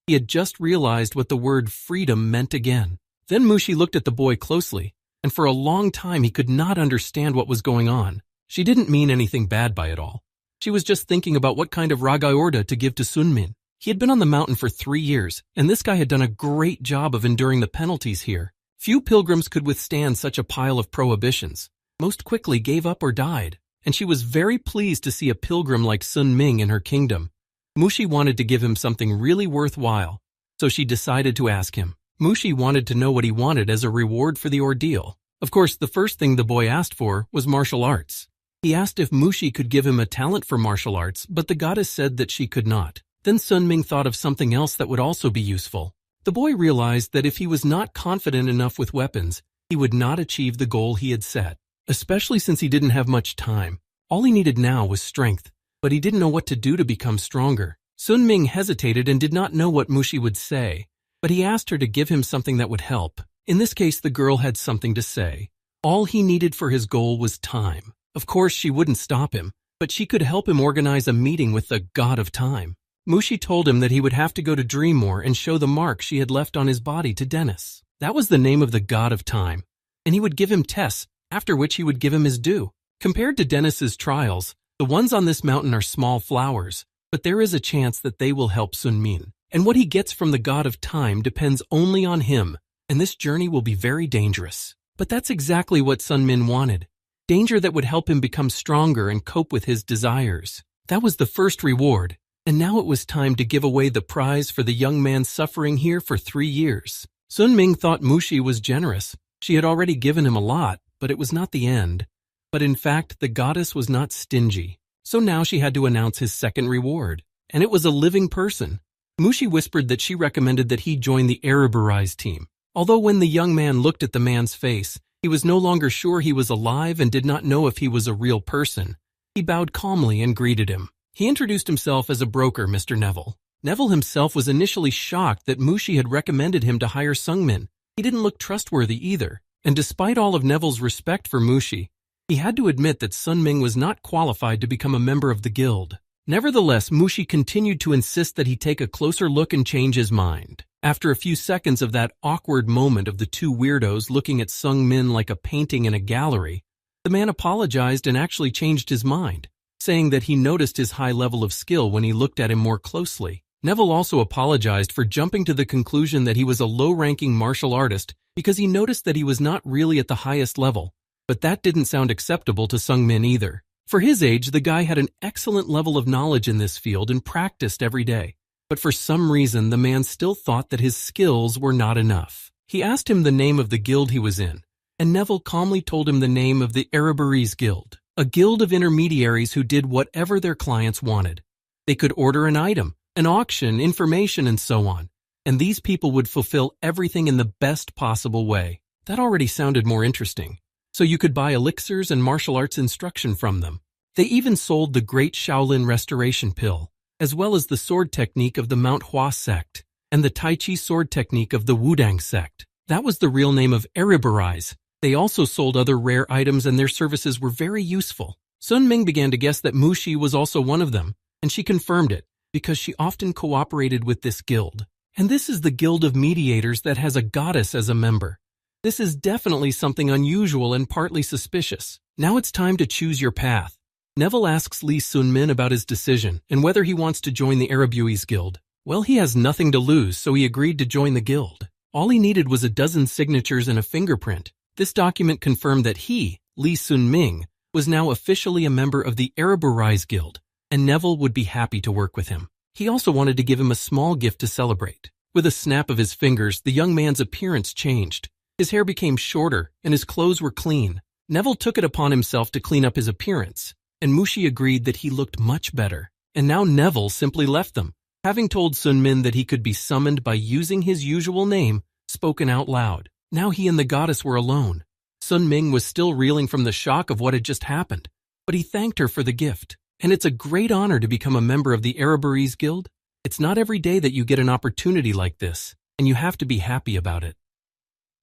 He had just realized what the word freedom meant again. Then Mushi looked at the boy closely, and for a long time he could not understand what was going on. She didn't mean anything bad by it all. She was just thinking about what kind of ragaiorda to give to Sun Min. He had been on the mountain for 3 years, and this guy had done a great job of enduring the penalties here. Few pilgrims could withstand such a pile of prohibitions. Most quickly gave up or died, and she was very pleased to see a pilgrim like Sun Ming in her kingdom. Mushi wanted to give him something really worthwhile, so she decided to ask him. Mushi wanted to know what he wanted as a reward for the ordeal. Of course, the first thing the boy asked for was martial arts. He asked if Mushi could give him a talent for martial arts, but the goddess said that she could not. Then Sun Ming thought of something else that would also be useful. The boy realized that if he was not confident enough with weapons, he would not achieve the goal he had set, especially since he didn't have much time. All he needed now was strength, but he didn't know what to do to become stronger. Sun Ming hesitated and did not know what Mushi would say, but he asked her to give him something that would help. In this case, the girl had something to say. All he needed for his goal was time. Of course, she wouldn't stop him, but she could help him organize a meeting with the god of time. Mushi told him that he would have to go to Dreammore and show the mark she had left on his body to Dennis. That was the name of the god of time, and he would give him tests, after which he would give him his due. Compared to Dennis's trials, the ones on this mountain are small flowers, but there is a chance that they will help Sun Min. And what he gets from the god of time depends only on him, and this journey will be very dangerous. But that's exactly what Sun Min wanted. Danger that would help him become stronger and cope with his desires. That was the first reward. And now it was time to give away the prize for the young man suffering here for 3 years. Sun Ming thought Mushi was generous. She had already given him a lot, but it was not the end. But in fact, the goddess was not stingy. So now she had to announce his second reward. And it was a living person. Mushi whispered that she recommended that he join the Ereborize team. Although when the young man looked at the man's face, he was no longer sure he was alive and did not know if he was a real person. He bowed calmly and greeted him. He introduced himself as a broker, Mr. Neville. Neville himself was initially shocked that Mushi had recommended him to hire Sungmin. He didn't look trustworthy either, and despite all of Neville's respect for Mushi, he had to admit that Sun Ming was not qualified to become a member of the guild. Nevertheless, Mushi continued to insist that he take a closer look and change his mind. After a few seconds of that awkward moment of the two weirdos looking at Sung Min like a painting in a gallery, the man apologized and actually changed his mind, saying that he noticed his high level of skill when he looked at him more closely. Neville also apologized for jumping to the conclusion that he was a low-ranking martial artist because he noticed that he was not really at the highest level, but that didn't sound acceptable to Sung-min either. For his age, the guy had an excellent level of knowledge in this field and practiced every day. But for some reason, the man still thought that his skills were not enough. He asked him the name of the guild he was in, and Neville calmly told him the name of the Ereberese Guild, a guild of intermediaries who did whatever their clients wanted. They could order an item, an auction, information, and so on, and these people would fulfill everything in the best possible way. That already sounded more interesting. So you could buy elixirs and martial arts instruction from them. They even sold the Great Shaolin Restoration Pill, as well as the sword technique of the manhua sect, and the Tai Chi sword technique of the Wudang sect. That was the real name of Ereberese. They also sold other rare items and their services were very useful. Sun Ming began to guess that Mushi was also one of them, and she confirmed it, because she often cooperated with this guild. And this is the Guild of Mediators that has a goddess as a member. This is definitely something unusual and partly suspicious. Now it's time to choose your path. Neville asks Lee Sun-min about his decision and whether he wants to join the Erebuis Guild. Well, he has nothing to lose, so he agreed to join the guild. All he needed was a dozen signatures and a fingerprint. This document confirmed that he, Lee Sun-ming, was now officially a member of the Erebuis Guild, and Neville would be happy to work with him. He also wanted to give him a small gift to celebrate. With a snap of his fingers, the young man's appearance changed. His hair became shorter, and his clothes were clean. Neville took it upon himself to clean up his appearance, and Mushi agreed that he looked much better. And now Neville simply left them, having told Sun-min that he could be summoned by using his usual name, spoken out loud. Now he and the goddess were alone. Sun-ming was still reeling from the shock of what had just happened, but he thanked her for the gift. And it's a great honor to become a member of the Ereberese Guild. It's not every day that you get an opportunity like this, and you have to be happy about it.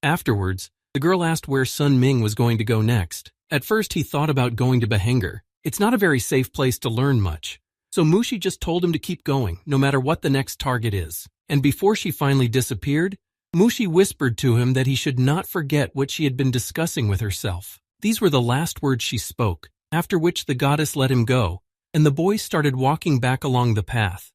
Afterwards, the girl asked where Sun-ming was going to go next. At first, he thought about going to Bahengar. It's not a very safe place to learn much. So Mushi just told him to keep going, no matter what the next target is. And before she finally disappeared, Mushi whispered to him that he should not forget what she had been discussing with herself. These were the last words she spoke, after which the goddess let him go, and the boy started walking back along the path.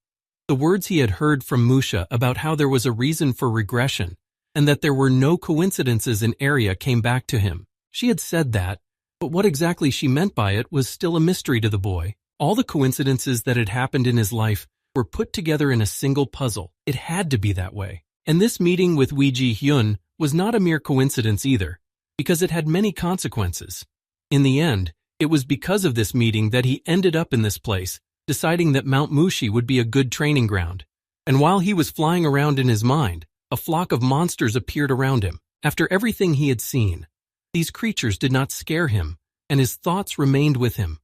The words he had heard from Musha about how there was a reason for regression, and that there were no coincidences in area came back to him. She had said that, but what exactly she meant by it was still a mystery to the boy. All the coincidences that had happened in his life were put together in a single puzzle. It had to be that way. And this meeting with Wee Ji-hyun was not a mere coincidence either, because it had many consequences. In the end, it was because of this meeting that he ended up in this place, deciding that Mount Mushi would be a good training ground. And while he was flying around in his mind, a flock of monsters appeared around him. After everything he had seen, these creatures did not scare him, and his thoughts remained with him.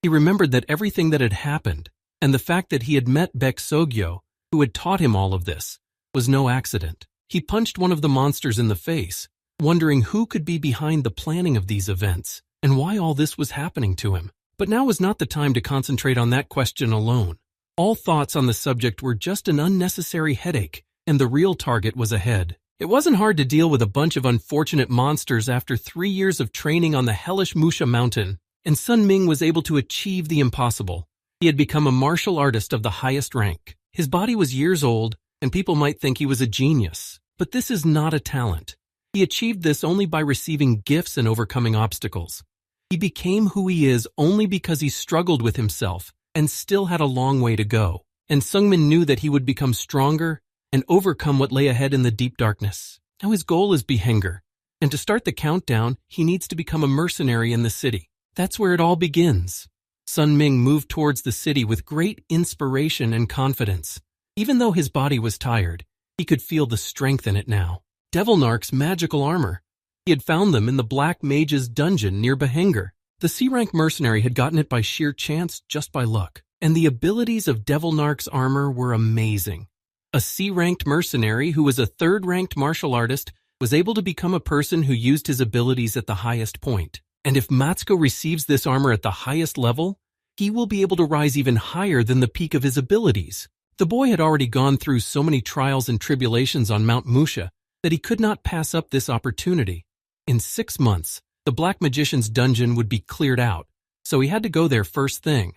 He remembered that everything that had happened, and the fact that he had met Baek Sogyo, who had taught him all of this, was no accident. He punched one of the monsters in the face, wondering who could be behind the planning of these events, and why all this was happening to him. But now was not the time to concentrate on that question alone. All thoughts on the subject were just an unnecessary headache, and the real target was ahead. It wasn't hard to deal with a bunch of unfortunate monsters after 3 years of training on the hellish Musha mountain, and Sun Ming was able to achieve the impossible. He had become a martial artist of the highest rank. His body was years old, and people might think he was a genius. But this is not a talent. He achieved this only by receiving gifts and overcoming obstacles. He became who he is only because he struggled with himself and still had a long way to go. And Sungmin knew that he would become stronger and overcome what lay ahead in the deep darkness. Now his goal is Bahengar, and to start the countdown, he needs to become a mercenary in the city. That's where it all begins. Sun Ming moved towards the city with great inspiration and confidence. Even though his body was tired, he could feel the strength in it now. Devil Nark's magical armor. He had found them in the Black Mage's dungeon near Bahengar. The C-rank mercenary had gotten it by sheer chance, just by luck. And the abilities of Devil Nark's armor were amazing. A C-ranked mercenary who was a 3rd-ranked martial artist was able to become a person who used his abilities at the highest point. And if Matsuko receives this armor at the highest level, he will be able to rise even higher than the peak of his abilities. The boy had already gone through so many trials and tribulations on Mount Musha that he could not pass up this opportunity. In 6 months, the Black Magician's dungeon would be cleared out, so he had to go there first thing.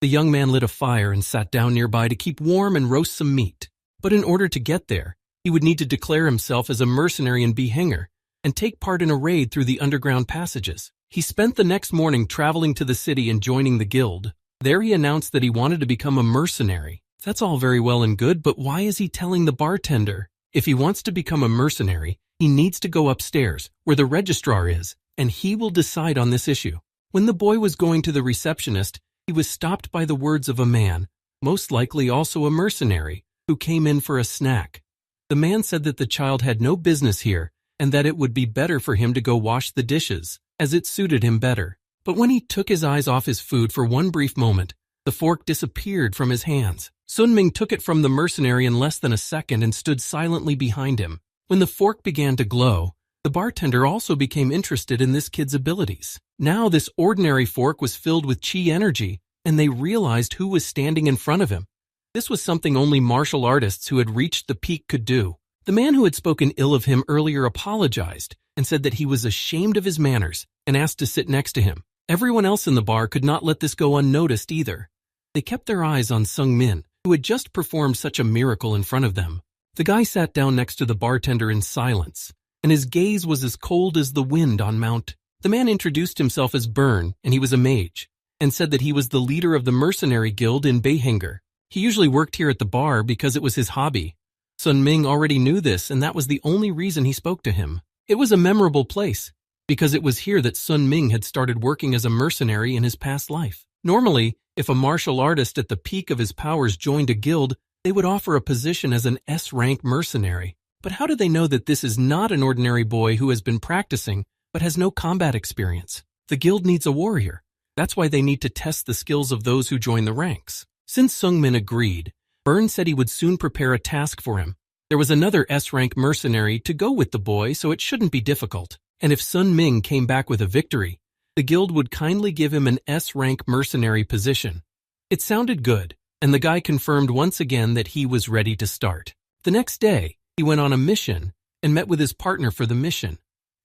The young man lit a fire and sat down nearby to keep warm and roast some meat. But in order to get there, he would need to declare himself as a mercenary and behenger, and take part in a raid through the underground passages. He spent the next morning traveling to the city and joining the guild. There he announced that he wanted to become a mercenary. That's all very well and good, but why is he telling the bartender? If he wants to become a mercenary, he needs to go upstairs, where the registrar is, and he will decide on this issue. When the boy was going to the receptionist, he was stopped by the words of a man, most likely also a mercenary, who came in for a snack. The man said that the child had no business here, and that it would be better for him to go wash the dishes, as it suited him better. But when he took his eyes off his food for one brief moment, the fork disappeared from his hands. Sun Ming took it from the mercenary in less than a second and stood silently behind him. When the fork began to glow, the bartender also became interested in this kid's abilities. Now this ordinary fork was filled with chi energy, and they realized who was standing in front of him. This was something only martial artists who had reached the peak could do. The man who had spoken ill of him earlier apologized and said that he was ashamed of his manners and asked to sit next to him. Everyone else in the bar could not let this go unnoticed either. They kept their eyes on Sung Min, who had just performed such a miracle in front of them. The guy sat down next to the bartender in silence, and his gaze was as cold as the wind on Mount. The man introduced himself as Byrne, and he was a mage, and said that he was the leader of the mercenary guild in Beihanger. He usually worked here at the bar because it was his hobby. Sun Ming already knew this, and that was the only reason he spoke to him. It was a memorable place, because it was here that Sun Ming had started working as a mercenary in his past life. Normally, if a martial artist at the peak of his powers joined a guild, they would offer a position as an S-rank mercenary. But how do they know that this is not an ordinary boy who has been practicing but has no combat experience? The guild needs a warrior. That's why they need to test the skills of those who join the ranks. Since Sung Min agreed, Byrne said he would soon prepare a task for him. There was another S-rank mercenary to go with the boy, so it shouldn't be difficult. And if Sun Ming came back with a victory, the guild would kindly give him an S-rank mercenary position. It sounded good, and the guy confirmed once again that he was ready to start. The next day, he went on a mission and met with his partner for the mission.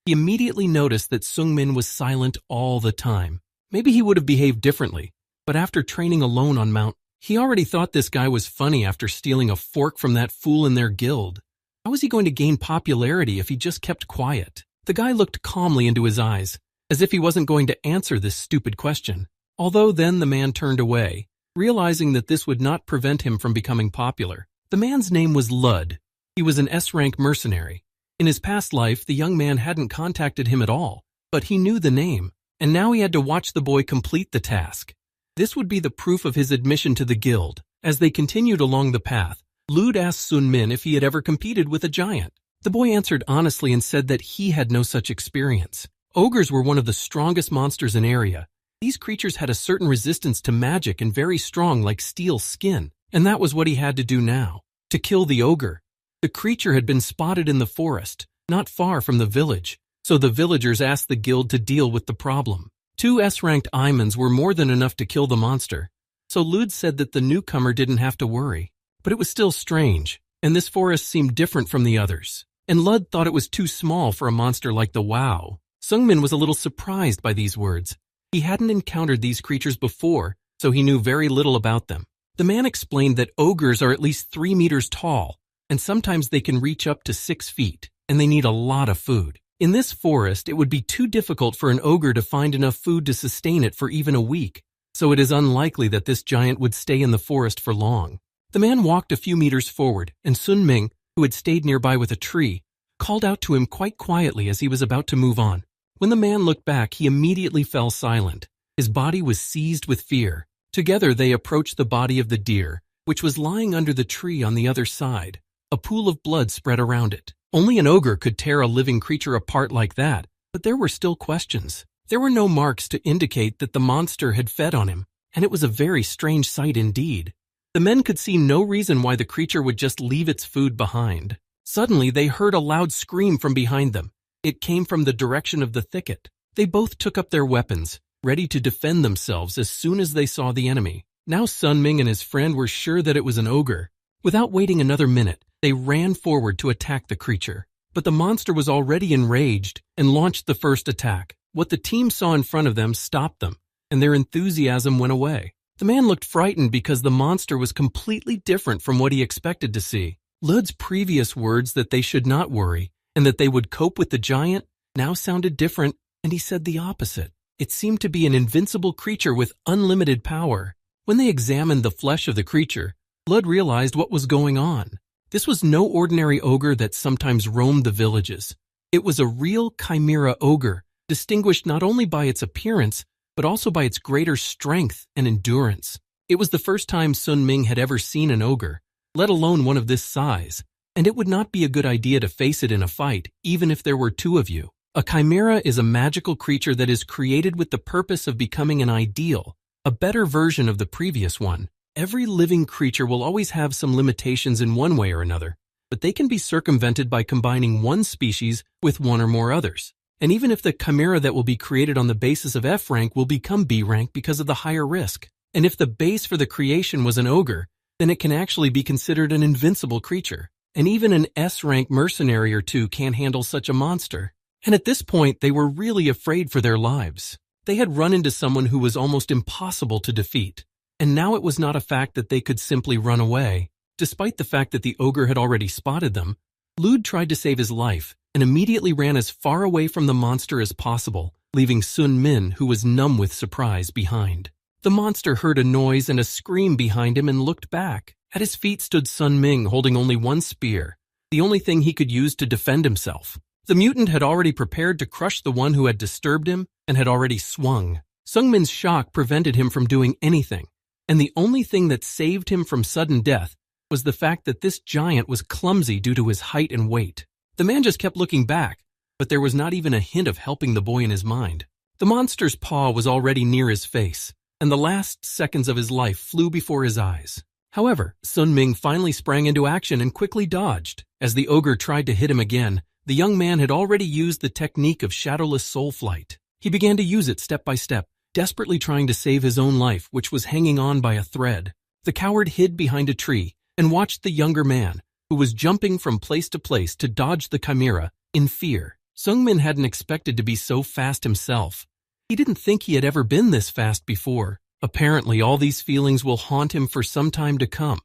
He immediately noticed that Sung Min was silent all the time. Maybe he would have behaved differently, but after training alone on Mount, he already thought this guy was funny after stealing a fork from that fool in their guild. How was he going to gain popularity if he just kept quiet? The guy looked calmly into his eyes, as if he wasn't going to answer this stupid question. Although then the man turned away, realizing that this would not prevent him from becoming popular. The man's name was Lud. He was an S-rank mercenary. In his past life, the young man hadn't contacted him at all, but he knew the name, and now he had to watch the boy complete the task. This would be the proof of his admission to the guild. As they continued along the path, Lud asked Sun Min if he had ever competed with a giant. The boy answered honestly and said that he had no such experience. Ogres were one of the strongest monsters in area. These creatures had a certain resistance to magic and very strong like steel skin, and that was what he had to do now, to kill the ogre. The creature had been spotted in the forest, not far from the village, so the villagers asked the guild to deal with the problem. 2 S-ranked Imans were more than enough to kill the monster, so Lud said that the newcomer didn't have to worry. But it was still strange, and this forest seemed different from the others, and Lud thought it was too small for a monster like the Wow. Sung Min was a little surprised by these words. He hadn't encountered these creatures before, so he knew very little about them. The man explained that ogres are at least 3 meters tall, and sometimes they can reach up to 6 feet, and they need a lot of food. In this forest, it would be too difficult for an ogre to find enough food to sustain it for even a week, so it is unlikely that this giant would stay in the forest for long. The man walked a few meters forward, and Sun Ming, who had stayed nearby with a tree, called out to him quite quietly as he was about to move on. When the man looked back, he immediately fell silent. His body was seized with fear. Together they approached the body of the deer, which was lying under the tree on the other side. A pool of blood spread around it. Only an ogre could tear a living creature apart like that, but there were still questions. There were no marks to indicate that the monster had fed on him, and it was a very strange sight indeed. The men could see no reason why the creature would just leave its food behind. Suddenly they heard a loud scream from behind them. It came from the direction of the thicket. They both took up their weapons, ready to defend themselves as soon as they saw the enemy. Now Sun Ming and his friend were sure that it was an ogre. Without waiting another minute, they ran forward to attack the creature. But the monster was already enraged and launched the first attack. What the team saw in front of them stopped them, and their enthusiasm went away. The man looked frightened because the monster was completely different from what he expected to see. Lud's previous words that they should not worry and that they would cope with the giant now sounded different, and he said the opposite. It seemed to be an invincible creature with unlimited power. When they examined the flesh of the creature, Lud realized what was going on. This was no ordinary ogre that sometimes roamed the villages. It was a real chimera ogre, distinguished not only by its appearance, but also by its greater strength and endurance. It was the first time Sun Ming had ever seen an ogre, let alone one of this size, and it would not be a good idea to face it in a fight, even if there were two of you. A chimera is a magical creature that is created with the purpose of becoming an ideal, a better version of the previous one. Every living creature will always have some limitations in one way or another, but they can be circumvented by combining one species with one or more others. And even if the chimera that will be created on the basis of F rank will become B rank because of the higher risk. And if the base for the creation was an ogre, then it can actually be considered an invincible creature. And even an S rank mercenary or two can't handle such a monster. And at this point, they were really afraid for their lives. They had run into someone who was almost impossible to defeat. And now it was not a fact that they could simply run away. Despite the fact that the ogre had already spotted them, Lud tried to save his life and immediately ran as far away from the monster as possible, leaving Sun Min, who was numb with surprise, behind. The monster heard a noise and a scream behind him and looked back. At his feet stood Sun Ming holding only one spear, the only thing he could use to defend himself. The mutant had already prepared to crush the one who had disturbed him and had already swung. Sung Min's shock prevented him from doing anything, and the only thing that saved him from sudden death was the fact that this giant was clumsy due to his height and weight. The man just kept looking back, but there was not even a hint of helping the boy in his mind. The monster's paw was already near his face, and the last seconds of his life flew before his eyes. However, Sun Ming finally sprang into action and quickly dodged. As the ogre tried to hit him again, the young man had already used the technique of shadowless soul flight. He began to use it step by step, desperately trying to save his own life, which was hanging on by a thread. The coward hid behind a tree and watched the younger man, who was jumping from place to place to dodge the chimera, in fear. Sung Min hadn't expected to be so fast himself. He didn't think he had ever been this fast before. Apparently, all these feelings will haunt him for some time to come.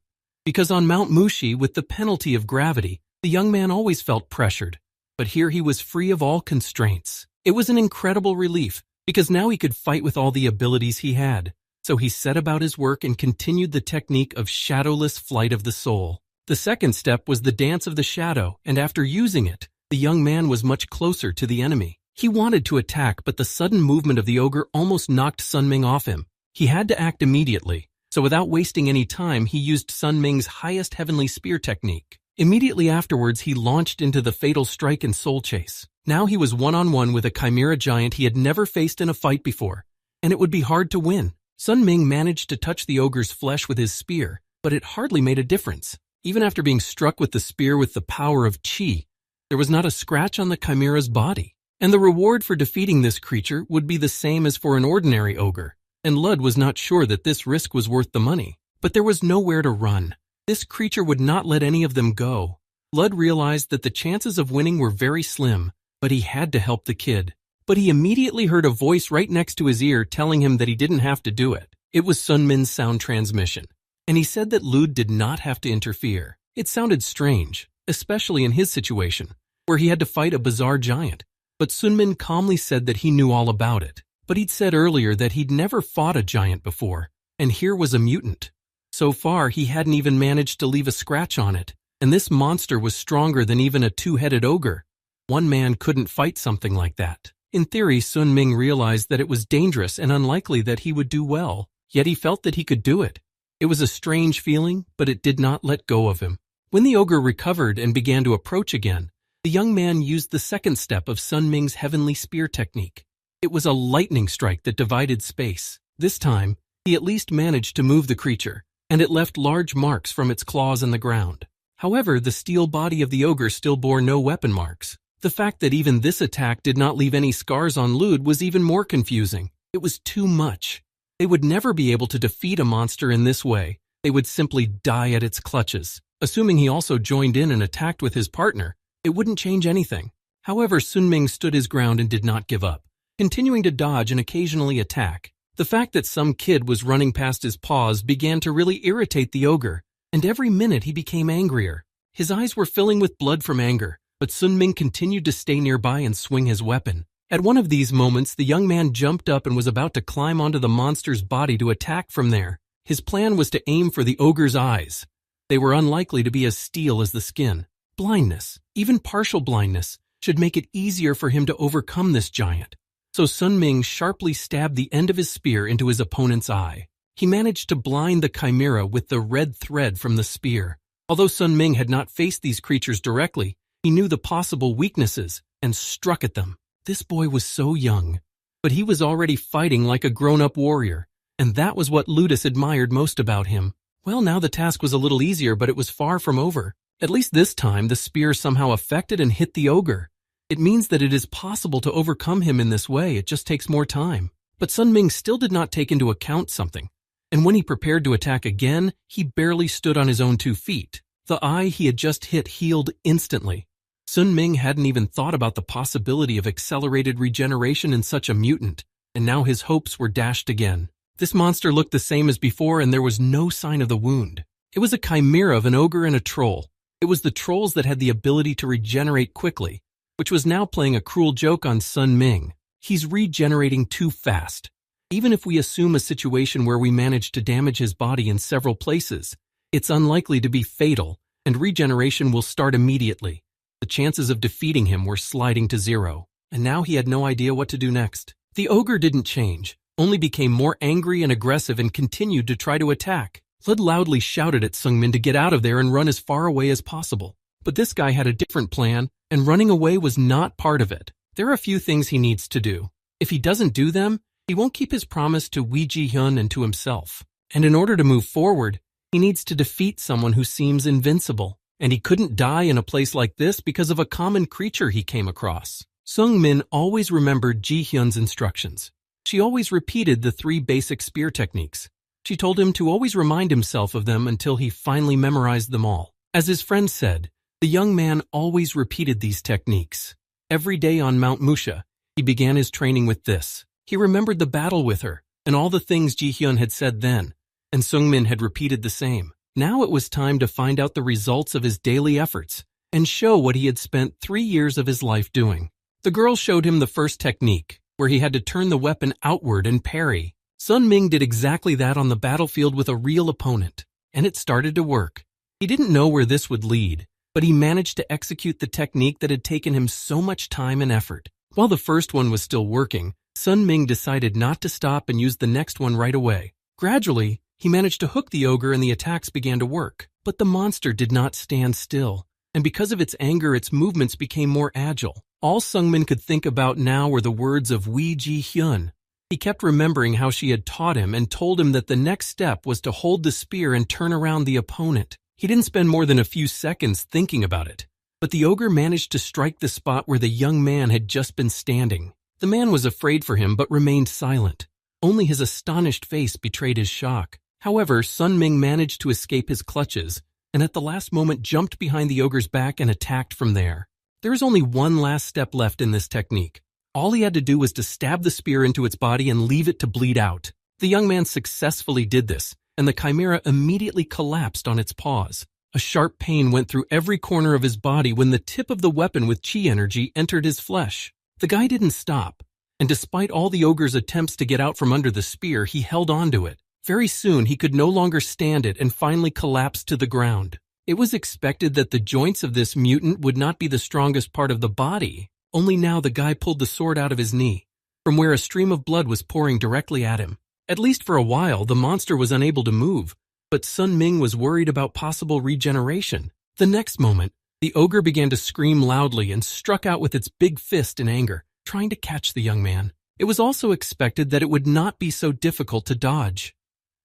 Because on Mount Mushi, with the penalty of gravity, the young man always felt pressured. But here he was free of all constraints. It was an incredible relief, because now he could fight with all the abilities he had. So he set about his work and continued the technique of shadowless flight of the soul. The second step was the dance of the shadow, and after using it, the young man was much closer to the enemy. He wanted to attack, but the sudden movement of the ogre almost knocked Sun Ming off him. He had to act immediately, so without wasting any time, he used Sun Ming's highest heavenly spear technique. Immediately afterwards, he launched into the fatal strike and soul chase. Now he was one-on-one with a chimera giant he had never faced in a fight before, and it would be hard to win. Sun Ming managed to touch the ogre's flesh with his spear, but it hardly made a difference. Even after being struck with the spear with the power of Qi, there was not a scratch on the chimera's body. And the reward for defeating this creature would be the same as for an ordinary ogre, and Lud was not sure that this risk was worth the money. But there was nowhere to run. This creature would not let any of them go. Lud realized that the chances of winning were very slim, but he had to help the kid. But he immediately heard a voice right next to his ear telling him that he didn't have to do it. It was Sun Min's sound transmission. And he said that Lud did not have to interfere. It sounded strange, especially in his situation, where he had to fight a bizarre giant. But Sun Min calmly said that he knew all about it. But he'd said earlier that he'd never fought a giant before, and here was a mutant. So far, he hadn't even managed to leave a scratch on it, and this monster was stronger than even a two-headed ogre. One man couldn't fight something like that. In theory, Sun Ming realized that it was dangerous and unlikely that he would do well, yet he felt that he could do it. It was a strange feeling, but it did not let go of him. When the ogre recovered and began to approach again, the young man used the second step of Sun Ming's heavenly spear technique. It was a lightning strike that divided space. This time, he at least managed to move the creature, and it left large marks from its claws in the ground. However, the steel body of the ogre still bore no weapon marks. The fact that even this attack did not leave any scars on Lud was even more confusing. It was too much. They would never be able to defeat a monster in this way. They would simply die at its clutches. Assuming he also joined in and attacked with his partner, it wouldn't change anything. However, Sun Ming stood his ground and did not give up, continuing to dodge and occasionally attack. The fact that some kid was running past his paws began to really irritate the ogre, and every minute he became angrier. His eyes were filling with blood from anger, but Sun Ming continued to stay nearby and swing his weapon. At one of these moments, the young man jumped up and was about to climb onto the monster's body to attack from there. His plan was to aim for the ogre's eyes. They were unlikely to be as steel as the skin. Blindness, even partial blindness, should make it easier for him to overcome this giant. So Sun Ming sharply stabbed the end of his spear into his opponent's eye. He managed to blind the chimera with the red thread from the spear. Although Sun Ming had not faced these creatures directly, he knew the possible weaknesses and struck at them. This boy was so young, but he was already fighting like a grown-up warrior, and that was what Ludus admired most about him. Well, now the task was a little easier, but it was far from over. At least this time, the spear somehow affected and hit the ogre. It means that it is possible to overcome him in this way, it just takes more time. But Sun Ming still did not take into account something, and when he prepared to attack again, he barely stood on his own 2 feet. The eye he had just hit healed instantly. Sun Ming hadn't even thought about the possibility of accelerated regeneration in such a mutant, and now his hopes were dashed again. This monster looked the same as before, and there was no sign of the wound. It was a chimera of an ogre and a troll. It was the trolls that had the ability to regenerate quickly, which was now playing a cruel joke on Sun Ming. He's regenerating too fast. Even if we assume a situation where we manage to damage his body in several places, it's unlikely to be fatal, and regeneration will start immediately. The chances of defeating him were sliding to 0, and now he had no idea what to do next. The ogre didn't change, only became more angry and aggressive and continued to try to attack. Lud loudly shouted at Sun Ming to get out of there and run as far away as possible. But this guy had a different plan, and running away was not part of it. There are a few things he needs to do. If he doesn't do them, he won't keep his promise to Wee Ji Hyun and to himself. And in order to move forward, he needs to defeat someone who seems invincible. And he couldn't die in a place like this because of a common creature he came across. Sun Ming always remembered Ji Hyun's instructions. She always repeated the 3 basic spear techniques. She told him to always remind himself of them until he finally memorized them all. As his friend said, the young man always repeated these techniques. Every day on Mount Musha, he began his training with this. He remembered the battle with her, and all the things Ji Hyun had said then, and Sun Ming had repeated the same. Now it was time to find out the results of his daily efforts and show what he had spent 3 years of his life doing. The girl showed him the first technique, where he had to turn the weapon outward and parry. Sun Ming did exactly that on the battlefield with a real opponent, and it started to work. He didn't know where this would lead, but he managed to execute the technique that had taken him so much time and effort. While the first one was still working, Sun Ming decided not to stop and use the next one right away. Gradually, he managed to hook the ogre and the attacks began to work. But the monster did not stand still, and because of its anger, its movements became more agile. All Sun Ming could think about now were the words of Wee Ji Hyun. He kept remembering how she had taught him and told him that the next step was to hold the spear and turn around the opponent. He didn't spend more than a few seconds thinking about it, but the ogre managed to strike the spot where the young man had just been standing. The man was afraid for him but remained silent. Only his astonished face betrayed his shock. However, Sun Ming managed to escape his clutches, and at the last moment jumped behind the ogre's back and attacked from there. There is only one last step left in this technique. All he had to do was to stab the spear into its body and leave it to bleed out. The young man successfully did this, and the chimera immediately collapsed on its paws. A sharp pain went through every corner of his body when the tip of the weapon with chi energy entered his flesh. The guy didn't stop, and despite all the ogre's attempts to get out from under the spear, he held on to it. Very soon, he could no longer stand it and finally collapsed to the ground. It was expected that the joints of this mutant would not be the strongest part of the body. Only now the guy pulled the sword out of his knee, from where a stream of blood was pouring directly at him. At least for a while, the monster was unable to move, but Sun Ming was worried about possible regeneration. The next moment, the ogre began to scream loudly and struck out with its big fist in anger, trying to catch the young man. It was also expected that it would not be so difficult to dodge.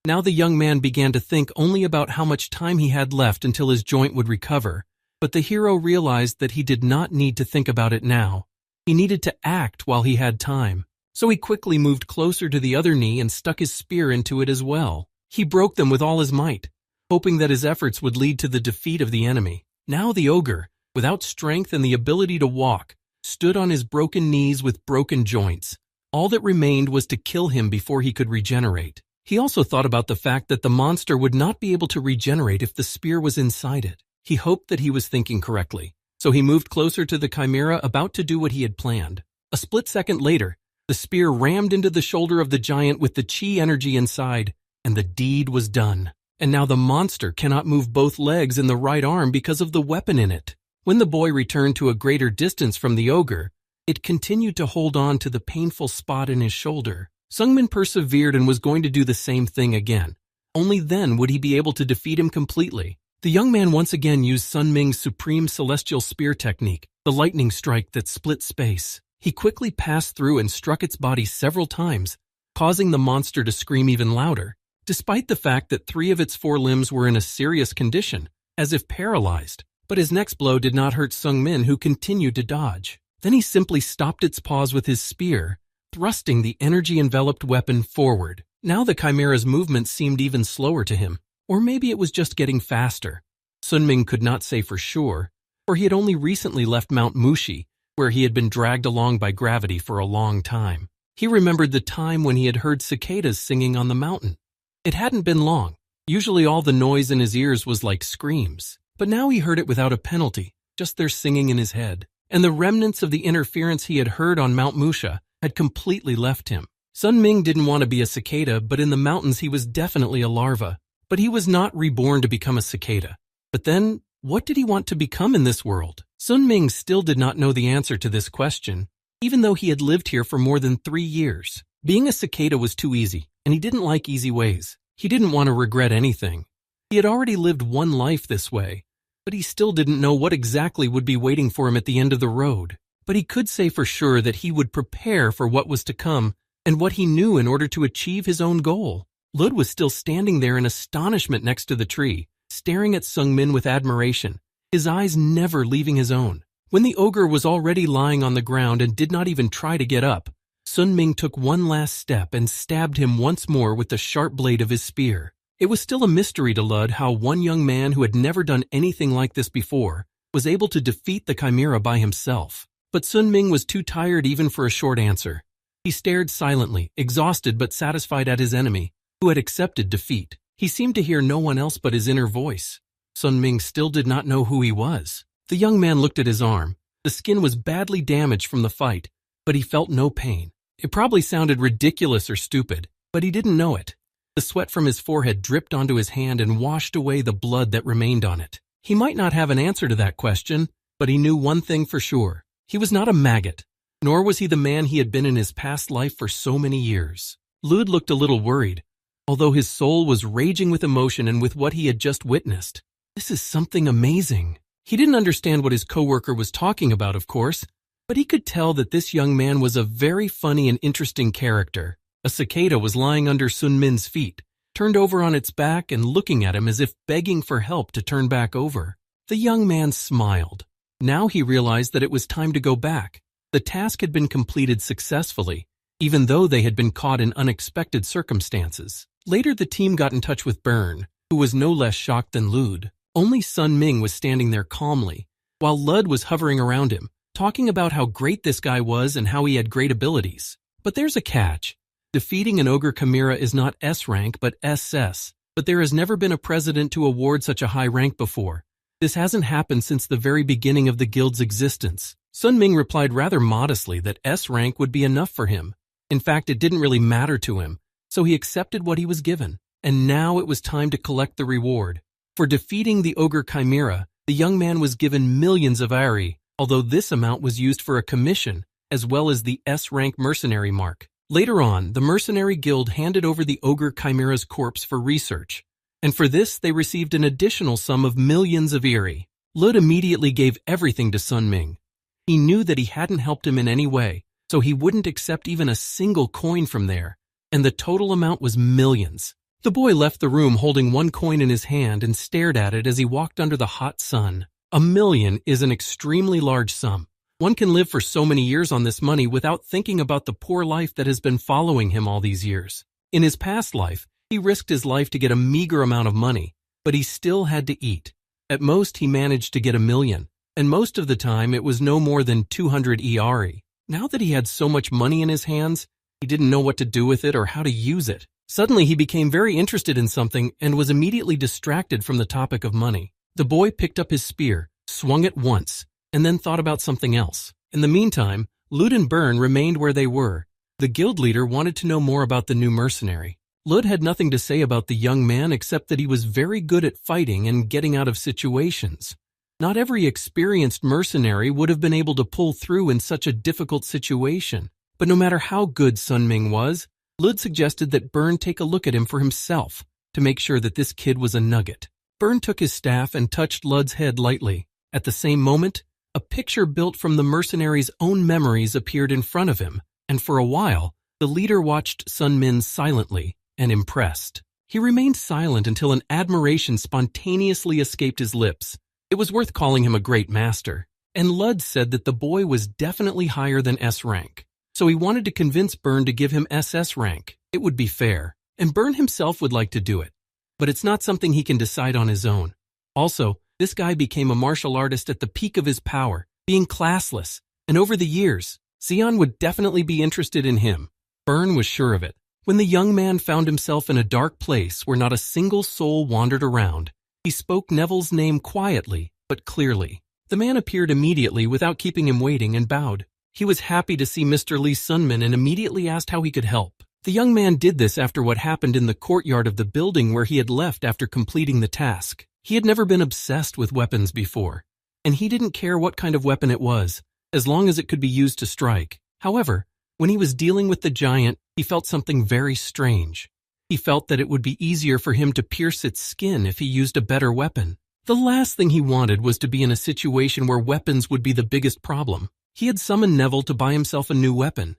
Now the young man began to think only about how much time he had left until his joint would recover, but the hero realized that he did not need to think about it now. He needed to act while he had time. So he quickly moved closer to the other knee and stuck his spear into it as well. He broke them with all his might, hoping that his efforts would lead to the defeat of the enemy. Now the ogre, without strength and the ability to walk, stood on his broken knees with broken joints. All that remained was to kill him before he could regenerate. He also thought about the fact that the monster would not be able to regenerate if the spear was inside it. He hoped that he was thinking correctly, so he moved closer to the chimera, about to do what he had planned. A split second later, the spear rammed into the shoulder of the giant with the chi energy inside, and the deed was done. And now the monster cannot move both legs and the right arm because of the weapon in it. When the boy returned to a greater distance from the ogre, it continued to hold on to the painful spot in his shoulder. Sungmin persevered and was going to do the same thing again. Only then would he be able to defeat him completely. The young man once again used Sun Ming's supreme celestial spear technique, the lightning strike that split space. He quickly passed through and struck its body several times, causing the monster to scream even louder, despite the fact that 3 of its 4 limbs were in a serious condition, as if paralyzed. But his next blow did not hurt Sungmin, who continued to dodge. Then he simply stopped its paws with his spear, thrusting the energy-enveloped weapon forward. Now the chimera's movement seemed even slower to him, or maybe it was just getting faster. Sun Ming could not say for sure, for he had only recently left Mount Mushi, where he had been dragged along by gravity for a long time. He remembered the time when he had heard cicadas singing on the mountain. It hadn't been long. Usually all the noise in his ears was like screams, but now he heard it without a penalty, just their singing in his head. And the remnants of the interference he had heard on Mount Musha had completely left him. Sun Ming didn't want to be a cicada, but in the mountains he was definitely a larva. But he was not reborn to become a cicada. But then, what did he want to become in this world? Sun Ming still did not know the answer to this question, even though he had lived here for more than 3 years. Being a cicada was too easy, and he didn't like easy ways. He didn't want to regret anything. He had already lived one life this way, but he still didn't know what exactly would be waiting for him at the end of the road. But he could say for sure that he would prepare for what was to come and what he knew in order to achieve his own goal. Lud was still standing there in astonishment next to the tree, staring at Sungmin with admiration, his eyes never leaving his own. When the ogre was already lying on the ground and did not even try to get up, Sun Ming took one last step and stabbed him once more with the sharp blade of his spear. It was still a mystery to Lud how one young man who had never done anything like this before was able to defeat the chimera by himself. But Sun Ming was too tired even for a short answer. He stared silently, exhausted but satisfied at his enemy, who had accepted defeat. He seemed to hear no one else but his inner voice. Sun Ming still did not know who he was. The young man looked at his arm. The skin was badly damaged from the fight, but he felt no pain. It probably sounded ridiculous or stupid, but he didn't know it. The sweat from his forehead dripped onto his hand and washed away the blood that remained on it. He might not have an answer to that question, but he knew one thing for sure. He was not a maggot, nor was he the man he had been in his past life for so many years. Lud looked a little worried, although his soul was raging with emotion and with what he had just witnessed. This is something amazing. He didn't understand what his coworker was talking about, of course, but he could tell that this young man was a very funny and interesting character. A cicada was lying under Sun Min's feet, turned over on its back and looking at him as if begging for help to turn back over. The young man smiled. Now he realized that it was time to go back. The task had been completed successfully, even though they had been caught in unexpected circumstances. Later the team got in touch with Byrne, who was no less shocked than Lud. Only Sun Ming was standing there calmly, while Lud was hovering around him, talking about how great this guy was and how he had great abilities. But there's a catch. Defeating an ogre chimera is not S rank but SS, but there has never been a president to award such a high rank before. This hasn't happened since the very beginning of the guild's existence. Sun Ming replied rather modestly that S rank would be enough for him. In fact, it didn't really matter to him, so he accepted what he was given. And now it was time to collect the reward. For defeating the ogre chimera, the young man was given millions of aerie, although this amount was used for a commission, as well as the S-rank mercenary mark. Later on, the mercenary guild handed over the ogre chimera's corpse for research, and for this they received an additional sum of millions of aerie. Lud immediately gave everything to Sun Ming. He knew that he hadn't helped him in any way, so he wouldn't accept even a single coin from there, and the total amount was millions. The boy left the room holding one coin in his hand and stared at it as he walked under the hot sun. $1 million is an extremely large sum. One can live for so many years on this money without thinking about the poor life that has been following him all these years. In his past life, he risked his life to get a meager amount of money, but he still had to eat. At most, he managed to get $1 million, and most of the time it was no more than 200 aerie. Now that he had so much money in his hands, He didn't know what to do with it or how to use it. Suddenly, he became very interested in something and was immediately distracted from the topic of money. The boy picked up his spear, swung it once, and then thought about something else. In the meantime, Lud and Byrne remained where they were. The guild leader wanted to know more about the new mercenary. Lud had nothing to say about the young man except that he was very good at fighting and getting out of situations. Not every experienced mercenary would have been able to pull through in such a difficult situation. But no matter how good Sun Ming was, Lud suggested that Byrne take a look at him for himself to make sure that this kid was a nugget. Byrne took his staff and touched Lud's head lightly. At the same moment, a picture built from the mercenary's own memories appeared in front of him, and for a while, the leader watched Sun Min silently and impressed. He remained silent until an admiration spontaneously escaped his lips. It was worth calling him a great master, and Lud said that the boy was definitely higher than S rank. So he wanted to convince Byrne to give him SS rank. It would be fair, and Byrne himself would like to do it. But it's not something he can decide on his own. Also, this guy became a martial artist at the peak of his power, being classless, and over the years, Xian would definitely be interested in him. Byrne was sure of it. When the young man found himself in a dark place where not a single soul wandered around, he spoke Neville's name quietly, but clearly. The man appeared immediately without keeping him waiting and bowed. He was happy to see Mr. Lee Sunmin and immediately asked how he could help. The young man did this after what happened in the courtyard of the building where he had left after completing the task. He had never been obsessed with weapons before, and he didn't care what kind of weapon it was, as long as it could be used to strike. However, when he was dealing with the giant, he felt something very strange. He felt that it would be easier for him to pierce its skin if he used a better weapon. The last thing he wanted was to be in a situation where weapons would be the biggest problem. He had summoned Neville to buy himself a new weapon.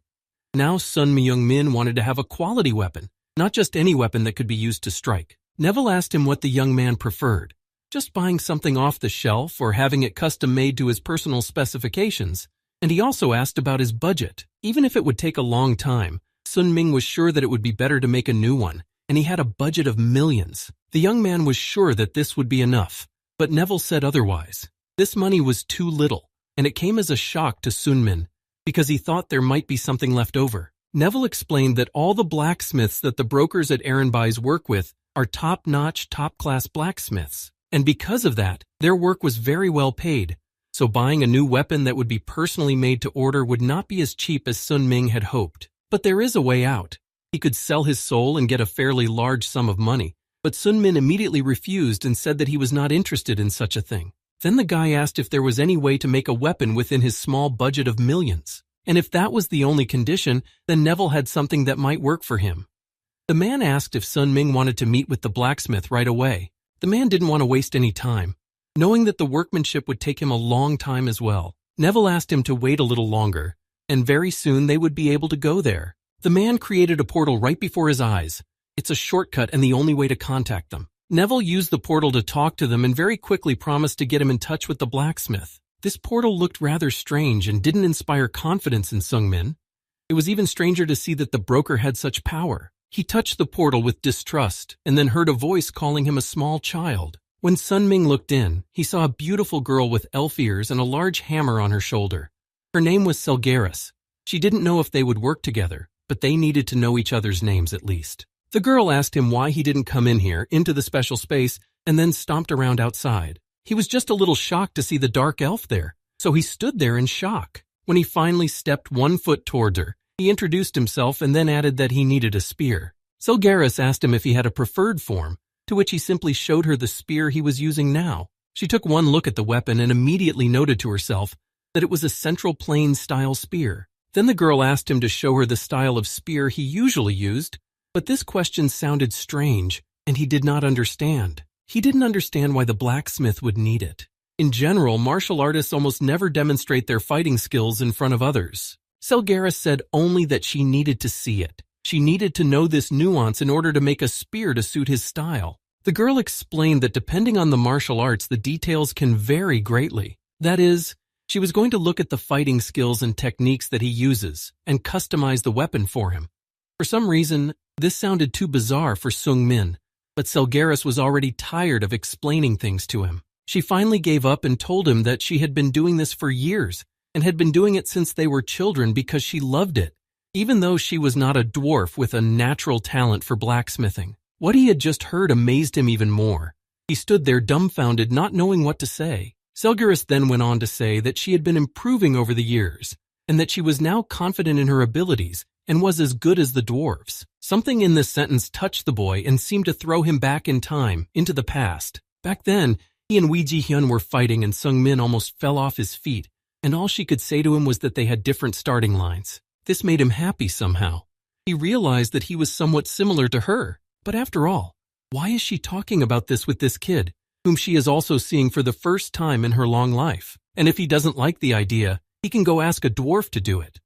Now Sun Myung-min wanted to have a quality weapon, not just any weapon that could be used to strike. Neville asked him what the young man preferred, just buying something off the shelf or having it custom made to his personal specifications, and he also asked about his budget. Even if it would take a long time, Sun Ming was sure that it would be better to make a new one, and he had a budget of millions. The young man was sure that this would be enough, but Neville said otherwise. This money was too little, and it came as a shock to Sun Min, because he thought there might be something left over. Neville explained that all the blacksmiths that the brokers at Ehrenbei's work with are top-notch, top-class blacksmiths, and because of that, their work was very well paid, so buying a new weapon that would be personally made to order would not be as cheap as Sun Ming had hoped. But there is a way out. He could sell his soul and get a fairly large sum of money, but Sun Min immediately refused and said that he was not interested in such a thing. Then the guy asked if there was any way to make a weapon within his small budget of millions. And if that was the only condition, then Neville had something that might work for him. The man asked if Sun Ming wanted to meet with the blacksmith right away. The man didn't want to waste any time, knowing that the workmanship would take him a long time as well. Neville asked him to wait a little longer, and very soon they would be able to go there. The man created a portal right before his eyes. It's a shortcut and the only way to contact them. Neville used the portal to talk to them and very quickly promised to get him in touch with the blacksmith. This portal looked rather strange and didn't inspire confidence in Sun Min. It was even stranger to see that the broker had such power. He touched the portal with distrust and then heard a voice calling him a small child. When Sun Ming looked in, he saw a beautiful girl with elf ears and a large hammer on her shoulder. Her name was Selgaris. She didn't know if they would work together, but they needed to know each other's names at least. The girl asked him why he didn't come in here, into the special space, and then stomped around outside. He was just a little shocked to see the dark elf there, so he stood there in shock. When he finally stepped 1 foot towards her, he introduced himself and then added that he needed a spear. Selgaris asked him if he had a preferred form, to which he simply showed her the spear he was using now. She took one look at the weapon and immediately noted to herself that it was a Central Plains-style spear. Then the girl asked him to show her the style of spear he usually used, but this question sounded strange, and he did not understand. He didn't understand why the blacksmith would need it. In general, martial artists almost never demonstrate their fighting skills in front of others. Selgaris said only that she needed to see it. She needed to know this nuance in order to make a spear to suit his style. The girl explained that depending on the martial arts, the details can vary greatly. That is, she was going to look at the fighting skills and techniques that he uses and customize the weapon for him. For some reason, this sounded too bizarre for Sun Min, but Selgaris was already tired of explaining things to him. She finally gave up and told him that she had been doing this for years and had been doing it since they were children because she loved it even though she was not a dwarf with a natural talent for blacksmithing. What he had just heard amazed him even more. He stood there dumbfounded, not knowing what to say. Selgaris then went on to say that she had been improving over the years, and that she was now confident in her abilities and was as good as the dwarves. Something in this sentence touched the boy and seemed to throw him back in time, into the past. Back then, he and Wee Ji-hyun were fighting and Sung-min almost fell off his feet, and all she could say to him was that they had different starting lines. This made him happy somehow. He realized that he was somewhat similar to her. But after all, why is she talking about this with this kid, whom she is also seeing for the first time in her long life? And if he doesn't like the idea, he can go ask a dwarf to do it.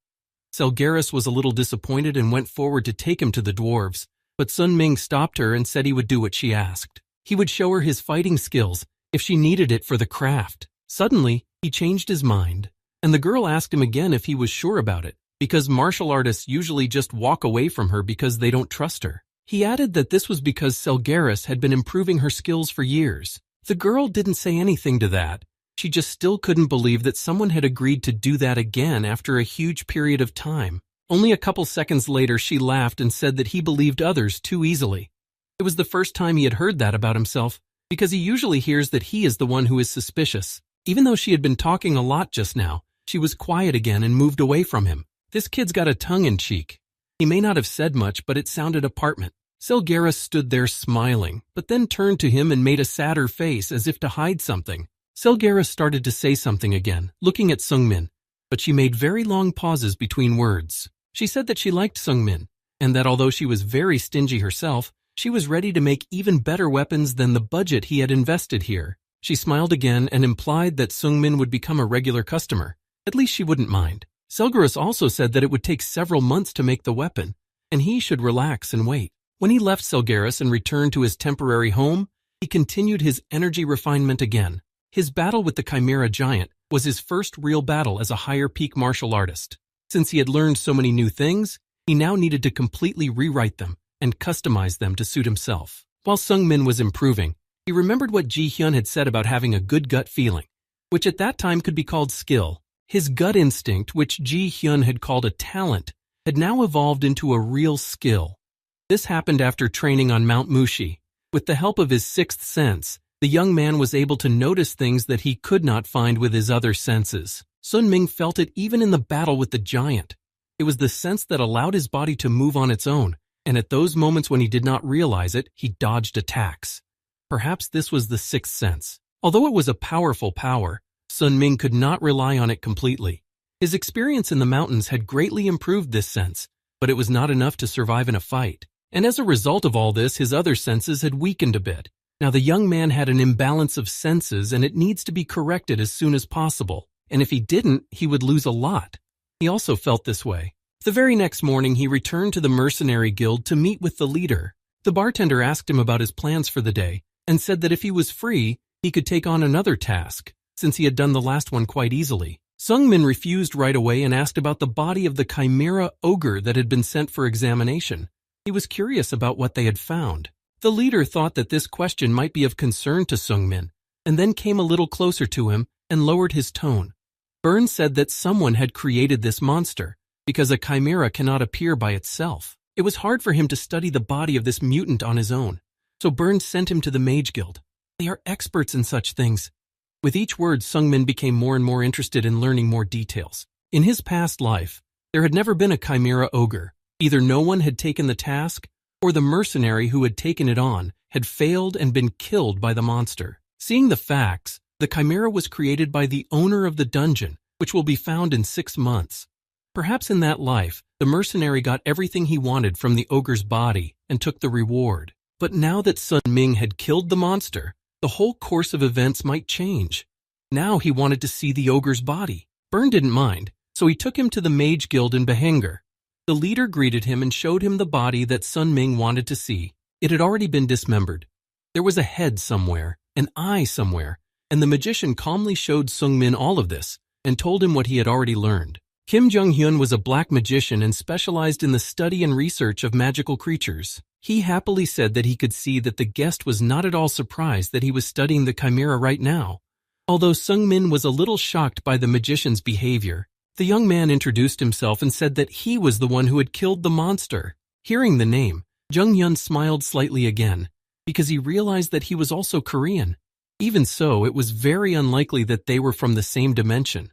Selgaris was a little disappointed and went forward to take him to the dwarves, but Sun Ming stopped her and said he would do what she asked. He would show her his fighting skills if she needed it for the craft. Suddenly, he changed his mind, and the girl asked him again if he was sure about it, because martial artists usually just walk away from her because they don't trust her. He added that this was because Selgaris had been improving her skills for years. The girl didn't say anything to that. She just still couldn't believe that someone had agreed to do that again after a huge period of time. Only a couple seconds later, she laughed and said that he believed others too easily. It was the first time he had heard that about himself, because he usually hears that he is the one who is suspicious. Even though she had been talking a lot just now, she was quiet again and moved away from him. This kid's got a tongue in cheek. He may not have said much, but it sounded apartment. Selgaris stood there smiling, but then turned to him and made a sadder face as if to hide something. Selgaris started to say something again, looking at Sung-min, but she made very long pauses between words. She said that she liked Sung-min, and that although she was very stingy herself, she was ready to make even better weapons than the budget he had invested here. She smiled again and implied that Sung-min would become a regular customer. At least she wouldn't mind. Selgaris also said that it would take several months to make the weapon, and he should relax and wait. When he left Selgaris and returned to his temporary home, he continued his energy refinement again. His battle with the Chimera Giant was his first real battle as a higher peak martial artist. Since he had learned so many new things, he now needed to completely rewrite them and customize them to suit himself. While Sung-min was improving, he remembered what Ji-hyun had said about having a good gut feeling, which at that time could be called skill. His gut instinct, which Ji-hyun had called a talent, had now evolved into a real skill. This happened after training on Mount Mushi. With the help of his sixth sense, the young man was able to notice things that he could not find with his other senses. Sun Ming felt it even in the battle with the giant. It was the sense that allowed his body to move on its own, and at those moments when he did not realize it, he dodged attacks. Perhaps this was the sixth sense. Although it was a powerful power, Sun Ming could not rely on it completely. His experience in the mountains had greatly improved this sense, but it was not enough to survive in a fight. And as a result of all this, his other senses had weakened a bit. Now the young man had an imbalance of senses, and it needs to be corrected as soon as possible. And if he didn't, he would lose a lot. He also felt this way. The very next morning, he returned to the mercenary guild to meet with the leader. The bartender asked him about his plans for the day, and said that if he was free, he could take on another task, since he had done the last one quite easily. Sung-min refused right away and asked about the body of the chimera ogre that had been sent for examination. He was curious about what they had found. The leader thought that this question might be of concern to Sung-min, and then came a little closer to him and lowered his tone. Burn said that someone had created this monster, because a chimera cannot appear by itself. It was hard for him to study the body of this mutant on his own, so Burn sent him to the Mage Guild. They are experts in such things. With each word, Sung-min became more and more interested in learning more details. In his past life, there had never been a chimera ogre. Either no one had taken the task, or the mercenary who had taken it on had failed and been killed by the monster. Seeing the facts, the chimera was created by the owner of the dungeon, which will be found in 6 months. Perhaps in that life, the mercenary got everything he wanted from the ogre's body and took the reward. But now that Sun Ming had killed the monster, the whole course of events might change. Now he wanted to see the ogre's body. Burn didn't mind, so he took him to the Mage Guild in Behenger. The leader greeted him and showed him the body that Sun Ming wanted to see. It had already been dismembered. There was a head somewhere, an eye somewhere, and the magician calmly showed Sung-min all of this and told him what he had already learned. Kim Jung-hyun was a black magician and specialized in the study and research of magical creatures. He happily said that he could see that the guest was not at all surprised that he was studying the chimera right now. Although Sung-min was a little shocked by the magician's behavior, The young man introduced himself and said that he was the one who had killed the monster. Hearing the name, Jung-hyun smiled slightly again, because he realized that he was also Korean. Even so, it was very unlikely that they were from the same dimension.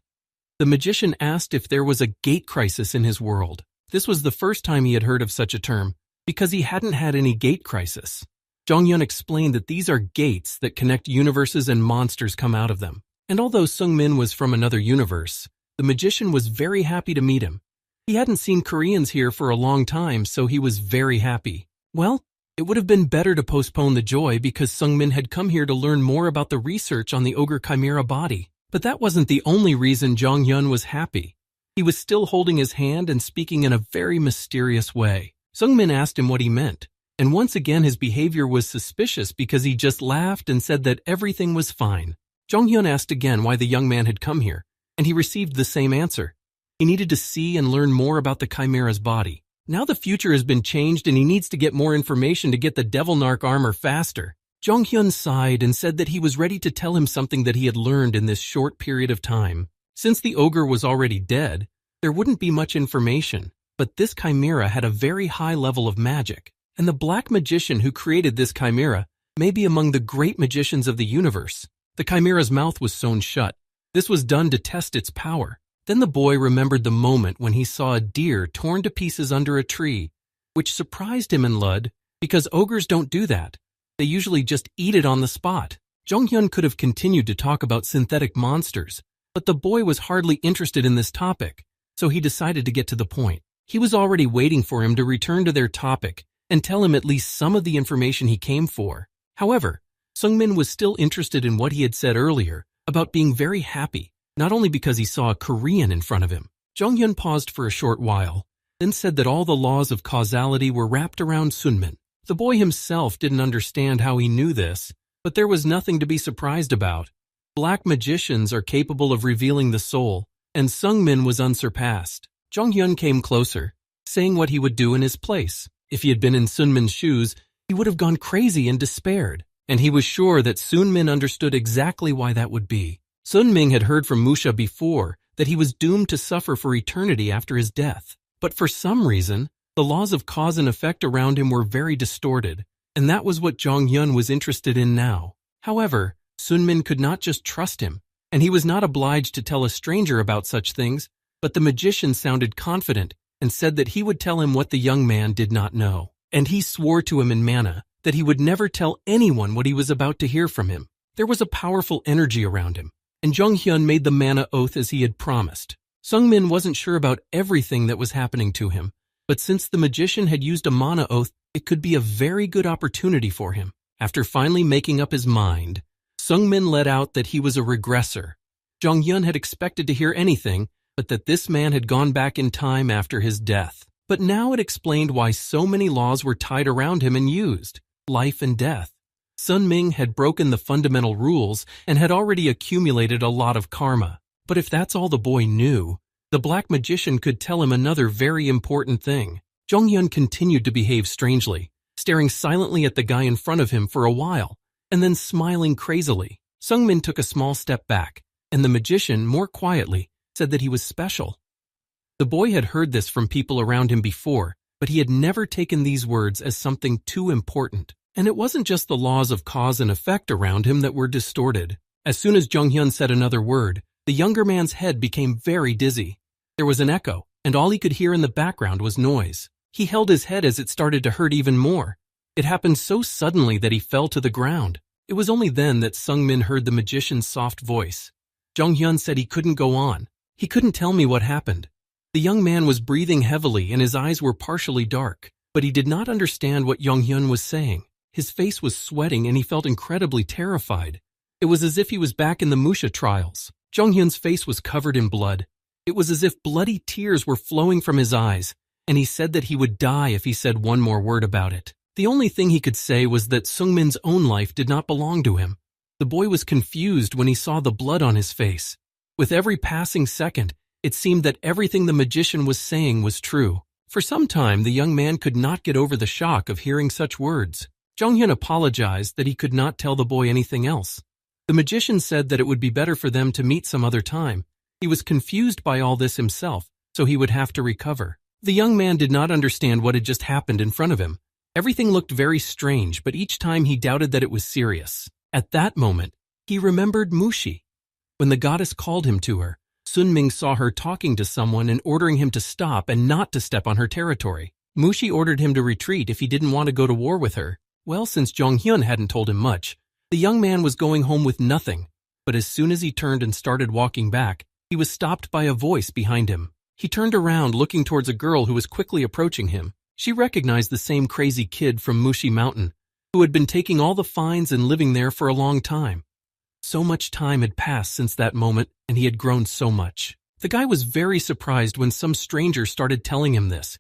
The magician asked if there was a gate crisis in his world. This was the first time he had heard of such a term, because he hadn't had any gate crisis. Jung-hyun explained that these are gates that connect universes and monsters come out of them. And although Sung-min was from another universe, the magician was very happy to meet him. He hadn't seen Koreans here for a long time, so he was very happy. Well, it would have been better to postpone the joy because Sung-min had come here to learn more about the research on the ogre chimera body. But that wasn't the only reason Jung-hyun was happy. He was still holding his hand and speaking in a very mysterious way. Sung-min asked him what he meant, and once again his behavior was suspicious because he just laughed and said that everything was fine. Jung-hyun asked again why the young man had come here, and he received the same answer. He needed to see and learn more about the chimera's body. Now the future has been changed and he needs to get more information to get the Devil Narc armor faster. Jung-hyun sighed and said that he was ready to tell him something that he had learned in this short period of time. Since the ogre was already dead, there wouldn't be much information, but this chimera had a very high level of magic, and the black magician who created this chimera may be among the great magicians of the universe. The chimera's mouth was sewn shut. This was done to test its power. Then the boy remembered the moment when he saw a deer torn to pieces under a tree, which surprised him and Lud, because ogres don't do that. They usually just eat it on the spot. Jung-hyun could have continued to talk about synthetic monsters, but the boy was hardly interested in this topic, so he decided to get to the point. He was already waiting for him to return to their topic and tell him at least some of the information he came for. However, Sung-min was still interested in what he had said earlier about being very happy, not only because he saw a Korean in front of him. Jung-hyun paused for a short while, then said that all the laws of causality were wrapped around Sunmin. The boy himself didn't understand how he knew this, but there was nothing to be surprised about. Black magicians are capable of revealing the soul, and Sung-min was unsurpassed. Jung-hyun came closer, saying what he would do in his place. If he had been in Sunmin's shoes, he would have gone crazy and despaired, and he was sure that Sunmin understood exactly why that would be. Sunmin had heard from Musha before that he was doomed to suffer for eternity after his death. But for some reason, the laws of cause and effect around him were very distorted, and that was what Jung-hyun was interested in now. However, Sunmin could not just trust him, and he was not obliged to tell a stranger about such things, but the magician sounded confident and said that he would tell him what the young man did not know. And he swore to him in mana that he would never tell anyone what he was about to hear from him. There was a powerful energy around him, and Jung-hyun made the mana oath as he had promised. Sung-min wasn't sure about everything that was happening to him, but since the magician had used a mana oath, it could be a very good opportunity for him. After finally making up his mind, Sung-min let out that he was a regressor. Jung-hyun had expected to hear anything, but that this man had gone back in time after his death. But now it explained why so many laws were tied around him and used, life and death. Sun Ming had broken the fundamental rules and had already accumulated a lot of karma. But if that's all the boy knew, the black magician could tell him another very important thing. Jung-hyun continued to behave strangely, staring silently at the guy in front of him for a while, and then smiling crazily. Sung-min took a small step back, and the magician, more quietly, said that he was special. The boy had heard this from people around him before, but he had never taken these words as something too important. And it wasn't just the laws of cause and effect around him that were distorted. As soon as Jung-hyun said another word, the younger man's head became very dizzy. There was an echo, and all he could hear in the background was noise. He held his head as it started to hurt even more. It happened so suddenly that he fell to the ground. It was only then that Sung-min heard the magician's soft voice. Jung-hyun said he couldn't go on. He couldn't tell me what happened. The young man was breathing heavily and his eyes were partially dark, but he did not understand what Jung-hyun was saying. His face was sweating and he felt incredibly terrified. It was as if he was back in the Musha trials. Jung-hyun's face was covered in blood. It was as if bloody tears were flowing from his eyes, and he said that he would die if he said one more word about it. The only thing he could say was that Sung-min's own life did not belong to him. The boy was confused when he saw the blood on his face. With every passing second, it seemed that everything the magician was saying was true. For some time, the young man could not get over the shock of hearing such words. Jung-hyun apologized that he could not tell the boy anything else. The magician said that it would be better for them to meet some other time, He was confused by all this himself, so he would have to recover. The young man did not understand what had just happened in front of him. Everything looked very strange, but each time he doubted that it was serious. At that moment, he remembered Mushi. When the goddess called him to her, Sunming saw her talking to someone and ordering him to stop and not to step on her territory. Mushi ordered him to retreat if he didn't want to go to war with her. Well, since Jonghyun hadn't told him much, the young man was going home with nothing. But as soon as he turned and started walking back, he was stopped by a voice behind him. He turned around looking towards a girl who was quickly approaching him. She recognized the same crazy kid from Mushi Mountain, who had been taking all the fines and living there for a long time. So much time had passed since that moment, and he had grown so much. The guy was very surprised when some stranger started telling him this.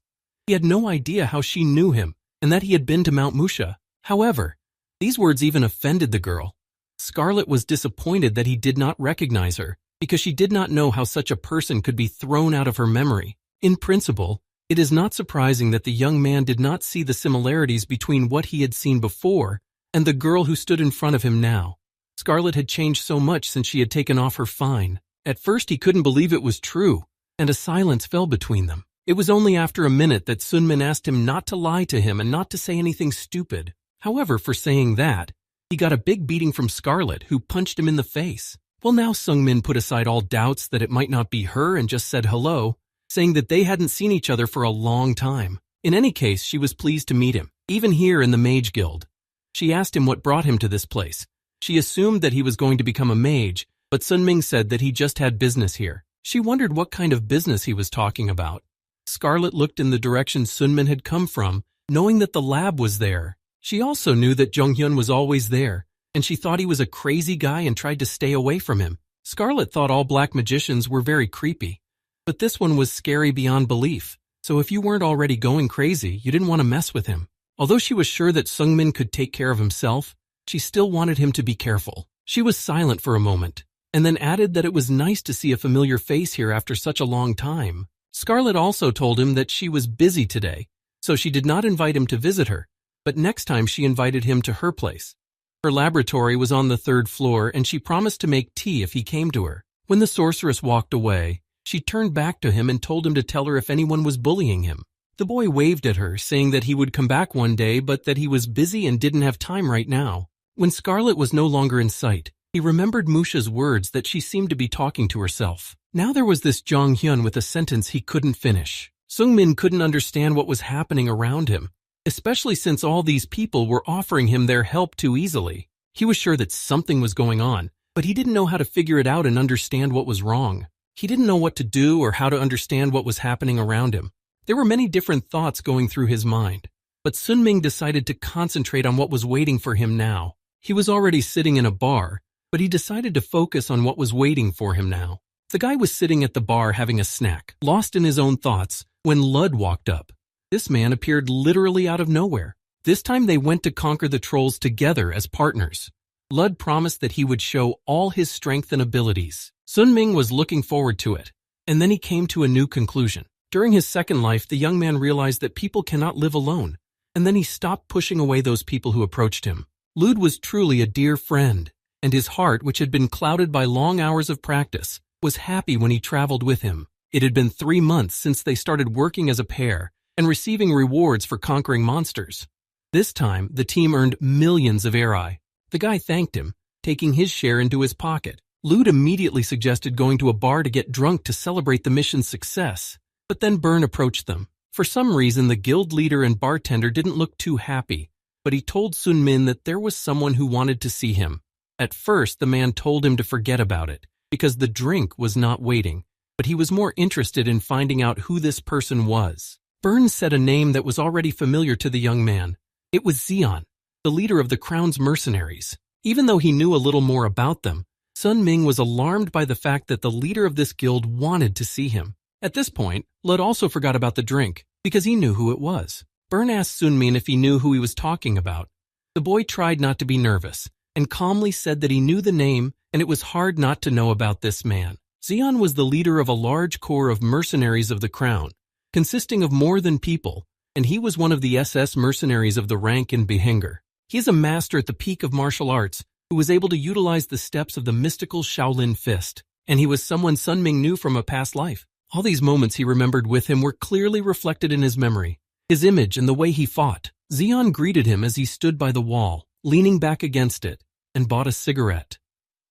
He had no idea how she knew him, and that he had been to Mount Musha. However, these words even offended the girl. Scarlet was disappointed that he did not recognize her, because she did not know how such a person could be thrown out of her memory. In principle, it is not surprising that the young man did not see the similarities between what he had seen before and the girl who stood in front of him now. Scarlet had changed so much since she had taken off her fine. At first he couldn't believe it was true, and a silence fell between them. It was only after a minute that Sunmin asked him not to lie to him and not to say anything stupid. However, for saying that, he got a big beating from Scarlet, who punched him in the face. Well, now Sungmin put aside all doubts that it might not be her and just said hello, saying that they hadn't seen each other for a long time. In any case, she was pleased to meet him, even here in the Mage Guild. She asked him what brought him to this place. She assumed that he was going to become a mage, but Sunming said that he just had business here. She wondered what kind of business he was talking about. Scarlet looked in the direction Sunmin had come from, knowing that the lab was there. She also knew that Jonghyun was always there, and she thought he was a crazy guy and tried to stay away from him. Scarlet thought all black magicians were very creepy, but this one was scary beyond belief, so if you weren't already going crazy, you didn't want to mess with him. Although she was sure that Sungmin could take care of himself, she still wanted him to be careful. She was silent for a moment, and then added that it was nice to see a familiar face here after such a long time. Scarlet also told him that she was busy today, so she did not invite him to visit her, but next time she invited him to her place. Her laboratory was on the 3rd floor, and she promised to make tea if he came to her. When the sorceress walked away, she turned back to him and told him to tell her if anyone was bullying him. The boy waved at her, saying that he would come back one day, but that he was busy and didn't have time right now. When Scarlet was no longer in sight, he remembered Musha's words that she seemed to be talking to herself. Now there was this Jonghyun with a sentence he couldn't finish. Sungmin couldn't understand what was happening around him, especially since all these people were offering him their help too easily. He was sure that something was going on, but he didn't know how to figure it out and understand what was wrong. He didn't know what to do or how to understand what was happening around him. There were many different thoughts going through his mind, but Sunming decided to concentrate on what was waiting for him now. He was already sitting in a bar, but he decided to focus on what was waiting for him now. The guy was sitting at the bar having a snack, lost in his own thoughts, when Lud walked up. This man appeared literally out of nowhere. This time they went to conquer the trolls together as partners. Lud promised that he would show all his strength and abilities. Sunming was looking forward to it, and then he came to a new conclusion. During his second life, the young man realized that people cannot live alone, and then he stopped pushing away those people who approached him. Lud was truly a dear friend, and his heart, which had been clouded by long hours of practice, was happy when he traveled with him. It had been 3 months since they started working as a pair and receiving rewards for conquering monsters. This time, the team earned millions of eri. The guy thanked him, taking his share into his pocket. Lud immediately suggested going to a bar to get drunk to celebrate the mission's success, but then Byrne approached them. For some reason, the guild leader and bartender didn't look too happy, but he told Sunmin that there was someone who wanted to see him. At first, the man told him to forget about it, because the drink was not waiting, but he was more interested in finding out who this person was. Byrne said a name that was already familiar to the young man. It was Zeon, the leader of the Crown's mercenaries. Even though he knew a little more about them, Sunming was alarmed by the fact that the leader of this guild wanted to see him. At this point, Lud also forgot about the drink, because he knew who it was. Byrne asked Sunmin if he knew who he was talking about. The boy tried not to be nervous, and calmly said that he knew the name, and it was hard not to know about this man. Zeon was the leader of a large corps of mercenaries of the Crown, consisting of more than people, and he was one of the SS mercenaries of the rank in Behenger. He is a master at the peak of martial arts, who was able to utilize the steps of the mystical Shaolin fist. and he was someone Sun Ming knew from a past life. All these moments he remembered with him were clearly reflected in his memory. His image and the way he fought. Xian greeted him as he stood by the wall, leaning back against it, and bought a cigarette.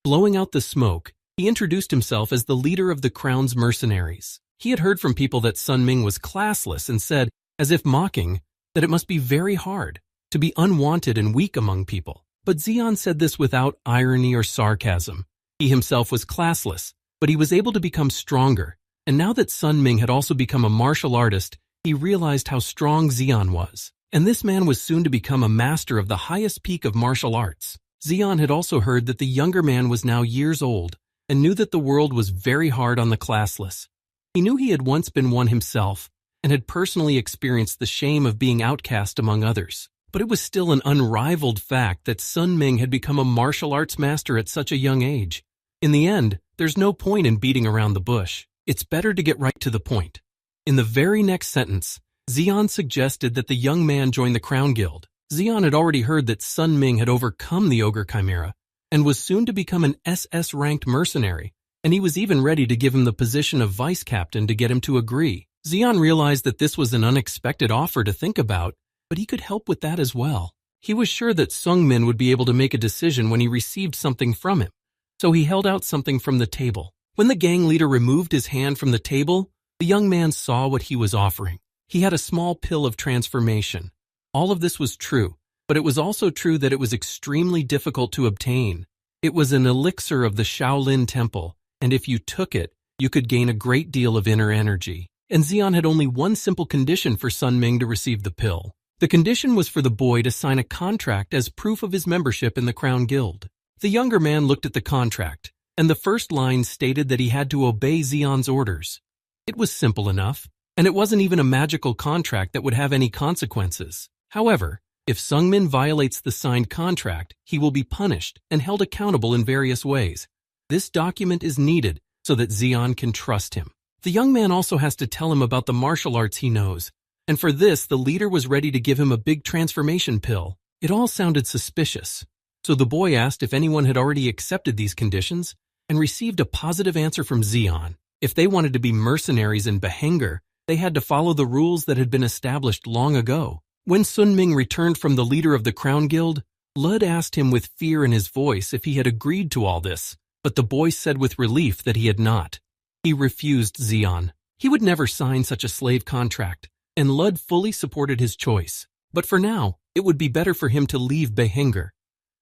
Blowing out the smoke, he introduced himself as the leader of the Crown's mercenaries. He had heard from people that Sun Ming was classless and said, as if mocking, that it must be very hard to be unwanted and weak among people. But Xian said this without irony or sarcasm. He himself was classless, but he was able to become stronger, and now that Sun Ming had also become a martial artist, he realized how strong Xian was. And this man was soon to become a master of the highest peak of martial arts. Xian had also heard that the younger man was now years old, and knew that the world was very hard on the classless. He knew he had once been one himself, and had personally experienced the shame of being outcast among others. But it was still an unrivaled fact that Sun Ming had become a martial arts master at such a young age. In the end, there's no point in beating around the bush. It's better to get right to the point. In the very next sentence, Xian suggested that the young man join the Crown Guild. Xian had already heard that Sun Ming had overcome the Ogre Chimera, and was soon to become an SS-ranked mercenary, and he was even ready to give him the position of vice captain to get him to agree. Xian realized that this was an unexpected offer to think about, but he could help with that as well. He was sure that Sung Min would be able to make a decision when he received something from him, so he held out something from the table. When the gang leader removed his hand from the table, the young man saw what he was offering. He had a small pill of transformation. All of this was true, but it was also true that it was extremely difficult to obtain. It was an elixir of the Shaolin Temple, and if you took it, you could gain a great deal of inner energy. And Xian had only one simple condition for Sun Ming to receive the pill. The condition was for the boy to sign a contract as proof of his membership in the Crown Guild. The younger man looked at the contract, and the first line stated that he had to obey Xian's orders. It was simple enough, and it wasn't even a magical contract that would have any consequences. However, if Sung Min violates the signed contract, he will be punished and held accountable in various ways. This document is needed so that Xian can trust him. The young man also has to tell him about the martial arts he knows, and for this the leader was ready to give him a big transformation pill. It all sounded suspicious, so the boy asked if anyone had already accepted these conditions and received a positive answer from Xian. If they wanted to be mercenaries in Behenger, they had to follow the rules that had been established long ago. When Sun Ming returned from the leader of the Crown Guild, Lud asked him with fear in his voice if he had agreed to all this, but the boy said with relief that he had not. He refused Xian. He would never sign such a slave contract, and Lud fully supported his choice. But for now, it would be better for him to leave Behenger.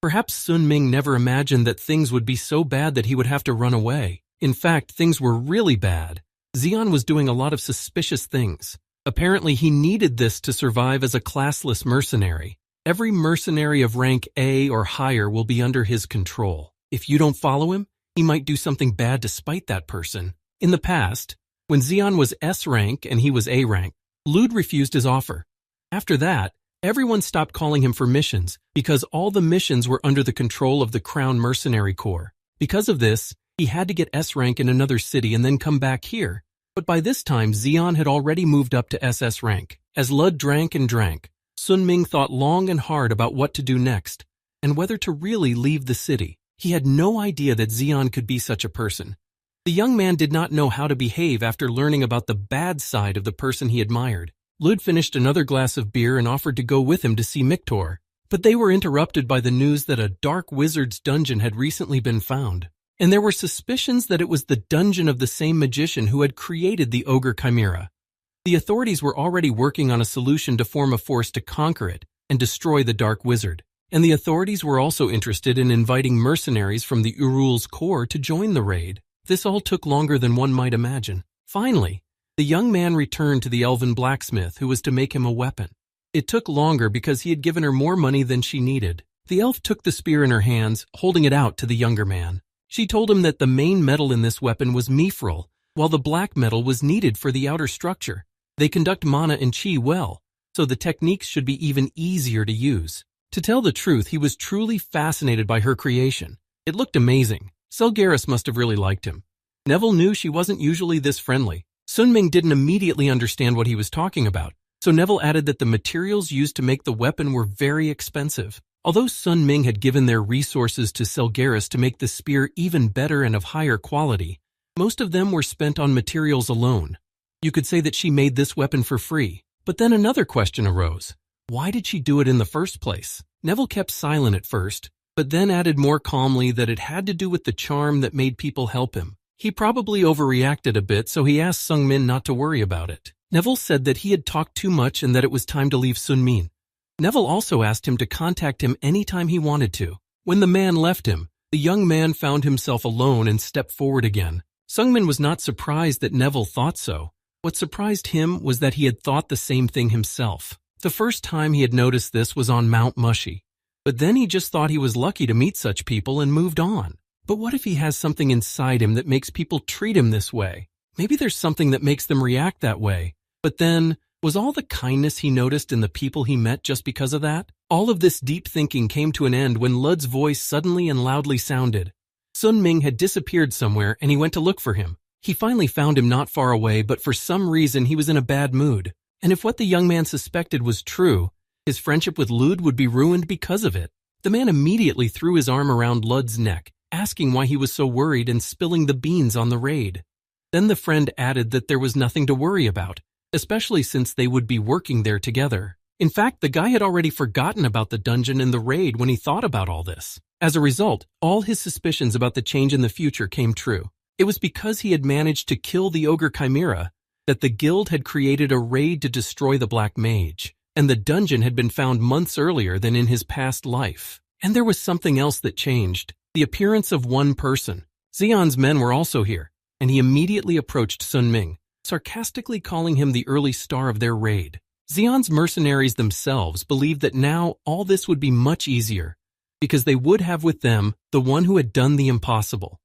Perhaps Sun Ming never imagined that things would be so bad that he would have to run away. In fact, things were really bad. Xian was doing a lot of suspicious things. Apparently, he needed this to survive as a classless mercenary. Every mercenary of rank A or higher will be under his control. If you don't follow him, he might do something bad to spite that person. In the past, when Xian was S rank and he was A rank, Lud refused his offer. After that, everyone stopped calling him for missions because all the missions were under the control of the Crown Mercenary Corps. Because of this, he had to get S rank in another city and then come back here. But by this time, Xian had already moved up to SS rank. As Lud drank and drank, Sun Ming thought long and hard about what to do next and whether to really leave the city. He had no idea that Xian could be such a person. The young man did not know how to behave after learning about the bad side of the person he admired. Lud finished another glass of beer and offered to go with him to see Miktor, but they were interrupted by the news that a dark wizard's dungeon had recently been found, and there were suspicions that it was the dungeon of the same magician who had created the Ogre Chimera. The authorities were already working on a solution to form a force to conquer it and destroy the dark wizard, and the authorities were also interested in inviting mercenaries from the Urul's Corps to join the raid. This all took longer than one might imagine. Finally, the young man returned to the elven blacksmith who was to make him a weapon. It took longer because he had given her more money than she needed. The elf took the spear in her hands, holding it out to the younger man. She told him that the main metal in this weapon was mithril, while the black metal was needed for the outer structure. They conduct mana and chi well, so the techniques should be even easier to use. To tell the truth, he was truly fascinated by her creation. It looked amazing. Selgaris must have really liked him. Neville knew she wasn't usually this friendly. Sun Ming didn't immediately understand what he was talking about, so Neville added that the materials used to make the weapon were very expensive. Although Sun Ming had given their resources to Selgaris to make the spear even better and of higher quality, most of them were spent on materials alone. You could say that she made this weapon for free. But then another question arose. Why did she do it in the first place? Neville kept silent at first, but then added more calmly that it had to do with the charm that made people help him. He probably overreacted a bit, so he asked Sung Min not to worry about it. Neville said that he had talked too much and that it was time to leave Sun Min. Neville also asked him to contact him anytime he wanted to. When the man left him, the young man found himself alone and stepped forward again. Sung Min was not surprised that Neville thought so. What surprised him was that he had thought the same thing himself. The first time he had noticed this was on Mount Mushy. But then he just thought he was lucky to meet such people and moved on. But what if he has something inside him that makes people treat him this way? Maybe there's something that makes them react that way. But then, was all the kindness he noticed in the people he met just because of that? All of this deep thinking came to an end when Lud's voice suddenly and loudly sounded. Sun Ming had disappeared somewhere and he went to look for him. He finally found him not far away, but for some reason he was in a bad mood. And if what the young man suspected was true, his friendship with Lud would be ruined because of it. The man immediately threw his arm around Lud's neck, asking why he was so worried and spilling the beans on the raid. Then the friend added that there was nothing to worry about, especially since they would be working there together. In fact, the guy had already forgotten about the dungeon and the raid when he thought about all this. As a result, all his suspicions about the change in the future came true. It was because he had managed to kill the ogre Chimera that the guild had created a raid to destroy the Black Mage, and the dungeon had been found months earlier than in his past life. And there was something else that changed, the appearance of one person. Xian's men were also here, and he immediately approached Sun Ming, sarcastically calling him the early star of their raid. Xian's mercenaries themselves believed that now all this would be much easier, because they would have with them the one who had done the impossible.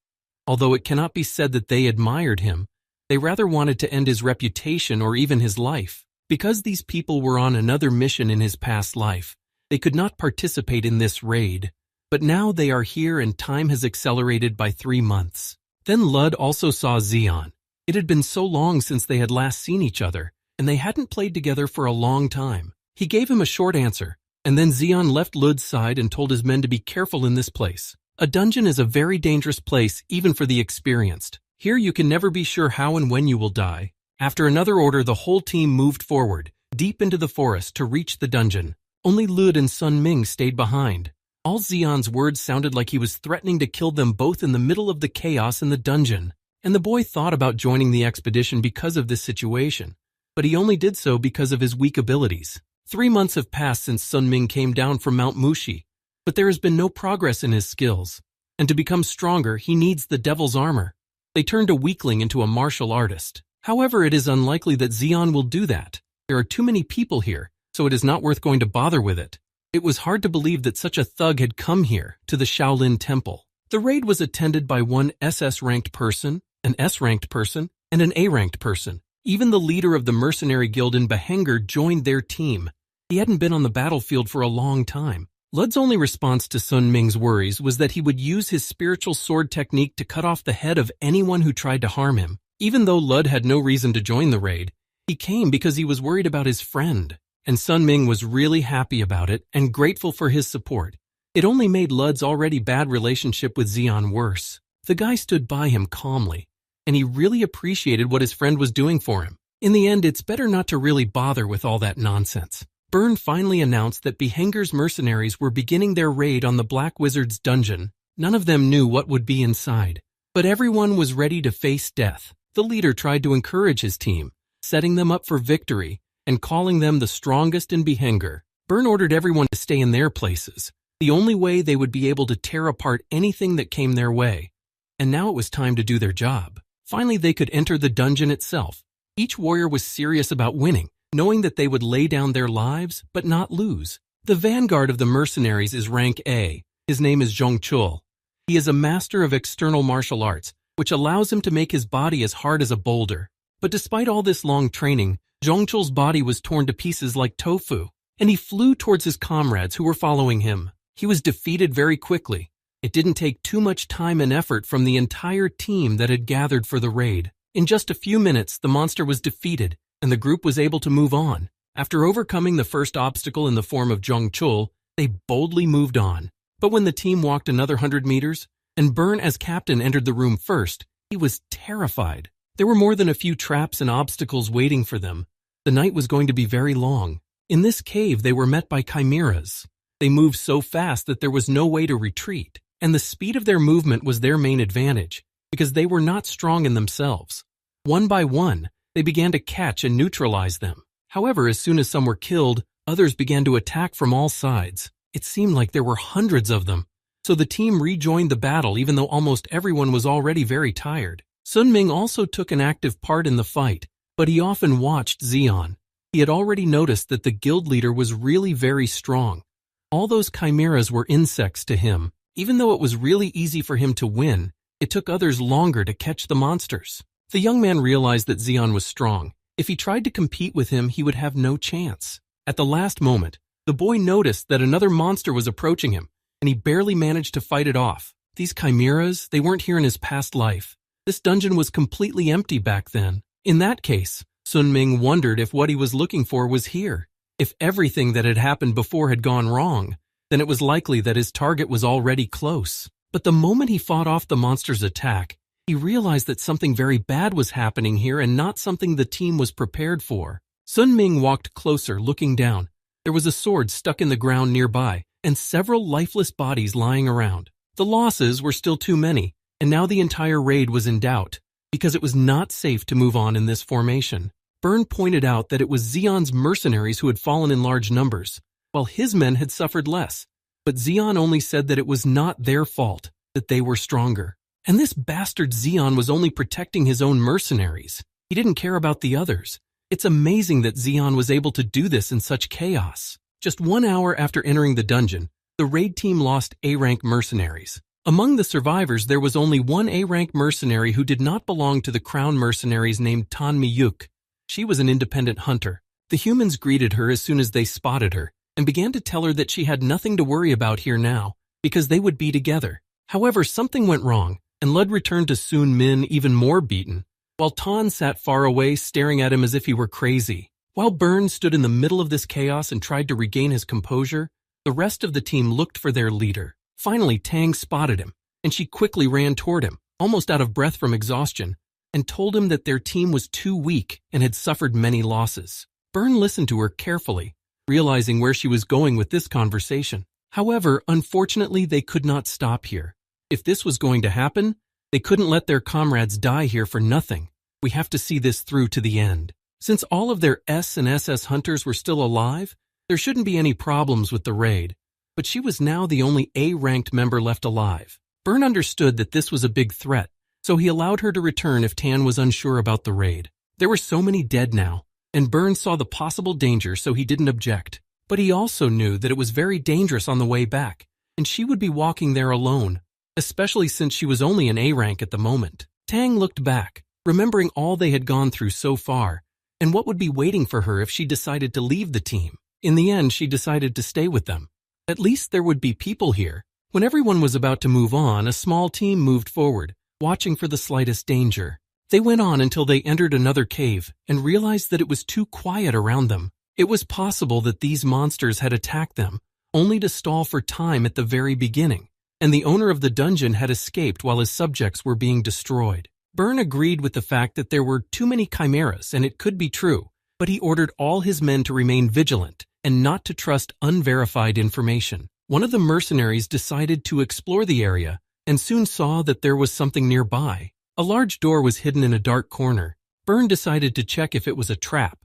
Although it cannot be said that they admired him, they rather wanted to end his reputation or even his life. Because these people were on another mission in his past life, they could not participate in this raid. But now they are here and time has accelerated by 3 months. Then Lud also saw Xian. It had been so long since they had last seen each other, and they hadn't played together for a long time. He gave him a short answer, and then Xian left Lud's side and told his men to be careful in this place. A dungeon is a very dangerous place, even for the experienced. Here you can never be sure how and when you will die. After another order, the whole team moved forward, deep into the forest to reach the dungeon. Only Lud and Sun Ming stayed behind. All Xian's words sounded like he was threatening to kill them both in the middle of the chaos in the dungeon. And the boy thought about joining the expedition because of this situation. But he only did so because of his weak abilities. 3 months have passed since Sun Ming came down from Mount Mushi, but there has been no progress in his skills. And to become stronger, he needs the devil's armor. They turned a weakling into a martial artist. However, it is unlikely that Xian will do that. There are too many people here, so it is not worth going to bother with it. It was hard to believe that such a thug had come here, to the Shaolin Temple. The raid was attended by one SS-ranked person, an S-ranked person, and an A-ranked person. Even the leader of the mercenary guild in Behenger joined their team. He hadn't been on the battlefield for a long time. Lud's only response to Sun Ming's worries was that he would use his spiritual sword technique to cut off the head of anyone who tried to harm him. Even though Lud had no reason to join the raid, he came because he was worried about his friend. And Sun Ming was really happy about it and grateful for his support. It only made Lud's already bad relationship with Xian worse. The guy stood by him calmly, and he really appreciated what his friend was doing for him. In the end, it's better not to really bother with all that nonsense. Byrne finally announced that Behenger's mercenaries were beginning their raid on the Black Wizard's dungeon. None of them knew what would be inside, but everyone was ready to face death. The leader tried to encourage his team, setting them up for victory and calling them the strongest in Behenger. Byrne ordered everyone to stay in their places, the only way they would be able to tear apart anything that came their way. And now it was time to do their job. Finally, they could enter the dungeon itself. Each warrior was serious about winning, knowing that they would lay down their lives but not lose. The vanguard of the mercenaries is rank A. His name is Zhongchul. He is a master of external martial arts, which allows him to make his body as hard as a boulder. But despite all this long training, Zhongchul's body was torn to pieces like tofu, and he flew towards his comrades who were following him. He was defeated very quickly. It didn't take too much time and effort from the entire team that had gathered for the raid. In just a few minutes, the monster was defeated, and the group was able to move on. After overcoming the first obstacle in the form of Zhongchul, They boldly moved on. But when the team walked another 100 meters, and Byrne as captain entered the room first, he was terrified. There were more than a few traps and obstacles waiting for them. The night was going to be very long. In this cave, they were met by chimeras. They moved so fast that there was no way to retreat, and the speed of their movement was their main advantage, because they were not strong in themselves. One by one, they began to catch and neutralize them. However, as soon as some were killed, others began to attack from all sides. It seemed like there were hundreds of them. So the team rejoined the battle even though almost everyone was already very tired. Sun Ming also took an active part in the fight, but he often watched Xian. He had already noticed that the guild leader was really very strong. All those chimeras were insects to him. Even though it was really easy for him to win, it took others longer to catch the monsters. The young man realized that Xian was strong. If he tried to compete with him, he would have no chance. At the last moment, the boy noticed that another monster was approaching him, and he barely managed to fight it off. These chimeras, they weren't here in his past life. This dungeon was completely empty back then. In that case, Sun Ming wondered if what he was looking for was here. If everything that had happened before had gone wrong, then it was likely that his target was already close. But the moment he fought off the monster's attack, he realized that something very bad was happening here and not something the team was prepared for. Sun Ming walked closer, looking down. There was a sword stuck in the ground nearby, and several lifeless bodies lying around. The losses were still too many, and now the entire raid was in doubt, because it was not safe to move on in this formation. Byrne pointed out that it was Xian's mercenaries who had fallen in large numbers, while his men had suffered less. But Xian only said that it was not their fault, that they were stronger. And this bastard Xian was only protecting his own mercenaries. He didn't care about the others. It's amazing that Xian was able to do this in such chaos. Just 1 hour after entering the dungeon, the raid team lost A-rank mercenaries. Among the survivors, there was only one A-rank mercenary who did not belong to the crown mercenaries named Tan Miyuk. She was an independent hunter. The humans greeted her as soon as they spotted her, and began to tell her that she had nothing to worry about here now, because they would be together. However, something went wrong, and Lud returned to Sun Min even more beaten, while Tan sat far away staring at him as if he were crazy. While Byrne stood in the middle of this chaos and tried to regain his composure, the rest of the team looked for their leader. Finally, Tang spotted him, and she quickly ran toward him, almost out of breath from exhaustion, and told him that their team was too weak and had suffered many losses. Byrne listened to her carefully, realizing where she was going with this conversation. However, unfortunately, they could not stop here. If this was going to happen, they couldn't let their comrades die here for nothing. We have to see this through to the end. Since all of their S and SS hunters were still alive, there shouldn't be any problems with the raid. But she was now the only A-ranked member left alive. Byrne understood that this was a big threat, so he allowed her to return if Tan was unsure about the raid. There were so many dead now, and Byrne saw the possible danger, so he didn't object. But he also knew that it was very dangerous on the way back, and she would be walking there alone, especially since she was only an A rank at the moment. Tang looked back, remembering all they had gone through so far, and what would be waiting for her if she decided to leave the team. In the end, she decided to stay with them. At least there would be people here. When everyone was about to move on, a small team moved forward, watching for the slightest danger. They went on until they entered another cave and realized that it was too quiet around them. It was possible that these monsters had attacked them, only to stall for time at the very beginning, and the owner of the dungeon had escaped while his subjects were being destroyed. Byrne agreed with the fact that there were too many chimeras, and it could be true, but he ordered all his men to remain vigilant and not to trust unverified information. One of the mercenaries decided to explore the area and soon saw that there was something nearby. A large door was hidden in a dark corner. Byrne decided to check if it was a trap,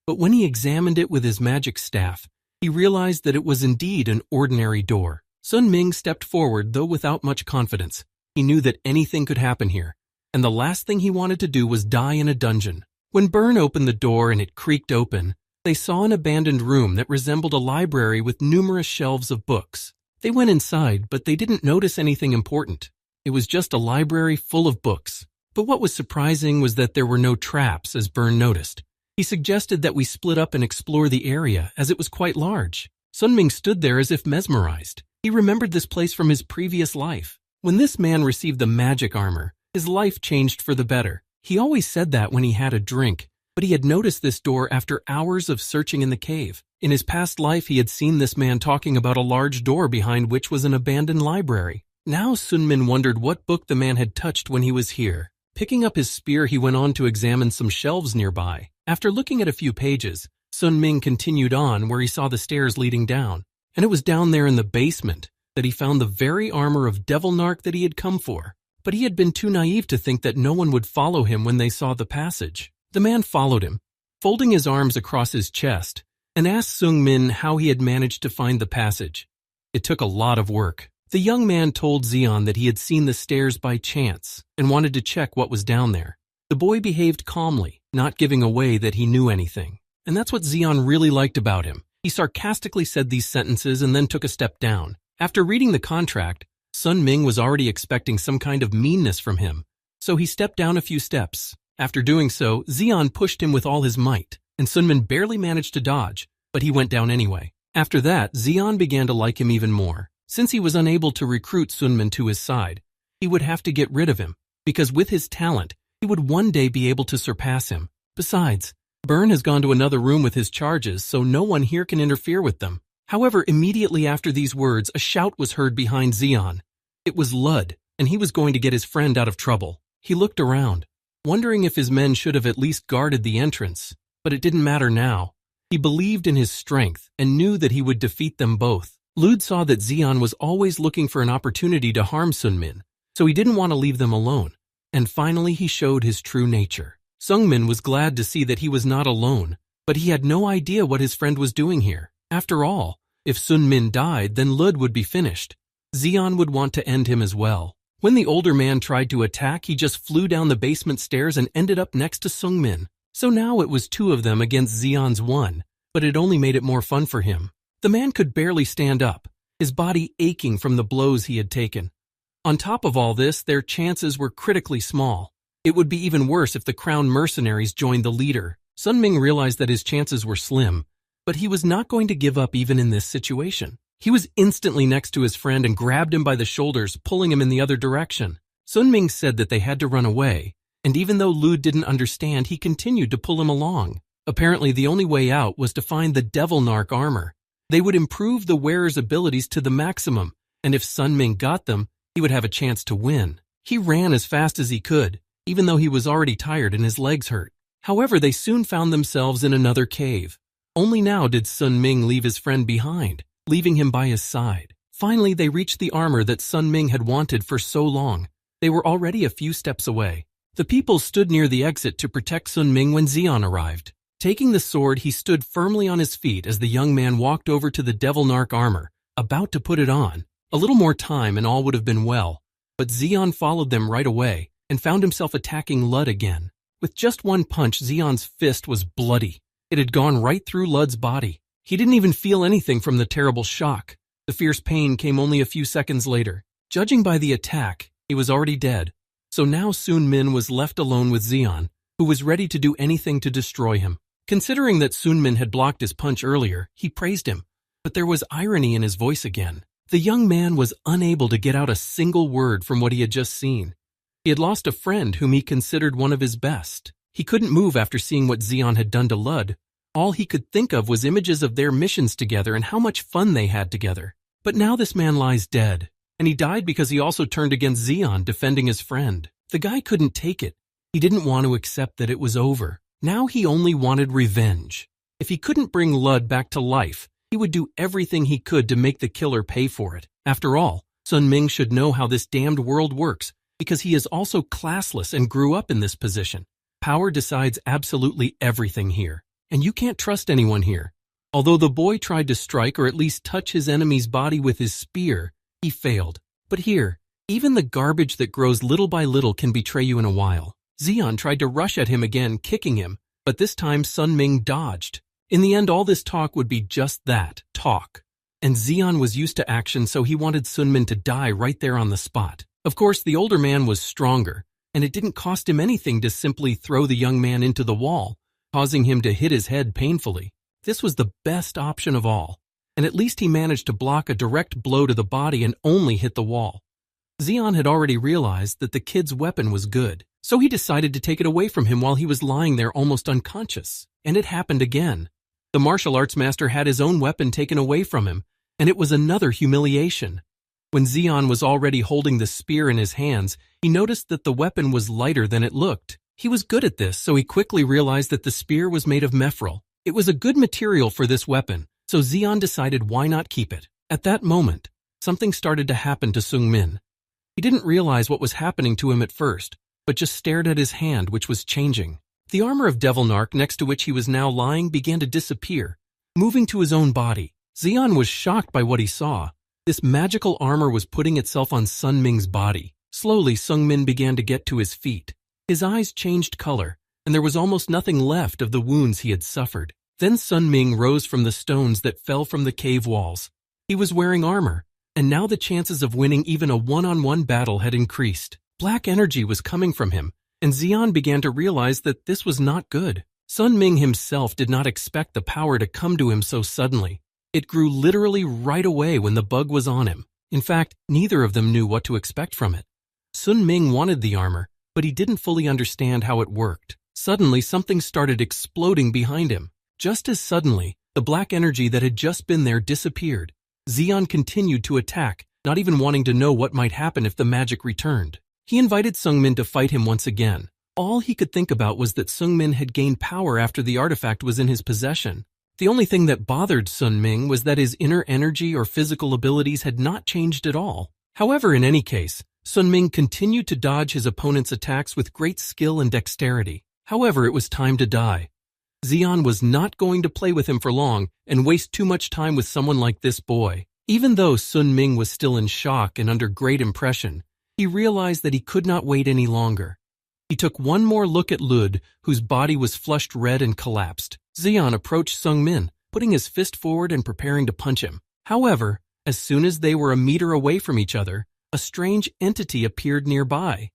but when he examined it with his magic staff, he realized that it was indeed an ordinary door. Sun Ming stepped forward, though without much confidence. He knew that anything could happen here, and the last thing he wanted to do was die in a dungeon. When Byrne opened the door and it creaked open, they saw an abandoned room that resembled a library with numerous shelves of books. They went inside, but they didn't notice anything important. It was just a library full of books. But what was surprising was that there were no traps, as Byrne noticed. He suggested that we split up and explore the area, as it was quite large. Sun Ming stood there as if mesmerized. He remembered this place from his previous life. When this man received the magic armor, his life changed for the better. He always said that when he had a drink, but he had noticed this door after hours of searching in the cave. In his past life, he had seen this man talking about a large door behind which was an abandoned library. Now Sun-min wondered what book the man had touched when he was here. Picking up his spear, he went on to examine some shelves nearby. After looking at a few pages, Sun-min continued on where he saw the stairs leading down, and it was down there in the basement that he found the very armor of Devil Narc that he had come for. But he had been too naive to think that no one would follow him when they saw the passage. The man followed him, folding his arms across his chest, and asked Sun-min how he had managed to find the passage. It took a lot of work. The young man told Zeon that he had seen the stairs by chance and wanted to check what was down there. The boy behaved calmly, not giving away that he knew anything. And that's what Zeon really liked about him. He sarcastically said these sentences and then took a step down. After reading the contract, Sun-min was already expecting some kind of meanness from him, so he stepped down a few steps. After doing so, Zeon pushed him with all his might, and Sun-min barely managed to dodge, but he went down anyway. After that, Zeon began to like him even more. Since he was unable to recruit Sun-min to his side, he would have to get rid of him, because with his talent, he would one day be able to surpass him. Besides, Byrne has gone to another room with his charges, so no one here can interfere with them. However, immediately after these words, a shout was heard behind Zeon. It was Lud, and he was going to get his friend out of trouble. He looked around, wondering if his men should have at least guarded the entrance, but it didn't matter now. He believed in his strength and knew that he would defeat them both. Lud saw that Zeon was always looking for an opportunity to harm Sun-min, so he didn't want to leave them alone. And finally he showed his true nature. Sung-min was glad to see that he was not alone, but he had no idea what his friend was doing here. After all, if Sun-min died, then Lud would be finished. Zeon would want to end him as well. When the older man tried to attack, he just flew down the basement stairs and ended up next to Sung-min. So now it was 2 of them against Zeon's 1, but it only made it more fun for him. The man could barely stand up, his body aching from the blows he had taken. On top of all this, their chances were critically small. It would be even worse if the crown mercenaries joined the leader. Sun-min realized that his chances were slim, but he was not going to give up even in this situation. He was instantly next to his friend and grabbed him by the shoulders, pulling him in the other direction. Sun-min said that they had to run away, and even though Lud didn't understand, he continued to pull him along. Apparently, the only way out was to find the Devil Narc armor. They would improve the wearer's abilities to the maximum, and if Sun-min got them, he would have a chance to win. He ran as fast as he could, even though he was already tired and his legs hurt. However, they soon found themselves in another cave. Only now did Sun-min leave his friend behind, leaving him by his side. Finally, they reached the armor that Sun-min had wanted for so long. They were already a few steps away. The people stood near the exit to protect Sun-min when Zeon arrived. Taking the sword, he stood firmly on his feet as the young man walked over to the Devil Narc armor, about to put it on. A little more time and all would have been well, but Zeon followed them right away and found himself attacking Lud again. With just one punch, Zeon's fist was bloody. It had gone right through Lud's body. He didn't even feel anything from the terrible shock. The fierce pain came only a few seconds later. Judging by the attack, he was already dead. So now Sun-min was left alone with Zeon, who was ready to do anything to destroy him. Considering that Sun-min had blocked his punch earlier, he praised him, but there was irony in his voice again. The young man was unable to get out a single word from what he had just seen. He had lost a friend whom he considered one of his best. He couldn't move after seeing what Zeon had done to Lud. All he could think of was images of their missions together and how much fun they had together. But now this man lies dead, and he died because he also turned against Zeon, defending his friend. The guy couldn't take it. He didn't want to accept that it was over. Now he only wanted revenge. If he couldn't bring Lud back to life, he would do everything he could to make the killer pay for it. After all, Sun-min should know how this damned world works, because he is also classless and grew up in this position. Power decides absolutely everything here, and you can't trust anyone here. Although the boy tried to strike or at least touch his enemy's body with his spear, he failed. But here, even the garbage that grows little by little can betray you in a while. Zeon tried to rush at him again, kicking him, but this time Sun-min dodged. In the end, all this talk would be just that, talk. And Zeon was used to action, so he wanted Sun-min to die right there on the spot. Of course, the older man was stronger, and it didn't cost him anything to simply throw the young man into the wall, causing him to hit his head painfully. This was the best option of all, and at least he managed to block a direct blow to the body and only hit the wall. Zeon had already realized that the kid's weapon was good, so he decided to take it away from him while he was lying there almost unconscious. And it happened again. The martial arts master had his own weapon taken away from him, and it was another humiliation. When Zeon was already holding the spear in his hands, he noticed that the weapon was lighter than it looked. He was good at this, so he quickly realized that the spear was made of mephril. It was a good material for this weapon, so Zeon decided why not keep it. At that moment, something started to happen to Seung-min. He didn't realize what was happening to him at first, but just stared at his hand, which was changing. The armor of Devilnark next to which he was now lying began to disappear, moving to his own body. Zeon was shocked by what he saw. This magical armor was putting itself on Sun Ming's body. Slowly, Seung-min began to get to his feet. His eyes changed color, and there was almost nothing left of the wounds he had suffered. Then Sun Ming rose from the stones that fell from the cave walls. He was wearing armor, and now the chances of winning even a one-on-one battle had increased. Black energy was coming from him, and Zeon began to realize that this was not good. Sun Ming himself did not expect the power to come to him so suddenly. It grew literally right away when the bug was on him. In fact, neither of them knew what to expect from it. Sun Ming wanted the armor, but he didn't fully understand how it worked. Suddenly, something started exploding behind him. Just as suddenly, the black energy that had just been there disappeared. Zeon continued to attack, not even wanting to know what might happen if the magic returned. He invited Seung-min to fight him once again. All he could think about was that Seung-min had gained power after the artifact was in his possession. The only thing that bothered Sun Ming was that his inner energy or physical abilities had not changed at all. However, in any case, Sun Ming continued to dodge his opponent's attacks with great skill and dexterity. However, it was time to die. Zeon was not going to play with him for long and waste too much time with someone like this boy. Even though Sun Ming was still in shock and under great impression, he realized that he could not wait any longer. He took one more look at Lud, whose body was flushed red and collapsed. Zeon approached Seung-min, putting his fist forward and preparing to punch him. However, as soon as they were a meter away from each other, a strange entity appeared nearby.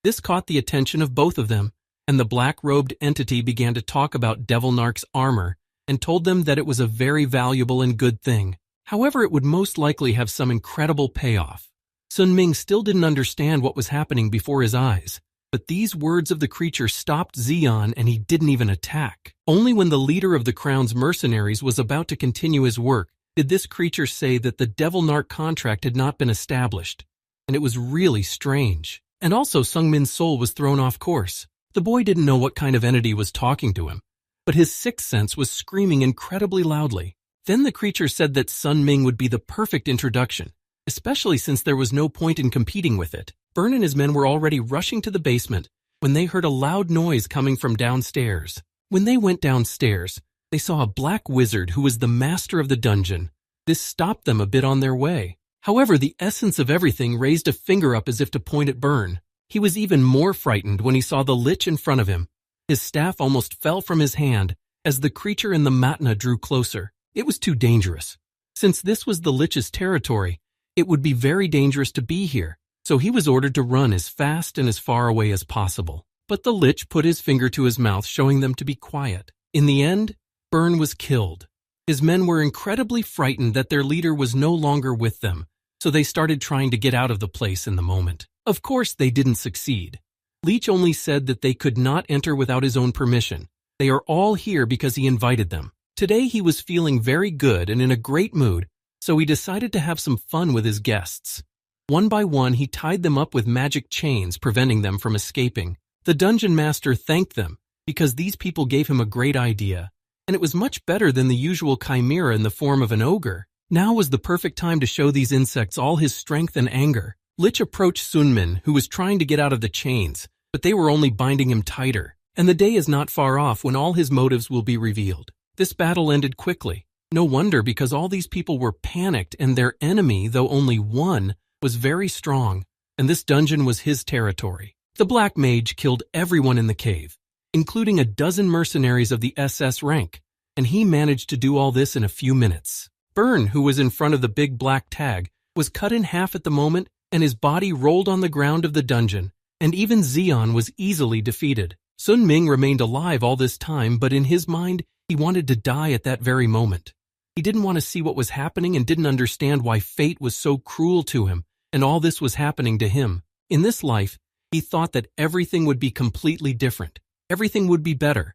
This caught the attention of both of them, and the black-robed entity began to talk about Devilnark's armor and told them that it was a very valuable and good thing. However, it would most likely have some incredible payoff. Sun Ming still didn't understand what was happening before his eyes, but these words of the creature stopped Zeon and he didn't even attack. Only when the leader of the Crown's mercenaries was about to continue his work did this creature say that the Devilnark contract had not been established, and it was really strange. And also Seung-min's soul was thrown off course. The boy didn't know what kind of entity was talking to him, but his sixth sense was screaming incredibly loudly. Then the creature said that Sun Ming would be the perfect introduction, especially since there was no point in competing with it. Burn and his men were already rushing to the basement when they heard a loud noise coming from downstairs. When they went downstairs, they saw a black wizard who was the master of the dungeon. This stopped them a bit on their way. However, the essence of everything raised a finger up as if to point at Burn. He was even more frightened when he saw the lich in front of him. His staff almost fell from his hand as the creature in the matna drew closer. It was too dangerous. Since this was the lich's territory, it would be very dangerous to be here, so he was ordered to run as fast and as far away as possible. But the lich put his finger to his mouth, showing them to be quiet. In the end, Burn was killed. His men were incredibly frightened that their leader was no longer with them, so they started trying to get out of the place in the moment. Of course, they didn't succeed. Leech only said that they could not enter without his own permission. They are all here because he invited them. Today he was feeling very good and in a great mood, so he decided to have some fun with his guests. One by one, he tied them up with magic chains, preventing them from escaping. The dungeon master thanked them because these people gave him a great idea, and it was much better than the usual chimera in the form of an ogre. Now was the perfect time to show these insects all his strength and anger. Lich approached Sun-min, who was trying to get out of the chains, but they were only binding him tighter, and the day is not far off when all his motives will be revealed. This battle ended quickly. No wonder, because all these people were panicked and their enemy, though only one, was very strong, and this dungeon was his territory. The Black Mage killed everyone in the cave, including a dozen mercenaries of the SS rank, and he managed to do all this in a few minutes. Burn, who was in front of the big black tag, was cut in half at the moment, and his body rolled on the ground of the dungeon, and even Zeon was easily defeated. Sun Ming remained alive all this time, but in his mind, he wanted to die at that very moment. He didn't want to see what was happening and didn't understand why fate was so cruel to him, and all this was happening to him. In this life, he thought that everything would be completely different. Everything would be better.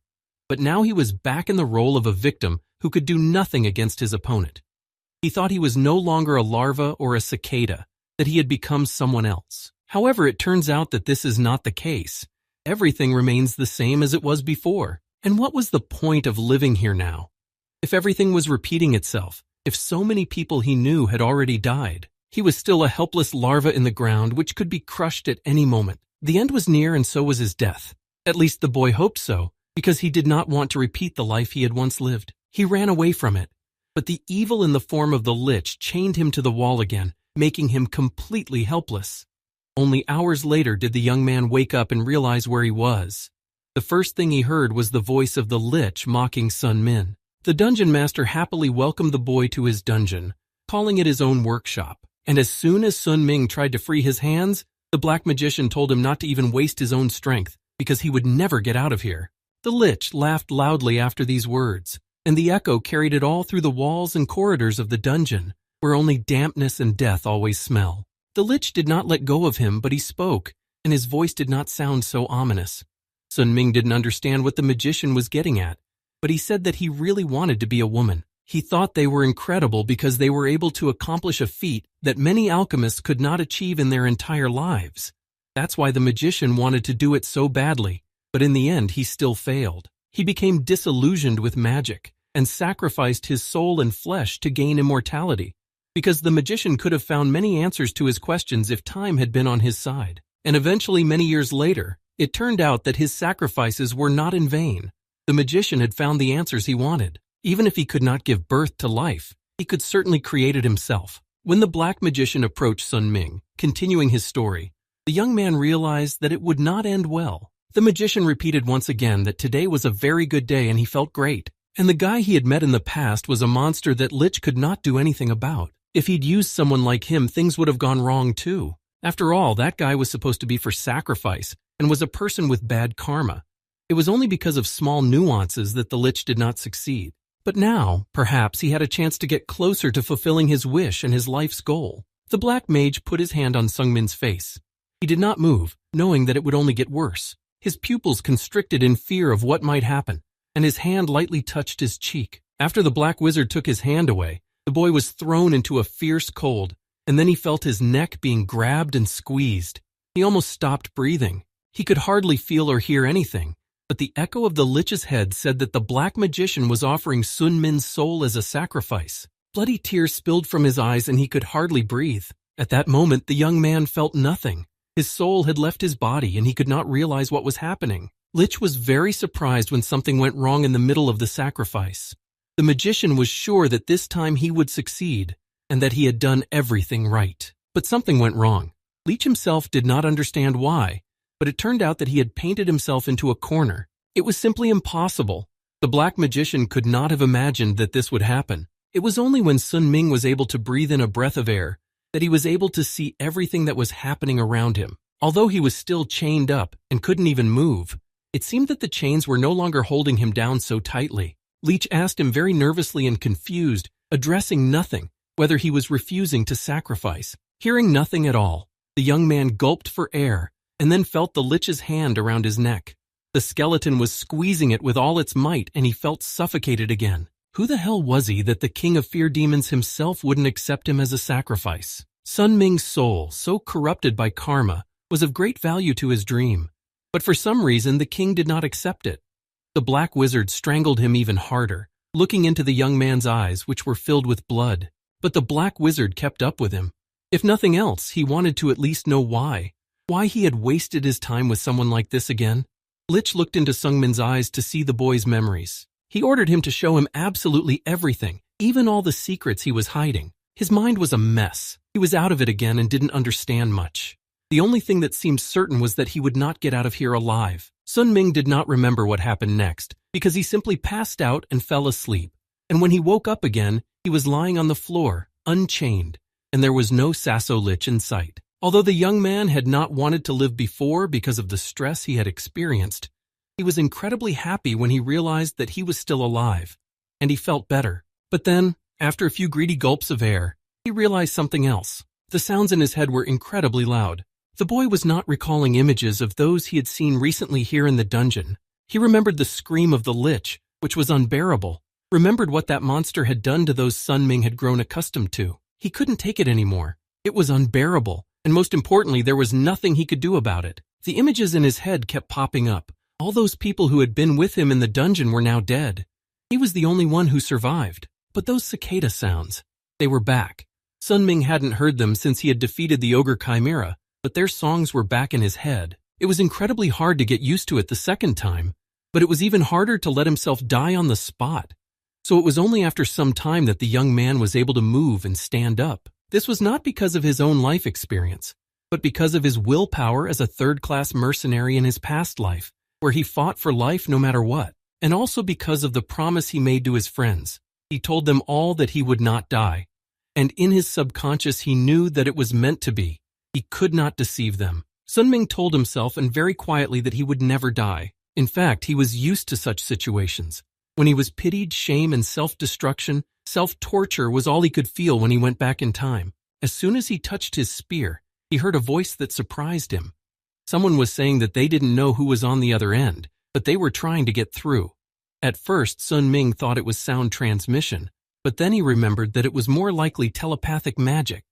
But now he was back in the role of a victim who could do nothing against his opponent. He thought he was no longer a larva or a cicada, that he had become someone else. However, it turns out that this is not the case. Everything remains the same as it was before. And what was the point of living here now? If everything was repeating itself, if so many people he knew had already died, he was still a helpless larva in the ground which could be crushed at any moment. The end was near, and so was his death. At least the boy hoped so, because he did not want to repeat the life he had once lived. He ran away from it. But the evil in the form of the lich chained him to the wall again, making him completely helpless. Only hours later did the young man wake up and realize where he was. The first thing he heard was the voice of the lich mocking Sun Min. The dungeon master happily welcomed the boy to his dungeon, calling it his own workshop. And as soon as Sun Ming tried to free his hands, the black magician told him not to even waste his own strength, because he would never get out of here. The lich laughed loudly after these words, and the echo carried it all through the walls and corridors of the dungeon, where only dampness and death always smell. The lich did not let go of him, but he spoke, and his voice did not sound so ominous. Sun Ming didn't understand what the magician was getting at, but he said that he really wanted to be a woman. He thought they were incredible because they were able to accomplish a feat that many alchemists could not achieve in their entire lives. That's why the magician wanted to do it so badly, but in the end he still failed. He became disillusioned with magic and sacrificed his soul and flesh to gain immortality, because the magician could have found many answers to his questions if time had been on his side. And eventually, many years later, it turned out that his sacrifices were not in vain. The magician had found the answers he wanted. Even if he could not give birth to life, he could certainly create it himself. When the black magician approached Sun Ming, continuing his story, the young man realized that it would not end well. The magician repeated once again that today was a very good day and he felt great. And the guy he had met in the past was a monster that Lich could not do anything about. If he'd used someone like him, things would have gone wrong too. After all, that guy was supposed to be for sacrifice and was a person with bad karma. It was only because of small nuances that the Lich did not succeed. But now, perhaps he had a chance to get closer to fulfilling his wish and his life's goal. The black mage put his hand on Sung Min's face. He did not move, knowing that it would only get worse. His pupils constricted in fear of what might happen, and his hand lightly touched his cheek. After the black wizard took his hand away, the boy was thrown into a fierce cold, and then he felt his neck being grabbed and squeezed. He almost stopped breathing. He could hardly feel or hear anything. But the echo of the Lich's head said that the black magician was offering Sun Min's soul as a sacrifice. Bloody tears spilled from his eyes and he could hardly breathe. At that moment, the young man felt nothing. His soul had left his body and he could not realize what was happening. Lich was very surprised when something went wrong in the middle of the sacrifice. The magician was sure that this time he would succeed and that he had done everything right. But something went wrong. Lich himself did not understand why. But it turned out that he had painted himself into a corner. It was simply impossible. The black magician could not have imagined that this would happen. It was only when Sun Ming was able to breathe in a breath of air that he was able to see everything that was happening around him. Although he was still chained up and couldn't even move, it seemed that the chains were no longer holding him down so tightly. Lich asked him very nervously and confused, addressing nothing, whether he was refusing to sacrifice. Hearing nothing at all, the young man gulped for air and then felt the Lich's hand around his neck. The skeleton was squeezing it with all its might, and he felt suffocated again. Who the hell was he that the king of fear demons himself wouldn't accept him as a sacrifice? Sun Ming's soul, so corrupted by karma, was of great value to his dream. But for some reason, the king did not accept it. The black wizard strangled him even harder, looking into the young man's eyes, which were filled with blood. But the black wizard kept up with him. If nothing else, he wanted to at least know why. Why he had wasted his time with someone like this again? Lich looked into Sung Min's eyes to see the boy's memories. He ordered him to show him absolutely everything, even all the secrets he was hiding. His mind was a mess. He was out of it again and didn't understand much. The only thing that seemed certain was that he would not get out of here alive. Sun Ming did not remember what happened next, because he simply passed out and fell asleep. And when he woke up again, he was lying on the floor, unchained, and there was no Sasso Lich in sight. Although the young man had not wanted to live before because of the stress he had experienced, he was incredibly happy when he realized that he was still alive, and he felt better. But then, after a few greedy gulps of air, he realized something else. The sounds in his head were incredibly loud. The boy was not recalling images of those he had seen recently here in the dungeon. He remembered the scream of the lich, which was unbearable, remembered what that monster had done to those Sun Ming had grown accustomed to. He couldn't take it anymore. It was unbearable, and most importantly, there was nothing he could do about it. The images in his head kept popping up. All those people who had been with him in the dungeon were now dead. He was the only one who survived. But those cicada sounds, they were back. Sun Ming hadn't heard them since he had defeated the ogre chimera, but their songs were back in his head. It was incredibly hard to get used to it the second time, but it was even harder to let himself die on the spot. So it was only after some time that the young man was able to move and stand up. This was not because of his own life experience, but because of his willpower as a third-class mercenary in his past life, where he fought for life no matter what, and also because of the promise he made to his friends. He told them all that he would not die, and in his subconscious he knew that it was meant to be. He could not deceive them. Sun Ming told himself and very quietly that he would never die. In fact, he was used to such situations. When he was pitied, shame and self-destruction, self-torture was all he could feel when he went back in time. As soon as he touched his spear, he heard a voice that surprised him. Someone was saying that they didn't know who was on the other end, but they were trying to get through. At first, Sun Ming thought it was sound transmission, but then he remembered that it was more likely telepathic magic.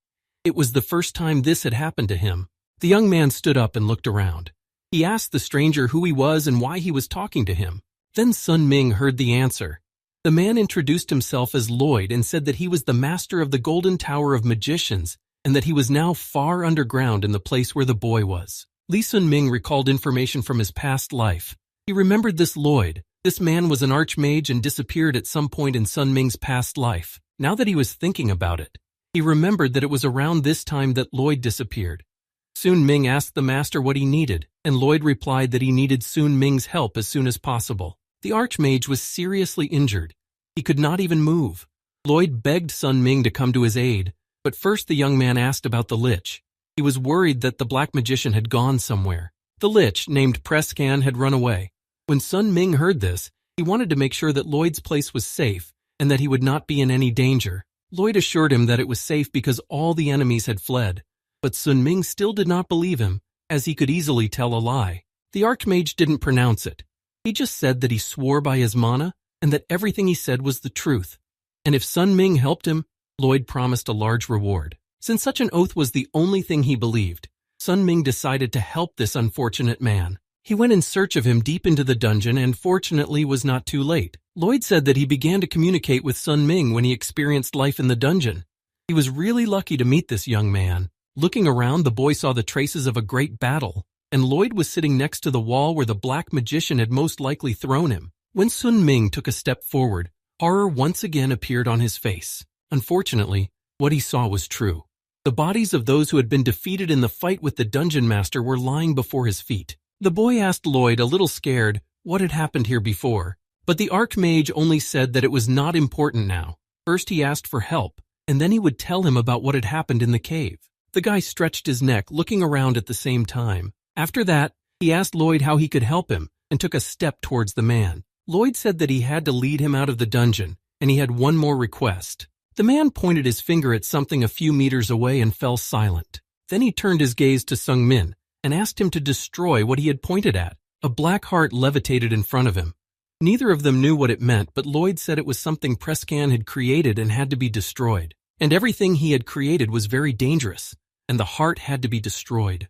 It was the first time this had happened to him. The young man stood up and looked around. He asked the stranger who he was and why he was talking to him. Then Sun Ming heard the answer. The man introduced himself as Lloyd and said that he was the master of the Golden Tower of Magicians and that he was now far underground in the place where the boy was. Li Sun Ming recalled information from his past life. He remembered this Lloyd. This man was an archmage and disappeared at some point in Sun Ming's past life. Now that he was thinking about it, he remembered that it was around this time that Lloyd disappeared. Sun Ming asked the master what he needed, and Lloyd replied that he needed Sun Ming's help as soon as possible. The archmage was seriously injured. He could not even move. Lloyd begged Sun Ming to come to his aid, but first the young man asked about the lich. He was worried that the black magician had gone somewhere. The lich, named Prescan, had run away. When Sun Ming heard this, he wanted to make sure that Lloyd's place was safe and that he would not be in any danger. Lloyd assured him that it was safe because all the enemies had fled, but Sun Ming still did not believe him, as he could easily tell a lie. The archmage didn't pronounce it. He just said that he swore by his mana and that everything he said was the truth. And if Sun Ming helped him, Lloyd promised a large reward. Since such an oath was the only thing he believed, Sun Ming decided to help this unfortunate man. He went in search of him deep into the dungeon and fortunately was not too late. Lloyd said that he began to communicate with Sun Ming when he experienced life in the dungeon. He was really lucky to meet this young man. Looking around, the boy saw the traces of a great battle, and Lloyd was sitting next to the wall where the black magician had most likely thrown him. When Sun Ming took a step forward, horror once again appeared on his face. Unfortunately, what he saw was true. The bodies of those who had been defeated in the fight with the dungeon master were lying before his feet. The boy asked Lloyd, a little scared, what had happened here before, but the archmage only said that it was not important now. First he asked for help, and then he would tell him about what had happened in the cave. The guy stretched his neck, looking around at the same time. After that, he asked Lloyd how he could help him, and took a step towards the man. Lloyd said that he had to lead him out of the dungeon, and he had one more request. The man pointed his finger at something a few meters away and fell silent. Then he turned his gaze to Sung Min and asked him to destroy what he had pointed at. A black heart levitated in front of him. Neither of them knew what it meant, but Lloyd said it was something Prescan had created and had to be destroyed. And everything he had created was very dangerous, and the heart had to be destroyed.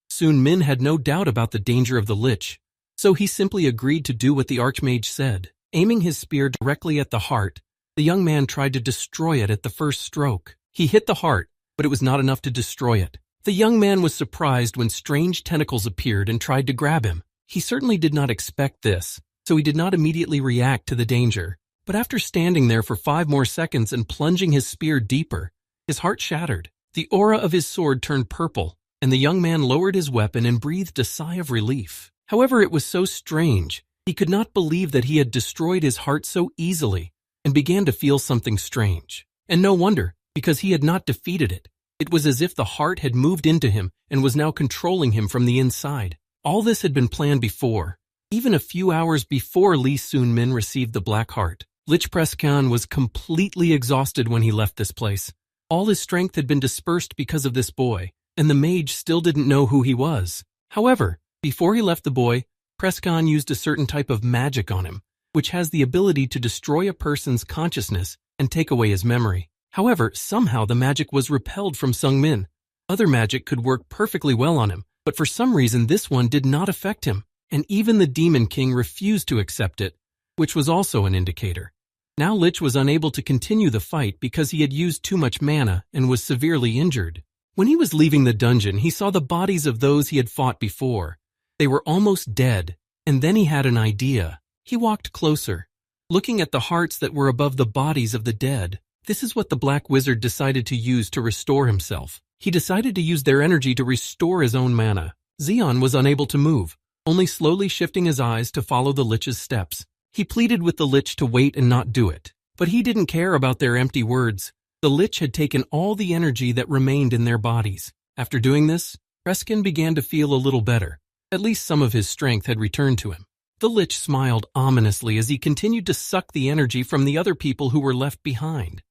Sun Min had no doubt about the danger of the lich, so he simply agreed to do what the archmage said. Aiming his spear directly at the heart, the young man tried to destroy it at the first stroke. He hit the heart, but it was not enough to destroy it. The young man was surprised when strange tentacles appeared and tried to grab him. He certainly did not expect this, so he did not immediately react to the danger. But after standing there for 5 more seconds and plunging his spear deeper, his heart shattered. The aura of his sword turned purple, and the young man lowered his weapon and breathed a sigh of relief. However, it was so strange. He could not believe that he had destroyed his heart so easily and began to feel something strange. And no wonder, because he had not defeated it. It was as if the heart had moved into him and was now controlling him from the inside. All this had been planned before. Even a few hours before Li Sun Min received the black heart, Lich Prescan was completely exhausted when he left this place. All his strength had been dispersed because of this boy, and the mage still didn't know who he was. However, before he left the boy, Preskan used a certain type of magic on him, which has the ability to destroy a person's consciousness and take away his memory. However, somehow the magic was repelled from Sungmin. Other magic could work perfectly well on him, but for some reason this one did not affect him, and even the Demon King refused to accept it, which was also an indicator. Now Lich was unable to continue the fight because he had used too much mana and was severely injured. When he was leaving the dungeon, he saw the bodies of those he had fought before. They were almost dead, and then he had an idea. He walked closer, looking at the hearts that were above the bodies of the dead. This is what the Black Wizard decided to use to restore himself. He decided to use their energy to restore his own mana. Zeon was unable to move, only slowly shifting his eyes to follow the Lich's steps. He pleaded with the Lich to wait and not do it, but he didn't care about their empty words. The Lich had taken all the energy that remained in their bodies. After doing this, Preskan began to feel a little better. At least some of his strength had returned to him. The Lich smiled ominously as he continued to suck the energy from the other people who were left behind.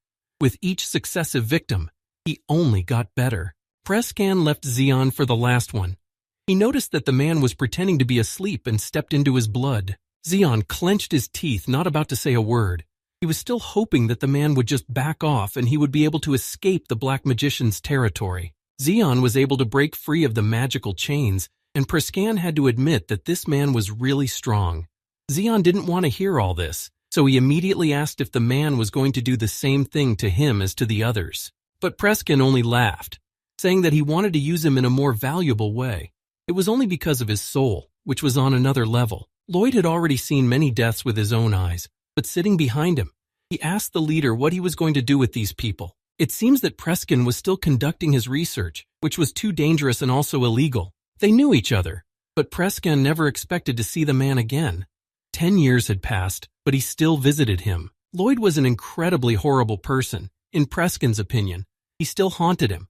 With each successive victim, he only got better. Preskan left Zeon for the last one. He noticed that the man was pretending to be asleep and stepped into his blood. Zeon clenched his teeth, not about to say a word. He was still hoping that the man would just back off and he would be able to escape the Black Magician's territory. Zeon was able to break free of the magical chains, and Preskan had to admit that this man was really strong. Zeon didn't want to hear all this, so he immediately asked if the man was going to do the same thing to him as to the others. But Preskan only laughed, saying that he wanted to use him in a more valuable way. It was only because of his soul, which was on another level. Lloyd had already seen many deaths with his own eyes, but sitting behind him, he asked the leader what he was going to do with these people. It seems that Preskan was still conducting his research, which was too dangerous and also illegal. They knew each other, but Preskan never expected to see the man again. 10 years had passed, but he still visited him. Lloyd was an incredibly horrible person. In Preskan's opinion, he still haunted him.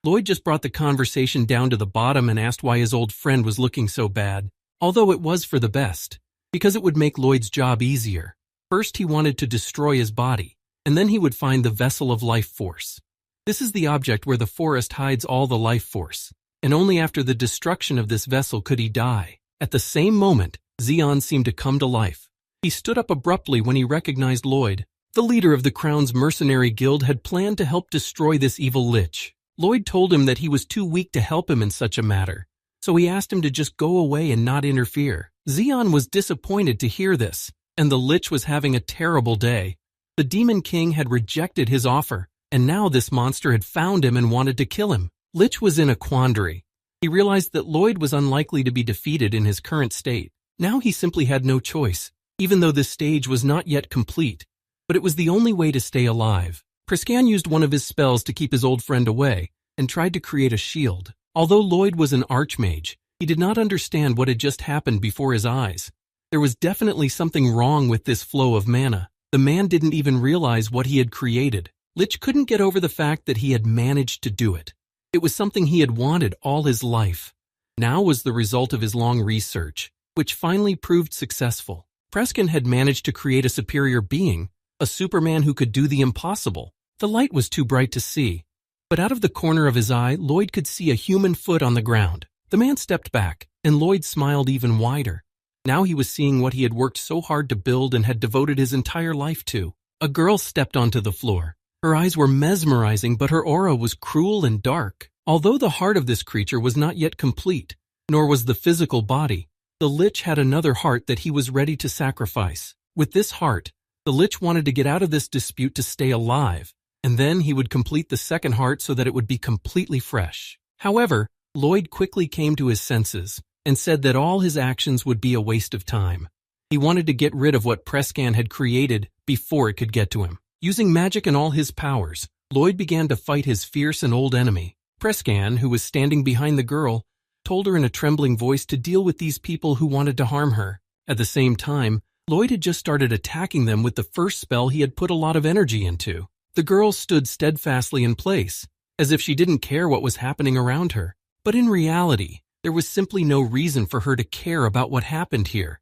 Lloyd just brought the conversation down to the bottom and asked why his old friend was looking so bad, although it was for the best, because it would make Lloyd's job easier. First, he wanted to destroy his body, and then he would find the vessel of life force. This is the object where the forest hides all the life force, and only after the destruction of this vessel could he die. At the same moment, Zeon seemed to come to life. He stood up abruptly when he recognized Lloyd. The leader of the Crown's mercenary guild had planned to help destroy this evil Lich. Lloyd told him that he was too weak to help him in such a matter, so he asked him to just go away and not interfere. Zeon was disappointed to hear this, and the Lich was having a terrible day. The Demon King had rejected his offer, and now this monster had found him and wanted to kill him. Lich was in a quandary. He realized that Lloyd was unlikely to be defeated in his current state. Now he simply had no choice, even though this stage was not yet complete. But it was the only way to stay alive. Preskan used one of his spells to keep his old friend away and tried to create a shield. Although Lloyd was an archmage, he did not understand what had just happened before his eyes. There was definitely something wrong with this flow of mana. The man didn't even realize what he had created. Lich couldn't get over the fact that he had managed to do it. It was something he had wanted all his life. Now was the result of his long research, which finally proved successful. Preskan had managed to create a superior being, a Superman who could do the impossible. The light was too bright to see, but out of the corner of his eye, Lloyd could see a human foot on the ground. The man stepped back, and Lloyd smiled even wider. Now he was seeing what he had worked so hard to build and had devoted his entire life to. A girl stepped onto the floor. Her eyes were mesmerizing, but her aura was cruel and dark. Although the heart of this creature was not yet complete, nor was the physical body, the Lich had another heart that he was ready to sacrifice. With this heart, the Lich wanted to get out of this dispute to stay alive, and then he would complete the second heart so that it would be completely fresh. However, Lloyd quickly came to his senses and said that all his actions would be a waste of time. He wanted to get rid of what Preskan had created before it could get to him. Using magic and all his powers, Lloyd began to fight his fierce and old enemy. Preskan, who was standing behind the girl, told her in a trembling voice to deal with these people who wanted to harm her. At the same time, Lloyd had just started attacking them with the first spell he had put a lot of energy into. The girl stood steadfastly in place, as if she didn't care what was happening around her. But in reality, there was simply no reason for her to care about what happened here.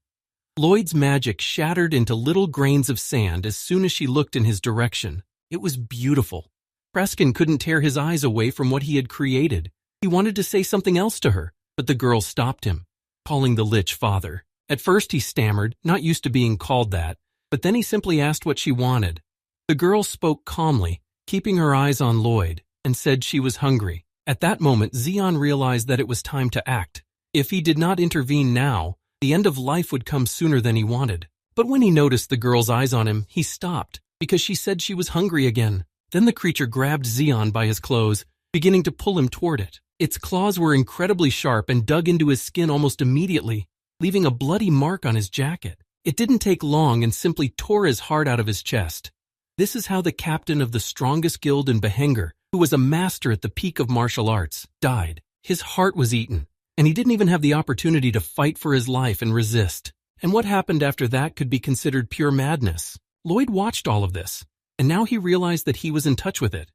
Lloyd's magic shattered into little grains of sand as soon as she looked in his direction. It was beautiful. Preskin couldn't tear his eyes away from what he had created. He wanted to say something else to her, but the girl stopped him, calling the Lich father. At first he stammered, not used to being called that, but then he simply asked what she wanted. The girl spoke calmly, keeping her eyes on Lloyd, and said she was hungry. At that moment, Zeon realized that it was time to act. If he did not intervene now, the end of life would come sooner than he wanted. But when he noticed the girl's eyes on him, he stopped, because she said she was hungry again. Then the creature grabbed Zeon by his clothes, beginning to pull him toward it. Its claws were incredibly sharp and dug into his skin almost immediately, leaving a bloody mark on his jacket. It didn't take long and simply tore his heart out of his chest. This is how the captain of the strongest guild in Behenger, who was a master at the peak of martial arts, died. His heart was eaten, and he didn't even have the opportunity to fight for his life and resist. And what happened after that could be considered pure madness. Lloyd watched all of this, and now he realized that he was in touch with it.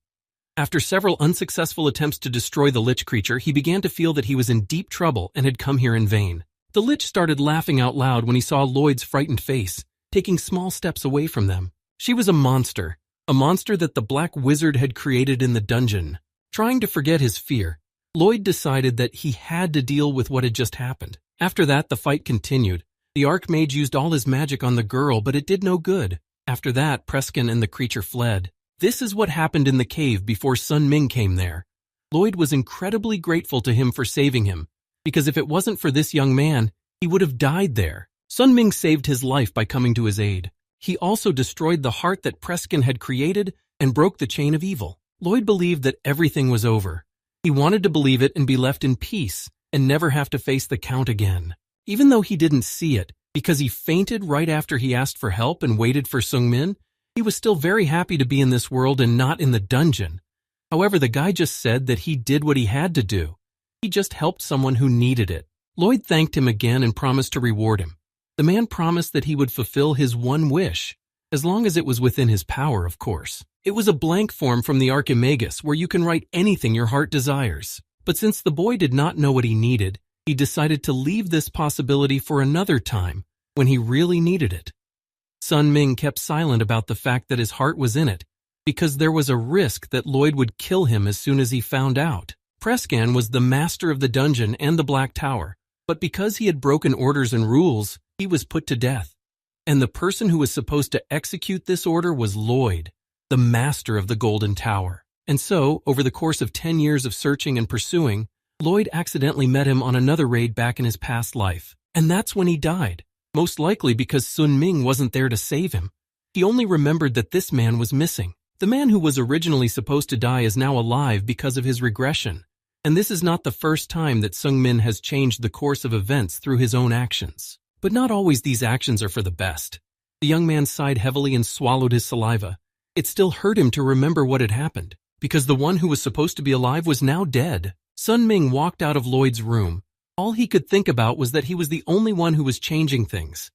After several unsuccessful attempts to destroy the Lich creature, he began to feel that he was in deep trouble and had come here in vain. The Lich started laughing out loud when he saw Lloyd's frightened face, taking small steps away from them. She was a monster that the Black Wizard had created in the dungeon. Trying to forget his fear, Lloyd decided that he had to deal with what had just happened. After that, the fight continued. The Archmage used all his magic on the girl, but it did no good. After that, Preskin and the creature fled. This is what happened in the cave before Sun Ming came there. Lloyd was incredibly grateful to him for saving him, because if it wasn't for this young man, he would have died there. Sun Ming saved his life by coming to his aid. He also destroyed the heart that Preskin had created and broke the chain of evil. Lloyd believed that everything was over. He wanted to believe it and be left in peace and never have to face the Count again. Even though he didn't see it, because he fainted right after he asked for help and waited for Sungmin, he was still very happy to be in this world and not in the dungeon. However, the guy just said that he did what he had to do. He just helped someone who needed it. Lloyd thanked him again and promised to reward him. The man promised that he would fulfill his one wish, as long as it was within his power, of course. It was a blank form from the Archimagus where you can write anything your heart desires. But since the boy did not know what he needed, he decided to leave this possibility for another time when he really needed it. Sun Ming kept silent about the fact that his heart was in it, because there was a risk that Lloyd would kill him as soon as he found out. Preskin was the master of the dungeon and the Black Tower, but because he had broken orders and rules, he was put to death. And the person who was supposed to execute this order was Lloyd, the master of the Golden Tower. And so, over the course of 10 years of searching and pursuing, Lloyd accidentally met him on another raid back in his past life. And that's when he died, most likely because Sun Ming wasn't there to save him. He only remembered that this man was missing. The man who was originally supposed to die is now alive because of his regression. And this is not the first time that Sungmin has changed the course of events through his own actions. But not always these actions are for the best. The young man sighed heavily and swallowed his saliva. It still hurt him to remember what had happened, because the one who was supposed to be alive was now dead. Sun Ming walked out of Lloyd's room. All he could think about was that he was the only one who was changing things.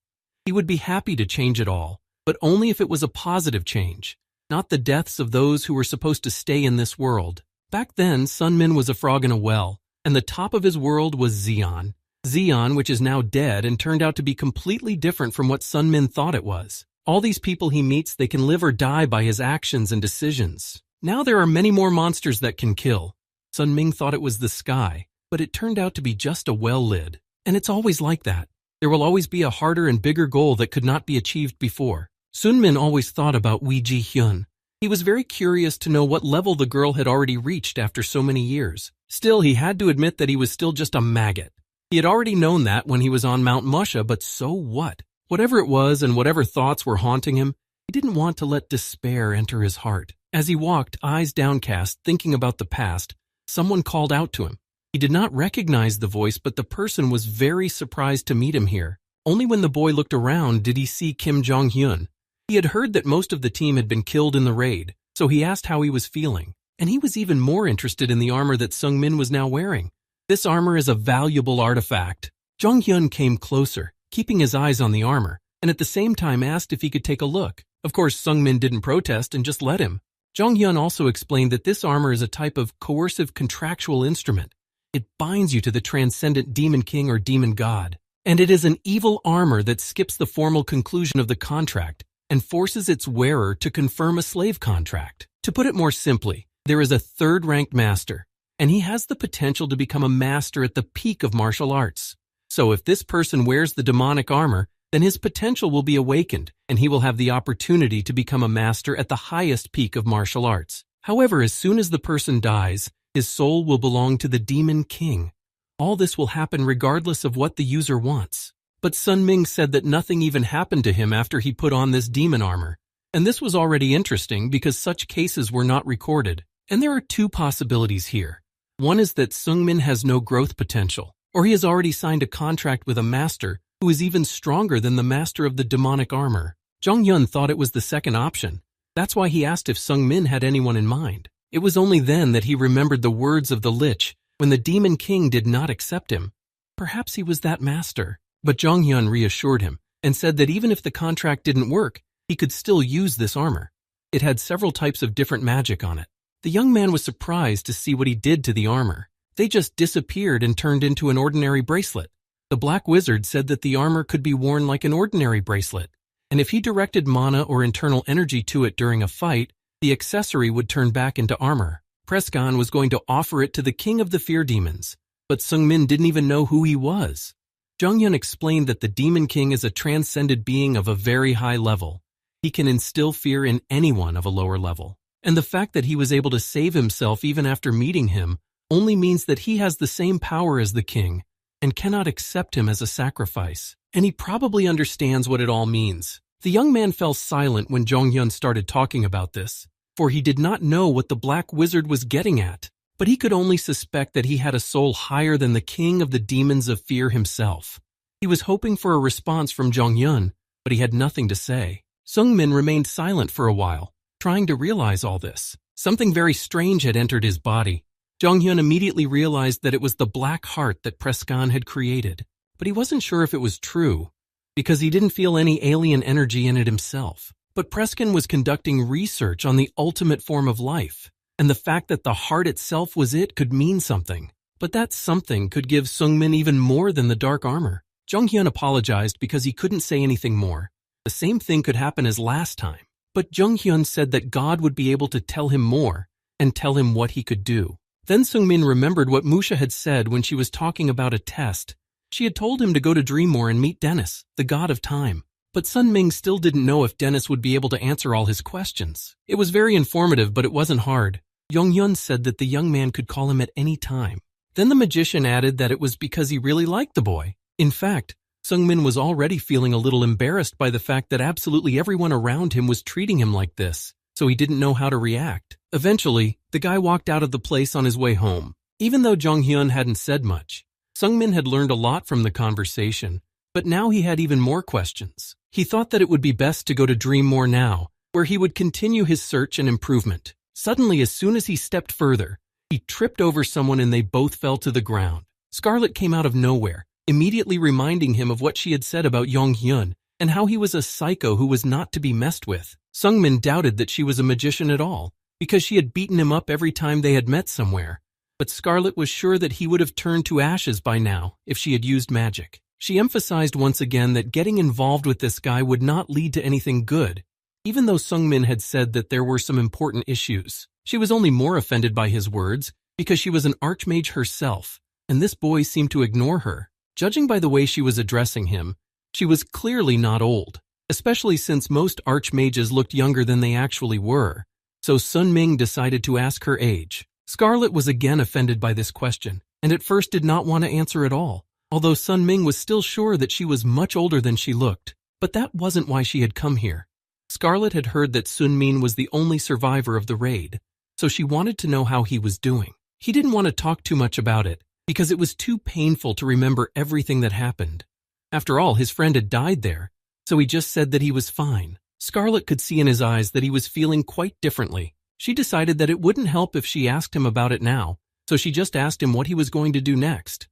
He would be happy to change it all, but only if it was a positive change, not the deaths of those who were supposed to stay in this world. Back then, Sun Min was a frog in a well, and the top of his world was Zeon. Zeon, which is now dead and turned out to be completely different from what Sun Min thought it was. All these people he meets, they can live or die by his actions and decisions. Now there are many more monsters that can kill. Sun Ming thought it was the sky, but it turned out to be just a well lid. And it's always like that. There will always be a harder and bigger goal that could not be achieved before. Sun Min always thought about Wee Ji Hyun. He was very curious to know what level the girl had already reached after so many years. Still, he had to admit that he was still just a maggot. He had already known that when he was on Mount Musha, but so what? Whatever it was and whatever thoughts were haunting him, he didn't want to let despair enter his heart. As he walked, eyes downcast, thinking about the past, someone called out to him. He did not recognize the voice, but the person was very surprised to meet him here. Only when the boy looked around did he see Kim Jong-hyun. He had heard that most of the team had been killed in the raid, so he asked how he was feeling. And he was even more interested in the armor that Sung Min was now wearing. This armor is a valuable artifact. Jong-hyun came closer, keeping his eyes on the armor, and at the same time asked if he could take a look. Of course, Sung Min didn't protest and just let him. Jong-hyun also explained that this armor is a type of coercive contractual instrument. It binds you to the transcendent demon king or demon god. And it is an evil armor that skips the formal conclusion of the contract and forces its wearer to confirm a slave contract. To put it more simply, There is a third-ranked master, and he has the potential to become a master at the peak of martial arts. So if this person wears the demonic armor, then his potential will be awakened, and he will have the opportunity to become a master at the highest peak of martial arts. However, as soon as the person dies, his soul will belong to the Demon King. All this will happen regardless of what the user wants. But Sun Ming said that nothing even happened to him after he put on this demon armor. And this was already interesting because such cases were not recorded. And there are two possibilities here. One is that Seungmin has no growth potential, or he has already signed a contract with a master who is even stronger than the master of the demonic armor. Jong Yun thought it was the second option. That's why he asked if Seungmin had anyone in mind. It was only then that he remembered the words of the Lich when the Demon King did not accept him. Perhaps he was that master. But Jong Yun reassured him and said that even if the contract didn't work, he could still use this armor. It had several types of different magic on it. The young man was surprised to see what he did to the armor. They just disappeared and turned into an ordinary bracelet. The Black Wizard said that the armor could be worn like an ordinary bracelet, and if he directed mana or internal energy to it during a fight, the accessory would turn back into armor. Preskan was going to offer it to the king of the fear demons, but Seungmin didn't even know who he was. Jong Yun explained that the Demon King is a transcended being of a very high level. He can instill fear in anyone of a lower level. And the fact that he was able to save himself even after meeting him only means that he has the same power as the king and cannot accept him as a sacrifice. And he probably understands what it all means. The young man fell silent when Jong Yun started talking about this, for he did not know what the Black Wizard was getting at. But he could only suspect that he had a soul higher than the king of the demons of fear himself. He was hoping for a response from Jong Yun, but he had nothing to say. Seungmin remained silent for a while, trying to realize all this. Something very strange had entered his body. Jong Hyun immediately realized that it was the black heart that Preskan had created, but he wasn't sure if it was true, because he didn't feel any alien energy in it himself. But Preskan was conducting research on the ultimate form of life, and the fact that the heart itself was it could mean something. But that something could give Seungmin even more than the dark armor. Jong Hyun apologized because he couldn't say anything more. The same thing could happen as last time. But Jong Hyun said that God would be able to tell him more and tell him what he could do. Then Seungmin remembered what Musha had said when she was talking about a test. She had told him to go to Dreammore and meet Dennis, the god of time. But Sun Ming still didn't know if Dennis would be able to answer all his questions. It was very informative, but it wasn't hard. Jong Hyun said that the young man could call him at any time. Then the magician added that it was because he really liked the boy. In fact, Seungmin was already feeling a little embarrassed by the fact that absolutely everyone around him was treating him like this, so he didn't know how to react. Eventually, the guy walked out of the place on his way home. Even though Jong Hyun hadn't said much, Seungmin had learned a lot from the conversation, but now he had even more questions. He thought that it would be best to go to Dreammore now, where he would continue his search and improvement. Suddenly, as soon as he stepped further, he tripped over someone and they both fell to the ground. Scarlet came out of nowhere, immediately reminding him of what she had said about Jong Hyun and how he was a psycho who was not to be messed with. Seungmin doubted that she was a magician at all, because she had beaten him up every time they had met somewhere. But Scarlet was sure that he would have turned to ashes by now if she had used magic. She emphasized once again that getting involved with this guy would not lead to anything good. Even though Seungmin had said that there were some important issues, she was only more offended by his words because she was an archmage herself, and this boy seemed to ignore her. Judging by the way she was addressing him, she was clearly not old, especially since most archmages looked younger than they actually were. So Sun Ming decided to ask her age. Scarlet was again offended by this question, and at first did not want to answer at all, although Sun Ming was still sure that she was much older than she looked. But that wasn't why she had come here. Scarlet had heard that Sun Min was the only survivor of the raid, so she wanted to know how he was doing. He didn't want to talk too much about it, because it was too painful to remember everything that happened. After all, his friend had died there, so he just said that he was fine. Scarlet could see in his eyes that he was feeling quite differently. She decided that it wouldn't help if she asked him about it now, so she just asked him what he was going to do next.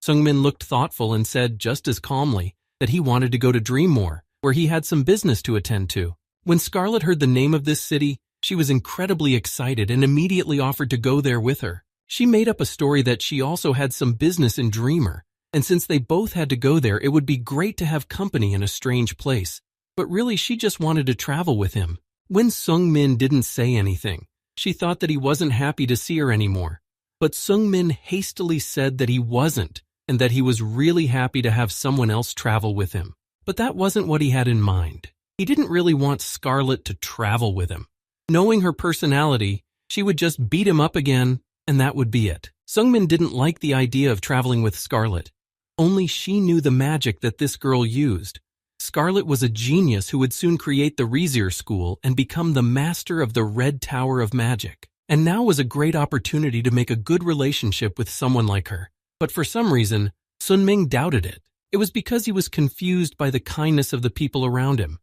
Seungmin looked thoughtful and said just as calmly that he wanted to go to Dreammore, where he had some business to attend to. When Scarlet heard the name of this city, she was incredibly excited and immediately offered to go there with her. She made up a story that she also had some business in Dreammore, and since they both had to go there, it would be great to have company in a strange place. But really, she just wanted to travel with him. When Seungmin didn't say anything, She thought that he wasn't happy to see her anymore. But Sung-min hastily said that he wasn't, and that he was really happy to have someone else travel with him. But that wasn't what he had in mind. He didn't really want Scarlett to travel with him. Knowing her personality, she would just beat him up again, and that would be it. Sung-min didn't like the idea of traveling with Scarlett. Only she knew the magic that this girl used. Scarlett was a genius who would soon create the Rizir school and become the master of the Red Tower of Magic. And now was a great opportunity to make a good relationship with someone like her. But for some reason, Sun-ming doubted it. It was because he was confused by the kindness of the people around him.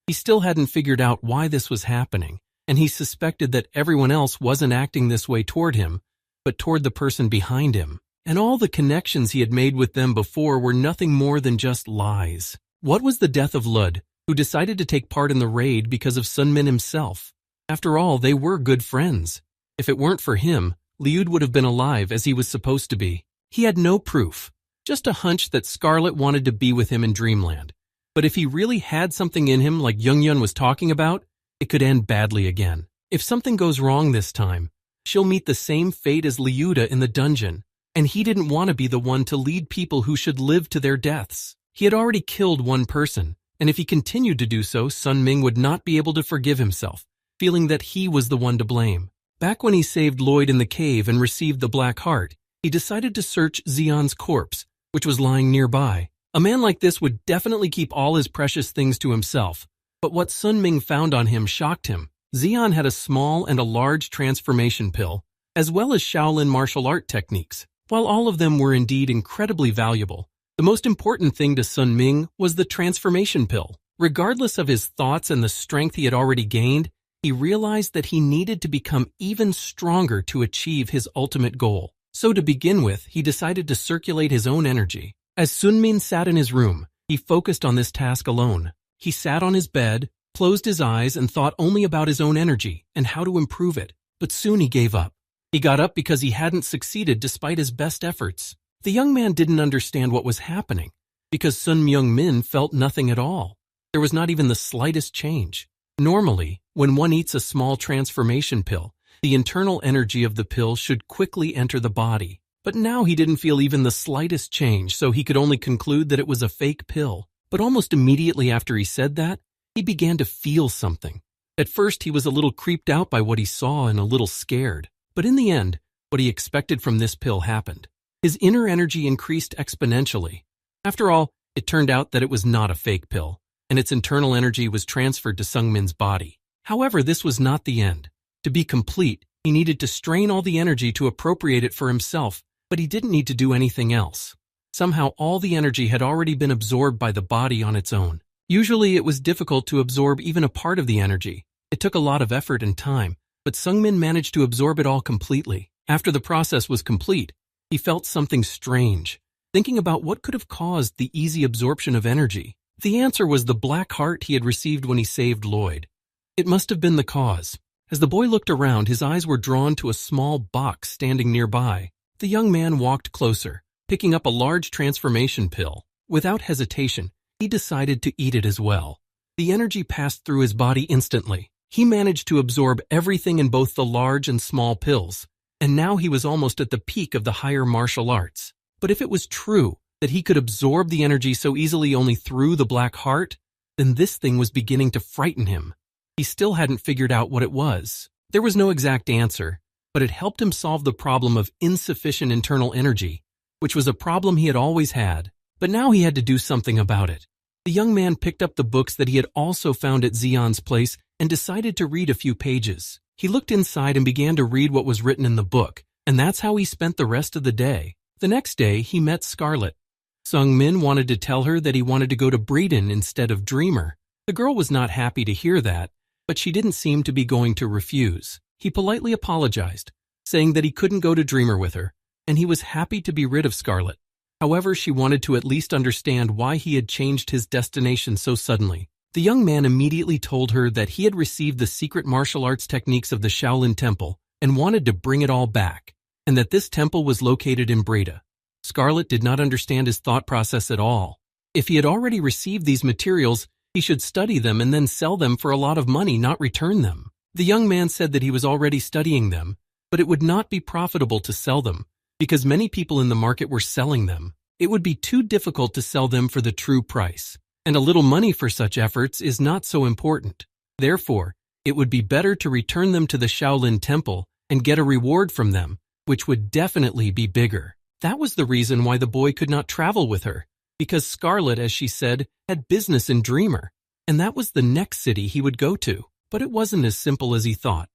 He still hadn't figured out why this was happening, and he suspected that everyone else wasn't acting this way toward him, but toward the person behind him. And all the connections he had made with them before were nothing more than just lies. What was the death of Lud, who decided to take part in the raid because of Sun-min himself? After all, they were good friends. If it weren't for him, Liud would have been alive as he was supposed to be. He had no proof, just a hunch that Scarlett wanted to be with him in Dreamland. But if he really had something in him like Young-yun was talking about, it could end badly again. If something goes wrong this time, she'll meet the same fate as Liuda in the dungeon, and he didn't want to be the one to lead people who should live to their deaths. He had already killed one person, and if he continued to do so, Sun-ming would not be able to forgive himself, feeling that he was the one to blame. Back when he saved Lloyd in the cave and received the Black Heart, he decided to search Xion's corpse, which was lying nearby. A man like this would definitely keep all his precious things to himself, but what Sun-ming found on him shocked him. Xion had a small and a large transformation pill, as well as Shaolin martial art techniques. While all of them were indeed incredibly valuable, the most important thing to Sun-ming was the transformation pill. Regardless of his thoughts and the strength he had already gained, he realized that he needed to become even stronger to achieve his ultimate goal. So to begin with, he decided to circulate his own energy. As Sun-min sat in his room, he focused on this task alone. He sat on his bed, closed his eyes, and thought only about his own energy and how to improve it. But soon he gave up. He got up because he hadn't succeeded despite his best efforts. The young man didn't understand what was happening, because Sun Myung-min felt nothing at all. There was not even the slightest change. Normally, when one eats a small transformation pill, the internal energy of the pill should quickly enter the body. But now he didn't feel even the slightest change, so he could only conclude that it was a fake pill. But almost immediately after he said that, he began to feel something. At first, he was a little creeped out by what he saw and a little scared. But in the end, what he expected from this pill happened. His inner energy increased exponentially. After all, it turned out that it was not a fake pill, and its internal energy was transferred to Sung-min's body. However, this was not the end. To be complete, he needed to strain all the energy to appropriate it for himself, but he didn't need to do anything else. Somehow all the energy had already been absorbed by the body on its own. Usually it was difficult to absorb even a part of the energy. It took a lot of effort and time, but Sung-min managed to absorb it all completely. After the process was complete, he felt something strange, thinking about what could have caused the easy absorption of energy. The answer was the black heart he had received when he saved Lloyd. It must have been the cause. As the boy looked around, his eyes were drawn to a small box standing nearby. The young man walked closer, picking up a large transformation pill. Without hesitation, he decided to eat it as well. The energy passed through his body instantly. He managed to absorb everything in both the large and small pills, and now he was almost at the peak of the higher martial arts. But if it was true that he could absorb the energy so easily only through the black heart, then this thing was beginning to frighten him. He still hadn't figured out what it was. There was no exact answer, but it helped him solve the problem of insufficient internal energy, which was a problem he had always had. But now he had to do something about it. The young man picked up the books that he had also found at Xion's place and decided to read a few pages. He looked inside and began to read what was written in the book, and that's how he spent the rest of the day. The next day, he met Scarlett. Sung-min wanted to tell her that he wanted to go to Breeden instead of Dreamer. The girl was not happy to hear that, but she didn't seem to be going to refuse. He politely apologized, saying that he couldn't go to Dreamer with her, and he was happy to be rid of Scarlett. However, she wanted to at least understand why he had changed his destination so suddenly. The young man immediately told her that he had received the secret martial arts techniques of the Shaolin Temple and wanted to bring it all back, and that this temple was located in Breda. Scarlett did not understand his thought process at all. If he had already received these materials, he should study them and then sell them for a lot of money, not return them. The young man said that he was already studying them, but it would not be profitable to sell them, because many people in the market were selling them. It would be too difficult to sell them for the true price, and a little money for such efforts is not so important. Therefore, it would be better to return them to the Shaolin Temple and get a reward from them, which would definitely be bigger. That was the reason why the boy could not travel with her, because Scarlet, as she said, had business in Dreamer, and that was the next city he would go to. But it wasn't as simple as he thought.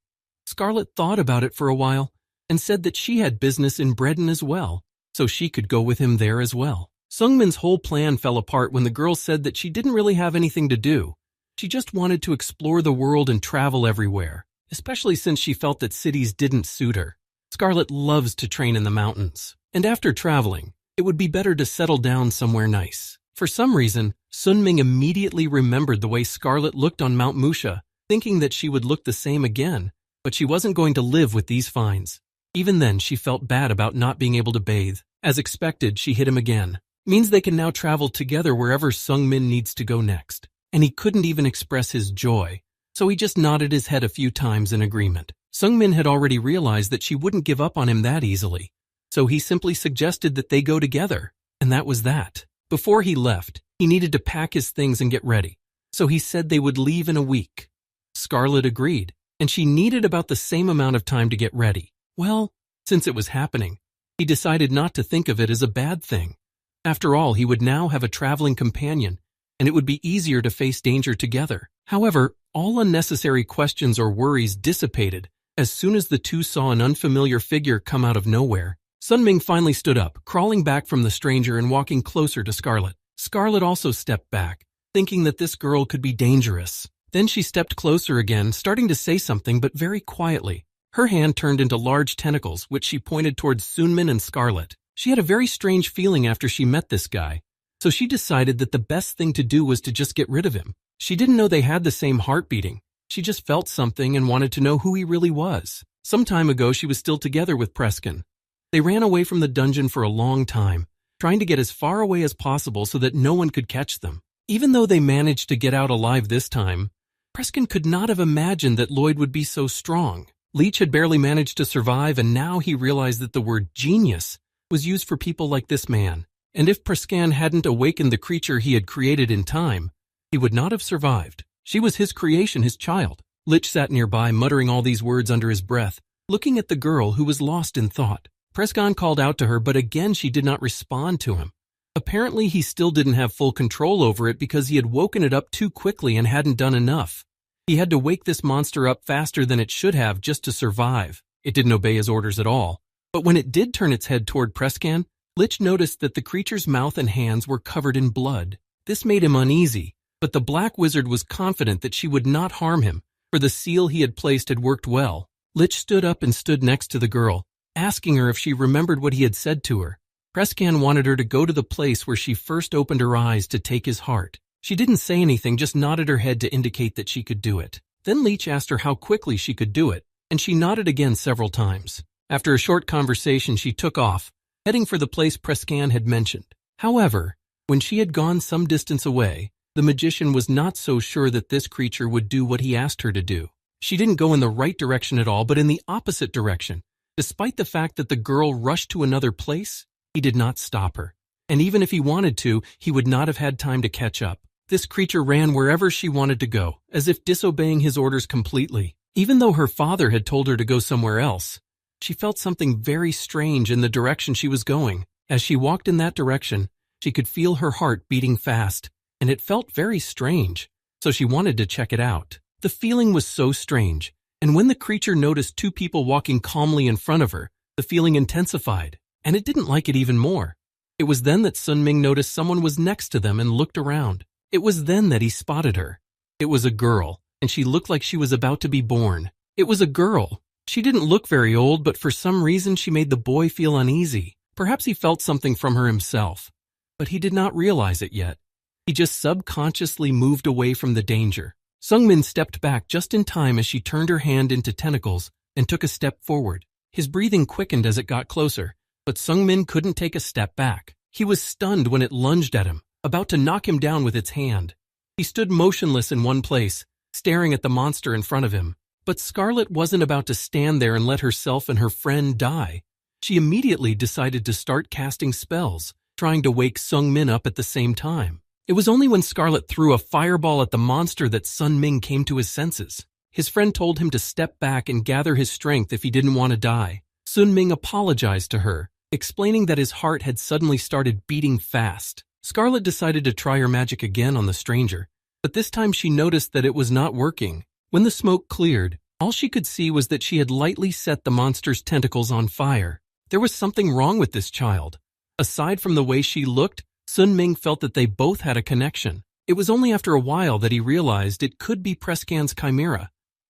Scarlet thought about it for a while and said that she had business in Bredon as well, so she could go with him there as well. Sungmin's whole plan fell apart when the girl said that she didn't really have anything to do. She just wanted to explore the world and travel everywhere, especially since she felt that cities didn't suit her. Scarlet loves to train in the mountains, and after traveling, it would be better to settle down somewhere nice. For some reason, Sunming immediately remembered the way Scarlet looked on Mount Musha, thinking that she would look the same again, but she wasn't going to live with these fines. Even then, she felt bad about not being able to bathe. As expected, she hit him again. Means they can now travel together wherever Sungmin needs to go next. And he couldn't even express his joy, so he just nodded his head a few times in agreement. Sungmin had already realized that she wouldn't give up on him that easily, so he simply suggested that they go together, and that was that. Before he left, he needed to pack his things and get ready, so he said they would leave in a week. Scarlet agreed, and she needed about the same amount of time to get ready. Well, since it was happening, he decided not to think of it as a bad thing. After all, he would now have a traveling companion, and it would be easier to face danger together. However, all unnecessary questions or worries dissipated as soon as the two saw an unfamiliar figure come out of nowhere. Sunming finally stood up, crawling back from the stranger and walking closer to Scarlet. Scarlet also stepped back, thinking that this girl could be dangerous. Then she stepped closer again, starting to say something, but very quietly. Her hand turned into large tentacles, which she pointed towards Sunmin and Scarlet. She had a very strange feeling after she met this guy, so she decided that the best thing to do was to just get rid of him. She didn't know they had the same heart beating. She just felt something and wanted to know who he really was. Some time ago, she was still together with Preskin. They ran away from the dungeon for a long time, trying to get as far away as possible so that no one could catch them. Even though they managed to get out alive this time, Preskin could not have imagined that Lloyd would be so strong. Leech had barely managed to survive, and now he realized that the word genius was used for people like this man. And if Prescan hadn't awakened the creature he had created in time, he would not have survived. She was his creation, his child. Lich sat nearby, muttering all these words under his breath, looking at the girl who was lost in thought. Prescan called out to her, but again she did not respond to him. Apparently he still didn't have full control over it because he had woken it up too quickly and hadn't done enough. He had to wake this monster up faster than it should have just to survive. It didn't obey his orders at all. But when it did turn its head toward Prescan, Lich noticed that the creature's mouth and hands were covered in blood. This made him uneasy, but the black wizard was confident that she would not harm him, for the seal he had placed had worked well. Lich stood up and stood next to the girl, asking her if she remembered what he had said to her. Prescan wanted her to go to the place where she first opened her eyes to take his heart. She didn't say anything, just nodded her head to indicate that she could do it. Then Leech asked her how quickly she could do it, and she nodded again several times. After a short conversation, she took off, heading for the place Prescan had mentioned. However, when she had gone some distance away, the magician was not so sure that this creature would do what he asked her to do. She didn't go in the right direction at all, but in the opposite direction. Despite the fact that the girl rushed to another place, he did not stop her. And even if he wanted to, he would not have had time to catch up. This creature ran wherever she wanted to go, as if disobeying his orders completely. Even though her father had told her to go somewhere else, she felt something very strange in the direction she was going. As she walked in that direction, she could feel her heart beating fast, and it felt very strange, so she wanted to check it out. The feeling was so strange, and when the creature noticed two people walking calmly in front of her, the feeling intensified, and it didn't like it even more. It was then that Sunming noticed someone was next to them and looked around. It was then that he spotted her. It was a girl, and she looked like she was about to be born. It was a girl. She didn't look very old, but for some reason she made the boy feel uneasy. Perhaps he felt something from her himself, but he did not realize it yet. He just subconsciously moved away from the danger. Sungmin stepped back just in time as she turned her hand into tentacles and took a step forward. His breathing quickened as it got closer, but Sungmin couldn't take a step back. He was stunned when it lunged at him, about to knock him down with its hand. He stood motionless in one place, staring at the monster in front of him. But Scarlet wasn't about to stand there and let herself and her friend die. She immediately decided to start casting spells, trying to wake Sung Min up at the same time. It was only when Scarlet threw a fireball at the monster that Sun Ming came to his senses. His friend told him to step back and gather his strength if he didn't want to die. Sun Ming apologized to her, explaining that his heart had suddenly started beating fast. Scarlet decided to try her magic again on the stranger, but this time she noticed that it was not working. When the smoke cleared, all she could see was that she had lightly set the monster's tentacles on fire. There was something wrong with this child. Aside from the way she looked, Sun Ming felt that they both had a connection. It was only after a while that he realized it could be Prescan's chimera.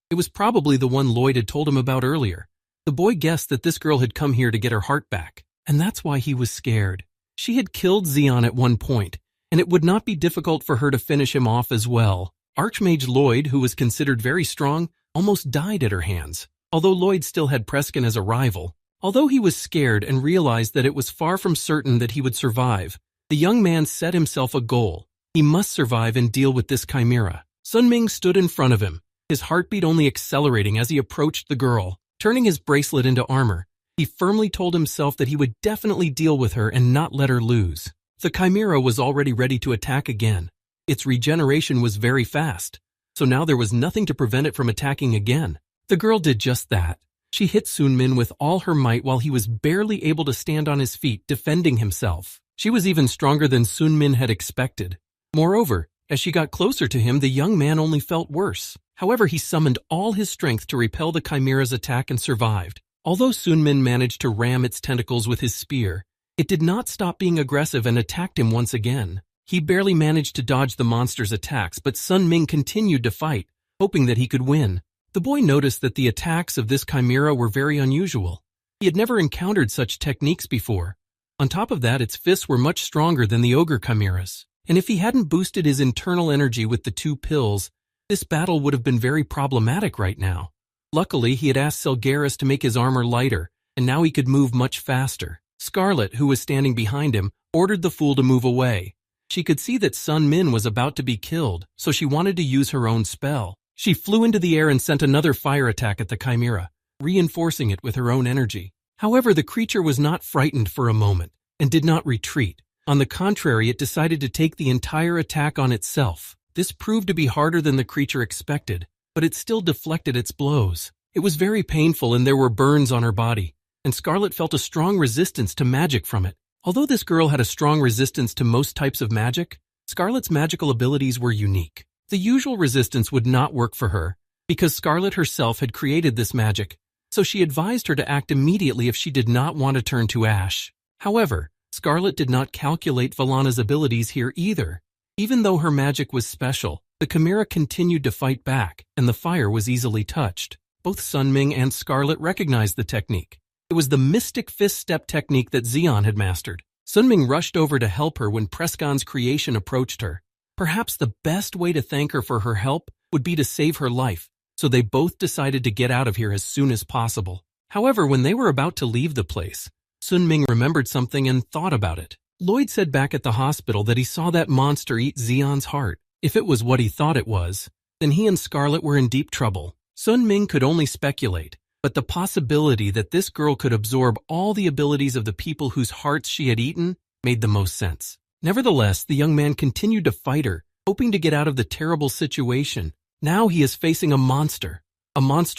It was probably the one Lloyd had told him about earlier. The boy guessed that this girl had come here to get her heart back, and that's why he was scared. She had killed Xion at one point, and it would not be difficult for her to finish him off as well. Archmage Lloyd, who was considered very strong, almost died at her hands, although Lloyd still had Prescan as a rival. Although he was scared and realized that it was far from certain that he would survive, the young man set himself a goal. He must survive and deal with this chimera. Sun Ming stood in front of him, his heartbeat only accelerating as he approached the girl. Turning his bracelet into armor, he firmly told himself that he would definitely deal with her and not let her lose. The chimera was already ready to attack again. Its regeneration was very fast, so now there was nothing to prevent it from attacking again. The girl did just that. She hit Sun Min with all her might while he was barely able to stand on his feet, defending himself. She was even stronger than Sun Min had expected. Moreover, as she got closer to him, the young man only felt worse. However, he summoned all his strength to repel the chimera's attack and survived. Although Sun Min managed to ram its tentacles with his spear, it did not stop being aggressive and attacked him once again. He barely managed to dodge the monster's attacks, but Sun Ming continued to fight, hoping that he could win. The boy noticed that the attacks of this chimera were very unusual. He had never encountered such techniques before. On top of that, its fists were much stronger than the ogre chimeras. And if he hadn't boosted his internal energy with the 2 pills, this battle would have been very problematic right now. Luckily, he had asked Selgaris to make his armor lighter, and now he could move much faster. Scarlet, who was standing behind him, ordered the fool to move away. She could see that Sun Min was about to be killed, so she wanted to use her own spell. She flew into the air and sent another fire attack at the chimera, reinforcing it with her own energy. However, the creature was not frightened for a moment and did not retreat. On the contrary, it decided to take the entire attack on itself. This proved to be harder than the creature expected, but it still deflected its blows. It was very painful and there were burns on her body, and Scarlet felt a strong resistance to magic from it. Although this girl had a strong resistance to most types of magic, Scarlet's magical abilities were unique. The usual resistance would not work for her, because Scarlet herself had created this magic, so she advised her to act immediately if she did not want to turn to ash. However, Scarlet did not calculate Valana's abilities here either. Even though her magic was special, the chimera continued to fight back, and the fire was easily touched. Both Sun Ming and Scarlet recognized the technique. It was the Mystic Fist Step technique that Xion had mastered. Sun Ming rushed over to help her when Prescan's creation approached her. Perhaps the best way to thank her for her help would be to save her life, so they both decided to get out of here as soon as possible. However, when they were about to leave the place, Sun Ming remembered something and thought about it. Lloyd said back at the hospital that he saw that monster eat Xion's heart. If it was what he thought it was, then he and Scarlet were in deep trouble. Sun Ming could only speculate, but the possibility that this girl could absorb all the abilities of the people whose hearts she had eaten made the most sense. Nevertheless, the young man continued to fight her, hoping to get out of the terrible situation. Now he is facing a monster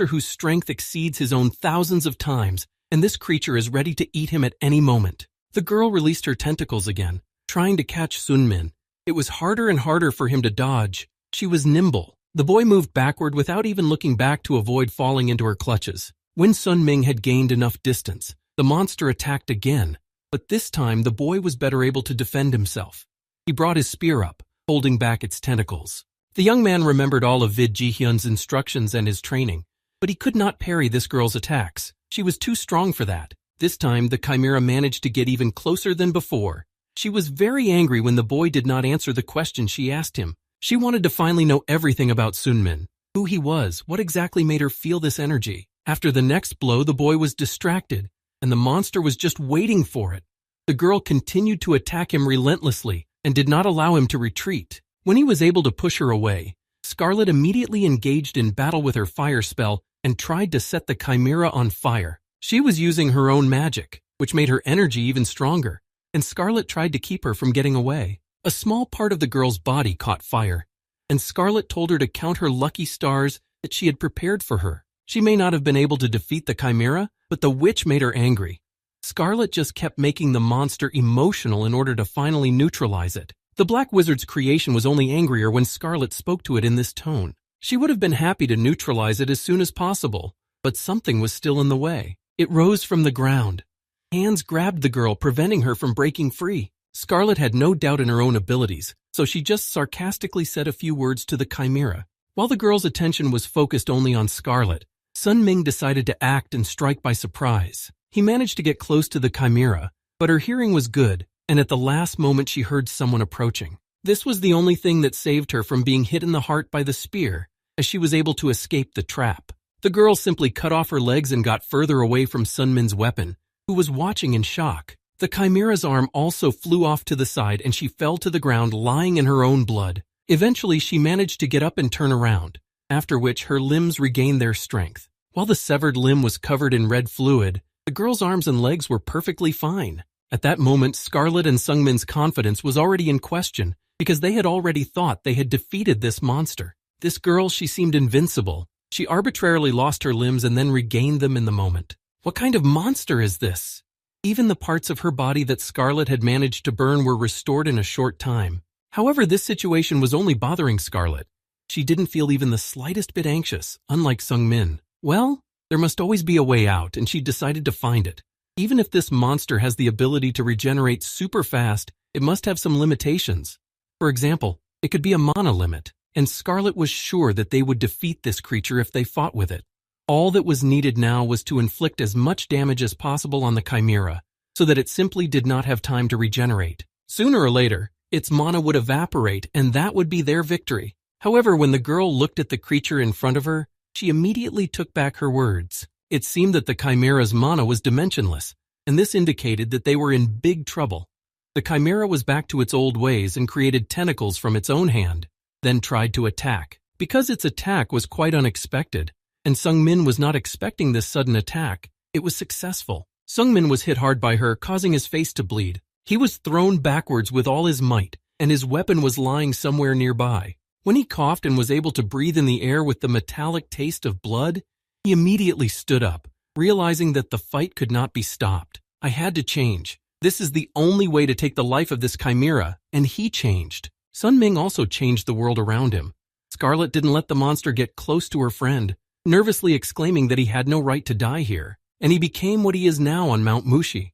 whose strength exceeds his own thousands of times, and this creature is ready to eat him at any moment. The girl released her tentacles again, trying to catch Sun Min. It was harder and harder for him to dodge. She was nimble. The boy moved backward without even looking back to avoid falling into her clutches. When Sun Ming had gained enough distance, the monster attacked again. But this time, the boy was better able to defend himself. He brought his spear up, holding back its tentacles. The young man remembered all of Vid Jihyun's instructions and his training, but he could not parry this girl's attacks. She was too strong for that. This time, the chimera managed to get even closer than before. She was very angry when the boy did not answer the question she asked him. She wanted to finally know everything about Sun Min, who he was, what exactly made her feel this energy. After the next blow, the boy was distracted, and the monster was just waiting for it. The girl continued to attack him relentlessly and did not allow him to retreat. When he was able to push her away, Scarlet immediately engaged in battle with her fire spell and tried to set the chimera on fire. She was using her own magic, which made her energy even stronger, and Scarlet tried to keep her from getting away. A small part of the girl's body caught fire, and Scarlet told her to count her lucky stars that she had prepared for her. She may not have been able to defeat the chimera, but the witch made her angry. Scarlet just kept making the monster emotional in order to finally neutralize it. The Black Wizard's creation was only angrier when Scarlet spoke to it in this tone. She would have been happy to neutralize it as soon as possible, but something was still in the way. It rose from the ground. Hands grabbed the girl, preventing her from breaking free. Scarlet had no doubt in her own abilities, so she just sarcastically said a few words to the chimera. While the girl's attention was focused only on Scarlet, Sun Ming decided to act and strike by surprise. He managed to get close to the chimera, but her hearing was good, and at the last moment she heard someone approaching. This was the only thing that saved her from being hit in the heart by the spear, as she was able to escape the trap. The girl simply cut off her legs and got further away from Sun Min's weapon, who was watching in shock. The chimera's arm also flew off to the side and she fell to the ground lying in her own blood. Eventually she managed to get up and turn around, after which her limbs regained their strength. While the severed limb was covered in red fluid, the girl's arms and legs were perfectly fine. At that moment, Scarlet and Sung Min's confidence was already in question because they had already thought they had defeated this monster. This girl, she seemed invincible. She arbitrarily lost her limbs and then regained them in the moment. What kind of monster is this? Even the parts of her body that Scarlet had managed to burn were restored in a short time. However, this situation was only bothering Scarlet. She didn't feel even the slightest bit anxious, unlike Sung Min. Well, there must always be a way out, and she decided to find it. Even if this monster has the ability to regenerate super fast, it must have some limitations. For example, it could be a mana limit, and Scarlet was sure that they would defeat this creature if they fought with it. All that was needed now was to inflict as much damage as possible on the chimera, so that it simply did not have time to regenerate. Sooner or later, its mana would evaporate, and that would be their victory. However, when the girl looked at the creature in front of her, she immediately took back her words. It seemed that the chimera's mana was dimensionless, and this indicated that they were in big trouble. The chimera was back to its old ways and created tentacles from its own hand, then tried to attack. Because its attack was quite unexpected, and Sung Min was not expecting this sudden attack, it was successful. Sung Min was hit hard by her, causing his face to bleed. He was thrown backwards with all his might, and his weapon was lying somewhere nearby. When he coughed and was able to breathe in the air with the metallic taste of blood, he immediately stood up, realizing that the fight could not be stopped. I had to change. This is the only way to take the life of this chimera, and he changed. Sun Ming also changed the world around him. Scarlet didn't let the monster get close to her friend, nervously exclaiming that he had no right to die here, and he became what he is now on Mount Mushi.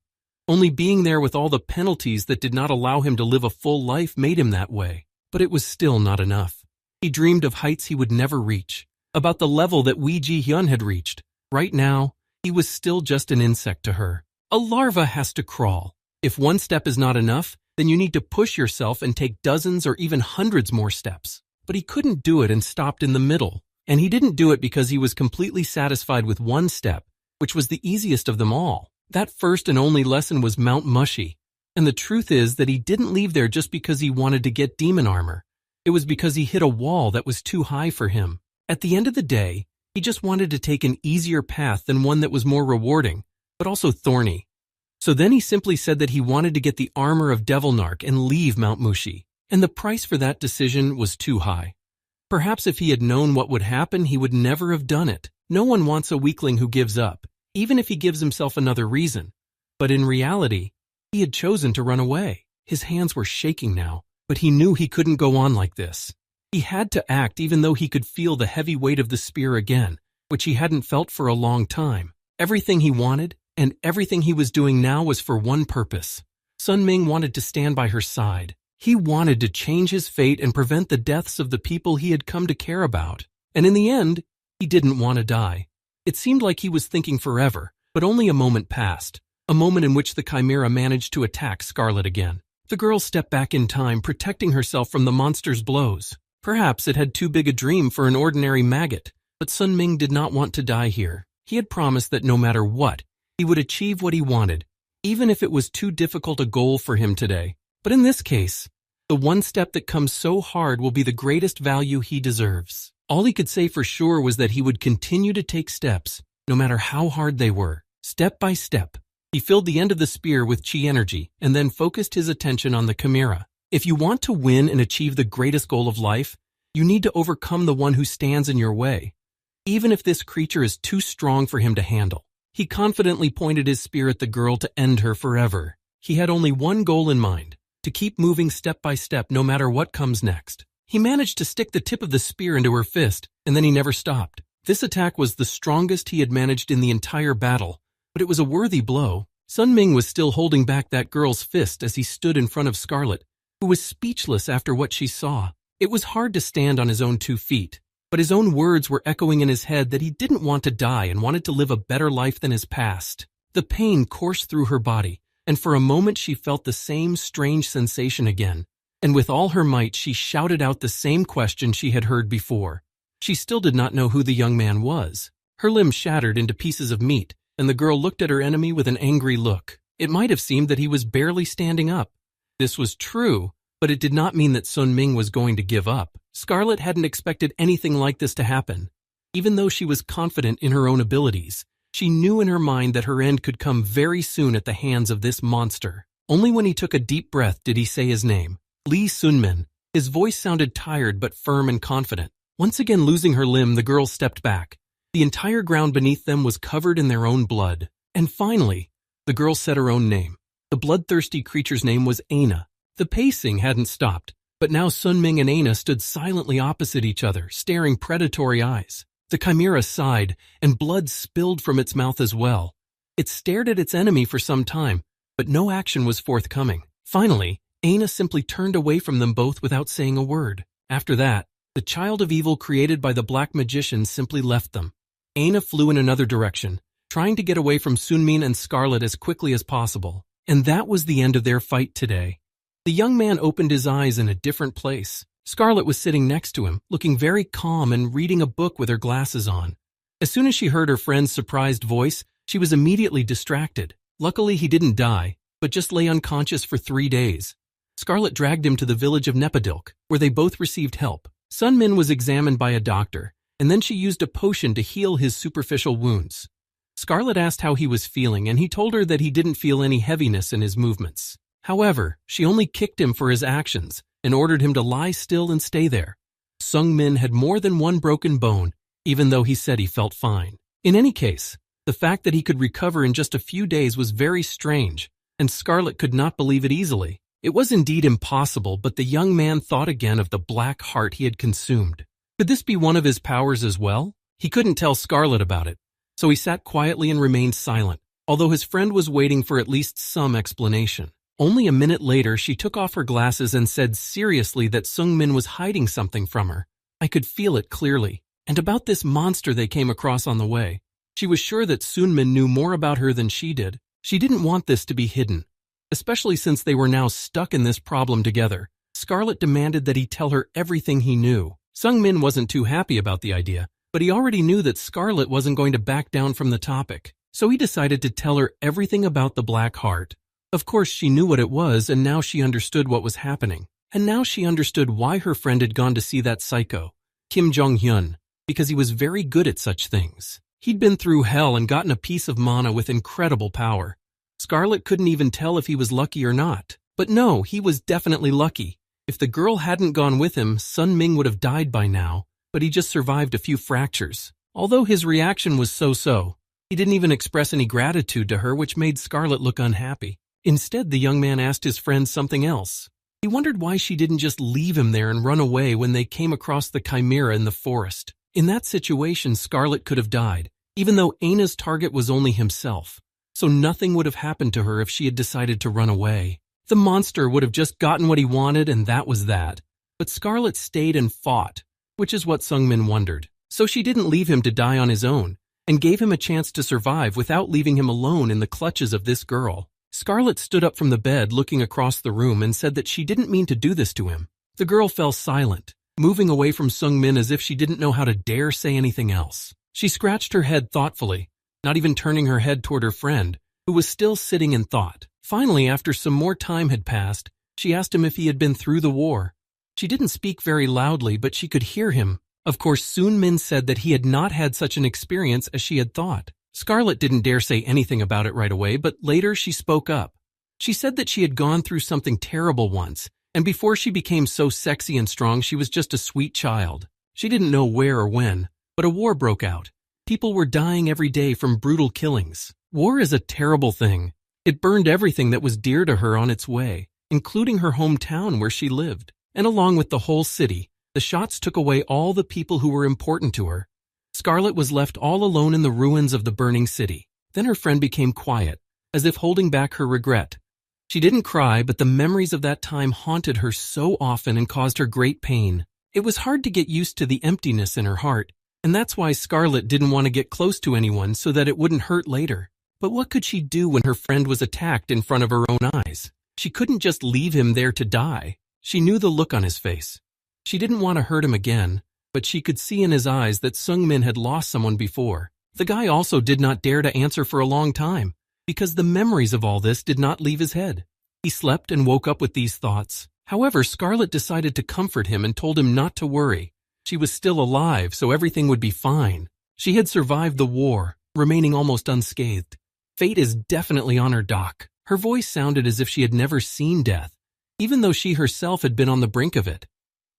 Only being there with all the penalties that did not allow him to live a full life made him that way. But it was still not enough. He dreamed of heights he would never reach, about the level that Wee Ji Hyun had reached. Right now, he was still just an insect to her. A larva has to crawl. If one step is not enough, then you need to push yourself and take dozens or even hundreds more steps. But he couldn't do it and stopped in the middle. And he didn't do it because he was completely satisfied with one step, which was the easiest of them all. That first and only lesson was Mount Mushi. And the truth is that he didn't leave there just because he wanted to get demon armor. It was because he hit a wall that was too high for him. At the end of the day, he just wanted to take an easier path than one that was more rewarding, but also thorny. So then he simply said that he wanted to get the armor of Devil Narc and leave Mount Mushi. And the price for that decision was too high. Perhaps if he had known what would happen, he would never have done it. No one wants a weakling who gives up, even if he gives himself another reason. But in reality, he had chosen to run away. His hands were shaking now, but he knew he couldn't go on like this. He had to act even though he could feel the heavy weight of the spear again, which he hadn't felt for a long time. Everything he wanted and everything he was doing now was for one purpose. Sun Ming wanted to stand by her side. He wanted to change his fate and prevent the deaths of the people he had come to care about. And in the end, he didn't want to die. It seemed like he was thinking forever, but only a moment passed. A moment in which the chimera managed to attack Scarlet again. The girl stepped back in time, protecting herself from the monster's blows. Perhaps it had too big a dream for an ordinary maggot, but Sun Ming did not want to die here. He had promised that no matter what, he would achieve what he wanted, even if it was too difficult a goal for him today. But in this case, the one step that comes so hard will be the greatest value he deserves. All he could say for sure was that he would continue to take steps, no matter how hard they were, step by step. He filled the end of the spear with chi energy and then focused his attention on the chimera. If you want to win and achieve the greatest goal of life, you need to overcome the one who stands in your way, even if this creature is too strong for him to handle. He confidently pointed his spear at the girl to end her forever. He had only one goal in mind, to keep moving step by step no matter what comes next. He managed to stick the tip of the spear into her fist, and then he never stopped. This attack was the strongest he had managed in the entire battle, but it was a worthy blow. Sun Ming was still holding back that girl's fist as he stood in front of Scarlet, who was speechless after what she saw. It was hard to stand on his own 2 feet, but his own words were echoing in his head that he didn't want to die and wanted to live a better life than his past. The pain coursed through her body, and for a moment she felt the same strange sensation again. And with all her might she shouted out the same question she had heard before. She still did not know who the young man was. Her limbs shattered into pieces of meat, and the girl looked at her enemy with an angry look. It might have seemed that he was barely standing up. This was true, but it did not mean that Sun Ming was going to give up. Scarlet hadn't expected anything like this to happen. Even though she was confident in her own abilities, she knew in her mind that her end could come very soon at the hands of this monster. Only when he took a deep breath did he say his name, Lee Sunmin. His voice sounded tired but firm and confident. Once again losing her limb, the girl stepped back. The entire ground beneath them was covered in their own blood. And finally, the girl said her own name. The bloodthirsty creature's name was Aina. The pacing hadn't stopped, but now Sun Ming and Aina stood silently opposite each other, staring predatory eyes. The chimera sighed, and blood spilled from its mouth as well. It stared at its enemy for some time, but no action was forthcoming. Finally, Aina simply turned away from them both without saying a word. After that, the child of evil created by the black magician simply left them. Aina flew in another direction, trying to get away from Sunmin and Scarlet as quickly as possible. And that was the end of their fight today. The young man opened his eyes in a different place. Scarlet was sitting next to him, looking very calm and reading a book with her glasses on. As soon as she heard her friend's surprised voice, she was immediately distracted. Luckily, he didn't die, but just lay unconscious for 3 days. Scarlet dragged him to the village of Nepadilk, where they both received help. Sun Min was examined by a doctor, and then she used a potion to heal his superficial wounds. Scarlet asked how he was feeling, and he told her that he didn't feel any heaviness in his movements. However, she only kicked him for his actions and ordered him to lie still and stay there. Sung Min had more than one broken bone, even though he said he felt fine. In any case, the fact that he could recover in just a few days was very strange, and Scarlet could not believe it easily. It was indeed impossible, but the young man thought again of the black heart he had consumed. Could this be one of his powers as well? He couldn't tell Scarlet about it, so he sat quietly and remained silent, although his friend was waiting for at least some explanation. Only a minute later, she took off her glasses and said seriously that Sung Min was hiding something from her. I could feel it clearly. And about this monster they came across on the way. She was sure that Sun Min knew more about her than she did. She didn't want this to be hidden, especially since they were now stuck in this problem together. Scarlet demanded that he tell her everything he knew. Sung Min wasn't too happy about the idea, but he already knew that Scarlet wasn't going to back down from the topic, so he decided to tell her everything about the Black Heart. Of course, she knew what it was, and now she understood what was happening. And now she understood why her friend had gone to see that psycho, Kim Jong-hyun, because he was very good at such things. He'd been through hell and gotten a piece of mana with incredible power. Scarlet couldn't even tell if he was lucky or not. But no, he was definitely lucky. If the girl hadn't gone with him, Sun Ming would have died by now, but he just survived a few fractures. Although his reaction was so-so, he didn't even express any gratitude to her, which made Scarlet look unhappy. Instead, the young man asked his friend something else. He wondered why she didn't just leave him there and run away when they came across the chimera in the forest. In that situation, Scarlet could have died, even though Aina's target was only himself. So nothing would have happened to her if she had decided to run away. The monster would have just gotten what he wanted, and that was that. But Scarlet stayed and fought, which is what Sung Min wondered. So she didn't leave him to die on his own, and gave him a chance to survive without leaving him alone in the clutches of this girl. Scarlet stood up from the bed looking across the room and said that she didn't mean to do this to him. The girl fell silent, moving away from Sung Min as if she didn't know how to dare say anything else. She scratched her head thoughtfully, not even turning her head toward her friend, who was still sitting in thought. Finally, after some more time had passed, she asked him if he had been through the war. She didn't speak very loudly, but she could hear him. Of course, Soon Min said that he had not had such an experience as she had thought. Scarlett didn't dare say anything about it right away, but later she spoke up. She said that she had gone through something terrible once, and before she became so sexy and strong, she was just a sweet child. She didn't know where or when, but a war broke out. People were dying every day from brutal killings. War is a terrible thing. It burned everything that was dear to her on its way, including her hometown where she lived. And along with the whole city, the shots took away all the people who were important to her. Scarlett was left all alone in the ruins of the burning city. Then her friend became quiet, as if holding back her regret. She didn't cry, but the memories of that time haunted her so often and caused her great pain. It was hard to get used to the emptiness in her heart, and that's why Scarlett didn't want to get close to anyone so that it wouldn't hurt later. But what could she do when her friend was attacked in front of her own eyes? She couldn't just leave him there to die. She knew the look on his face. She didn't want to hurt him again, but she could see in his eyes that Sung Min had lost someone before. The guy also did not dare to answer for a long time, because the memories of all this did not leave his head. He slept and woke up with these thoughts. However, Scarlett decided to comfort him and told him not to worry. She was still alive, so everything would be fine. She had survived the war, remaining almost unscathed. Fate is definitely on her dock. Her voice sounded as if she had never seen death, even though she herself had been on the brink of it.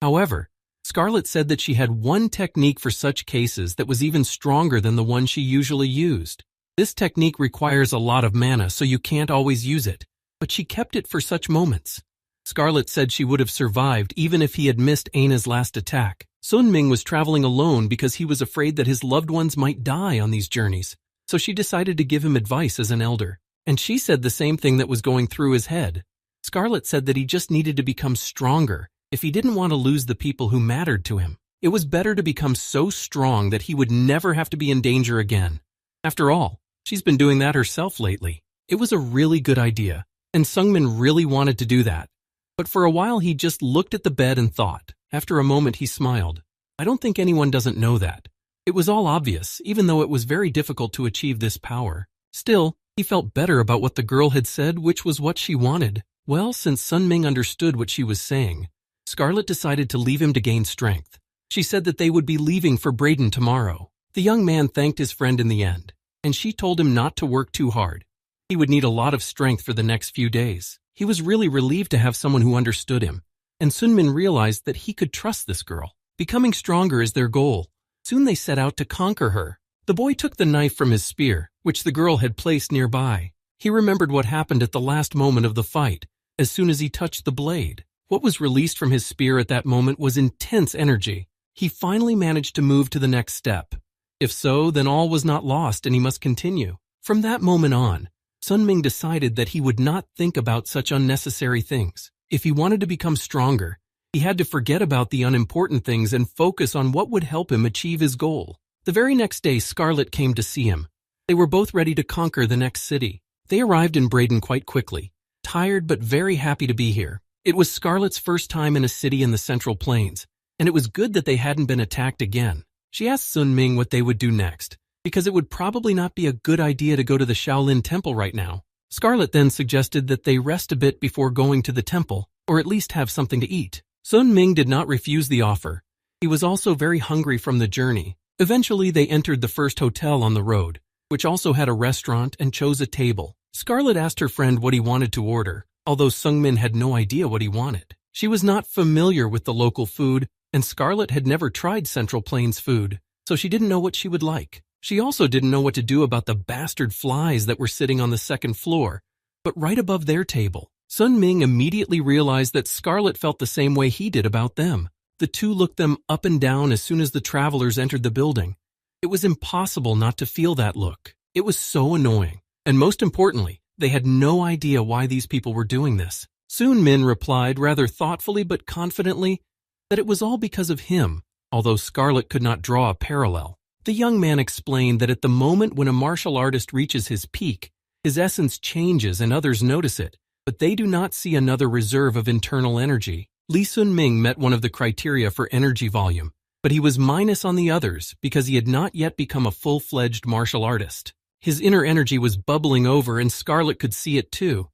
However, Scarlett said that she had one technique for such cases that was even stronger than the one she usually used. This technique requires a lot of mana, so you can't always use it, but she kept it for such moments. Scarlett said she would have survived even if he had missed Aina's last attack. Sun Ming was traveling alone because he was afraid that his loved ones might die on these journeys, so she decided to give him advice as an elder. And she said the same thing that was going through his head. Scarlett said that he just needed to become stronger if he didn't want to lose the people who mattered to him. It was better to become so strong that he would never have to be in danger again. After all, she's been doing that herself lately. It was a really good idea, and Sungmin really wanted to do that. But for a while he just looked at the bed and thought. After a moment he smiled. I don't think anyone doesn't know that. It was all obvious, even though it was very difficult to achieve this power. Still, he felt better about what the girl had said, which was what she wanted. Well, since Sun Ming understood what she was saying, Scarlett decided to leave him to gain strength. She said that they would be leaving for Braden tomorrow. The young man thanked his friend in the end, and she told him not to work too hard. He would need a lot of strength for the next few days. He was really relieved to have someone who understood him, and Sun Min realized that he could trust this girl. Becoming stronger is their goal. Soon they set out to conquer her. The boy took the knife from his spear, which the girl had placed nearby. He remembered what happened at the last moment of the fight, as soon as he touched the blade. What was released from his spear at that moment was intense energy. He finally managed to move to the next step. If so, then all was not lost and he must continue. From that moment on, Sun Ming decided that he would not think about such unnecessary things. If he wanted to become stronger, he had to forget about the unimportant things and focus on what would help him achieve his goal. The very next day, Scarlett came to see him. They were both ready to conquer the next city. They arrived in Braden quite quickly, tired but very happy to be here. It was Scarlett's first time in a city in the Central Plains, and it was good that they hadn't been attacked again. She asked Sun Ming what they would do next, because it would probably not be a good idea to go to the Shaolin Temple right now. Scarlett then suggested that they rest a bit before going to the temple, or at least have something to eat. Sun Ming did not refuse the offer. He was also very hungry from the journey. Eventually, they entered the first hotel on the road, which also had a restaurant, and chose a table. Scarlett asked her friend what he wanted to order, although Sungmin had no idea what he wanted. She was not familiar with the local food, and Scarlett had never tried Central Plains food, so she didn't know what she would like. She also didn't know what to do about the bastard flies that were sitting on the second floor, but right above their table. Sun Ming immediately realized that Scarlett felt the same way he did about them. The two looked them up and down as soon as the travelers entered the building. It was impossible not to feel that look. It was so annoying. And most importantly, they had no idea why these people were doing this. Sun Min replied rather thoughtfully but confidently that it was all because of him, although Scarlett could not draw a parallel. The young man explained that at the moment when a martial artist reaches his peak, his essence changes and others notice it, but they do not see another reserve of internal energy. Li Sun Ming met one of the criteria for energy volume, but he was minus on the others because he had not yet become a full-fledged martial artist. His inner energy was bubbling over and Scarlett could see it too.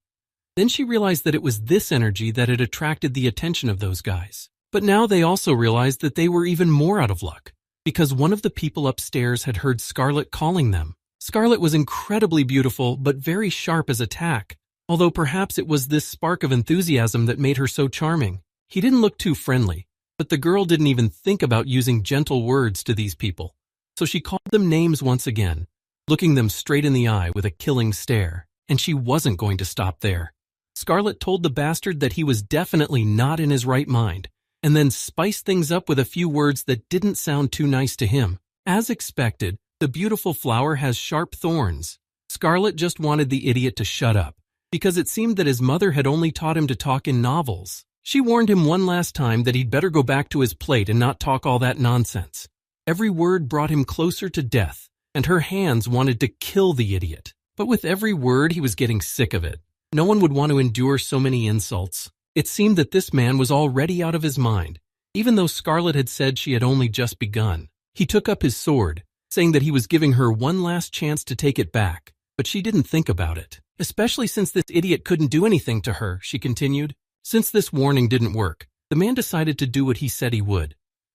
Then she realized that it was this energy that had attracted the attention of those guys. But now they also realized that they were even more out of luck, because one of the people upstairs had heard Scarlet calling them. Scarlet was incredibly beautiful, but very sharp as a tack, although perhaps it was this spark of enthusiasm that made her so charming. He didn't look too friendly, but the girl didn't even think about using gentle words to these people, so she called them names once again, looking them straight in the eye with a killing stare, and she wasn't going to stop there. Scarlet told the bastard that he was definitely not in his right mind, and then spiced things up with a few words that didn't sound too nice to him. As expected, the beautiful flower has sharp thorns. Scarlet just wanted the idiot to shut up, because it seemed that his mother had only taught him to talk in novels. She warned him one last time that he'd better go back to his plate and not talk all that nonsense. Every word brought him closer to death, and her hands wanted to kill the idiot. But with every word, he was getting sick of it. No one would want to endure so many insults. It seemed that this man was already out of his mind, even though Scarlet had said she had only just begun. He took up his sword, saying that he was giving her one last chance to take it back, but she didn't think about it. Especially since this idiot couldn't do anything to her, she continued. Since this warning didn't work, the man decided to do what he said he would.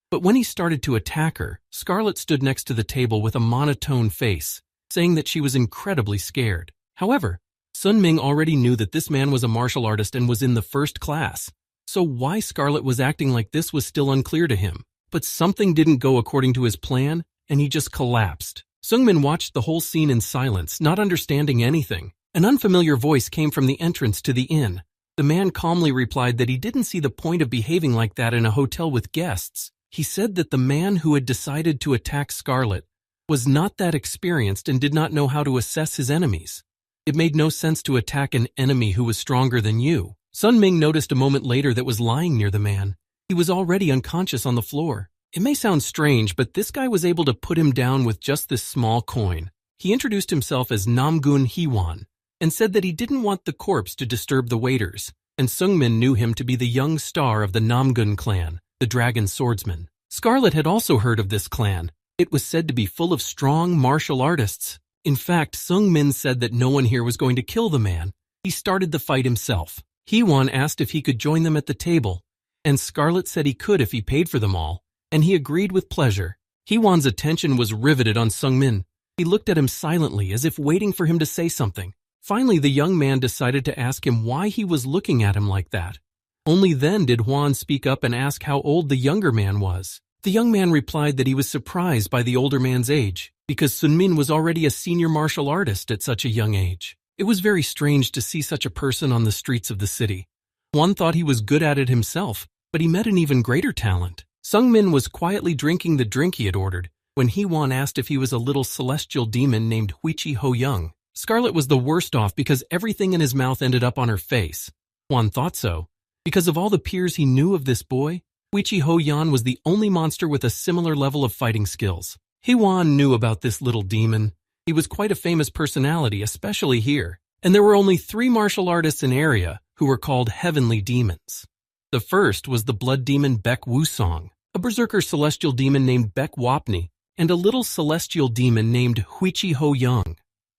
But when he started to attack her, Scarlet stood next to the table with a monotone face, saying that she was incredibly scared. However, Sun Ming already knew that this man was a martial artist and was in the first class, so why Scarlet was acting like this was still unclear to him. But something didn't go according to his plan, and he just collapsed. Sungmin watched the whole scene in silence, not understanding anything. An unfamiliar voice came from the entrance to the inn. The man calmly replied that he didn't see the point of behaving like that in a hotel with guests. He said that the man who had decided to attack Scarlet was not that experienced and did not know how to assess his enemies. It made no sense to attack an enemy who was stronger than you. Sun Ming noticed a moment later that was lying near the man. He was already unconscious on the floor. It may sound strange, but this guy was able to put him down with just this small coin. He introduced himself as Namgun Hewan and said that he didn't want the corpse to disturb the waiters, and Sungmin knew him to be the young star of the Namgun clan, the Dragon Swordsman. Scarlet had also heard of this clan. It was said to be full of strong martial artists. In fact, Sungmin said that no one here was going to kill the man. He started the fight himself. Hewan asked if he could join them at the table, and Scarlet said he could if he paid for them all, and he agreed with pleasure. Hewan's attention was riveted on Sungmin. He looked at him silently, as if waiting for him to say something. Finally, the young man decided to ask him why he was looking at him like that. Only then did Huan speak up and ask how old the younger man was. The young man replied that he was surprised by the older man's age, because Sunmin was already a senior martial artist at such a young age. It was very strange to see such a person on the streets of the city. Huan thought he was good at it himself, but he met an even greater talent. Sungmin was quietly drinking the drink he had ordered when Hewan asked if he was a little celestial demon named Huichi Ho Young. Scarlet was the worst off because everything in his mouth ended up on her face. Huan thought so. Because of all the peers he knew of this boy, Huichi Ho Yan was the only monster with a similar level of fighting skills. Hewan knew about this little demon. He was quite a famous personality, especially here, and there were only 3 martial artists in area who were called heavenly demons. The first was the blood demon Baek Wusong, a berserker celestial demon named Baek Wapni, and a little celestial demon named Huichi Ho Young.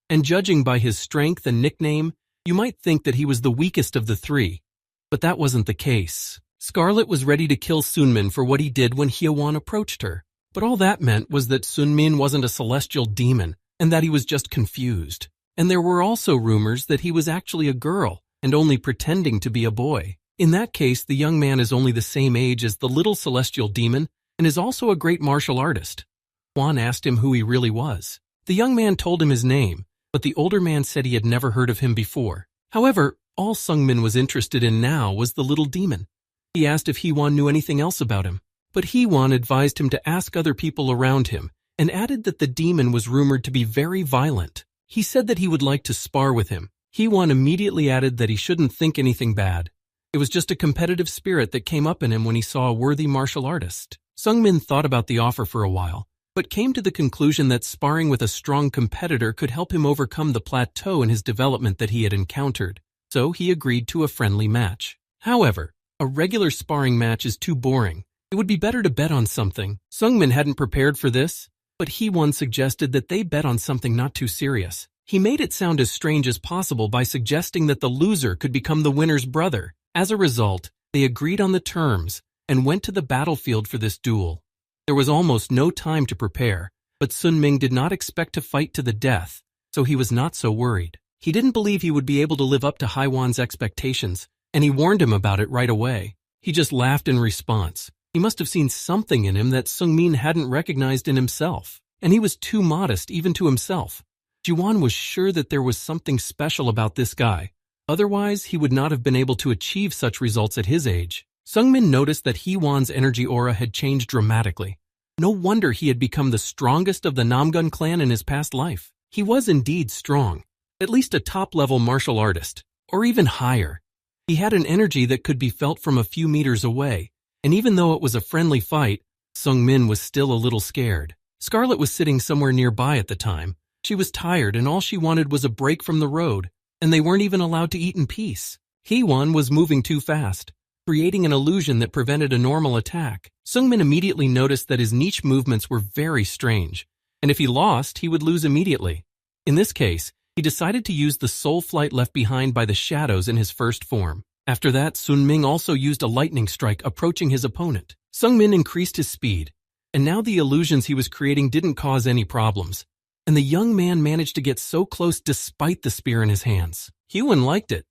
And judging by his strength and nickname, you might think that he was the weakest of the 3. But that wasn't the case. Scarlet was ready to kill Sunmin for what he did when Hewan approached her. But all that meant was that Sunmin wasn't a celestial demon, and that he was just confused. And there were also rumors that he was actually a girl, and only pretending to be a boy. In that case, the young man is only the same age as the little celestial demon, and is also a great martial artist. Huan asked him who he really was. The young man told him his name, but the older man said he had never heard of him before. However, all Sungmin was interested in now was the little demon. He asked if Hewan knew anything else about him, but Hewan advised him to ask other people around him, and added that the demon was rumored to be very violent. He said that he would like to spar with him. Hewan immediately added that he shouldn't think anything bad. It was just a competitive spirit that came up in him when he saw a worthy martial artist. Sungmin thought about the offer for a while, but came to the conclusion that sparring with a strong competitor could help him overcome the plateau in his development that he had encountered, so he agreed to a friendly match. However, a regular sparring match is too boring. It would be better to bet on something. Sungmin hadn't prepared for this, but Hewan suggested that they bet on something not too serious. He made it sound as strange as possible by suggesting that the loser could become the winner's brother. As a result, they agreed on the terms, and went to the battlefield for this duel. There was almost no time to prepare, but Sun Ming did not expect to fight to the death, so he was not so worried. He didn't believe he would be able to live up to Haiwan's expectations, and he warned him about it right away. He just laughed in response. He must have seen something in him that Sung Min hadn't recognized in himself, and he was too modest even to himself. Jiwan was sure that there was something special about this guy. Otherwise, he would not have been able to achieve such results at his age. Sung Min noticed that Hewan's energy aura had changed dramatically. No wonder he had become the strongest of the Namgun clan in his past life. He was indeed strong, at least a top-level martial artist, or even higher. He had an energy that could be felt from a few meters away, and even though it was a friendly fight, Sung Min was still a little scared. Scarlet was sitting somewhere nearby at the time. She was tired and all she wanted was a break from the road, and they weren't even allowed to eat in peace. Hewan was moving too fast, creating an illusion that prevented a normal attack. Sung Min immediately noticed that his niche movements were very strange, and if he lost, he would lose immediately. In this case, he decided to use the soul flight left behind by the shadows in his first form. After that, Sun Ming also used a lightning strike approaching his opponent. Sung Min increased his speed, and now the illusions he was creating didn't cause any problems, and the young man managed to get so close despite the spear in his hands. Hewan liked it.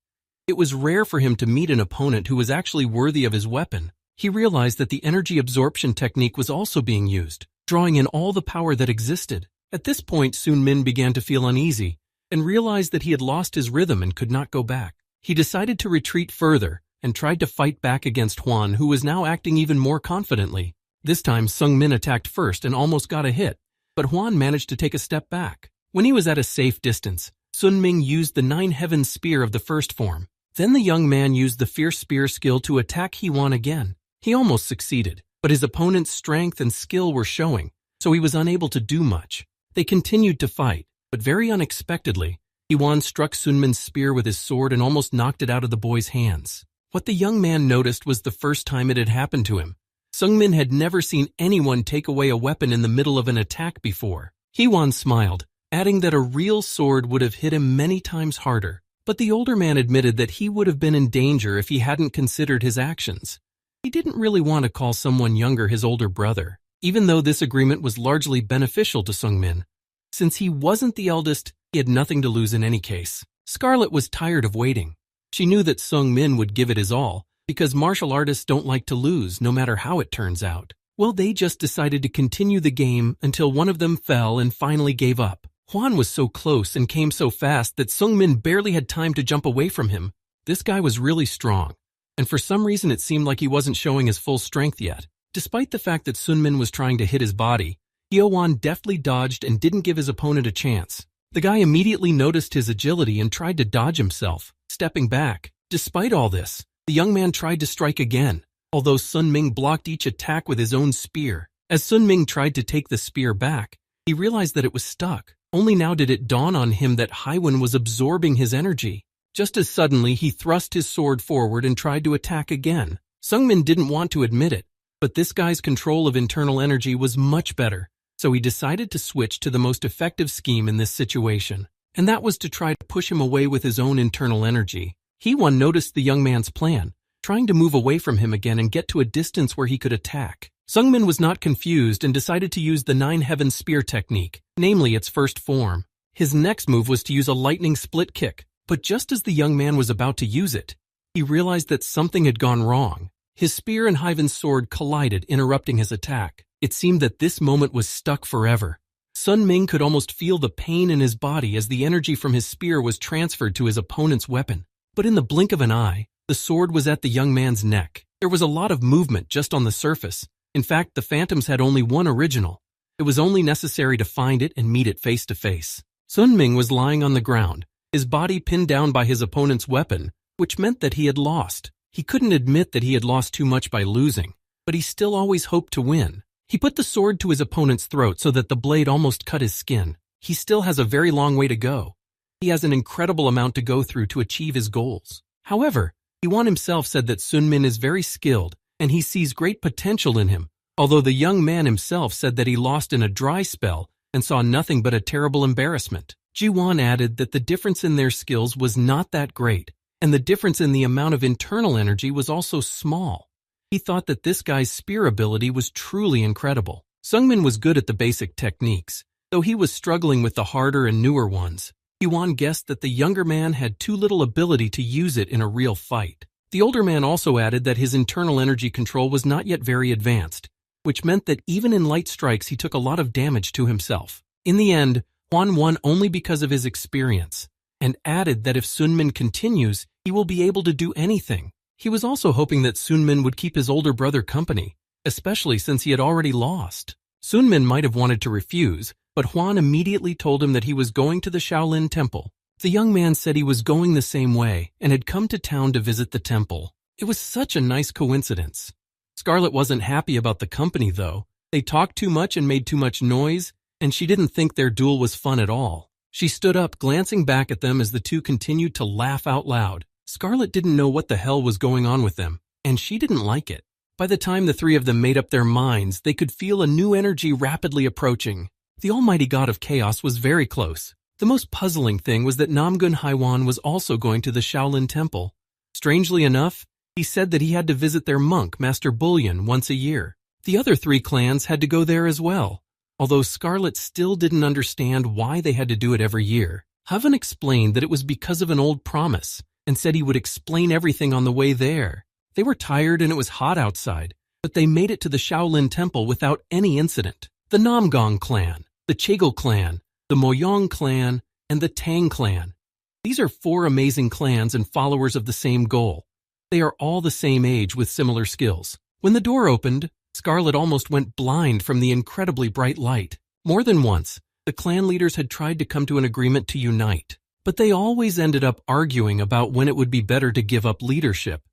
It was rare for him to meet an opponent who was actually worthy of his weapon. He realized that the energy absorption technique was also being used, drawing in all the power that existed. At this point, Sun Min began to feel uneasy and realized that he had lost his rhythm and could not go back. He decided to retreat further and tried to fight back against Huan, who was now acting even more confidently. This time, Sung Min attacked first and almost got a hit, but Huan managed to take a step back. When he was at a safe distance, Sun Ming used the Nine Heavens Spear of the first form. Then the young man used the Fierce Spear skill to attack Hewan again. He almost succeeded, but his opponent's strength and skill were showing, so he was unable to do much. They continued to fight, but very unexpectedly, Hewan struck Sun Min's spear with his sword and almost knocked it out of the boy's hands. What the young man noticed was the first time it had happened to him. Sung Min had never seen anyone take away a weapon in the middle of an attack before. Hewan smiled, adding that a real sword would have hit him many times harder. But the older man admitted that he would have been in danger if he hadn't considered his actions. He didn't really want to call someone younger his older brother, even though this agreement was largely beneficial to Sung Min. Since he wasn't the eldest, he had nothing to lose in any case. Scarlet was tired of waiting. She knew that Sung Min would give it his all, because martial artists don't like to lose no matter how it turns out. Well, they just decided to continue the game until one of them fell and finally gave up. Huan was so close and came so fast that Sung Min barely had time to jump away from him. This guy was really strong, and for some reason it seemed like he wasn't showing his full strength yet. Despite the fact that Sun Min was trying to hit his body, Hewan deftly dodged and didn't give his opponent a chance. The guy immediately noticed his agility and tried to dodge himself, stepping back. Despite all this, the young man tried to strike again, although Sun Ming blocked each attack with his own spear. As Sun Ming tried to take the spear back, he realized that it was stuck. Only now did it dawn on him that Haiwan was absorbing his energy. Just as suddenly, he thrust his sword forward and tried to attack again. Sung Min didn't want to admit it, but this guy's control of internal energy was much better, so he decided to switch to the most effective scheme in this situation, and that was to try to push him away with his own internal energy. Hewan noticed the young man's plan, trying to move away from him again and get to a distance where he could attack. Sung Min was not confused and decided to use the Nine Heavens Spear technique, namely its first form. His next move was to use a lightning split kick, but just as the young man was about to use it, he realized that something had gone wrong. His spear and Haiwan's sword collided, interrupting his attack. It seemed that this moment was stuck forever. Sun Ming could almost feel the pain in his body as the energy from his spear was transferred to his opponent's weapon. But in the blink of an eye, the sword was at the young man's neck. There was a lot of movement just on the surface. In fact, the Phantoms had only one original. It was only necessary to find it and meet it face to face. Sun Ming was lying on the ground, his body pinned down by his opponent's weapon, which meant that he had lost. He couldn't admit that he had lost too much by losing, but he still always hoped to win. He put the sword to his opponent's throat so that the blade almost cut his skin. He still has a very long way to go. He has an incredible amount to go through to achieve his goals. However, Hewan himself said that Sun Min is very skilled, and he sees great potential in him, although the young man himself said that he lost in a dry spell and saw nothing but a terrible embarrassment. Jiwan added that the difference in their skills was not that great, and the difference in the amount of internal energy was also small. He thought that this guy's spear ability was truly incredible. Sungmin was good at the basic techniques, though he was struggling with the harder and newer ones. Hwan guessed that the younger man had too little ability to use it in a real fight. The older man also added that his internal energy control was not yet very advanced, which meant that even in light strikes he took a lot of damage to himself. In the end, Hwan won only because of his experience, and added that if Sunmin continues, he will be able to do anything. He was also hoping that Sunmin would keep his older brother company, especially since he had already lost. Sunmin might have wanted to refuse, but Hwan immediately told him that he was going to the Shaolin Temple. The young man said he was going the same way and had come to town to visit the temple. It was such a nice coincidence. Scarlet wasn't happy about the company, though. They talked too much and made too much noise, and she didn't think their duel was fun at all. She stood up, glancing back at them as the two continued to laugh out loud. Scarlet didn't know what the hell was going on with them, and she didn't like it. By the time the three of them made up their minds, they could feel a new energy rapidly approaching. The almighty god of chaos was very close. The most puzzling thing was that Namgun Haiwan was also going to the Shaolin Temple. Strangely enough, he said that he had to visit their monk, Master Bullion, once a year. The other three clans had to go there as well, although Scarlet still didn't understand why they had to do it every year. Havan explained that it was because of an old promise, and said he would explain everything on the way there. They were tired and it was hot outside, but they made it to the Shaolin Temple without any incident. The Namgong clan, the Chagel clan, the Moyong clan, and the Tang clan. These are four amazing clans and followers of the same goal. They are all the same age with similar skills. When the door opened, Scarlet almost went blind from the incredibly bright light. More than once, the clan leaders had tried to come to an agreement to unite, but they always ended up arguing about when it would be better to give up leadership.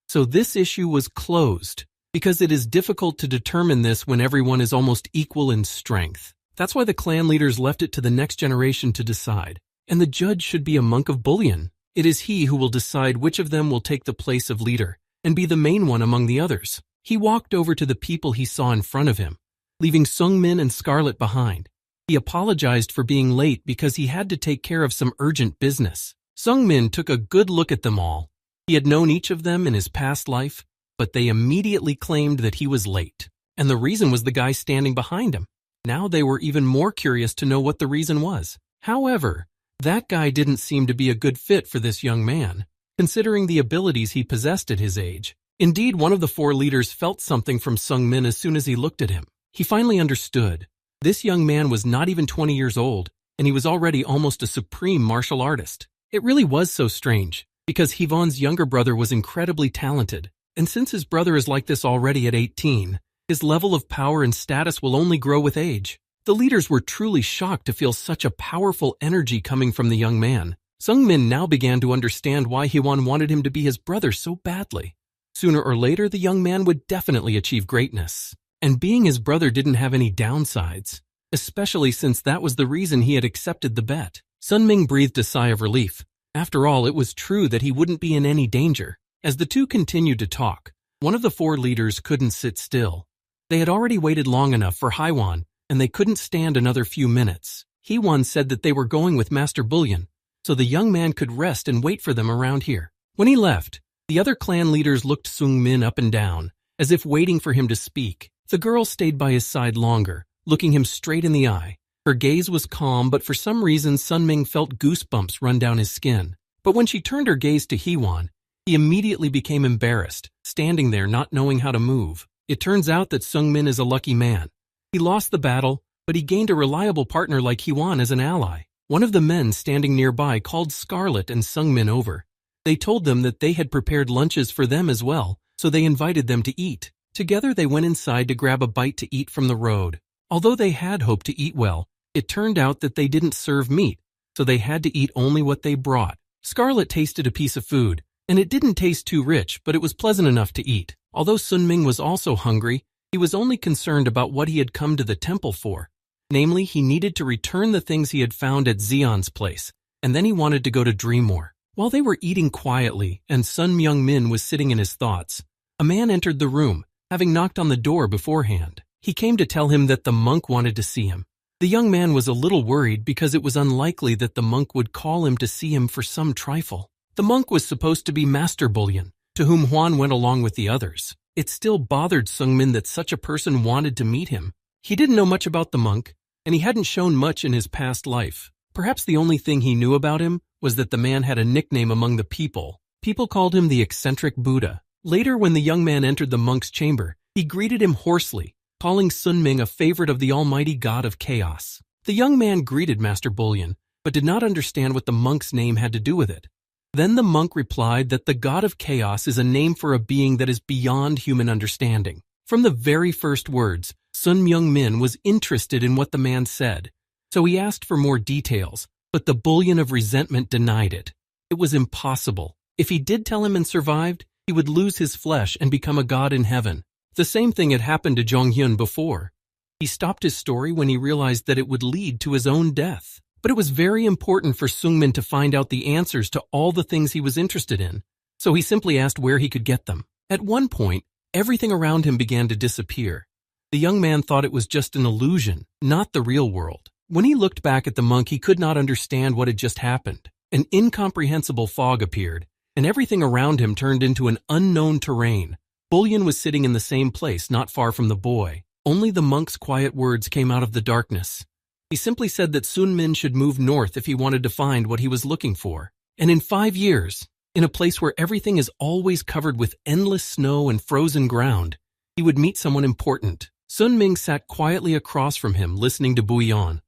So this issue was closed, because it is difficult to determine this when everyone is almost equal in strength. That's why the clan leaders left it to the next generation to decide. And the judge should be a monk of Bullion. It is he who will decide which of them will take the place of leader and be the main one among the others. He walked over to the people he saw in front of him, leaving Sungmin and Scarlet behind. He apologized for being late because he had to take care of some urgent business. Sungmin took a good look at them all. He had known each of them in his past life, but they immediately claimed that he was late. And the reason was the guy standing behind him. Now they were even more curious to know what the reason was. However, that guy didn't seem to be a good fit for this young man, considering the abilities he possessed at his age. Indeed, one of the four leaders felt something from Sungmin as soon as he looked at him. He finally understood. This young man was not even 20 years old, and he was already almost a supreme martial artist. It really was so strange, because Hwan's younger brother was incredibly talented, and since his brother is like this already at 18, his level of power and status will only grow with age. The leaders were truly shocked to feel such a powerful energy coming from the young man. Sungmin now began to understand why Hwan wanted him to be his brother so badly. Sooner or later, the young man would definitely achieve greatness. And being his brother didn't have any downsides, especially since that was the reason he had accepted the bet. Sunming breathed a sigh of relief. After all, it was true that he wouldn't be in any danger. As the two continued to talk, one of the four leaders couldn't sit still. They had already waited long enough for Hwan, and they couldn't stand another few minutes. Hwan said that they were going with Master Bullion, so the young man could rest and wait for them around here. When he left, the other clan leaders looked Sungmin up and down, as if waiting for him to speak. The girl stayed by his side longer, looking him straight in the eye. Her gaze was calm, but for some reason Sunming felt goosebumps run down his skin. But when she turned her gaze to Hwan, he immediately became embarrassed, standing there not knowing how to move. It turns out that Sungmin is a lucky man. He lost the battle, but he gained a reliable partner like Hwan as an ally. One of the men standing nearby called Scarlet and Sungmin over. They told them that they had prepared lunches for them as well, so they invited them to eat. Together they went inside to grab a bite to eat from the road. Although they had hoped to eat well, it turned out that they didn't serve meat, so they had to eat only what they brought. Scarlet tasted a piece of food, and it didn't taste too rich, but it was pleasant enough to eat. Although Sunming was also hungry, he was only concerned about what he had come to the temple for. Namely, he needed to return the things he had found at Xion's place, and then he wanted to go to Dreamore. While they were eating quietly, and Sun Myung-min was sitting in his thoughts, a man entered the room, having knocked on the door beforehand. He came to tell him that the monk wanted to see him. The young man was a little worried because it was unlikely that the monk would call him to see him for some trifle. The monk was supposed to be Master Bullion, to whom Hwan went along with the others. It still bothered Sungmin that such a person wanted to meet him. He didn't know much about the monk, and he hadn't shown much in his past life. Perhaps the only thing he knew about him was that the man had a nickname among the people. People called him the eccentric Buddha. Later, when the young man entered the monk's chamber, he greeted him hoarsely, calling Sunming a favorite of the almighty god of chaos. The young man greeted Master Bullion, but did not understand what the monk's name had to do with it. Then the monk replied that the god of chaos is a name for a being that is beyond human understanding. From the very first words, Sun Myung-min was interested in what the man said, so he asked for more details, but the Bullion of resentment denied it. It was impossible. If he did tell him and survived, he would lose his flesh and become a god in heaven. The same thing had happened to Jong-hyun before. He stopped his story when he realized that it would lead to his own death. But it was very important for Sungmin to find out the answers to all the things he was interested in, so he simply asked where he could get them. At one point, everything around him began to disappear. The young man thought it was just an illusion, not the real world. When he looked back at the monk, he could not understand what had just happened. An incomprehensible fog appeared, and everything around him turned into an unknown terrain. Bullion was sitting in the same place, not far from the boy. Only the monk's quiet words came out of the darkness. He simply said that Sunmin should move north if he wanted to find what he was looking for. And in 5 years, in a place where everything is always covered with endless snow and frozen ground, he would meet someone important. Sunming sat quietly across from him, listening to Bullion.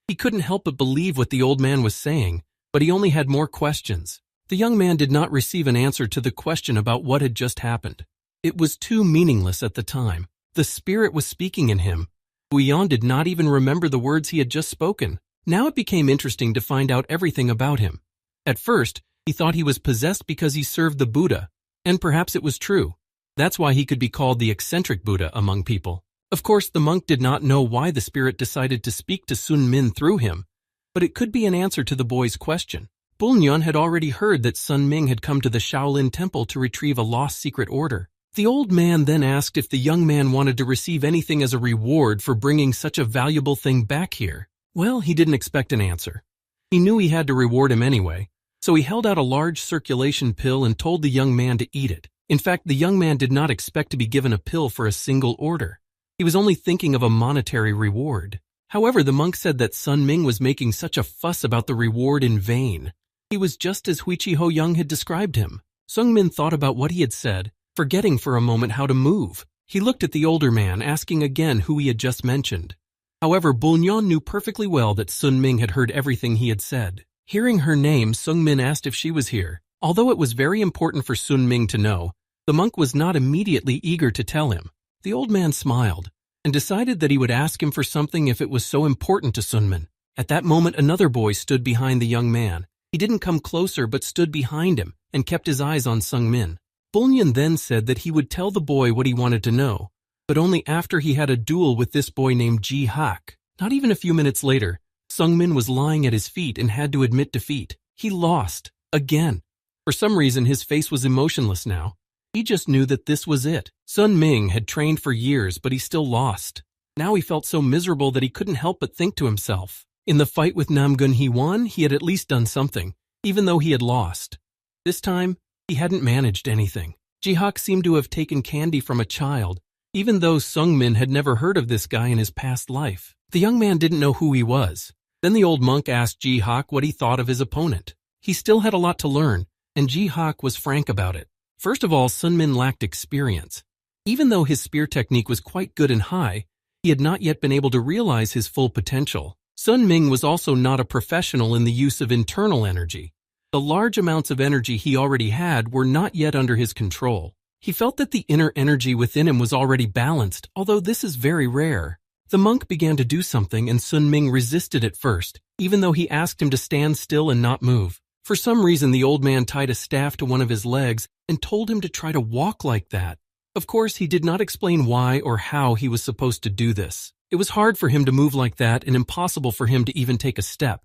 He couldn't help but believe what the old man was saying, but he only had more questions. The young man did not receive an answer to the question about what had just happened. It was too meaningless at the time. The spirit was speaking in him. Bullion did not even remember the words he had just spoken. Now it became interesting to find out everything about him. At first, he thought he was possessed because he served the Buddha, and perhaps it was true. That's why he could be called the eccentric Buddha among people. Of course, the monk did not know why the spirit decided to speak to Sun Min through him, but it could be an answer to the boy's question. Bullion had already heard that Sun Ming had come to the Shaolin Temple to retrieve a lost secret order. The old man then asked if the young man wanted to receive anything as a reward for bringing such a valuable thing back here. Well, he didn't expect an answer. He knew he had to reward him anyway, so he held out a large circulation pill and told the young man to eat it. In fact, the young man did not expect to be given a pill for a single order. He was only thinking of a monetary reward. However, the monk said that Sun Ming was making such a fuss about the reward in vain. He was just as Huichi Ho Young had described him. Sungmin thought about what he had said, forgetting for a moment how to move. He looked at the older man, asking again who he had just mentioned. However, Bullion knew perfectly well that Sun Ming had heard everything he had said. Hearing her name, Sungmin asked if she was here. Although it was very important for Sun Ming to know, the monk was not immediately eager to tell him. The old man smiled and decided that he would ask him for something if it was so important to Sunmin. At that moment, another boy stood behind the young man. He didn't come closer but stood behind him and kept his eyes on Sungmin. Bullion then said that he would tell the boy what he wanted to know, but only after he had a duel with this boy named Ji Hak. Not even a few minutes later, Sungmin was lying at his feet and had to admit defeat. He lost. Again. For some reason, his face was emotionless now. He just knew that this was it. Sun Ming had trained for years, but he still lost. Now he felt so miserable that he couldn't help but think to himself. In the fight with Namgun he won, he had at least done something, even though he had lost. This time, he hadn't managed anything. Ji-hak seemed to have taken candy from a child, even though Sungmin had never heard of this guy in his past life. The young man didn't know who he was. Then the old monk asked Ji-hak what he thought of his opponent. He still had a lot to learn, and Ji-hak was frank about it. First of all, Sunmin lacked experience. Even though his spear technique was quite good and high, he had not yet been able to realize his full potential. Sun Ming was also not a professional in the use of internal energy. The large amounts of energy he already had were not yet under his control. He felt that the inner energy within him was already balanced, although this is very rare. The monk began to do something and Sun Ming resisted at first, even though he asked him to stand still and not move. For some reason, the old man tied a staff to one of his legs and told him to try to walk like that. Of course, he did not explain why or how he was supposed to do this. It was hard for him to move like that and impossible for him to even take a step.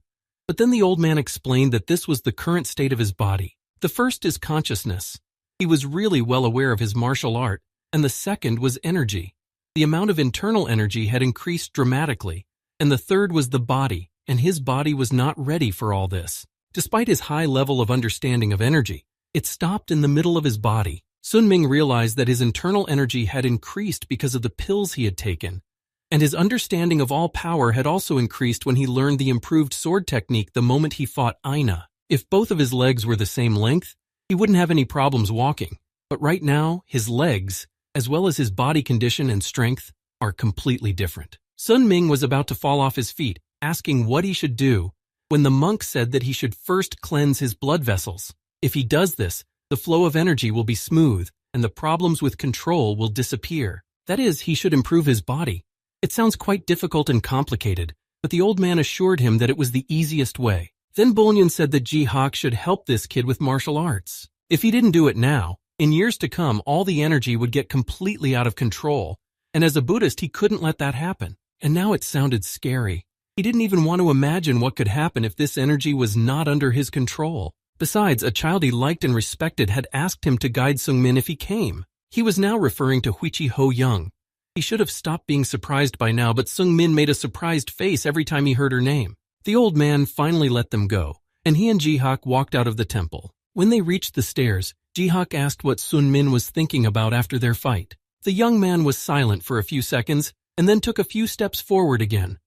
But then the old man explained that this was the current state of his body. The first is consciousness. He was really well aware of his martial art, and the second was energy. The amount of internal energy had increased dramatically, and the third was the body, and his body was not ready for all this. Despite his high level of understanding of energy, it stopped in the middle of his body. Sun Ming realized that his internal energy had increased because of the pills he had taken, and his understanding of all power had also increased when he learned the improved sword technique the moment he fought Aina. If both of his legs were the same length, he wouldn't have any problems walking. But right now, his legs, as well as his body condition and strength, are completely different. Sun Ming was about to fall off his feet, asking what he should do, when the monk said that he should first cleanse his blood vessels. If he does this, the flow of energy will be smooth, and the problems with control will disappear. That is, he should improve his body. It sounds quite difficult and complicated, but the old man assured him that it was the easiest way. Then Bolyan said that Ji-Hak should help this kid with martial arts. If he didn't do it now, in years to come, all the energy would get completely out of control, and as a Buddhist, he couldn't let that happen. And now it sounded scary. He didn't even want to imagine what could happen if this energy was not under his control. Besides, a child he liked and respected had asked him to guide Seungmin if he came. He was now referring to Huichi Ho-young. He should have stopped being surprised by now, but Seungmin made a surprised face every time he heard her name. The old man finally let them go, and he and Ji-Hak walked out of the temple. When they reached the stairs, Ji-Hak asked what Seungmin was thinking about after their fight. The young man was silent for a few seconds, and then took a few steps forward again.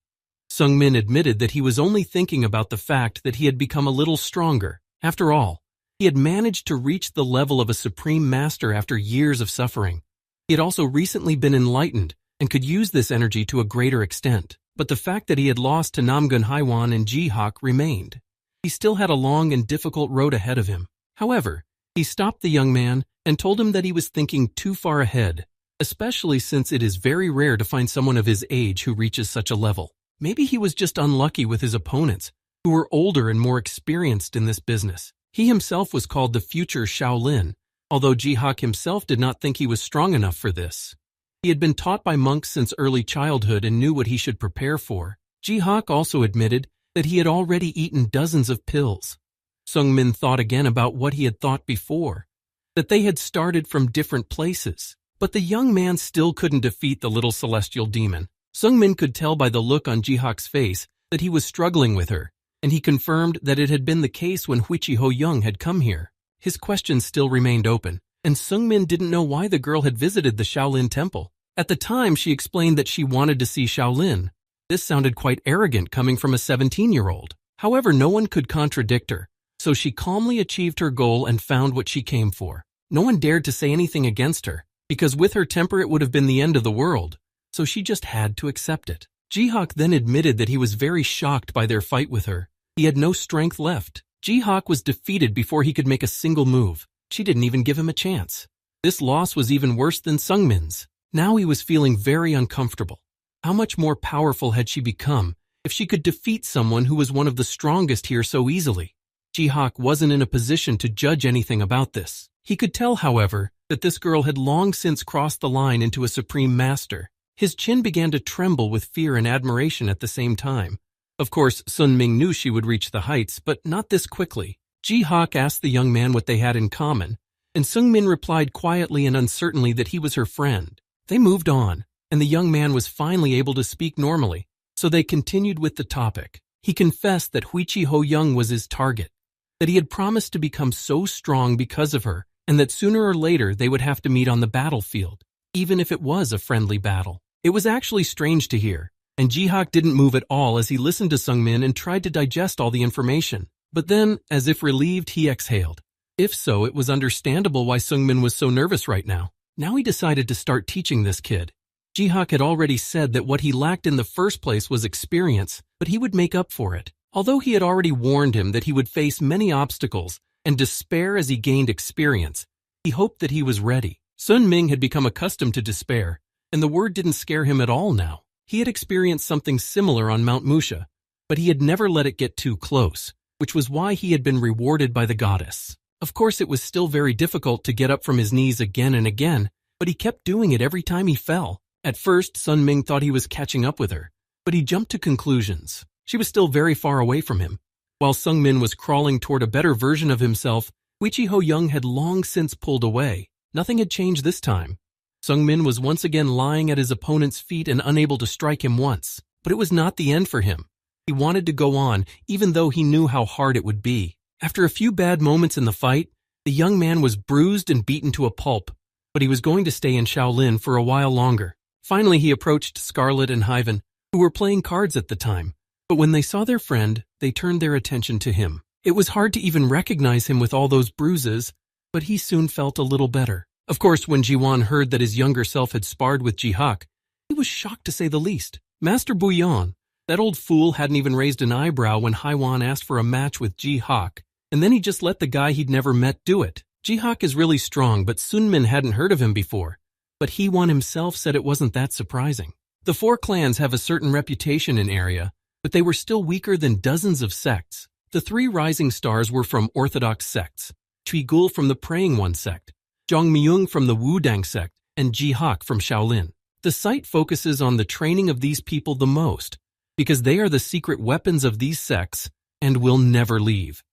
Seungmin admitted that he was only thinking about the fact that he had become a little stronger. After all, he had managed to reach the level of a supreme master after years of suffering. He had also recently been enlightened and could use this energy to a greater extent. But the fact that he had lost to Namgun Haiwan and Ji-Hak remained. He still had a long and difficult road ahead of him. However, he stopped the young man and told him that he was thinking too far ahead, especially since it is very rare to find someone of his age who reaches such a level. Maybe he was just unlucky with his opponents, who were older and more experienced in this business. He himself was called the future Shaolin, although Ji-Hak himself did not think he was strong enough for this. He had been taught by monks since early childhood and knew what he should prepare for. Ji-Hak also admitted that he had already eaten dozens of pills. Seungmin thought again about what he had thought before, that they had started from different places. But the young man still couldn't defeat the little celestial demon. Seungmin could tell by the look on Ji-Hak's face that he was struggling with her, and he confirmed that it had been the case when Huichi Ho-young had come here. His questions still remained open, and Seungmin didn't know why the girl had visited the Shaolin temple. At the time, she explained that she wanted to see Shaolin. This sounded quite arrogant coming from a 17-year-old. However, no one could contradict her, so she calmly achieved her goal and found what she came for. No one dared to say anything against her, because with her temper it would have been the end of the world, so she just had to accept it. Ji-Hak then admitted that he was very shocked by their fight with her. He had no strength left. Ji-Hak was defeated before he could make a single move. She didn't even give him a chance. This loss was even worse than Seungmin's. Now he was feeling very uncomfortable. How much more powerful had she become if she could defeat someone who was one of the strongest here so easily? Ji-Hak wasn't in a position to judge anything about this. He could tell, however, that this girl had long since crossed the line into a supreme master. His chin began to tremble with fear and admiration at the same time. Of course, Sun Ming knew she would reach the heights, but not this quickly. Ji-Hak asked the young man what they had in common, and Seungmin replied quietly and uncertainly that he was her friend. They moved on, and the young man was finally able to speak normally, so they continued with the topic. He confessed that Huichi Ho-young was his target, that he had promised to become so strong because of her, and that sooner or later they would have to meet on the battlefield, even if it was a friendly battle. It was actually strange to hear, and Ji-Hak didn't move at all as he listened to Seungmin and tried to digest all the information. But then, as if relieved, he exhaled. If so, it was understandable why Seungmin was so nervous right now. Now he decided to start teaching this kid. Ji-Hak had already said that what he lacked in the first place was experience, but he would make up for it. Although he had already warned him that he would face many obstacles and despair as he gained experience, he hoped that he was ready. Sun Ming had become accustomed to despair, and the word didn't scare him at all now. He had experienced something similar on Mount Musha, but he had never let it get too close, which was why he had been rewarded by the goddess. Of course, it was still very difficult to get up from his knees again and again, but he kept doing it every time he fell. At first, Sun Ming thought he was catching up with her, but he jumped to conclusions. She was still very far away from him. While Seungmin was crawling toward a better version of himself, Huichi Ho-young had long since pulled away. Nothing had changed this time. Seungmin was once again lying at his opponent's feet and unable to strike him once. But it was not the end for him. He wanted to go on, even though he knew how hard it would be. After a few bad moments in the fight, The young man was bruised and beaten to a pulp, but he was going to stay in Shaolin for a while longer. Finally, he approached Scarlet and Hyven, who were playing cards at the time, but when they saw their friend, they turned their attention to him. It was hard to even recognize him with all those bruises, but he soon felt a little better. Of course, when Jiwan heard that his younger self had sparred with Jihak, he was shocked to say the least. Master Bouillon, that old fool, hadn't even raised an eyebrow when Haiwan asked for a match with Jihak, and then he just let the guy he'd never met do it. Jihak is really strong, but Sunmin hadn't heard of him before, but Haiwan himself said it wasn't that surprising. The four clans have a certain reputation in area, but they were still weaker than dozens of sects. The three rising stars were from orthodox sects, Chuigul from the Praying One sect, Zhongmyung from the Wudang sect, and Jihak from Shaolin. The site focuses on the training of these people the most, because they are the secret weapons of these sects and will never leave.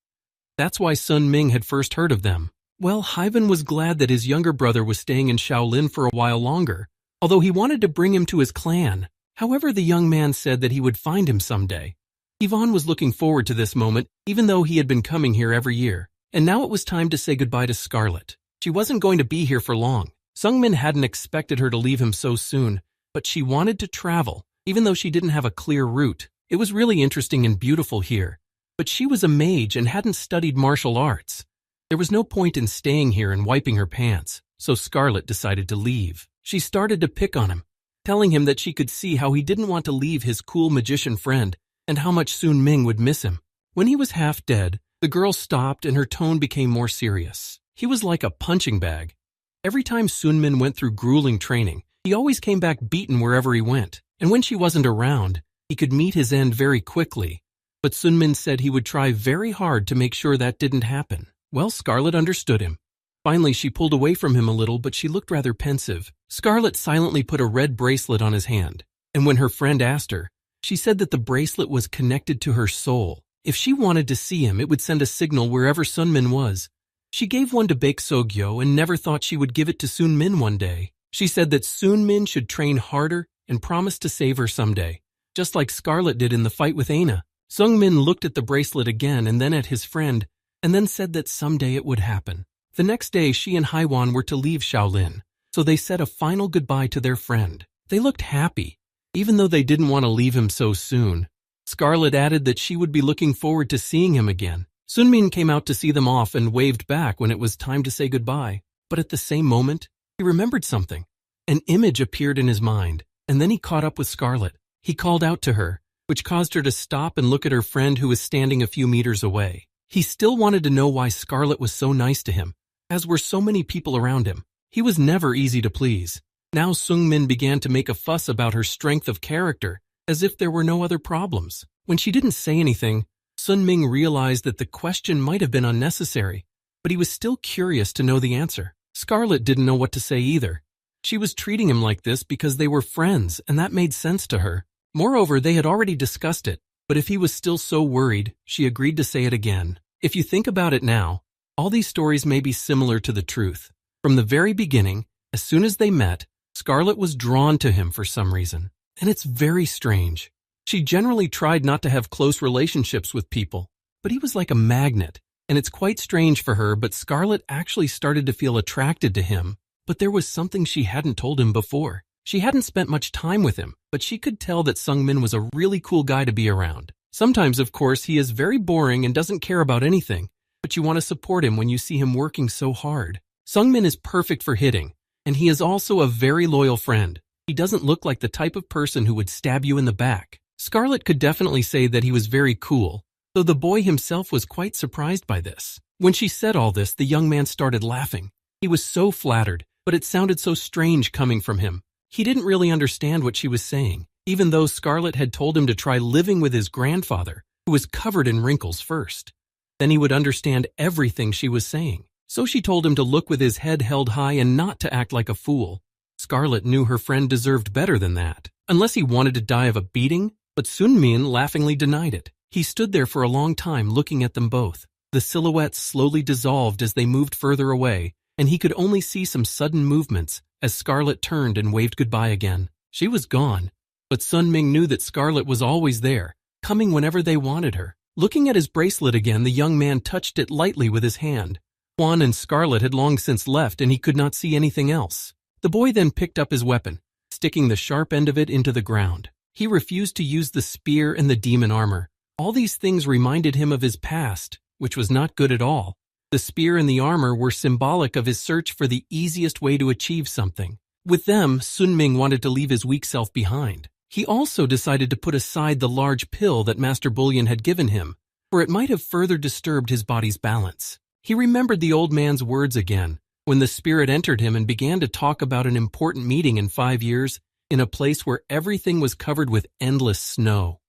That's why Sun Ming had first heard of them. Well, Hyven was glad that his younger brother was staying in Shaolin for a while longer, although he wanted to bring him to his clan. However, the young man said that he would find him someday. Yvonne was looking forward to this moment, even though he had been coming here every year. And now it was time to say goodbye to Scarlet. She wasn't going to be here for long. Sungmin hadn't expected her to leave him so soon, but she wanted to travel, even though she didn't have a clear route. It was really interesting and beautiful here, but she was a mage and hadn't studied martial arts. There was no point in staying here and wiping her pants, so Scarlet decided to leave. She started to pick on him, telling him that she could see how he didn't want to leave his cool magician friend and how much Sun Ming would miss him. When he was half dead, the girl stopped and her tone became more serious. He was like a punching bag. Every time Sun Min went through grueling training, he always came back beaten wherever he went, and when she wasn't around, he could meet his end very quickly. But Sun Min said he would try very hard to make sure that didn't happen. Well, Scarlet understood him. Finally, she pulled away from him a little, but she looked rather pensive. Scarlet silently put a red bracelet on his hand, and when her friend asked her, she said that the bracelet was connected to her soul. If she wanted to see him, it would send a signal wherever Sun Min was. She gave one to Baek Sogyo and never thought she would give it to Sun Min one day. She said that Sun Min should train harder and promised to save her someday, just like Scarlet did in the fight with Aina. Sung Min looked at the bracelet again and then at his friend, and then said that someday it would happen. The next day, she and Haiwan were to leave Shaolin, so they said a final goodbye to their friend. They looked happy, even though they didn't want to leave him so soon. Scarlet added that she would be looking forward to seeing him again. Sunmin came out to see them off and waved back when it was time to say goodbye. But at the same moment, he remembered something. An image appeared in his mind, and then he caught up with Scarlet. He called out to her, which caused her to stop and look at her friend who was standing a few meters away. He still wanted to know why Scarlet was so nice to him, as were so many people around him. He was never easy to please. Now Sungmin began to make a fuss about her strength of character, as if there were no other problems. When she didn't say anything, Sun Ming realized that the question might have been unnecessary, but he was still curious to know the answer. Scarlet didn't know what to say either. She was treating him like this because they were friends, and that made sense to her. Moreover, they had already discussed it, but if he was still so worried, she agreed to say it again. If you think about it now, all these stories may be similar to the truth. From the very beginning, as soon as they met, Scarlet was drawn to him for some reason. And it's very strange. She generally tried not to have close relationships with people, but he was like a magnet, and it's quite strange for her, but Scarlet actually started to feel attracted to him. But there was something she hadn't told him before. She hadn't spent much time with him, but she could tell that Sungmin was a really cool guy to be around. Sometimes, of course, he is very boring and doesn't care about anything, but you want to support him when you see him working so hard. Sungmin is perfect for hitting, and he is also a very loyal friend. He doesn't look like the type of person who would stab you in the back. Scarlet could definitely say that he was very cool, though the boy himself was quite surprised by this. When she said all this, the young man started laughing. He was so flattered, but it sounded so strange coming from him. He didn't really understand what she was saying, even though Scarlet had told him to try living with his grandfather, who was covered in wrinkles first. Then he would understand everything she was saying. So she told him to look with his head held high and not to act like a fool. Scarlet knew her friend deserved better than that, unless he wanted to die of a beating, but Sun Min laughingly denied it. He stood there for a long time looking at them both. The silhouettes slowly dissolved as they moved further away, and he could only see some sudden movements as Scarlet turned and waved goodbye again. She was gone, but Sun Ming knew that Scarlet was always there, coming whenever they wanted her. Looking at his bracelet again, the young man touched it lightly with his hand. Juan and Scarlet had long since left and he could not see anything else. The boy then picked up his weapon, sticking the sharp end of it into the ground. He refused to use the spear and the demon armor. All these things reminded him of his past, which was not good at all. The spear and the armor were symbolic of his search for the easiest way to achieve something. With them, Sun Ming wanted to leave his weak self behind. He also decided to put aside the large pill that Master Bullion had given him, for it might have further disturbed his body's balance. He remembered the old man's words again, when the spirit entered him and began to talk about an important meeting in 5 years, in a place where everything was covered with endless snow.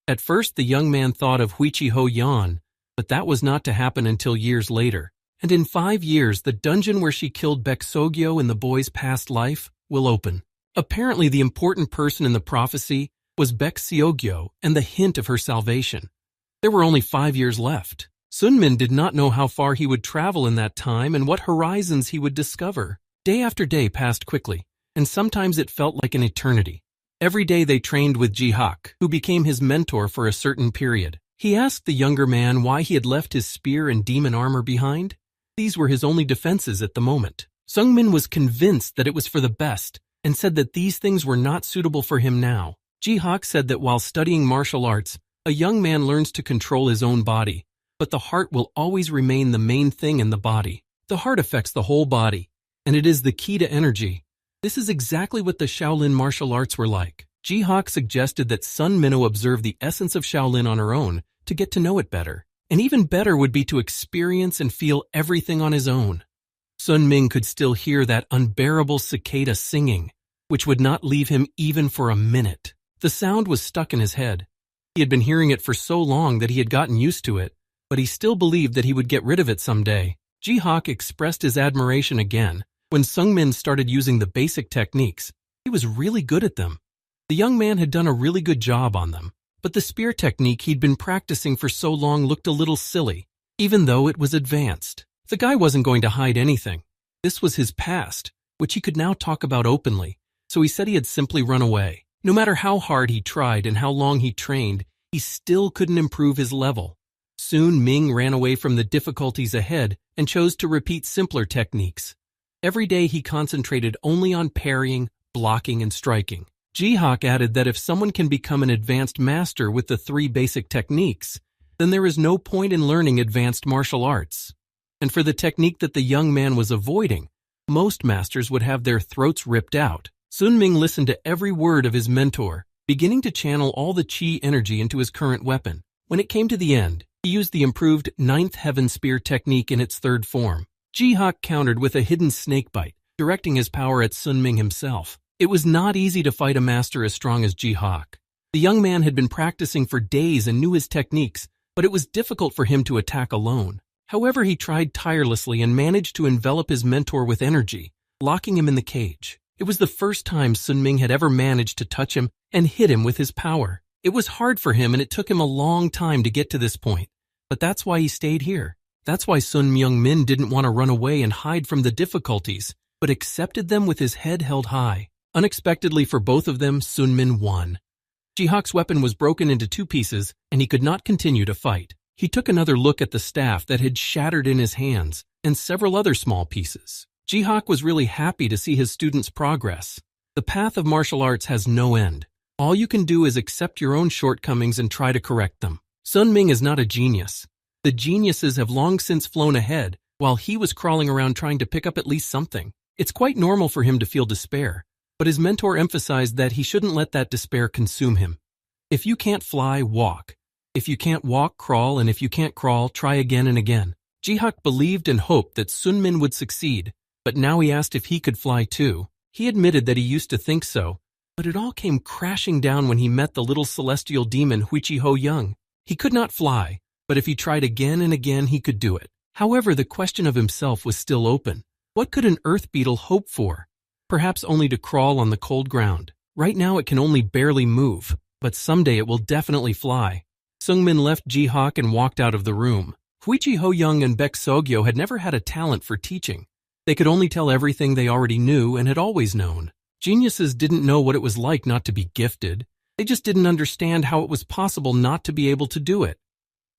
At first, the young man thought of Huichiho Yan, but that was not to happen until years later. And in 5 years, the dungeon where she killed Baek-sogyo in the boy's past life will open. Apparently, the important person in the prophecy was Baek-sogyo and the hint of her salvation. There were only 5 years left. Sun Min did not know how far he would travel in that time and what horizons he would discover. Day after day passed quickly, and sometimes it felt like an eternity. Every day they trained with Ji-hak, who became his mentor for a certain period. He asked the younger man why he had left his spear and demon armor behind. These were his only defenses at the moment. Sung Min was convinced that it was for the best and said that these things were not suitable for him now. Ji-hak said that while studying martial arts, a young man learns to control his own body, but the heart will always remain the main thing in the body. The heart affects the whole body, and it is the key to energy. This is exactly what the Shaolin martial arts were like. Ji-hak suggested that Sun Minnow observe the essence of Shaolin on her own to get to know it better. And even better would be to experience and feel everything on his own. Sun Ming could still hear that unbearable cicada singing, which would not leave him even for a minute. The sound was stuck in his head. He had been hearing it for so long that he had gotten used to it, but he still believed that he would get rid of it someday. Ji-hak expressed his admiration again. When Sung Min started using the basic techniques, he was really good at them. The young man had done a really good job on them, but the spear technique he'd been practicing for so long looked a little silly, even though it was advanced. The guy wasn't going to hide anything. This was his past, which he could now talk about openly, so he said he had simply run away. No matter how hard he tried and how long he trained, he still couldn't improve his level. Soon Ming ran away from the difficulties ahead and chose to repeat simpler techniques. Every day he concentrated only on parrying, blocking, and striking. Ji-hak added that if someone can become an advanced master with the 3 basic techniques, then there is no point in learning advanced martial arts. And for the technique that the young man was avoiding, most masters would have their throats ripped out. Sun Ming listened to every word of his mentor, beginning to channel all the chi energy into his current weapon. When it came to the end, he used the improved 9th Heaven Spear technique in its 3rd form. Ji-hak countered with a hidden snakebite, directing his power at Sun Ming himself. It was not easy to fight a master as strong as Ji-hak. The young man had been practicing for days and knew his techniques, but it was difficult for him to attack alone. However, he tried tirelessly and managed to envelop his mentor with energy, locking him in the cage. It was the first time Sun Ming had ever managed to touch him and hit him with his power. It was hard for him and it took him a long time to get to this point, but that's why he stayed here. That's why Sun Myung-min didn't want to run away and hide from the difficulties, but accepted them with his head held high. Unexpectedly for both of them, Sun Min won. Ji-hak's weapon was broken into 2 pieces, and he could not continue to fight. He took another look at the staff that had shattered in his hands, and several other small pieces. Ji-hak was really happy to see his student's progress. The path of martial arts has no end. All you can do is accept your own shortcomings and try to correct them. Sun Ming is not a genius. The geniuses have long since flown ahead, while he was crawling around trying to pick up at least something. It's quite normal for him to feel despair, but his mentor emphasized that he shouldn't let that despair consume him. If you can't fly, walk. If you can't walk, crawl, and if you can't crawl, try again and again. Ji-hak believed and hoped that Sun Min would succeed, but now he asked if he could fly too. He admitted that he used to think so, but it all came crashing down when he met the little celestial demon Huichiho Young. He could not fly, but if he tried again and again, he could do it. However, the question of himself was still open. What could an earth beetle hope for? Perhaps only to crawl on the cold ground. Right now it can only barely move, but someday it will definitely fly. Sung Min left Ji-hak and walked out of the room. Huichiho Young and Baek-sogyo had never had a talent for teaching. They could only tell everything they already knew and had always known. Geniuses didn't know what it was like not to be gifted. They just didn't understand how it was possible not to be able to do it.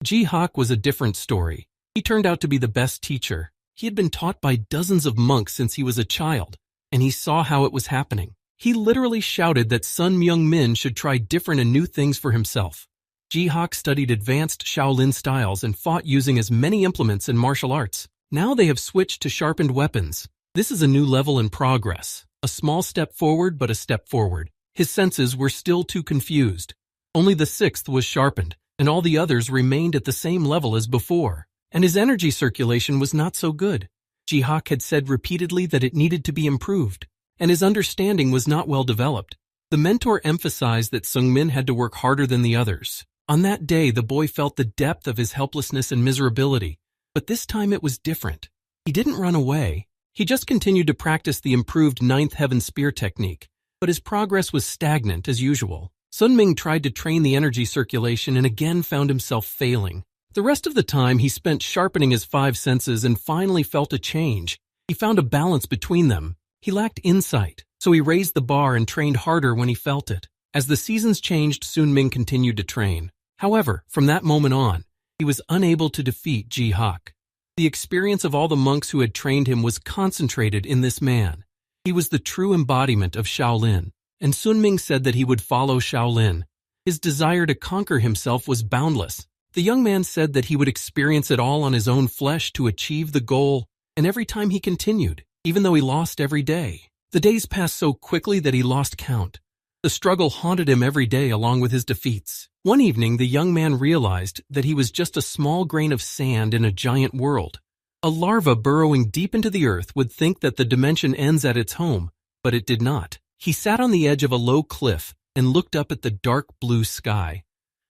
Ji-hak was a different story. He turned out to be the best teacher. He had been taught by dozens of monks since he was a child, and he saw how it was happening. He literally shouted that Sun Myung-min should try different and new things for himself. Ji-hak studied advanced Shaolin styles and fought using as many implements in martial arts. Now they have switched to sharpened weapons. This is a new level in progress. A small step forward, but a step forward. His senses were still too confused. Only the sixth was sharpened, and all the others remained at the same level as before. And his energy circulation was not so good. Ji-hak had said repeatedly that it needed to be improved, and his understanding was not well developed. The mentor emphasized that Seung-min had to work harder than the others. On that day, the boy felt the depth of his helplessness and miserability, but this time it was different. He didn't run away. He just continued to practice the improved Ninth Heaven Spear technique, but his progress was stagnant as usual. Sun-ming tried to train the energy circulation and again found himself failing. The rest of the time he spent sharpening his five senses and finally felt a change. He found a balance between them. He lacked insight, so he raised the bar and trained harder when he felt it. As the seasons changed, Sun-ming continued to train. However, from that moment on, he was unable to defeat Ji-hak. The experience of all the monks who had trained him was concentrated in this man. He was the true embodiment of Shaolin, and Sun-ming said that he would follow Shaolin. His desire to conquer himself was boundless. The young man said that he would experience it all on his own flesh to achieve the goal, and every time he continued, even though he lost every day. The days passed so quickly that he lost count. The struggle haunted him every day along with his defeats. One evening, the young man realized that he was just a small grain of sand in a giant world. A larva burrowing deep into the earth would think that the dimension ends at its home, but it did not. He sat on the edge of a low cliff and looked up at the dark blue sky.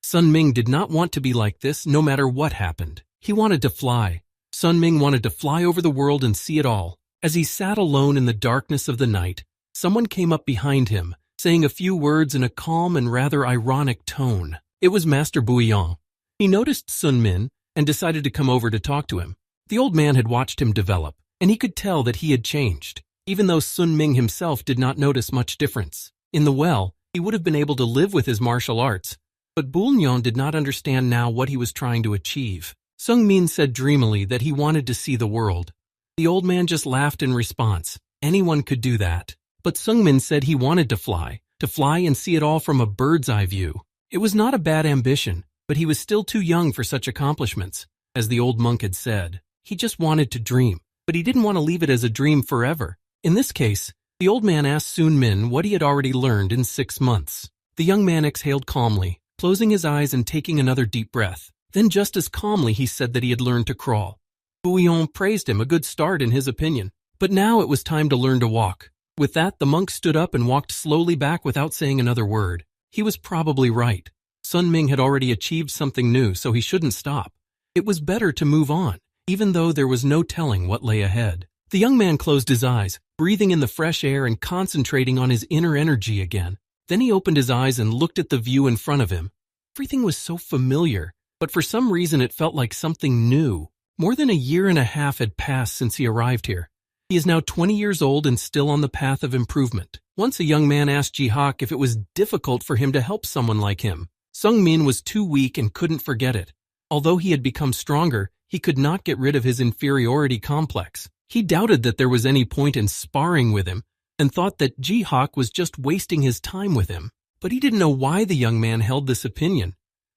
Sun-ming did not want to be like this no matter what happened. He wanted to fly. Sun-ming wanted to fly over the world and see it all. As he sat alone in the darkness of the night, someone came up behind him, saying a few words in a calm and rather ironic tone. It was Master Bouillon. He noticed Sun-min and decided to come over to talk to him. The old man had watched him develop, and he could tell that he had changed, even though Sun-ming himself did not notice much difference. In the well, he would have been able to live with his martial arts, but Bouillon did not understand now what he was trying to achieve. Seung-min said dreamily that he wanted to see the world. The old man just laughed in response. Anyone could do that. But Seung-min said he wanted to fly and see it all from a bird's eye view. It was not a bad ambition, but he was still too young for such accomplishments. As the old monk had said, he just wanted to dream, but he didn't want to leave it as a dream forever. In this case, the old man asked Sun-min what he had already learned in 6 months. The young man exhaled calmly, closing his eyes and taking another deep breath. Then just as calmly he said that he had learned to crawl. Bouillon praised him, a good start in his opinion. But now it was time to learn to walk. With that, the monk stood up and walked slowly back without saying another word. He was probably right. Sun-ming had already achieved something new, so he shouldn't stop. It was better to move on, even though there was no telling what lay ahead. The young man closed his eyes, breathing in the fresh air and concentrating on his inner energy again. Then he opened his eyes and looked at the view in front of him. Everything was so familiar, but for some reason it felt like something new. More than a year and a half had passed since he arrived here. He is now 20 years old and still on the path of improvement. Once a young man asked Ji-hak if it was difficult for him to help someone like him. Seung-min was too weak and couldn't forget it. Although he had become stronger, he could not get rid of his inferiority complex. He doubted that there was any point in sparring with him and thought that Ji-hak was just wasting his time with him. But he didn't know why the young man held this opinion.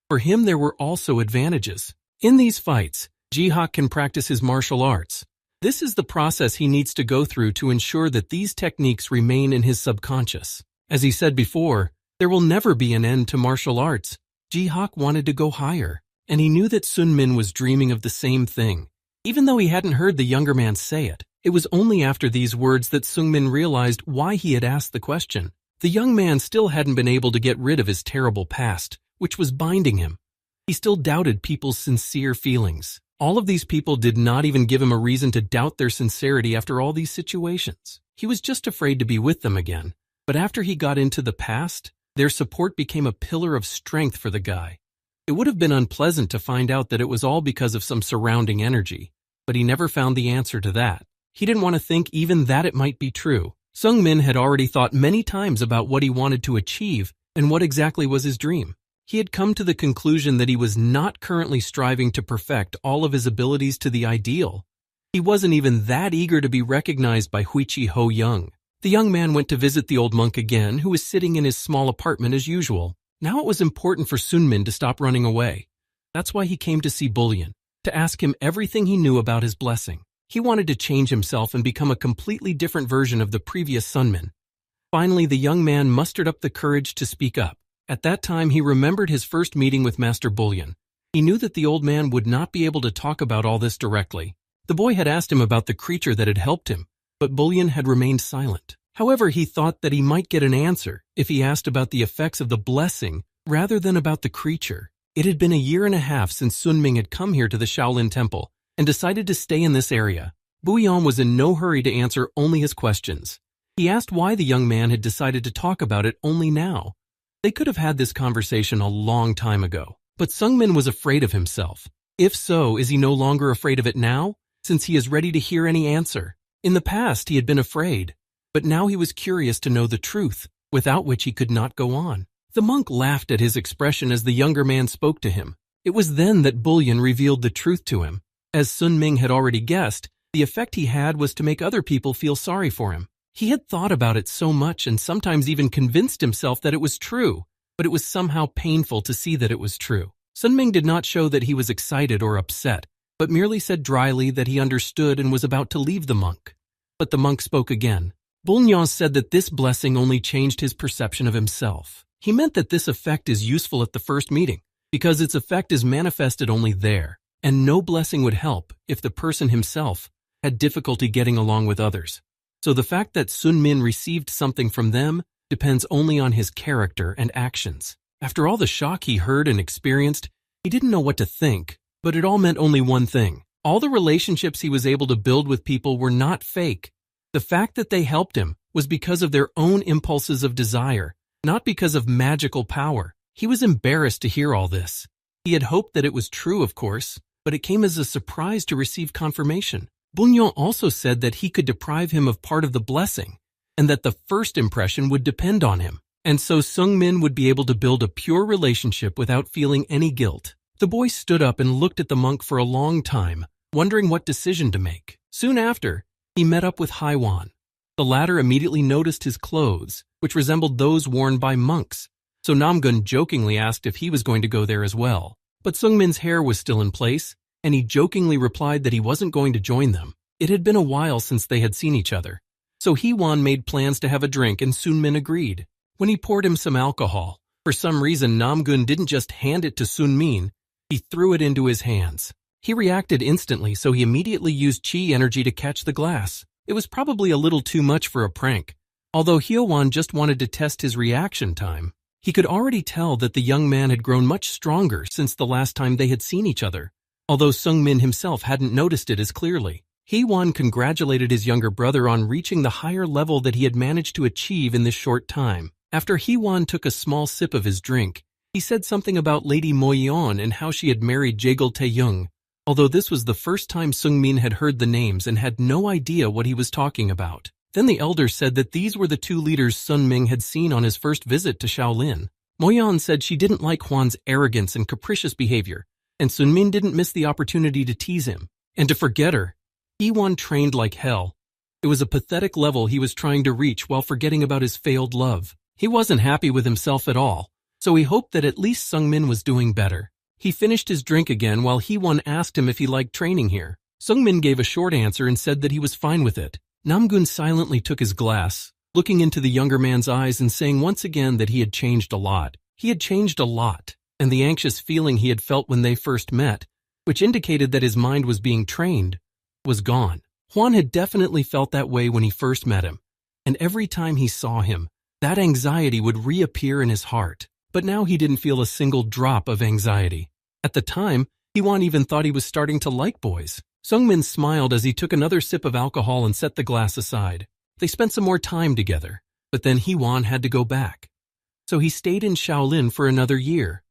For him, there were also advantages. In these fights, Ji-hak can practice his martial arts. This is the process he needs to go through to ensure that these techniques remain in his subconscious. As he said before, there will never be an end to martial arts. Ji-hak wanted to go higher, and he knew that Sun-min was dreaming of the same thing. Even though he hadn't heard the younger man say it, it was only after these words that Seung-min realized why he had asked the question. The young man still hadn't been able to get rid of his terrible past, which was binding him. He still doubted people's sincere feelings. All of these people did not even give him a reason to doubt their sincerity after all these situations. He was just afraid to be with them again. But after he got into the past, their support became a pillar of strength for the guy. It would have been unpleasant to find out that it was all because of some surrounding energy, but he never found the answer to that. He didn't want to think even that it might be true. Seung-min had already thought many times about what he wanted to achieve and what exactly was his dream. He had come to the conclusion that he was not currently striving to perfect all of his abilities to the ideal. He wasn't even that eager to be recognized by Huichi Ho Young. The young man went to visit the old monk again, who was sitting in his small apartment as usual. Now it was important for Sunmin to stop running away. That's why he came to see Bullion, to ask him everything he knew about his blessing. He wanted to change himself and become a completely different version of the previous Sunmin. Finally, the young man mustered up the courage to speak up. At that time, he remembered his first meeting with Master Bullion. He knew that the old man would not be able to talk about all this directly. The boy had asked him about the creature that had helped him, but Bullion had remained silent. However, he thought that he might get an answer if he asked about the effects of the blessing rather than about the creature. It had been a year and a half since Sun Ming had come here to the Shaolin Temple and decided to stay in this area. Bullion was in no hurry to answer only his questions. He asked why the young man had decided to talk about it only now. They could have had this conversation a long time ago, but Sungmin was afraid of himself. If so, is he no longer afraid of it now, since he is ready to hear any answer? In the past, he had been afraid, but now he was curious to know the truth, without which he could not go on. The monk laughed at his expression as the younger man spoke to him. It was then that Bullion revealed the truth to him. As Sun Ming had already guessed, the effect he had was to make other people feel sorry for him. He had thought about it so much and sometimes even convinced himself that it was true, but it was somehow painful to see that it was true. Sun Ming did not show that he was excited or upset, but merely said dryly that he understood and was about to leave the monk. But the monk spoke again. Bullion said that this blessing only changed his perception of himself. He meant that this effect is useful at the first meeting, because its effect is manifested only there, and no blessing would help if the person himself had difficulty getting along with others. So the fact that Sun Min received something from them depends only on his character and actions. After all the shock he heard and experienced, he didn't know what to think, but it all meant only one thing. All the relationships he was able to build with people were not fake. The fact that they helped him was because of their own impulses of desire, not because of magical power. He was embarrassed to hear all this. He had hoped that it was true, of course, but it came as a surprise to receive confirmation. Bullion also said that he could deprive him of part of the blessing, and that the first impression would depend on him. And so Sung Min would be able to build a pure relationship without feeling any guilt. The boy stood up and looked at the monk for a long time, wondering what decision to make. Soon after, he met up with Haiwan. The latter immediately noticed his clothes, which resembled those worn by monks, so Namgun jokingly asked if he was going to go there as well. But Sungmin's hair was still in place, and he jokingly replied that he wasn't going to join them. It had been a while since they had seen each other, so Hwan made plans to have a drink and Sunmin agreed. When he poured him some alcohol, for some reason Namgun didn't just hand it to Sunmin, he threw it into his hands. He reacted instantly, so he immediately used chi energy to catch the glass. It was probably a little too much for a prank. Although Hyowan just wanted to test his reaction time, he could already tell that the young man had grown much stronger since the last time they had seen each other, although Sungmin himself hadn't noticed it as clearly. Hwan congratulated his younger brother on reaching the higher level that he had managed to achieve in this short time. After Hwan took a small sip of his drink, he said something about Lady Moyeon and how she had married Jagul Tae-young, although this was the first time Sungmin had heard the names and had no idea what he was talking about. Then the elder said that these were the two leaders Sun Ming had seen on his first visit to Shaolin. Moyeon said she didn't like Hwan's arrogance and capricious behavior, and Sun Min didn't miss the opportunity to tease him and to forget her. Hwan trained like hell. It was a pathetic level he was trying to reach while forgetting about his failed love. He wasn't happy with himself at all, so he hoped that at least Sungmin was doing better. He finished his drink again while Hwan asked him if he liked training here. Sungmin gave a short answer and said that he was fine with it. Namgun silently took his glass, looking into the younger man's eyes and saying once again that he had changed a lot. He had changed a lot, and the anxious feeling he had felt when they first met, which indicated that his mind was being trained, was gone. Hwan had definitely felt that way when he first met him, and every time he saw him, that anxiety would reappear in his heart. But now he didn't feel a single drop of anxiety. At the time, Hwan even thought he was starting to like boys. Sungmin smiled as he took another sip of alcohol and set the glass aside. They spent some more time together, but then Hwan had to go back. So he stayed in Shaolin for another year.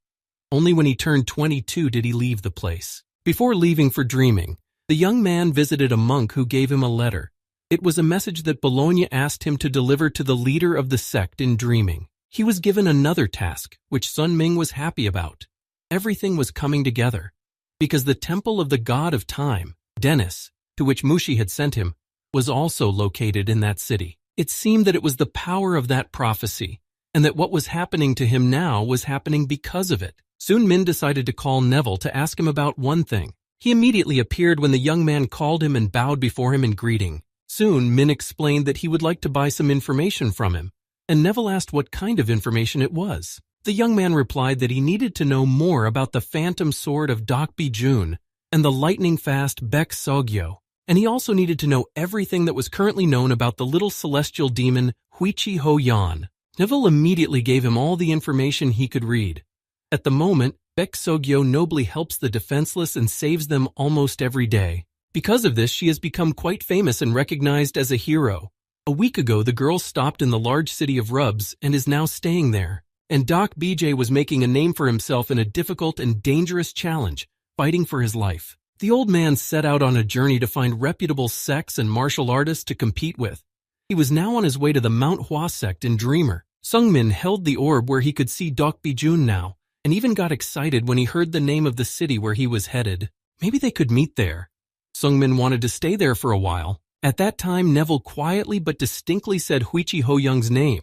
Only when he turned 22 did he leave the place. Before leaving for dreaming, the young man visited a monk who gave him a letter. It was a message that Bologna asked him to deliver to the leader of the sect in dreaming. He was given another task, which Sun Ming was happy about. Everything was coming together, because the temple of the god of time, Dennis, to which Mushi had sent him, was also located in that city. It seemed that it was the power of that prophecy, and that what was happening to him now was happening because of it. Soon Min decided to call Neville to ask him about one thing. He immediately appeared when the young man called him and bowed before him in greeting. Soon Min explained that he would like to buy some information from him, and Neville asked what kind of information it was. The young man replied that he needed to know more about the phantom sword of Dokbi Jun and the lightning-fast Baek Sogyo, and he also needed to know everything that was currently known about the little celestial demon Huichi Ho Yan. Neville immediately gave him all the information he could read. At the moment, Baek Sogyo nobly helps the defenseless and saves them almost every day. Because of this, she has become quite famous and recognized as a hero. A week ago, the girl stopped in the large city of Rubs and is now staying there. And Doc BJ was making a name for himself in a difficult and dangerous challenge, fighting for his life. The old man set out on a journey to find reputable sects and martial artists to compete with. He was now on his way to the manhwa sect in Dreamer. Sungmin held the orb where he could see Dokbi Jun now, and even got excited when he heard the name of the city where he was headed. Maybe they could meet there. Sungmin wanted to stay there for a while. At that time, Neville quietly but distinctly said Huichi Ho Young's name,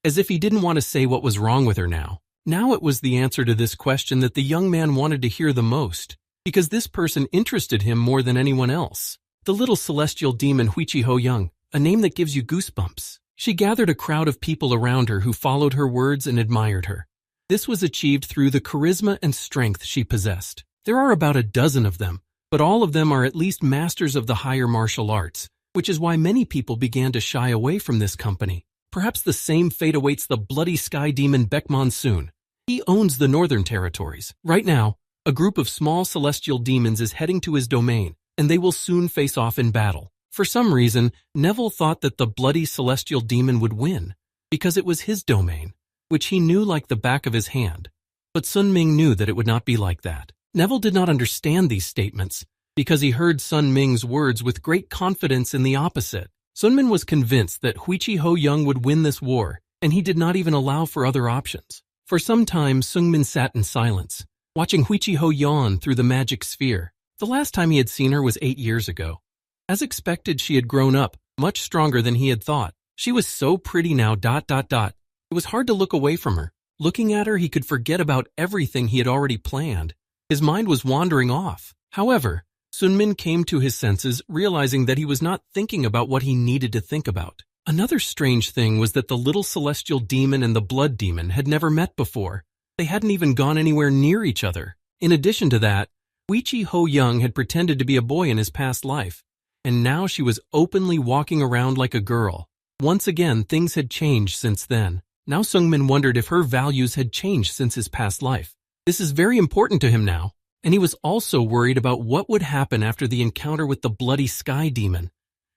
as if he didn't want to say what was wrong with her now. Now it was the answer to this question that the young man wanted to hear the most, because this person interested him more than anyone else. The little celestial demon Huichi Ho Young, a name that gives you goosebumps. She gathered a crowd of people around her who followed her words and admired her. This was achieved through the charisma and strength she possessed. There are about a dozen of them, but all of them are at least masters of the higher martial arts, which is why many people began to shy away from this company. Perhaps the same fate awaits the bloody sky demon Baek Monsoon. He owns the northern territories. Right now, a group of small celestial demons is heading to his domain, and they will soon face off in battle. For some reason, Neville thought that the bloody celestial demon would win, because it was his domain, which he knew like the back of his hand. But Sun Ming knew that it would not be like that. Neville did not understand these statements, because he heard Sun Ming's words with great confidence in the opposite. Sun Min was convinced that Huichi Ho Young would win this war, and he did not even allow for other options. For some time, Sun Min sat in silence, watching Huichi Ho yawn through the magic sphere. The last time he had seen her was 8 years ago. As expected, she had grown up, much stronger than he had thought. She was so pretty now, ... It was hard to look away from her. Looking at her, he could forget about everything he had already planned. His mind was wandering off. However, Sun Min came to his senses, realizing that he was not thinking about what he needed to think about. Another strange thing was that the little celestial demon and the blood demon had never met before. They hadn't even gone anywhere near each other. In addition to that, Huichi Ho Young had pretended to be a boy in his past life, and now she was openly walking around like a girl. Once again, things had changed since then. Now Sungmin wondered if her values had changed since his past life. This is very important to him now, and he was also worried about what would happen after the encounter with the bloody sky demon.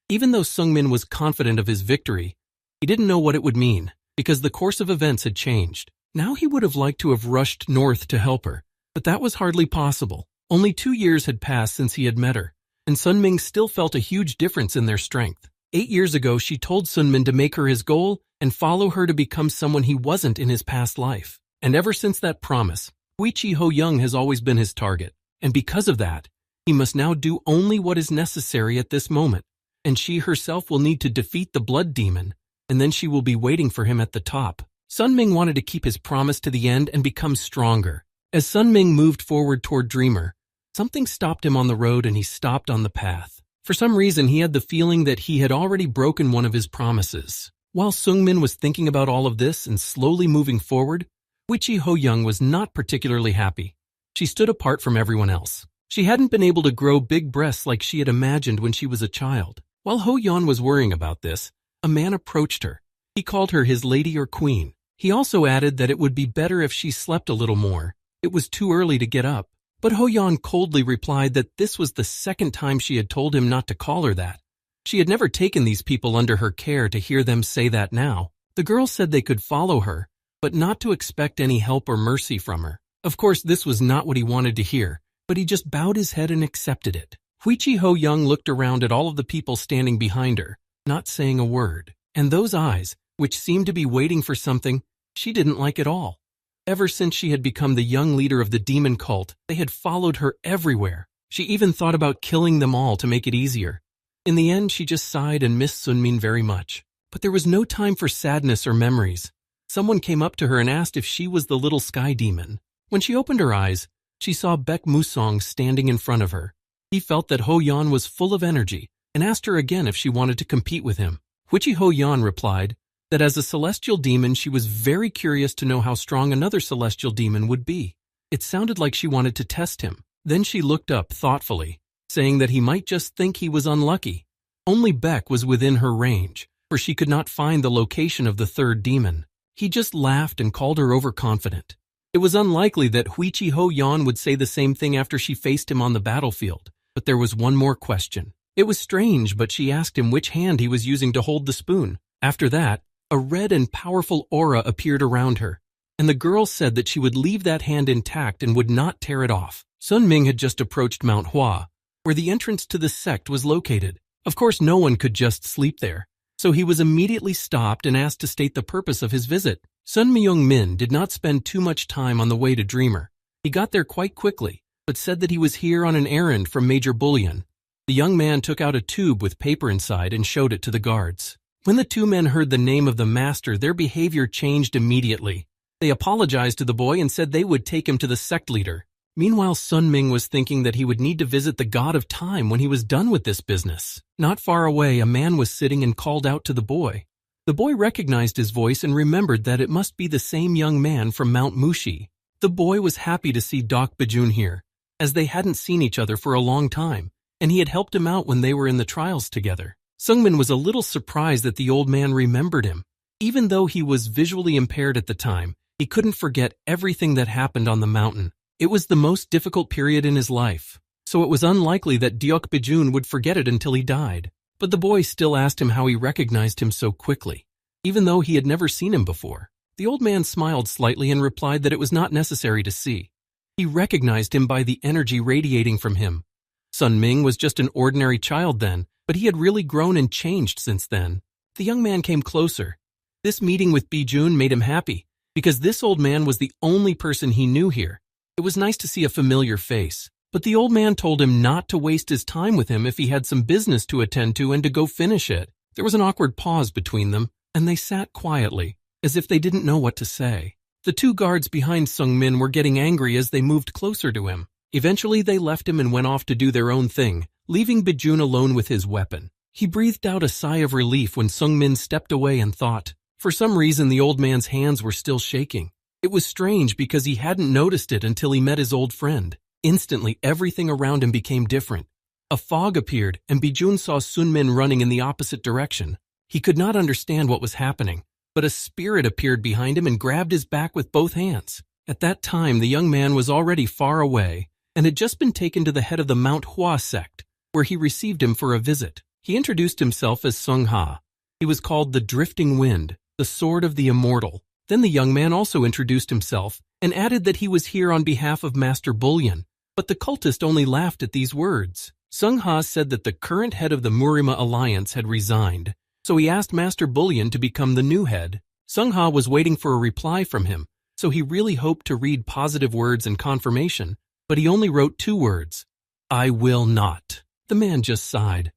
Even though Sungmin was confident of his victory, he didn't know what it would mean, because the course of events had changed. Now he would have liked to have rushed north to help her, but that was hardly possible. Only 2 years had passed since he had met her, and Sun Ming still felt a huge difference in their strength. 8 years ago, she told Sun Min to make her his goal and follow her to become someone he wasn't in his past life. And ever since that promise, Huichi Ho Young has always been his target. And because of that, he must now do only what is necessary at this moment. And she herself will need to defeat the blood demon, and then she will be waiting for him at the top. Sun Ming wanted to keep his promise to the end and become stronger. As Sun Ming moved forward toward Dreamer, something stopped him on the road and he stopped on the path. For some reason, he had the feeling that he had already broken one of his promises. While Sungmin was thinking about all of this and slowly moving forward, Huichi Ho Young was not particularly happy. She stood apart from everyone else. She hadn't been able to grow big breasts like she had imagined when she was a child. While Ho Yan was worrying about this, a man approached her. He called her his lady or queen. He also added that it would be better if she slept a little more. It was too early to get up. But Ho Yan coldly replied that this was the second time she had told him not to call her that. She had never taken these people under her care to hear them say that now. The girl said they could follow her, but not to expect any help or mercy from her. Of course, this was not what he wanted to hear, but he just bowed his head and accepted it. Huichi Ho Young looked around at all of the people standing behind her, not saying a word. And those eyes, which seemed to be waiting for something, she didn't like at all. Ever since she had become the young leader of the demon cult, they had followed her everywhere. She even thought about killing them all to make it easier. In the end, she just sighed and missed Sunmin very much. But there was no time for sadness or memories. Someone came up to her and asked if she was the little sky demon. When she opened her eyes, she saw Baek Musong standing in front of her. He felt that Ho Yan was full of energy and asked her again if she wanted to compete with him. Which Ho Yan replied that as a celestial demon she was very curious to know how strong another celestial demon would be. It sounded like she wanted to test him. Then she looked up thoughtfully, saying that he might just think he was unlucky. Only Baek was within her range, for she could not find the location of the third demon. He just laughed and called her overconfident. It was unlikely that Huichi Ho Yan would say the same thing after she faced him on the battlefield, but there was one more question. It was strange, but she asked him which hand he was using to hold the spoon. After that, a red and powerful aura appeared around her, and the girl said that she would leave that hand intact and would not tear it off. Sun Ming had just approached Mount Hua, where the entrance to the sect was located. Of course, no one could just sleep there, so he was immediately stopped and asked to state the purpose of his visit. Sun Myung-min did not spend too much time on the way to Dreamer. He got there quite quickly, but said that he was here on an errand from Major Bullion. The young man took out a tube with paper inside and showed it to the guards. When the two men heard the name of the master, their behavior changed immediately. They apologized to the boy and said they would take him to the sect leader. Meanwhile, Sun Ming was thinking that he would need to visit the god of time when he was done with this business. Not far away, a man was sitting and called out to the boy. The boy recognized his voice and remembered that it must be the same young man from Mount Mushi. The boy was happy to see Dok Bajun here, as they hadn't seen each other for a long time, and he had helped him out when they were in the trials together. Sungmin was a little surprised that the old man remembered him. Even though he was visually impaired at the time, he couldn't forget everything that happened on the mountain. It was the most difficult period in his life, so it was unlikely that Deok Bajun would forget it until he died. But the boy still asked him how he recognized him so quickly, even though he had never seen him before. The old man smiled slightly and replied that it was not necessary to see. He recognized him by the energy radiating from him. Sun Ming was just an ordinary child then, but he had really grown and changed since then. The young man came closer. This meeting with Bijun made him happy, because this old man was the only person he knew here. It was nice to see a familiar face, but the old man told him not to waste his time with him if he had some business to attend to and to go finish it. There was an awkward pause between them, and they sat quietly, as if they didn't know what to say. The two guards behind Sung Min were getting angry as they moved closer to him. Eventually they left him and went off to do their own thing, leaving Bijun alone with his weapon. He breathed out a sigh of relief when Sung Min stepped away and thought. For some reason the old man's hands were still shaking. It was strange because he hadn't noticed it until he met his old friend. Instantly, everything around him became different. A fog appeared, and Bijun saw Sun Min running in the opposite direction. He could not understand what was happening, but a spirit appeared behind him and grabbed his back with both hands. At that time, the young man was already far away and had just been taken to the head of the Mount Hua sect, where he received him for a visit. He introduced himself as Sung Ha. He was called the Drifting Wind, the Sword of the Immortal. Then the young man also introduced himself and added that he was here on behalf of Master Bullion, but the cultist only laughed at these words. Sung Ha said that the current head of the Murima Alliance had resigned, so he asked Master Bullion to become the new head. Sung Ha was waiting for a reply from him, so he really hoped to read positive words and confirmation, but he only wrote 2 words, "I will not." The man just sighed.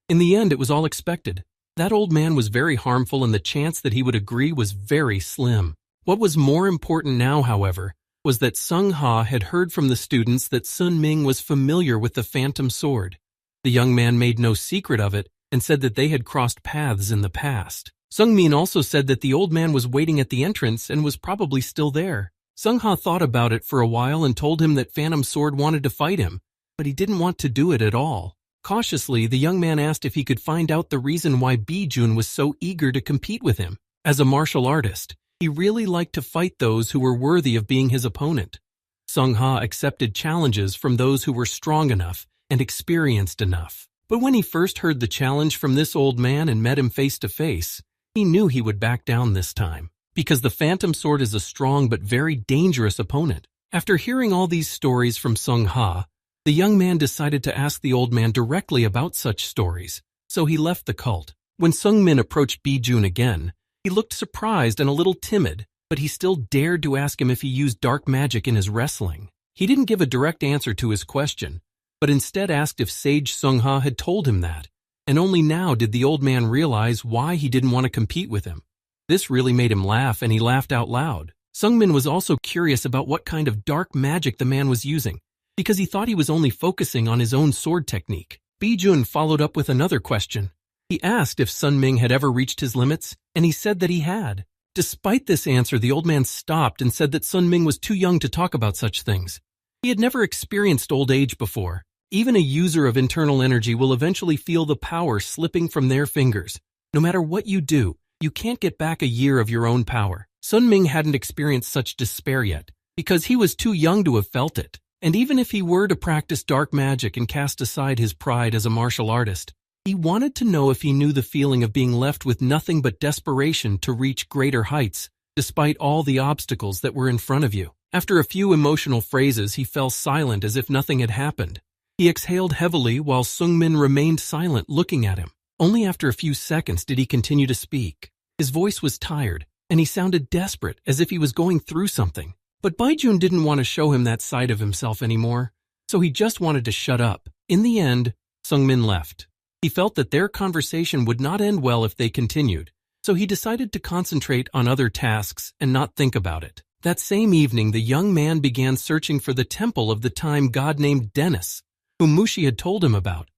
In the end, it was all expected. That old man was very harmful and the chance that he would agree was very slim. What was more important now, however, was that Sung Ha had heard from the students that Sun Ming was familiar with the Phantom Sword. The young man made no secret of it and said that they had crossed paths in the past. Sung Min also said that the old man was waiting at the entrance and was probably still there. Sung Ha thought about it for a while and told him that Phantom Sword wanted to fight him, but he didn't want to do it at all. Cautiously, the young man asked if he could find out the reason why Bijun was so eager to compete with him. As a martial artist, he really liked to fight those who were worthy of being his opponent. Sung Ha accepted challenges from those who were strong enough and experienced enough. But when he first heard the challenge from this old man and met him face to face, he knew he would back down this time, because the Phantom Sword is a strong but very dangerous opponent. After hearing all these stories from Sung Ha, the young man decided to ask the old man directly about such stories, so he left the cult. When Sung Min approached Bijun again, he looked surprised and a little timid, but he still dared to ask him if he used dark magic in his wrestling. He didn't give a direct answer to his question, but instead asked if Sage Sungha had told him that, and only now did the old man realize why he didn't want to compete with him. This really made him laugh, and he laughed out loud. Sungmin was also curious about what kind of dark magic the man was using, because he thought he was only focusing on his own sword technique. Bijun followed up with another question. He asked if Sun Ming had ever reached his limits, and he said that he had. Despite this answer, the old man stopped and said that Sun Ming was too young to talk about such things. He had never experienced old age before. Even a user of internal energy will eventually feel the power slipping from their fingers. No matter what you do, you can't get back a year of your own power. Sun Ming hadn't experienced such despair yet, because he was too young to have felt it. And even if he were to practice dark magic and cast aside his pride as a martial artist, he wanted to know if he knew the feeling of being left with nothing but desperation to reach greater heights, despite all the obstacles that were in front of you. After a few emotional phrases, he fell silent as if nothing had happened. He exhaled heavily while Sungmin remained silent, looking at him. Only after a few seconds did he continue to speak. His voice was tired, and he sounded desperate, as if he was going through something. But Baijun didn't want to show him that side of himself anymore, so he just wanted to shut up. In the end, Sungmin left. He felt that their conversation would not end well if they continued, so he decided to concentrate on other tasks and not think about it. That same evening, the young man began searching for the temple of the time god named Dennis, whom Mushi had told him about.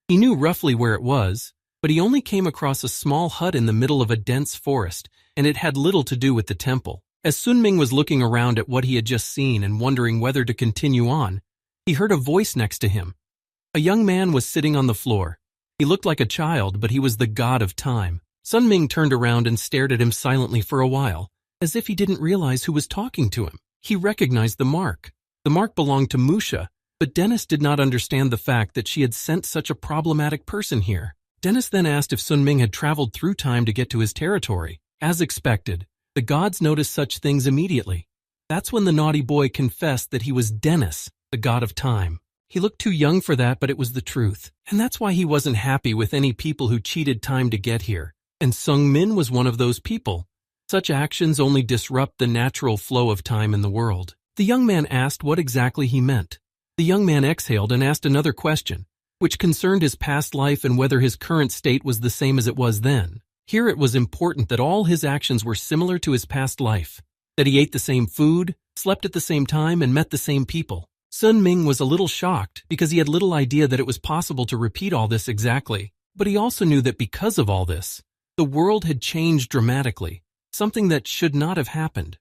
He knew roughly where it was, but he only came across a small hut in the middle of a dense forest, and it had little to do with the temple. As Sun Ming was looking around at what he had just seen and wondering whether to continue on, he heard a voice next to him. A young man was sitting on the floor. He looked like a child, but he was the god of time. Sun Ming turned around and stared at him silently for a while, as if he didn't realize who was talking to him. He recognized the mark. The mark belonged to Musha, but Dennis did not understand the fact that she had sent such a problematic person here. Dennis then asked if Sun Ming had traveled through time to get to his territory. As expected, the gods noticed such things immediately. That's when the naughty boy confessed that he was Dennis, the god of time. He looked too young for that, but it was the truth. And that's why he wasn't happy with any people who cheated time to get here. And Sung Min was one of those people. Such actions only disrupt the natural flow of time in the world. The young man asked what exactly he meant. The young man exhaled and asked another question, which concerned his past life and whether his current state was the same as it was then. Here it was important that all his actions were similar to his past life, that he ate the same food, slept at the same time, and met the same people. Sun Ming was a little shocked because he had little idea that it was possible to repeat all this exactly, but he also knew that because of all this, the world had changed dramatically, something that should not have happened.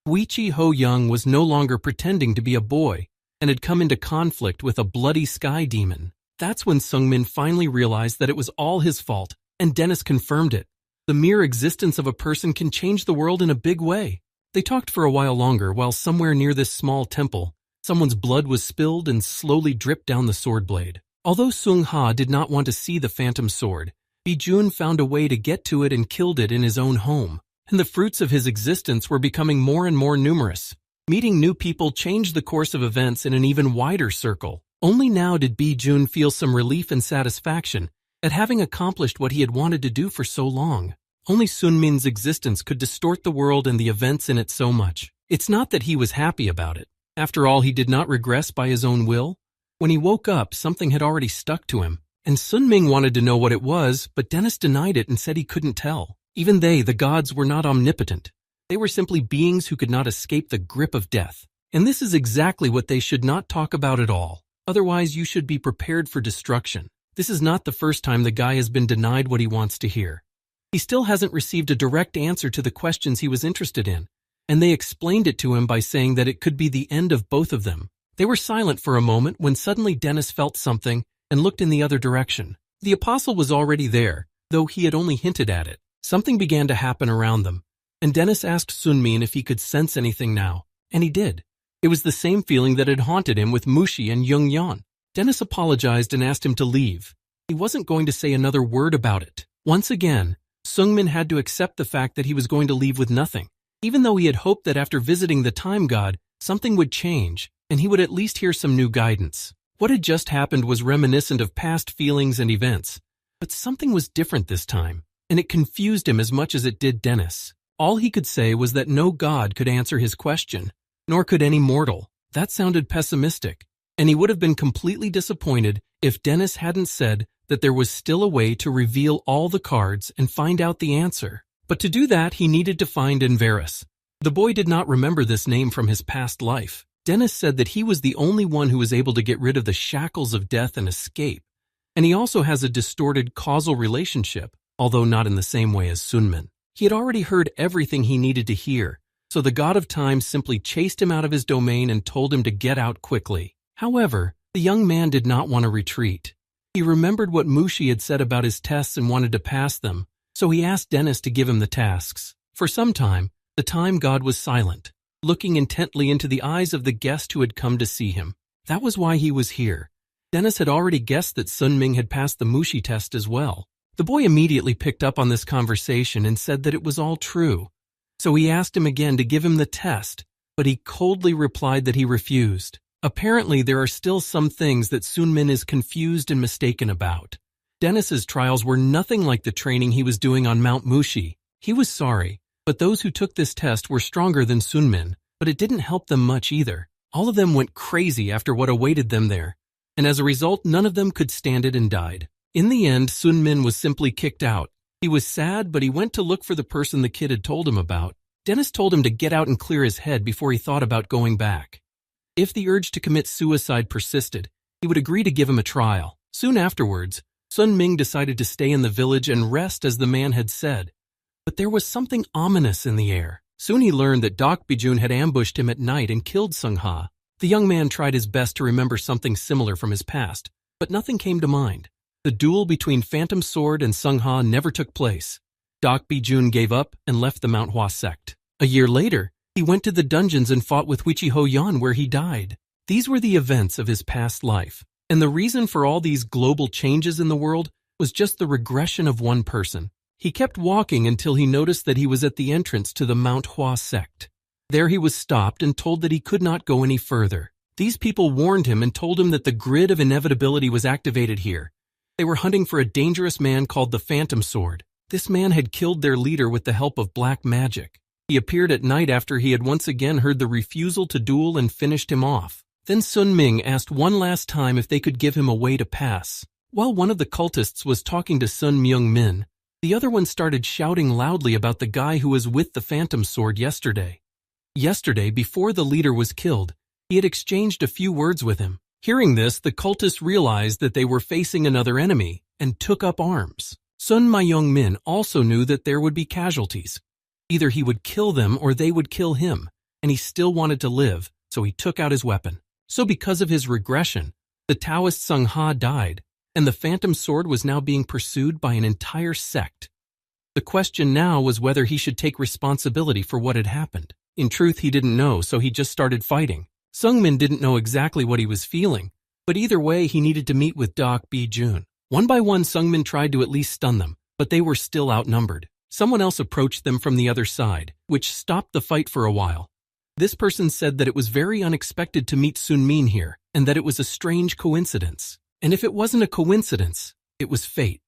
Huichi Ho Young was no longer pretending to be a boy and had come into conflict with a bloody sky demon. That's when Sungmin finally realized that it was all his fault, and Dennis confirmed it. The mere existence of a person can change the world in a big way. They talked for a while longer while somewhere near this small temple, someone's blood was spilled and slowly dripped down the sword blade. Although Sung Ha did not want to see the phantom sword, Bijun found a way to get to it and killed it in his own home. And the fruits of his existence were becoming more and more numerous. Meeting new people changed the course of events in an even wider circle. Only now did Bijun feel some relief and satisfaction at having accomplished what he had wanted to do for so long. Only Sun Min's existence could distort the world and the events in it so much. It's not that he was happy about it. After all, he did not regress by his own will. When he woke up, something had already stuck to him, and Sun Ming wanted to know what it was, but Dennis denied it and said he couldn't tell. Even they, the gods, were not omnipotent. They were simply beings who could not escape the grip of death. And this is exactly what they should not talk about at all. Otherwise, you should be prepared for destruction. This is not the first time the guy has been denied what he wants to hear. He still hasn't received a direct answer to the questions he was interested in, and they explained it to him by saying that it could be the end of both of them. They were silent for a moment when suddenly Dennis felt something and looked in the other direction. The apostle was already there, though he had only hinted at it. Something began to happen around them, and Dennis asked Sun Min if he could sense anything now, and he did. It was the same feeling that had haunted him with Mushi and Young Yan. Dennis apologized and asked him to leave. He wasn't going to say another word about it. Once again, Sungmin had to accept the fact that he was going to leave with nothing, even though he had hoped that after visiting the time god, something would change, and he would at least hear some new guidance. What had just happened was reminiscent of past feelings and events, but something was different this time, and it confused him as much as it did Dennis. All he could say was that no god could answer his question, nor could any mortal. That sounded pessimistic, and he would have been completely disappointed if Dennis hadn't said that there was still a way to reveal all the cards and find out the answer. But to do that, he needed to find Inveris. The boy did not remember this name from his past life. Dennis said that he was the only one who was able to get rid of the shackles of death and escape, and he also has a distorted causal relationship, although not in the same way as Sunmin. He had already heard everything he needed to hear, so the god of time simply chased him out of his domain and told him to get out quickly. However, the young man did not want to retreat. He remembered what Mushi had said about his tests and wanted to pass them, so he asked Dennis to give him the tasks. For some time, the time god was silent, looking intently into the eyes of the guest who had come to see him. That was why he was here. Dennis had already guessed that Sunming had passed the Mushi test as well. The boy immediately picked up on this conversation and said that it was all true. So he asked him again to give him the test, but he coldly replied that he refused. Apparently, there are still some things that Sunmin is confused and mistaken about. Dennis's trials were nothing like the training he was doing on Mount Mushi. He was sorry, but those who took this test were stronger than Sunmin, but it didn't help them much either. All of them went crazy after what awaited them there, and as a result, none of them could stand it and died. In the end, Sunmin was simply kicked out. He was sad, but he went to look for the person the kid had told him about. Dennis told him to get out and clear his head before he thought about going back. If the urge to commit suicide persisted, he would agree to give him a trial. Soon afterwards, Sun Ming decided to stay in the village and rest as the man had said. But there was something ominous in the air. Soon he learned that Dok Bijun had ambushed him at night and killed Sung Ha. The young man tried his best to remember something similar from his past, but nothing came to mind. The duel between Phantom Sword and Sung Ha never took place. Dok Bijun gave up and left the manhwa sect. A year later, he went to the dungeons and fought with Wichiho Yan where he died. These were the events of his past life. And the reason for all these global changes in the world was just the regression of one person. He kept walking until he noticed that he was at the entrance to the manhwa sect. There he was stopped and told that he could not go any further. These people warned him and told him that the grid of inevitability was activated here. They were hunting for a dangerous man called the Phantom Sword. This man had killed their leader with the help of black magic. He appeared at night after he had once again heard the refusal to duel and finished him off. Then Sun Ming asked one last time if they could give him a way to pass. While one of the cultists was talking to Sun Myung Min, the other one started shouting loudly about the guy who was with the Phantom Sword yesterday. Yesterday, before the leader was killed, he had exchanged a few words with him. Hearing this, the cultists realized that they were facing another enemy and took up arms. Sun Myung Min also knew that there would be casualties. Either he would kill them or they would kill him, and he still wanted to live, so he took out his weapon. So because of his regression, the Taoist Sung Ha died, and the Phantom Sword was now being pursued by an entire sect. The question now was whether he should take responsibility for what had happened. In truth, he didn't know, so he just started fighting. Sungmin didn't know exactly what he was feeling, but either way, he needed to meet with Dok Bijun. One by one, Sungmin tried to at least stun them, but they were still outnumbered. Someone else approached them from the other side, which stopped the fight for a while. This person said that it was very unexpected to meet Sun Min here, and that it was a strange coincidence. And if it wasn't a coincidence, it was fate.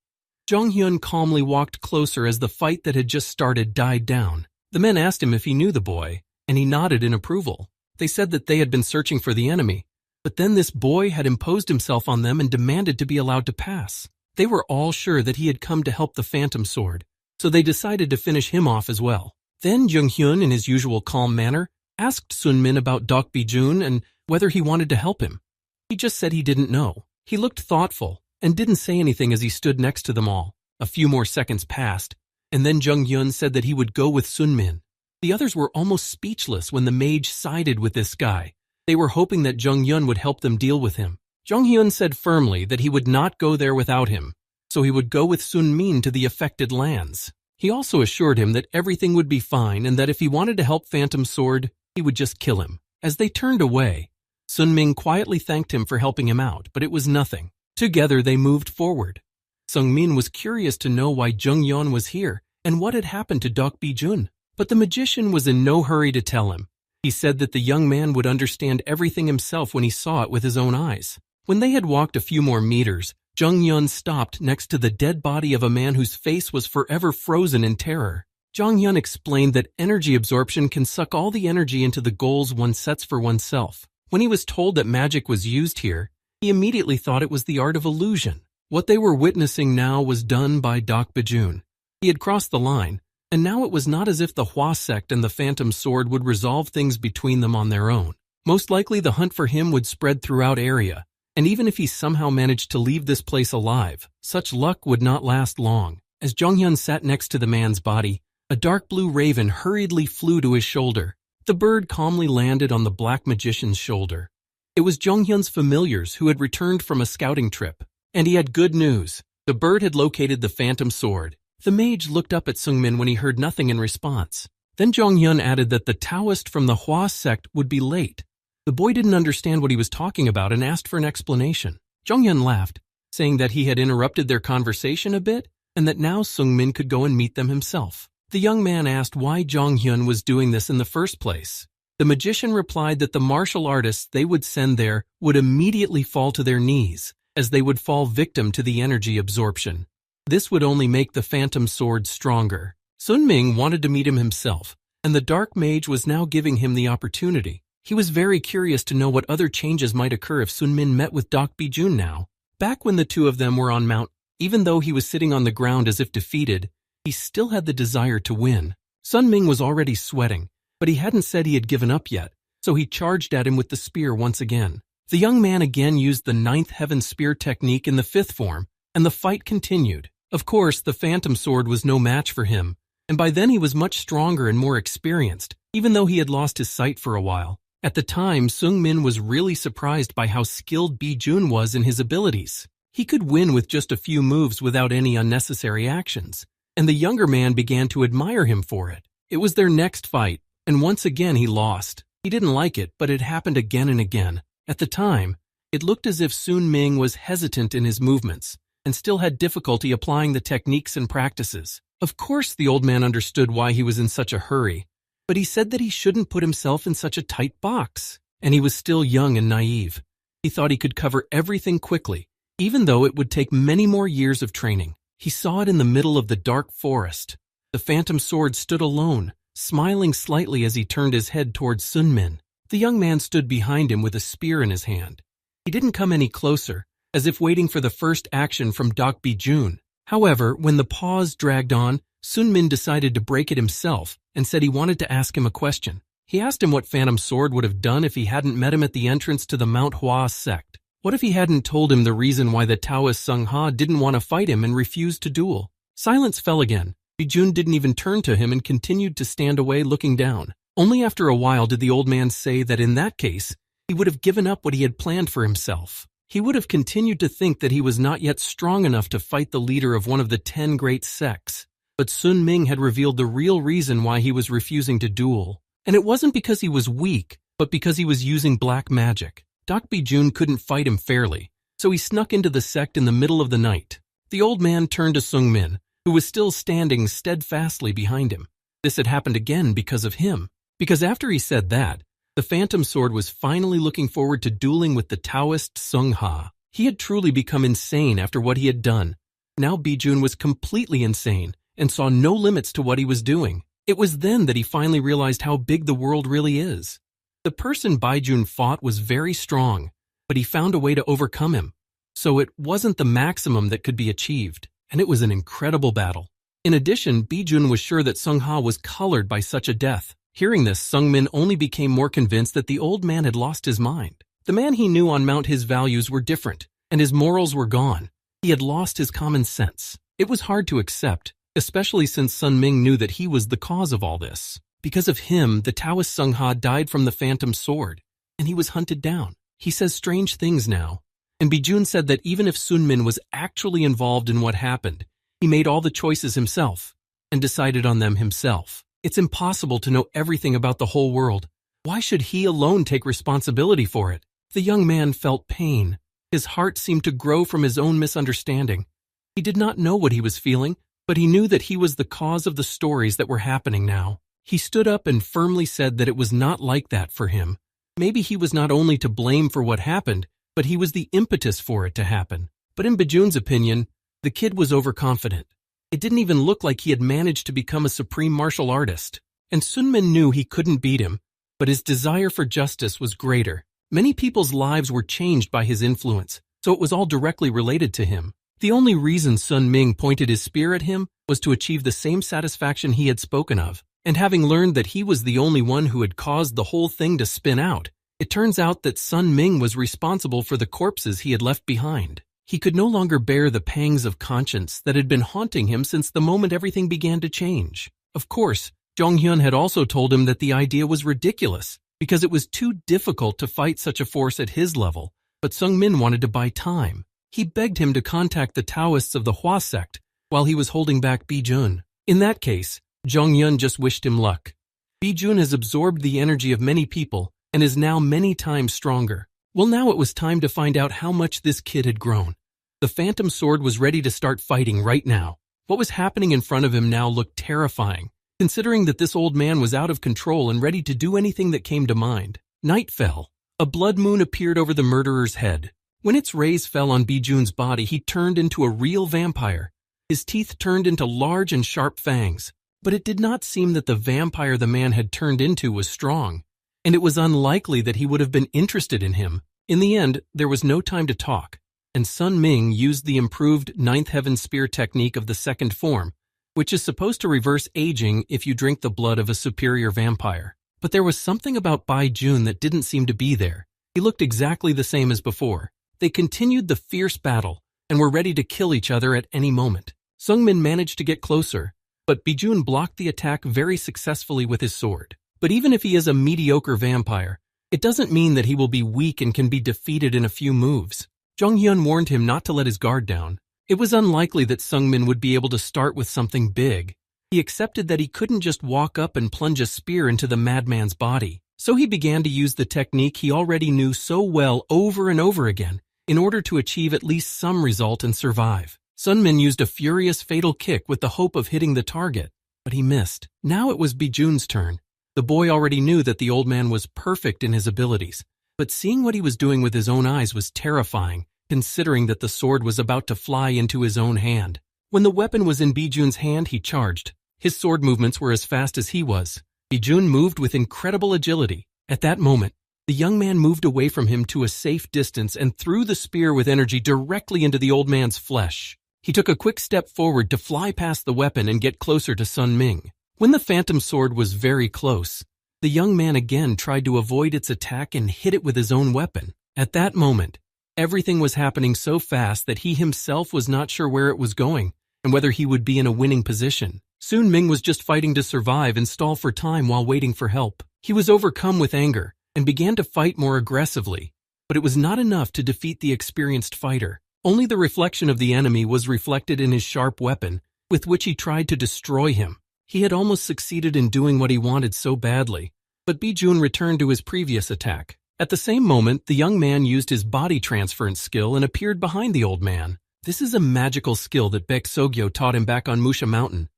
Jong Hyun calmly walked closer as the fight that had just started died down. The men asked him if he knew the boy, and he nodded in approval. They said that they had been searching for the enemy, but then this boy had imposed himself on them and demanded to be allowed to pass. They were all sure that he had come to help the Phantom Sword, so they decided to finish him off as well. Then Jung Hyun, in his usual calm manner, asked Sun Min about Dok Bijun and whether he wanted to help him. He just said he didn't know. He looked thoughtful and didn't say anything as he stood next to them all. A few more seconds passed, and then Jung Hyun said that he would go with Sun Min. The others were almost speechless when the mage sided with this guy. They were hoping that Jung Hyun would help them deal with him. Jung Hyun said firmly that he would not go there without him, so he would go with Sun Min to the affected lands. He also assured him that everything would be fine and that if he wanted to help Phantom Sword, he would just kill him. As they turned away, Sun Ming quietly thanked him for helping him out, but it was nothing. Together they moved forward. Sung Min was curious to know why Jung Yeon was here and what had happened to Dok Bijun, but the magician was in no hurry to tell him. He said that the young man would understand everything himself when he saw it with his own eyes. When they had walked a few more meters, Jung Yeon stopped next to the dead body of a man whose face was forever frozen in terror. Jung Yeon explained that energy absorption can suck all the energy into the goals one sets for oneself. When he was told that magic was used here, he immediately thought it was the art of illusion. What they were witnessing now was done by Doc Bijun. He had crossed the line, and now it was not as if the Hua sect and the Phantom Sword would resolve things between them on their own. Most likely the hunt for him would spread throughout area, and even if he somehow managed to leave this place alive, such luck would not last long. As Jonghyun sat next to the man's body, a dark blue raven hurriedly flew to his shoulder. The bird calmly landed on the black magician's shoulder. It was Jonghyun's familiars who had returned from a scouting trip, and he had good news. The bird had located the Phantom Sword. The mage looked up at Seungmin when he heard nothing in response. Then Jonghyun added that the Taoist from the Hua sect would be late. The boy didn't understand what he was talking about and asked for an explanation. Jonghyun laughed, saying that he had interrupted their conversation a bit and that now Seungmin could go and meet them himself. The young man asked why Jonghyun was doing this in the first place. The magician replied that the martial artists they would send there would immediately fall to their knees, as they would fall victim to the energy absorption. This would only make the Phantom Sword stronger. Sun Ming wanted to meet him himself, and the Dark Mage was now giving him the opportunity. He was very curious to know what other changes might occur if Sun Min met with Doc Bijun now. Back when the two of them were on Mount, even though he was sitting on the ground as if defeated, he still had the desire to win. Sun Ming was already sweating, but he hadn't said he had given up yet, so he charged at him with the spear once again. The young man again used the 9th Heaven Spear technique in the 5th form, and the fight continued. Of course, the Phantom Sword was no match for him, and by then he was much stronger and more experienced, even though he had lost his sight for a while. At the time, Seungmin was really surprised by how skilled Bijun was in his abilities. He could win with just a few moves without any unnecessary actions, and the younger man began to admire him for it. It was their next fight, and once again he lost. He didn't like it, but it happened again and again. At the time, it looked as if Sun Ming was hesitant in his movements and still had difficulty applying the techniques and practices. Of course, the old man understood why he was in such a hurry, but he said that he shouldn't put himself in such a tight box, and he was still young and naive. He thought he could cover everything quickly, even though it would take many more years of training. He saw it in the middle of the dark forest. The Phantom Sword stood alone, smiling slightly as he turned his head towards Sun Min. The young man stood behind him with a spear in his hand. He didn't come any closer, as if waiting for the first action from Doc Bijun. However, when the pause dragged on, Sun Min decided to break it himself and said he wanted to ask him a question. He asked him what Phantom Sword would have done if he hadn't met him at the entrance to the Mount Hua sect. What if he hadn't told him the reason why the Taoist Sung Ha didn't want to fight him and refused to duel? Silence fell again. Bijun didn't even turn to him and continued to stand away looking down. Only after a while did the old man say that in that case, he would have given up what he had planned for himself. He would have continued to think that he was not yet strong enough to fight the leader of one of the 10 great sects. But Sun Ming had revealed the real reason why he was refusing to duel. And it wasn't because he was weak, but because he was using black magic. Doc Bijun couldn't fight him fairly, so he snuck into the sect in the middle of the night. The old man turned to Seungmin, who was still standing steadfastly behind him. This had happened again because of him. Because after he said that, the Phantom Sword was finally looking forward to dueling with the Taoist Sung Ha. He had truly become insane after what he had done. Now Bijun was completely insane and saw no limits to what he was doing. It was then that he finally realized how big the world really is. The person Bijun fought was very strong, but he found a way to overcome him. So it wasn't the maximum that could be achieved, and it was an incredible battle. In addition, Bijun was sure that Sung Ha was colored by such a death. Hearing this, Seungmin only became more convinced that the old man had lost his mind. The man he knew on Mount, his values were different, and his morals were gone. He had lost his common sense. It was hard to accept, especially since Sun Ming knew that he was the cause of all this. Because of him, the Taoist Sung Ha died from the Phantom Sword, and he was hunted down. He says strange things now. And Bijun said that even if Sun Min was actually involved in what happened, he made all the choices himself and decided on them himself. It's impossible to know everything about the whole world. Why should he alone take responsibility for it? The young man felt pain. His heart seemed to grow from his own misunderstanding. He did not know what he was feeling, but he knew that he was the cause of the stories that were happening now. He stood up and firmly said that it was not like that for him. Maybe he was not only to blame for what happened, but he was the impetus for it to happen. But in Bijun's opinion, the kid was overconfident. It didn't even look like he had managed to become a supreme martial artist. And Sun Min knew he couldn't beat him, but his desire for justice was greater. Many people's lives were changed by his influence, so it was all directly related to him. The only reason Sun Ming pointed his spear at him was to achieve the same satisfaction he had spoken of, and having learned that he was the only one who had caused the whole thing to spin out, it turns out that Sun Ming was responsible for the corpses he had left behind. He could no longer bear the pangs of conscience that had been haunting him since the moment everything began to change. Of course, Jonghyun had also told him that the idea was ridiculous, because it was too difficult to fight such a force at his level, but Sungmin wanted to buy time. He begged him to contact the Taoists of the Hua sect while he was holding back Bijun. In that case, Jonghyun just wished him luck. Bijun has absorbed the energy of many people and is now many times stronger. Well, now it was time to find out how much this kid had grown. The Phantom Sword was ready to start fighting right now. What was happening in front of him now looked terrifying, considering that this old man was out of control and ready to do anything that came to mind. Night fell. A blood moon appeared over the murderer's head. When its rays fell on Bijun's body, he turned into a real vampire. His teeth turned into large and sharp fangs. But it did not seem that the vampire the man had turned into was strong, and it was unlikely that he would have been interested in him. In the end, there was no time to talk, and Sun Ming used the improved Ninth Heaven Spear technique of the second form, which is supposed to reverse aging if you drink the blood of a superior vampire. But there was something about Bai Jun that didn't seem to be there. He looked exactly the same as before. They continued the fierce battle and were ready to kill each other at any moment. Sungmin managed to get closer, but Bijun blocked the attack very successfully with his sword. But even if he is a mediocre vampire, it doesn't mean that he will be weak and can be defeated in a few moves. Jonghyun warned him not to let his guard down. It was unlikely that Sungmin would be able to start with something big. He accepted that he couldn't just walk up and plunge a spear into the madman's body. So he began to use the technique he already knew so well over and over again in order to achieve at least some result and survive. Sunmin used a furious fatal kick with the hope of hitting the target, but he missed. Now it was Bijun's turn. The boy already knew that the old man was perfect in his abilities, but seeing what he was doing with his own eyes was terrifying, considering that the sword was about to fly into his own hand. When the weapon was in Bijun's hand, he charged. His sword movements were as fast as he was. Bijun moved with incredible agility. At that moment, the young man moved away from him to a safe distance and threw the spear with energy directly into the old man's flesh. He took a quick step forward to fly past the weapon and get closer to Sun Ming. When the phantom sword was very close, the young man again tried to avoid its attack and hit it with his own weapon. At that moment, everything was happening so fast that he himself was not sure where it was going and whether he would be in a winning position. Sun Ming was just fighting to survive and stall for time while waiting for help. He was overcome with anger and began to fight more aggressively, but it was not enough to defeat the experienced fighter. Only the reflection of the enemy was reflected in his sharp weapon, with which he tried to destroy him. He had almost succeeded in doing what he wanted so badly, but Bijun returned to his previous attack. At the same moment, the young man used his body transference skill and appeared behind the old man. This is a magical skill that Baek Sogyo taught him back on Musha Mountain.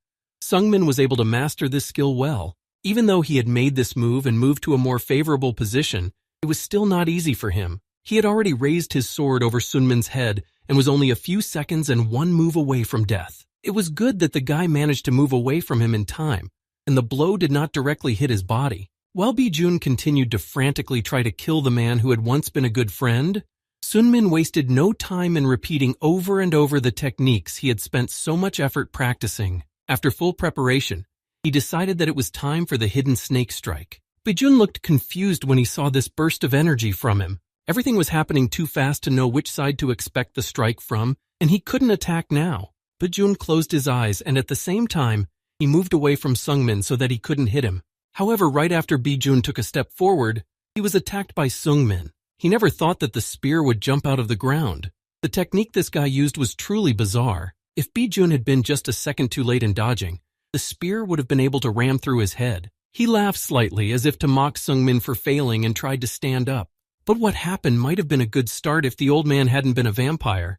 Sungmin was able to master this skill well. Even though he had made this move and moved to a more favorable position, it was still not easy for him. He had already raised his sword over Sunmin's head and was only a few seconds and one move away from death. It was good that the guy managed to move away from him in time, and the blow did not directly hit his body. While Bijun continued to frantically try to kill the man who had once been a good friend, Sunmin wasted no time in repeating over and over the techniques he had spent so much effort practicing. After full preparation, he decided that it was time for the hidden snake strike. Bijun looked confused when he saw this burst of energy from him. Everything was happening too fast to know which side to expect the strike from, and he couldn't attack now. Bijun closed his eyes, and at the same time, he moved away from Sungmin so that he couldn't hit him. However, right after Bijun took a step forward, he was attacked by Sungmin. He never thought that the spear would jump out of the ground. The technique this guy used was truly bizarre. If Bijun had been just a second too late in dodging, the spear would have been able to ram through his head. He laughed slightly as if to mock Sungmin for failing and tried to stand up. But what happened might have been a good start if the old man hadn't been a vampire.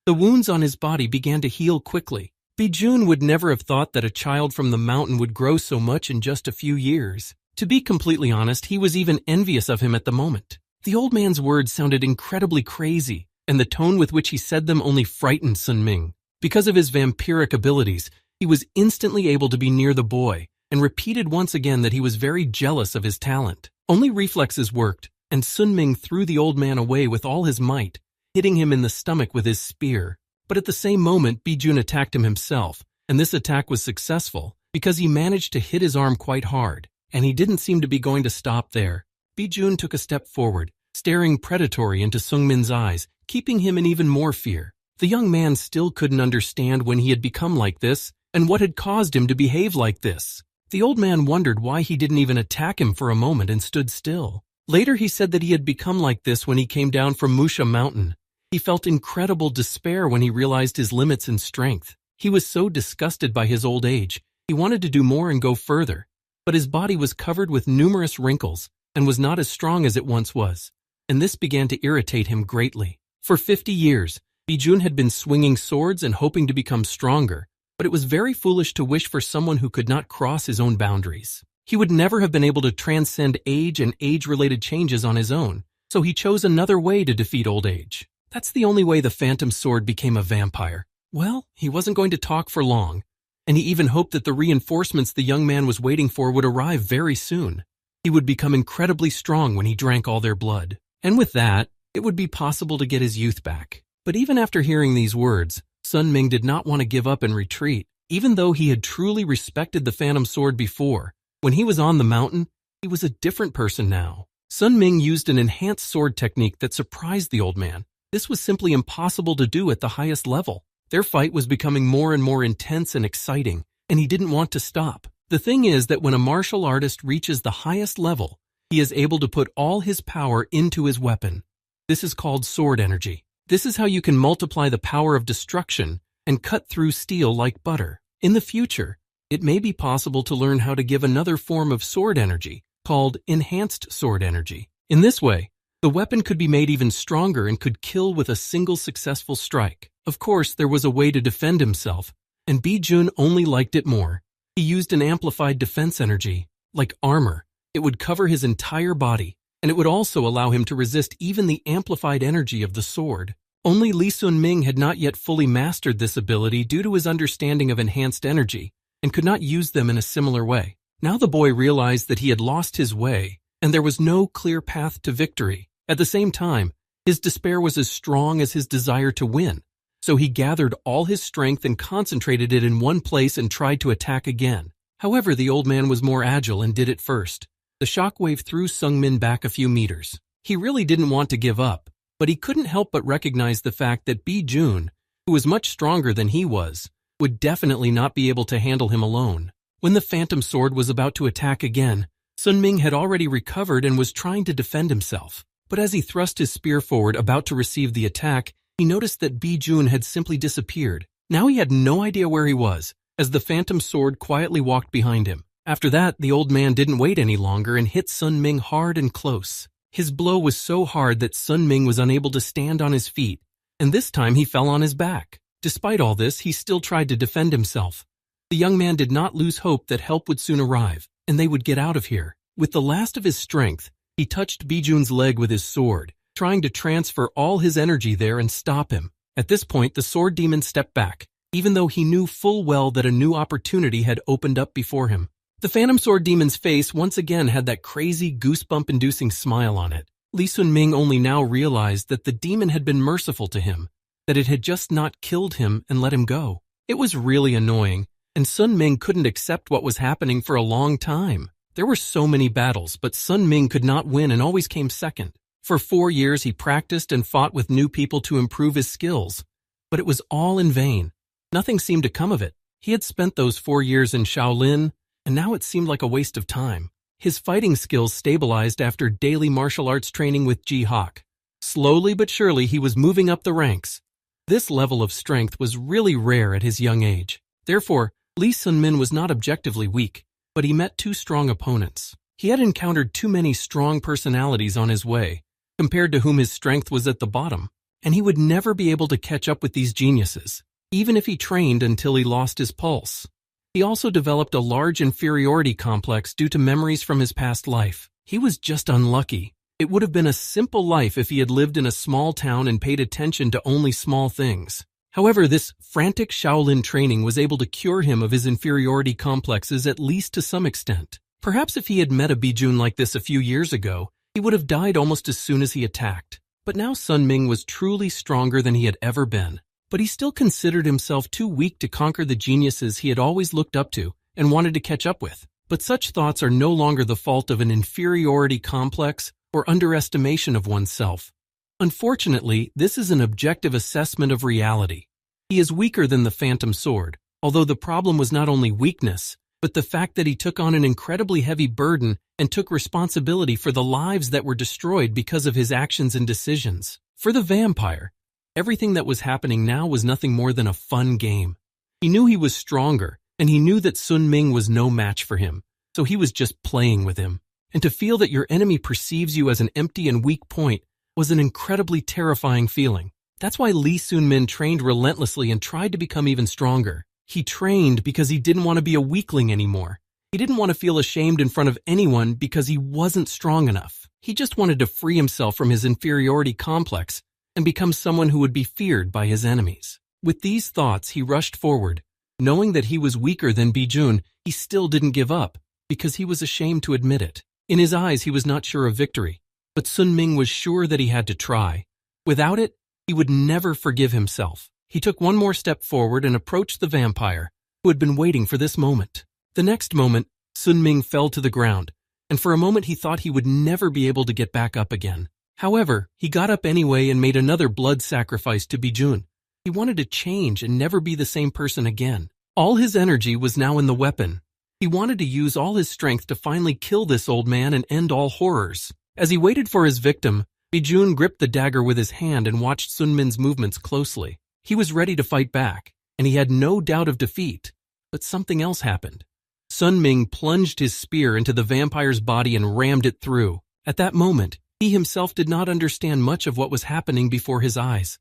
The wounds on his body began to heal quickly. Bijun would never have thought that a child from the mountain would grow so much in just a few years. To be completely honest, he was even envious of him at the moment. The old man's words sounded incredibly crazy, and the tone with which he said them only frightened Sun Ming. Because of his vampiric abilities, he was instantly able to be near the boy, and repeated once again that he was very jealous of his talent. Only reflexes worked, and Sun Ming threw the old man away with all his might, hitting him in the stomach with his spear. But at the same moment, Bijun attacked him himself, and this attack was successful because he managed to hit his arm quite hard, and he didn't seem to be going to stop there. Bijun took a step forward, staring predatory into Sung Min's eyes, keeping him in even more fear. The young man still couldn't understand when he had become like this and what had caused him to behave like this. The old man wondered why he didn't even attack him for a moment and stood still. Later he said that he had become like this when he came down from Musha Mountain. He felt incredible despair when he realized his limits and strength. He was so disgusted by his old age, he wanted to do more and go further. But his body was covered with numerous wrinkles and was not as strong as it once was, and this began to irritate him greatly. For 50 years, Bijun had been swinging swords and hoping to become stronger, but it was very foolish to wish for someone who could not cross his own boundaries. He would never have been able to transcend age and age-related changes on his own, so he chose another way to defeat old age. That's the only way the Phantom Sword became a vampire. Well, he wasn't going to talk for long, and he even hoped that the reinforcements the young man was waiting for would arrive very soon. He would become incredibly strong when he drank all their blood. And with that, it would be possible to get his youth back. But even after hearing these words, Sun Ming did not want to give up and retreat. Even though he had truly respected the Phantom Sword before, when he was on the mountain, he was a different person now. Sun Ming used an enhanced sword technique that surprised the old man. This was simply impossible to do at the highest level. Their fight was becoming more and more intense and exciting, and he didn't want to stop. The thing is that when a martial artist reaches the highest level, he is able to put all his power into his weapon. This is called sword energy. This is how you can multiply the power of destruction and cut through steel like butter. In the future, it may be possible to learn how to give another form of sword energy, called enhanced sword energy. In this way, the weapon could be made even stronger and could kill with a single successful strike. Of course, there was a way to defend himself, and Bijun only liked it more. He used an amplified defense energy, like armor. It would cover his entire body, and it would also allow him to resist even the amplified energy of the sword. Only Li Sun Ming had not yet fully mastered this ability due to his understanding of enhanced energy, and could not use them in a similar way. Now the boy realized that he had lost his way, and there was no clear path to victory. At the same time, his despair was as strong as his desire to win. So he gathered all his strength and concentrated it in one place and tried to attack again. However, the old man was more agile and did it first. The shockwave threw Sung Min back a few meters. He really didn't want to give up, but he couldn't help but recognize the fact that Bijun, who was much stronger than he was, would definitely not be able to handle him alone. When the Phantom Sword was about to attack again, Sun Ming had already recovered and was trying to defend himself. But as he thrust his spear forward about to receive the attack, he noticed that Bijun had simply disappeared. Now he had no idea where he was, as the Phantom Sword quietly walked behind him. After that, the old man didn't wait any longer and hit Sun Ming hard and close. His blow was so hard that Sun Ming was unable to stand on his feet, and this time he fell on his back. Despite all this, he still tried to defend himself. The young man did not lose hope that help would soon arrive, and they would get out of here. With the last of his strength, he touched Bijun's leg with his sword, trying to transfer all his energy there and stop him. At this point, the sword demon stepped back, even though he knew full well that a new opportunity had opened up before him. The Phantom Sword demon's face once again had that crazy, goosebump-inducing smile on it. Li Sun Ming only now realized that the demon had been merciful to him, that it had just not killed him and let him go. It was really annoying, and Sun Ming couldn't accept what was happening for a long time. There were so many battles, but Sun Ming could not win and always came second. For 4 years, he practiced and fought with new people to improve his skills, but it was all in vain. Nothing seemed to come of it. He had spent those 4 years in Shaolin, and now it seemed like a waste of time. His fighting skills stabilized after daily martial arts training with Ji Hawk. Slowly but surely, he was moving up the ranks. This level of strength was really rare at his young age. Therefore, Li Sun Min was not objectively weak, but he met 2 strong opponents. He had encountered too many strong personalities on his way, compared to whom his strength was at the bottom, and he would never be able to catch up with these geniuses, even if he trained until he lost his pulse. He also developed a large inferiority complex due to memories from his past life. He was just unlucky. It would have been a simple life if he had lived in a small town and paid attention to only small things. However, this frantic Shaolin training was able to cure him of his inferiority complexes at least to some extent. Perhaps if he had met a Bijun like this a few years ago, He would have died almost as soon as he attacked. But now Sun Ming was truly stronger than he had ever been. But he still considered himself too weak to conquer the geniuses he had always looked up to and wanted to catch up with. But such thoughts are no longer the fault of an inferiority complex or underestimation of oneself. Unfortunately, this is an objective assessment of reality. He is weaker than the Phantom Sword, although the problem was not only weakness, but the fact that he took on an incredibly heavy burden and took responsibility for the lives that were destroyed because of his actions and decisions. For the vampire, everything that was happening now was nothing more than a fun game. He knew he was stronger, and he knew that Sun Ming was no match for him, so he was just playing with him. And to feel that your enemy perceives you as an empty and weak point was an incredibly terrifying feeling. That's why Lee Sun-min trained relentlessly and tried to become even stronger. He trained because he didn't want to be a weakling anymore. He didn't want to feel ashamed in front of anyone because he wasn't strong enough. He just wanted to free himself from his inferiority complex and become someone who would be feared by his enemies. With these thoughts, he rushed forward. Knowing that he was weaker than Bijun, he still didn't give up because he was ashamed to admit it. In his eyes, he was not sure of victory, but Sun Ming was sure that he had to try. Without it, he would never forgive himself. He took one more step forward and approached the vampire, who had been waiting for this moment. The next moment, Sun Ming fell to the ground, and for a moment he thought he would never be able to get back up again. However, he got up anyway and made another blood sacrifice to Bijun. He wanted to change and never be the same person again. All his energy was now in the weapon. He wanted to use all his strength to finally kill this old man and end all horrors. As he waited for his victim, Bijun gripped the dagger with his hand and watched Sun Min's movements closely. He was ready to fight back, and he had no doubt of defeat. But something else happened. Sun Ming plunged his spear into the vampire's body and rammed it through. At that moment, he himself did not understand much of what was happening before his eyes.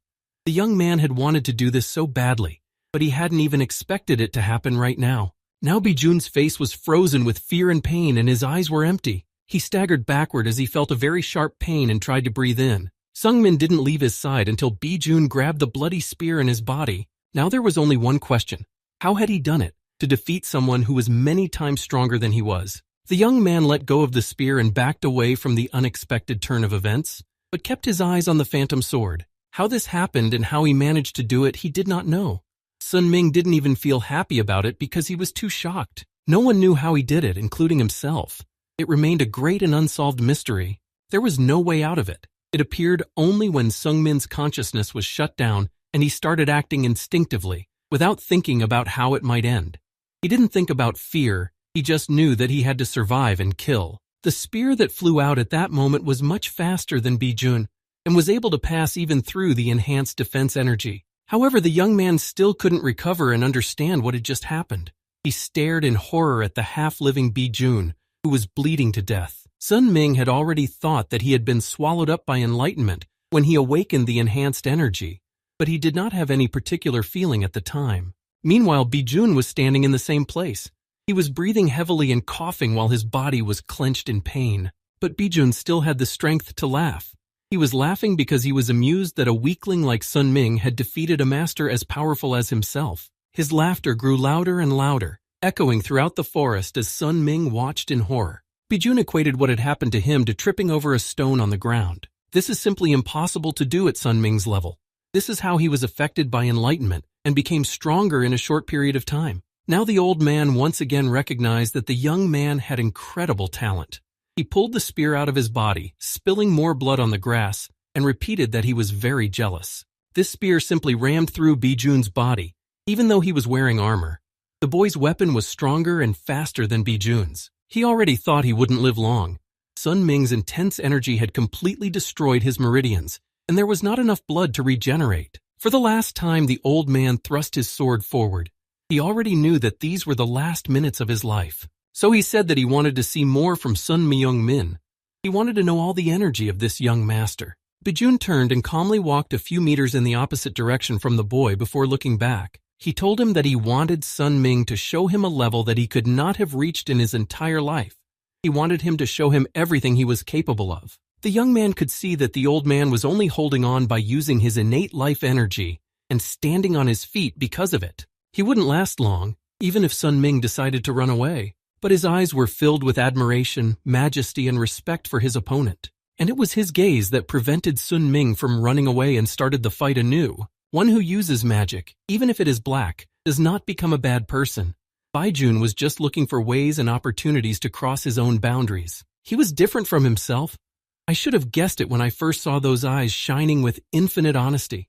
The young man had wanted to do this so badly, but he hadn't even expected it to happen right now. Now Bijun's face was frozen with fear and pain, and his eyes were empty. He staggered backward as he felt a very sharp pain and tried to breathe in. Sung-min didn't leave his side until Bijun grabbed the bloody spear in his body. Now there was only one question. How had he done it to defeat someone who was many times stronger than he was? The young man let go of the spear and backed away from the unexpected turn of events, but kept his eyes on the Phantom Sword. How this happened and how he managed to do it, he did not know. Sun Ming didn't even feel happy about it because he was too shocked. No one knew how he did it, including himself. It remained a great and unsolved mystery. There was no way out of it. It appeared only when Sung Min's consciousness was shut down and he started acting instinctively, without thinking about how it might end. He didn't think about fear, he just knew that he had to survive and kill. The spear that flew out at that moment was much faster than Bijun and was able to pass even through the enhanced defense energy. However, the young man still couldn't recover and understand what had just happened. He stared in horror at the half-living Bijun, who was bleeding to death. Sun Ming had already thought that he had been swallowed up by enlightenment when he awakened the enhanced energy, but he did not have any particular feeling at the time. Meanwhile, Bijun was standing in the same place. He was breathing heavily and coughing while his body was clenched in pain. But Bijun still had the strength to laugh. He was laughing because he was amused that a weakling like Sun Ming had defeated a master as powerful as himself. His laughter grew louder and louder, echoing throughout the forest as Sun Ming watched in horror. Bijun equated what had happened to him to tripping over a stone on the ground. This is simply impossible to do at Sun Ming's level. This is how he was affected by enlightenment and became stronger in a short period of time. Now the old man once again recognized that the young man had incredible talent. He pulled the spear out of his body, spilling more blood on the grass, and repeated that he was very jealous. This spear simply rammed through Bijun's body, even though he was wearing armor. The boy's weapon was stronger and faster than Bijun's. He already thought he wouldn't live long. Sun Ming's intense energy had completely destroyed his meridians, and there was not enough blood to regenerate. For the last time, the old man thrust his sword forward. He already knew that these were the last minutes of his life. So he said that he wanted to see more from Sun Myung-min. He wanted to know all the energy of this young master. Bijun turned and calmly walked a few meters in the opposite direction from the boy before looking back. He told him that he wanted Sun Ming to show him a level that he could not have reached in his entire life. He wanted him to show him everything he was capable of. The young man could see that the old man was only holding on by using his innate life energy and standing on his feet because of it. He wouldn't last long, even if Sun Ming decided to run away. But his eyes were filled with admiration, majesty, and respect for his opponent. And it was his gaze that prevented Sun Ming from running away and started the fight anew. One who uses magic, even if it is black, does not become a bad person. Baijun was just looking for ways and opportunities to cross his own boundaries. He was different from himself. I should have guessed it when I first saw those eyes shining with infinite honesty.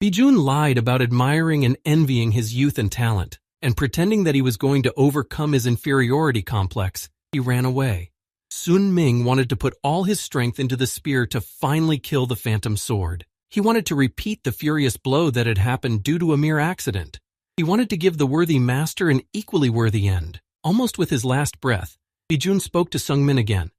Baijun lied about admiring and envying his youth and talent, and pretending that he was going to overcome his inferiority complex, he ran away. Sun Ming wanted to put all his strength into the spear to finally kill the phantom sword. He wanted to repeat the furious blow that had happened due to a mere accident. He wanted to give the worthy master an equally worthy end. Almost with his last breath, Baijun spoke to Sungmin again.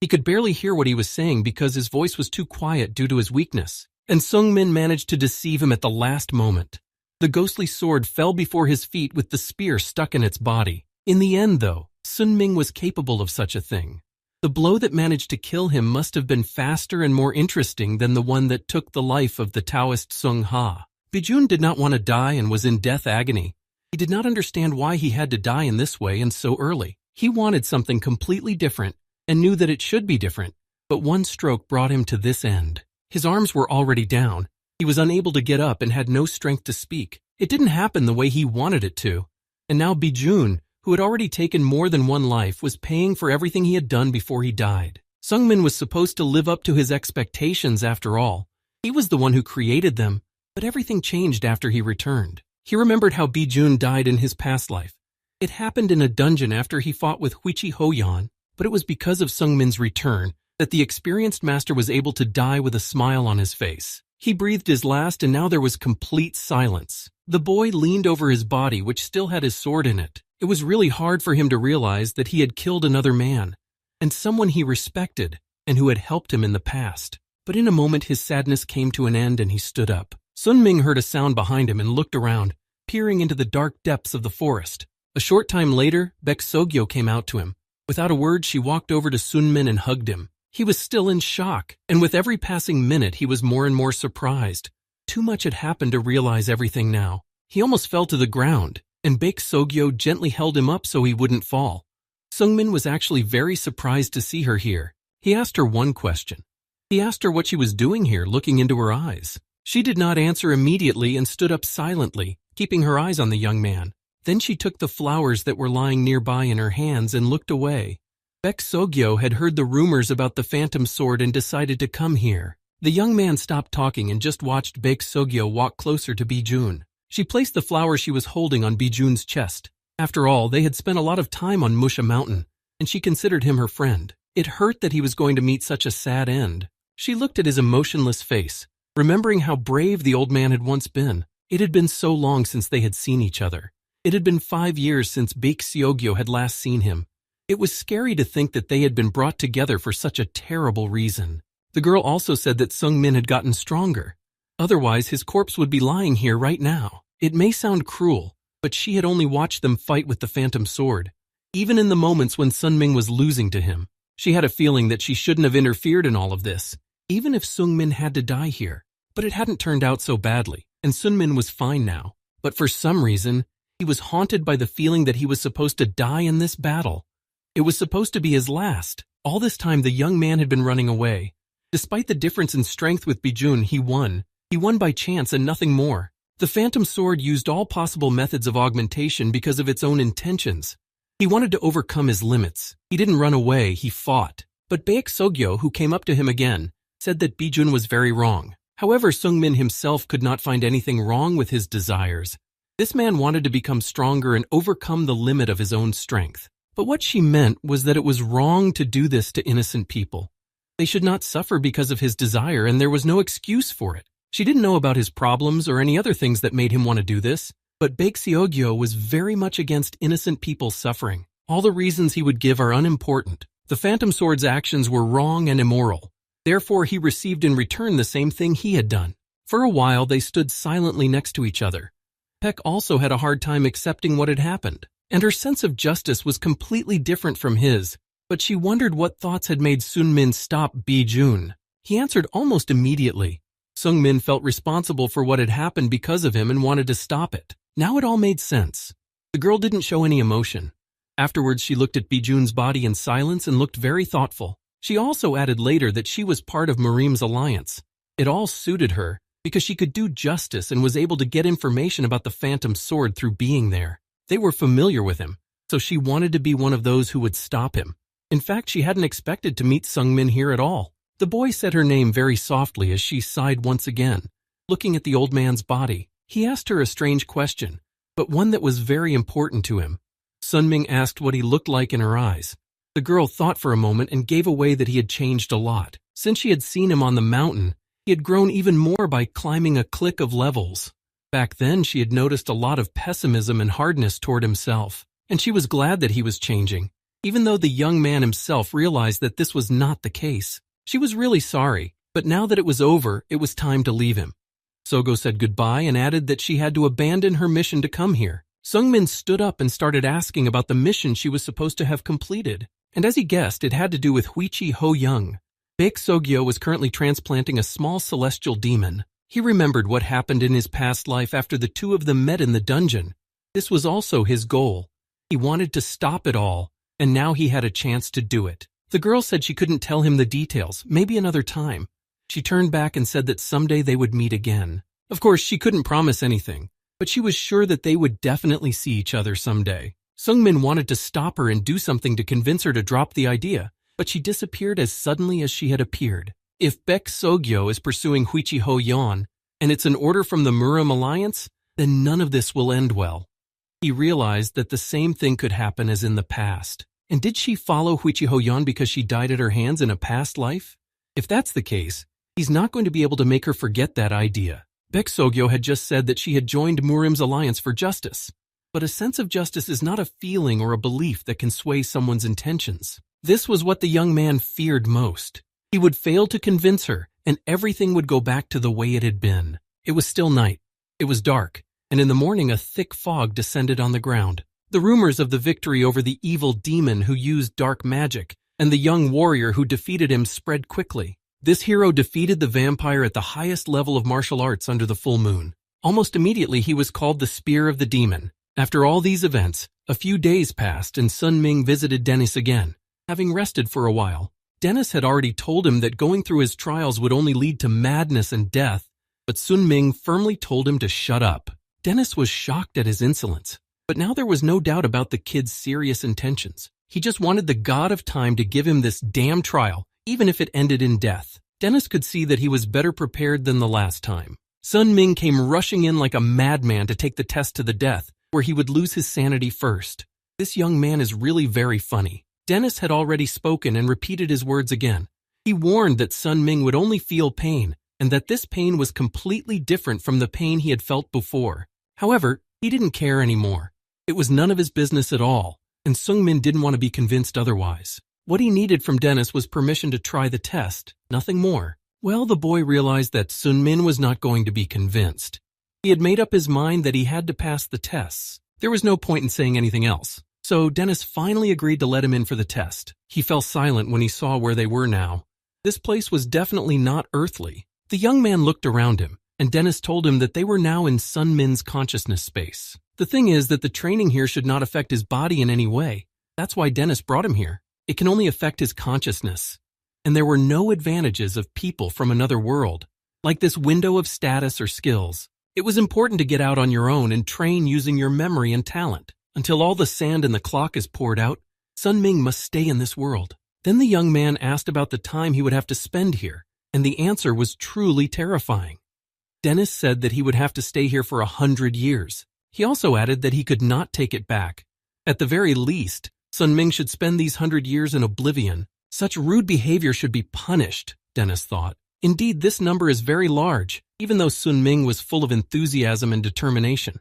He could barely hear what he was saying because his voice was too quiet due to his weakness, and Sungmin managed to deceive him at the last moment. The ghostly sword fell before his feet with the spear stuck in its body. In the end, though, Sun Ming was capable of such a thing. The blow that managed to kill him must have been faster and more interesting than the one that took the life of the Taoist Sung Ha. Baijun did not want to die and was in death agony. He did not understand why he had to die in this way and so early. He wanted something completely different and knew that it should be different, but one stroke brought him to this end. His arms were already down. He was unable to get up and had no strength to speak. It didn't happen the way he wanted it to. And now Baijun, who had already taken more than one life, was paying for everything he had done before he died. Sungmin was supposed to live up to his expectations after all. He was the one who created them, but everything changed after he returned. He remembered how Baijun died in his past life. It happened in a dungeon after he fought with Huichi Hoyan, but it was because of Sungmin's return that the experienced master was able to die with a smile on his face. He breathed his last and now there was complete silence. The boy leaned over his body, which still had his sword in it. It was really hard for him to realize that he had killed another man, and someone he respected and who had helped him in the past. But in a moment his sadness came to an end and he stood up. Sun Ming heard a sound behind him and looked around, peering into the dark depths of the forest. A short time later, Baek Sogyo came out to him. Without a word, she walked over to Sun Min and hugged him. He was still in shock, and with every passing minute he was more and more surprised. Too much had happened to realize everything now. He almost fell to the ground, and Baek Sogyo gently held him up so he wouldn't fall. Sungmin was actually very surprised to see her here. He asked her one question. He asked her what she was doing here, looking into her eyes. She did not answer immediately and stood up silently, keeping her eyes on the young man. Then she took the flowers that were lying nearby in her hands and looked away. Baek Sogyo had heard the rumors about the phantom sword and decided to come here. The young man stopped talking and just watched Baek Sogyo walk closer to Baijun. She placed the flower she was holding on Baijun's chest. After all, they had spent a lot of time on Musha Mountain, and she considered him her friend. It hurt that he was going to meet such a sad end. She looked at his emotionless face, remembering how brave the old man had once been. It had been so long since they had seen each other. It had been 5 years since Baek Sogyo had last seen him. It was scary to think that they had been brought together for such a terrible reason. The girl also said that Sungmin had gotten stronger. Otherwise, his corpse would be lying here right now. It may sound cruel, but she had only watched them fight with the phantom sword. Even in the moments when Sun Ming was losing to him, she had a feeling that she shouldn't have interfered in all of this, even if Sungmin had to die here. But it hadn't turned out so badly, and Sunmin was fine now. But for some reason, he was haunted by the feeling that he was supposed to die in this battle. It was supposed to be his last. All this time, the young man had been running away. Despite the difference in strength with Baijun, he won. He won by chance and nothing more. The phantom sword used all possible methods of augmentation because of its own intentions. He wanted to overcome his limits. He didn't run away, he fought. But Baek Sogyo, who came up to him again, said that Baijun was very wrong. However, Sungmin himself could not find anything wrong with his desires. This man wanted to become stronger and overcome the limit of his own strength. But what she meant was that it was wrong to do this to innocent people. They should not suffer because of his desire, and there was no excuse for it. She didn't know about his problems or any other things that made him want to do this, but Baek Sogyo was very much against innocent people suffering. All the reasons he would give are unimportant. The Phantom Sword's actions were wrong and immoral. Therefore, he received in return the same thing he had done. For a while, they stood silently next to each other. Peck also had a hard time accepting what had happened, and her sense of justice was completely different from his, but she wondered what thoughts had made Sunmin stop Baijun. He answered almost immediately. Sungmin felt responsible for what had happened because of him and wanted to stop it. Now it all made sense. The girl didn't show any emotion. Afterwards, she looked at Baijun's body in silence and looked very thoughtful. She also added later that she was part of Marim's alliance. It all suited her because she could do justice and was able to get information about the Phantom Sword through being there. They were familiar with him, so she wanted to be one of those who would stop him. In fact, she hadn't expected to meet Sungmin here at all. The boy said her name very softly as she sighed once again, looking at the old man's body. He asked her a strange question, but one that was very important to him. Sunming asked what he looked like in her eyes. The girl thought for a moment and gave away that he had changed a lot. Since she had seen him on the mountain, he had grown even more by climbing a clique of levels. Back then, she had noticed a lot of pessimism and hardness toward himself, and she was glad that he was changing, even though the young man himself realized that this was not the case. She was really sorry, but now that it was over, it was time to leave him. Sogo said goodbye and added that she had to abandon her mission to come here. Sungmin stood up and started asking about the mission she was supposed to have completed. And as he guessed, it had to do with Huichi Ho-young. Baek Sogyo was currently transplanting a small celestial demon. He remembered what happened in his past life after the two of them met in the dungeon. This was also his goal. He wanted to stop it all, and now he had a chance to do it. The girl said she couldn't tell him the details, maybe another time. She turned back and said that someday they would meet again. Of course, she couldn't promise anything, but she was sure that they would definitely see each other someday. Sungmin wanted to stop her and do something to convince her to drop the idea, but she disappeared as suddenly as she had appeared. If Baek Sogyo is pursuing Huichi Ho-yeon, and it's an order from the Murim Alliance, then none of this will end well. He realized that the same thing could happen as in the past. And did she follow Huichi Ho-yeon because she died at her hands in a past life? If that's the case, he's not going to be able to make her forget that idea. Baek Sogyo had just said that she had joined Murim's alliance for justice. But a sense of justice is not a feeling or a belief that can sway someone's intentions. This was what the young man feared most. He would fail to convince her, and everything would go back to the way it had been. It was still night. It was dark, and in the morning a thick fog descended on the ground. The rumors of the victory over the evil demon who used dark magic and the young warrior who defeated him spread quickly. This hero defeated the vampire at the highest level of martial arts under the full moon. Almost immediately he was called the Spear of the Demon. After all these events, a few days passed and Sun Ming visited Dennis again. Having rested for a while, Dennis had already told him that going through his trials would only lead to madness and death, but Sun Ming firmly told him to shut up. Dennis was shocked at his insolence, but now there was no doubt about the kid's serious intentions. He just wanted the god of time to give him this damn trial, even if it ended in death. Dennis could see that he was better prepared than the last time. Sun Ming came rushing in like a madman to take the test to the death, where he would lose his sanity first. This young man is really very funny. Dennis had already spoken and repeated his words again. He warned that Sun Ming would only feel pain, and that this pain was completely different from the pain he had felt before. However, he didn't care anymore. It was none of his business at all, and Sungmin didn't want to be convinced otherwise. What he needed from Dennis was permission to try the test, nothing more. Well, the boy realized that Sunmin was not going to be convinced. He had made up his mind that he had to pass the tests. There was no point in saying anything else. So Dennis finally agreed to let him in for the test. He fell silent when he saw where they were now. This place was definitely not earthly. The young man looked around him, and Dennis told him that they were now in Sun Min's consciousness space. The thing is that the training here should not affect his body in any way. That's why Dennis brought him here. It can only affect his consciousness. And there were no advantages of people from another world, like this window of status or skills. It was important to get out on your own and train using your memory and talent. Until all the sand in the clock is poured out, Sun Ming must stay in this world. Then the young man asked about the time he would have to spend here, and the answer was truly terrifying. Dennis said that he would have to stay here for 100 years. He also added that he could not take it back. At the very least, Sun Ming should spend these 100 years in oblivion. Such rude behavior should be punished, Dennis thought. Indeed, this number is very large, even though Sun Ming was full of enthusiasm and determination.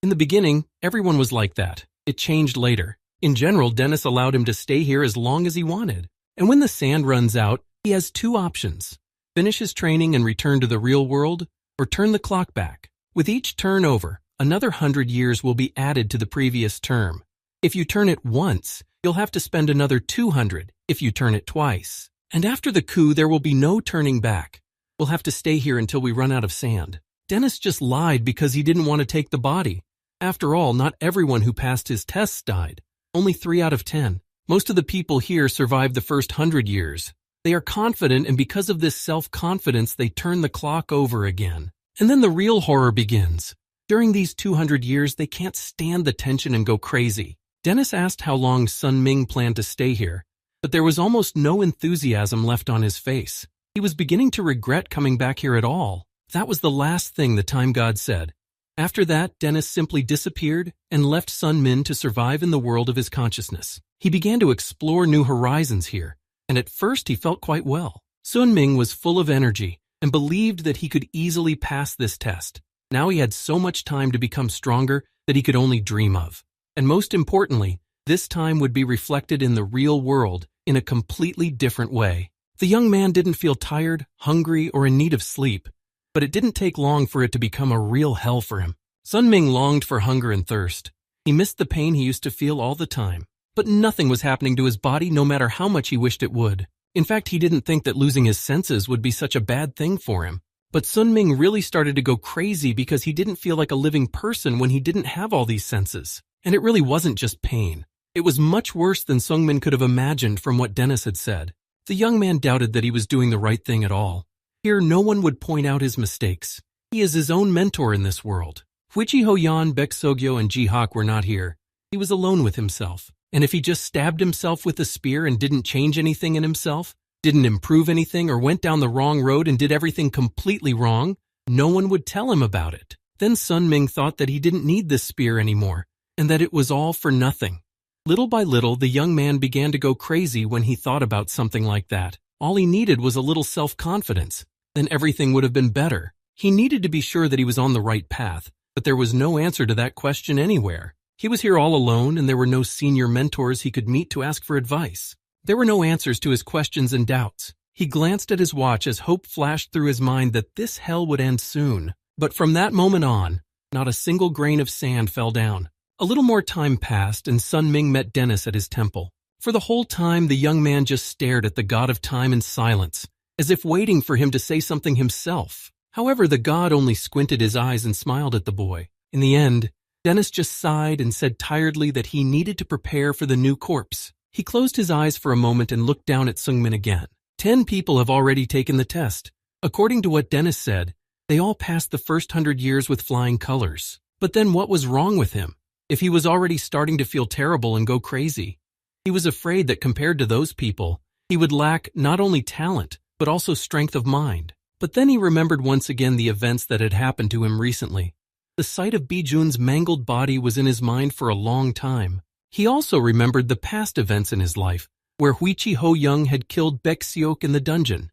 In the beginning, everyone was like that. It changed later. In general, Dennis allowed him to stay here as long as he wanted. And when the sand runs out, he has two options: finish his training and return to the real world, or turn the clock back. With each turn over, another 100 years will be added to the previous term. If you turn it once, you'll have to spend another 200 if you turn it twice. And after the coup, there will be no turning back. We'll have to stay here until we run out of sand. Dennis just lied because he didn't want to take the body. After all, not everyone who passed his tests died. Only 3 out of 10. Most of the people here survive the first 100 years. They are confident, and because of this self-confidence, they turn the clock over again. And then the real horror begins. During these 200 years, they can't stand the tension and go crazy. Dennis asked how long Sun Ming planned to stay here, but there was almost no enthusiasm left on his face. He was beginning to regret coming back here at all. That was the last thing the time god said. After that, Dennis simply disappeared and left Sun Min to survive in the world of his consciousness. He began to explore new horizons here, and at first he felt quite well. Sun Ming was full of energy and believed that he could easily pass this test. Now he had so much time to become stronger that he could only dream of. And most importantly, this time would be reflected in the real world in a completely different way. The young man didn't feel tired, hungry, or in need of sleep, but it didn't take long for it to become a real hell for him. Sun Ming longed for hunger and thirst. He missed the pain he used to feel all the time. But nothing was happening to his body, no matter how much he wished it would. In fact, he didn't think that losing his senses would be such a bad thing for him. But Sun Ming really started to go crazy because he didn't feel like a living person when he didn't have all these senses. And it really wasn't just pain. It was much worse than Sun Min could have imagined from what Dennis had said. The young man doubted that he was doing the right thing at all. Here, no one would point out his mistakes. He is his own mentor in this world. Huichi Hoyan, Baek Sogyo, and Ji Hak were not here. He was alone with himself. And if he just stabbed himself with a spear and didn't change anything in himself, didn't improve anything, or went down the wrong road and did everything completely wrong, no one would tell him about it. Then Sun Ming thought that he didn't need this spear anymore, and that it was all for nothing. Little by little, the young man began to go crazy when he thought about something like that. All he needed was a little self-confidence. Then everything would have been better. He needed to be sure that he was on the right path, but there was no answer to that question anywhere. He was here all alone, and there were no senior mentors he could meet to ask for advice. There were no answers to his questions and doubts. He glanced at his watch as hope flashed through his mind that this hell would end soon. But from that moment on, not a single grain of sand fell down. A little more time passed, and Sun Ming met Dennis at his temple. For the whole time, the young man just stared at the god of time in silence, as if waiting for him to say something himself. However, the god only squinted his eyes and smiled at the boy. In the end, Dennis just sighed and said tiredly that he needed to prepare for the new corpse. He closed his eyes for a moment and looked down at Seungmin again. 10 people have already taken the test. According to what Dennis said, they all passed the first 100 years with flying colors. But then what was wrong with him? If he was already starting to feel terrible and go crazy, he was afraid that compared to those people, he would lack not only talent, but also strength of mind. But then he remembered once again the events that had happened to him recently. The sight of Bijun's mangled body was in his mind for a long time. He also remembered the past events in his life, where Huichi Ho-young had killed Baek Seok in the dungeon.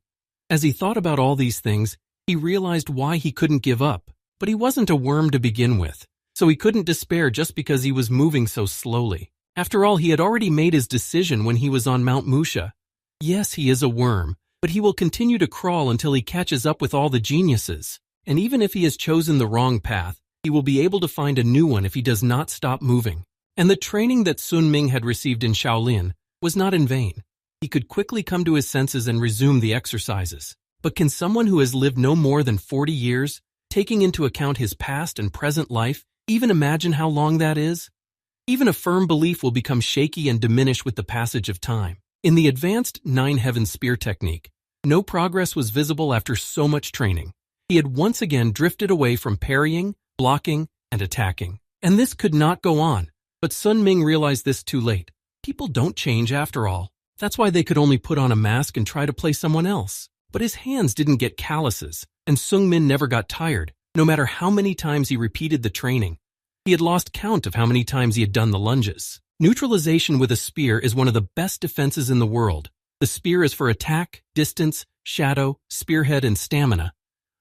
As he thought about all these things, he realized why he couldn't give up. But he wasn't a worm to begin with, so he couldn't despair just because he was moving so slowly. After all, he had already made his decision when he was on Mount Musha. Yes, he is a worm, but he will continue to crawl until he catches up with all the geniuses. And even if he has chosen the wrong path, he will be able to find a new one if he does not stop moving. And the training that Sun Ming had received in Shaolin was not in vain. He could quickly come to his senses and resume the exercises. But can someone who has lived no more than 40 years, taking into account his past and present life, even imagine how long that is? Even a firm belief will become shaky and diminish with the passage of time. In the advanced Nine Heavens Spear technique, no progress was visible after so much training. He had once again drifted away from parrying, blocking, and attacking. And this could not go on. But Sun Ming realized this too late. People don't change after all. That's why they could only put on a mask and try to play someone else. But his hands didn't get calluses, and Seungmin never got tired, no matter how many times he repeated the training. He had lost count of how many times he had done the lunges. Neutralization with a spear is one of the best defenses in the world. The spear is for attack, distance, shadow, spearhead, and stamina.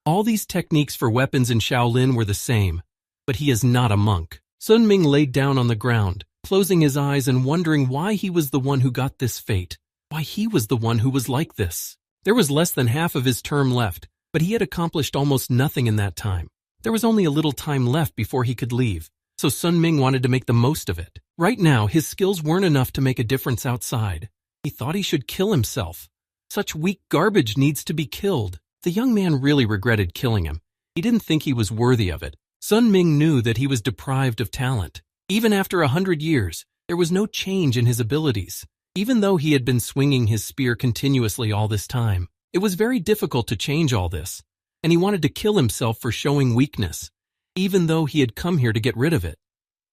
All these techniques for weapons in Shaolin were the same, but he is not a monk. Sun Ming laid down on the ground, closing his eyes and wondering why he was the one who got this fate, why he was the one who was like this. There was less than half of his term left, but he had accomplished almost nothing in that time. There was only a little time left before he could leave, so Sun Ming wanted to make the most of it. Right now, his skills weren't enough to make a difference outside. He thought he should kill himself. Such weak garbage needs to be killed. The young man really regretted killing him. He didn't think he was worthy of it. Sun Ming knew that he was deprived of talent. Even after 100 years, there was no change in his abilities. Even though he had been swinging his spear continuously all this time, it was very difficult to change all this, and he wanted to kill himself for showing weakness, even though he had come here to get rid of it.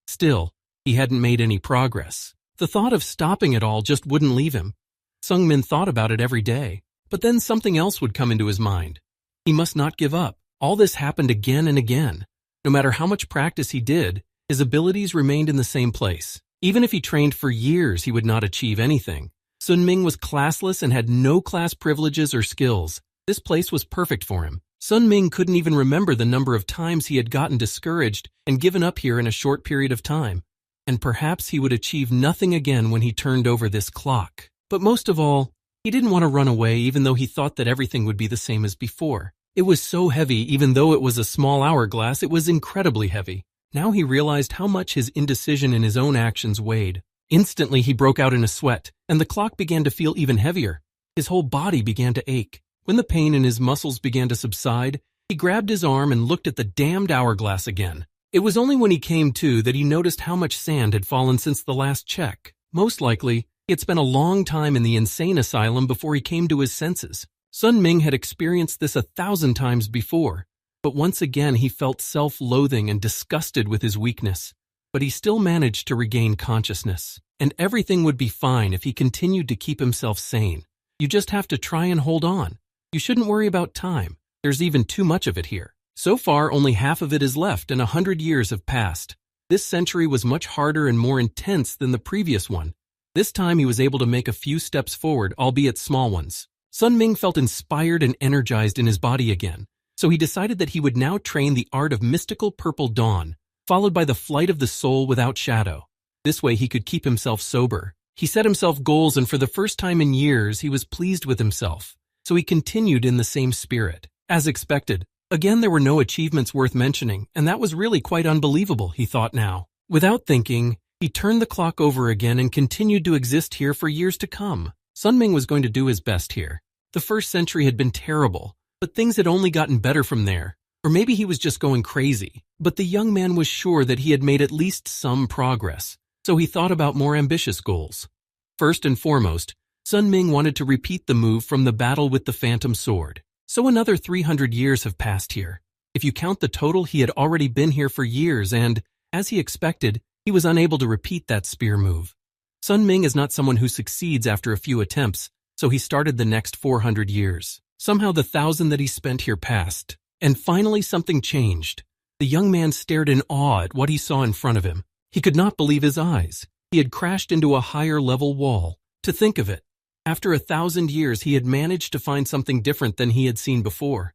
Still, he hadn't made any progress. The thought of stopping it all just wouldn't leave him. Sung-min thought about it every day, but then something else would come into his mind. He must not give up. All this happened again and again. No matter how much practice he did, his abilities remained in the same place. Even if he trained for years, he would not achieve anything. Sun-ming was classless and had no class privileges or skills. This place was perfect for him. Sun-ming couldn't even remember the number of times he had gotten discouraged and given up here in a short period of time. And perhaps he would achieve nothing again when he turned over this clock. But most of all, he didn't want to run away even though he thought that everything would be the same as before. It was so heavy, even though it was a small hourglass, it was incredibly heavy. Now he realized how much his indecision in his own actions weighed. Instantly he broke out in a sweat, and the clock began to feel even heavier. His whole body began to ache. When the pain in his muscles began to subside, he grabbed his arm and looked at the damned hourglass again. It was only when he came to that he noticed how much sand had fallen since the last check. Most likely, he had spent a long time in the insane asylum before he came to his senses. Sun-ming had experienced this 1,000 times before, but once again he felt self-loathing and disgusted with his weakness. But he still managed to regain consciousness, and everything would be fine if he continued to keep himself sane. You just have to try and hold on. You shouldn't worry about time. There's even too much of it here. So far, only half of it is left and 100 years have passed. This century was much harder and more intense than the previous one. This time he was able to make a few steps forward, albeit small ones. Sun-ming felt inspired and energized in his body again, so he decided that he would now train the art of mystical purple dawn, followed by the flight of the soul without shadow. This way he could keep himself sober. He set himself goals, and for the first time in years he was pleased with himself, so he continued in the same spirit. As expected, again there were no achievements worth mentioning, and that was really quite unbelievable, he thought now. Without thinking, he turned the clock over again and continued to exist here for years to come. Sun-ming was going to do his best here. The first century had been terrible, but things had only gotten better from there. Or maybe he was just going crazy. But the young man was sure that he had made at least some progress, so he thought about more ambitious goals. First and foremost, Sun-ming wanted to repeat the move from the battle with the phantom sword. So another 300 years have passed here. If you count the total, he had already been here for years and, as he expected, he was unable to repeat that spear move. Sun-ming is not someone who succeeds after a few attempts, so he started the next 400 years. Somehow the 1,000 that he spent here passed, and finally something changed. The young man stared in awe at what he saw in front of him. He could not believe his eyes. He had crashed into a higher level wall. To think of it, after 1,000 years he had managed to find something different than he had seen before.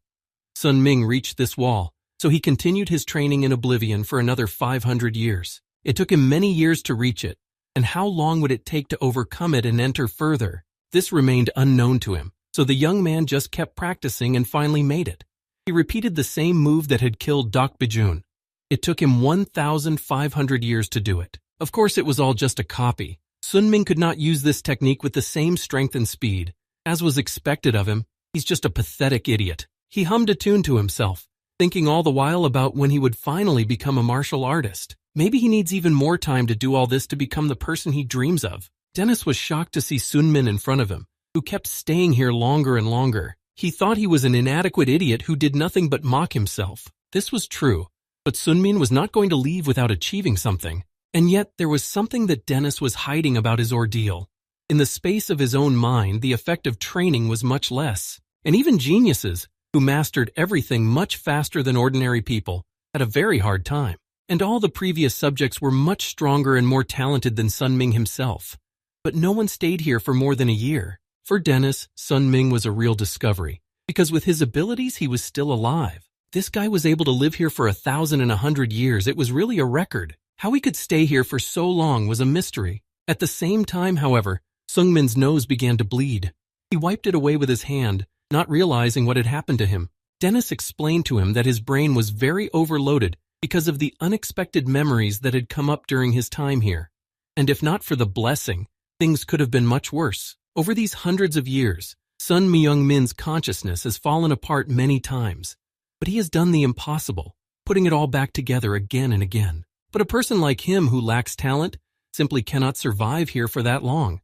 Sun-ming reached this wall, so he continued his training in oblivion for another 500 years. It took him many years to reach it, and how long would it take to overcome it and enter further? This remained unknown to him, so the young man just kept practicing and finally made it. He repeated the same move that had killed Dok Bijun. It took him 1,500 years to do it. Of course, it was all just a copy. Sun-ming could not use this technique with the same strength and speed. As was expected of him, he's just a pathetic idiot. He hummed a tune to himself, thinking all the while about when he would finally become a martial artist. Maybe he needs even more time to do all this to become the person he dreams of. Dennis was shocked to see Sun-min in front of him, who kept staying here longer and longer. He thought he was an inadequate idiot who did nothing but mock himself. This was true, but Sun-min was not going to leave without achieving something. And yet there was something that Dennis was hiding about his ordeal. In the space of his own mind, the effect of training was much less. And even geniuses, who mastered everything much faster than ordinary people, had a very hard time. And all the previous subjects were much stronger and more talented than Sun-ming himself. But no one stayed here for more than a year. For Dennis, Sun-ming was a real discovery, because with his abilities he was still alive. This guy was able to live here for 1,100 years. It was really a record. How he could stay here for so long was a mystery. At the same time, however, Sung-min's nose began to bleed. He wiped it away with his hand, not realizing what had happened to him. Dennis explained to him that his brain was very overloaded because of the unexpected memories that had come up during his time here. And if not for the blessing, things could have been much worse. Over these hundreds of years, Sun Myung-min's consciousness has fallen apart many times, but he has done the impossible, putting it all back together again and again. But a person like him who lacks talent simply cannot survive here for that long.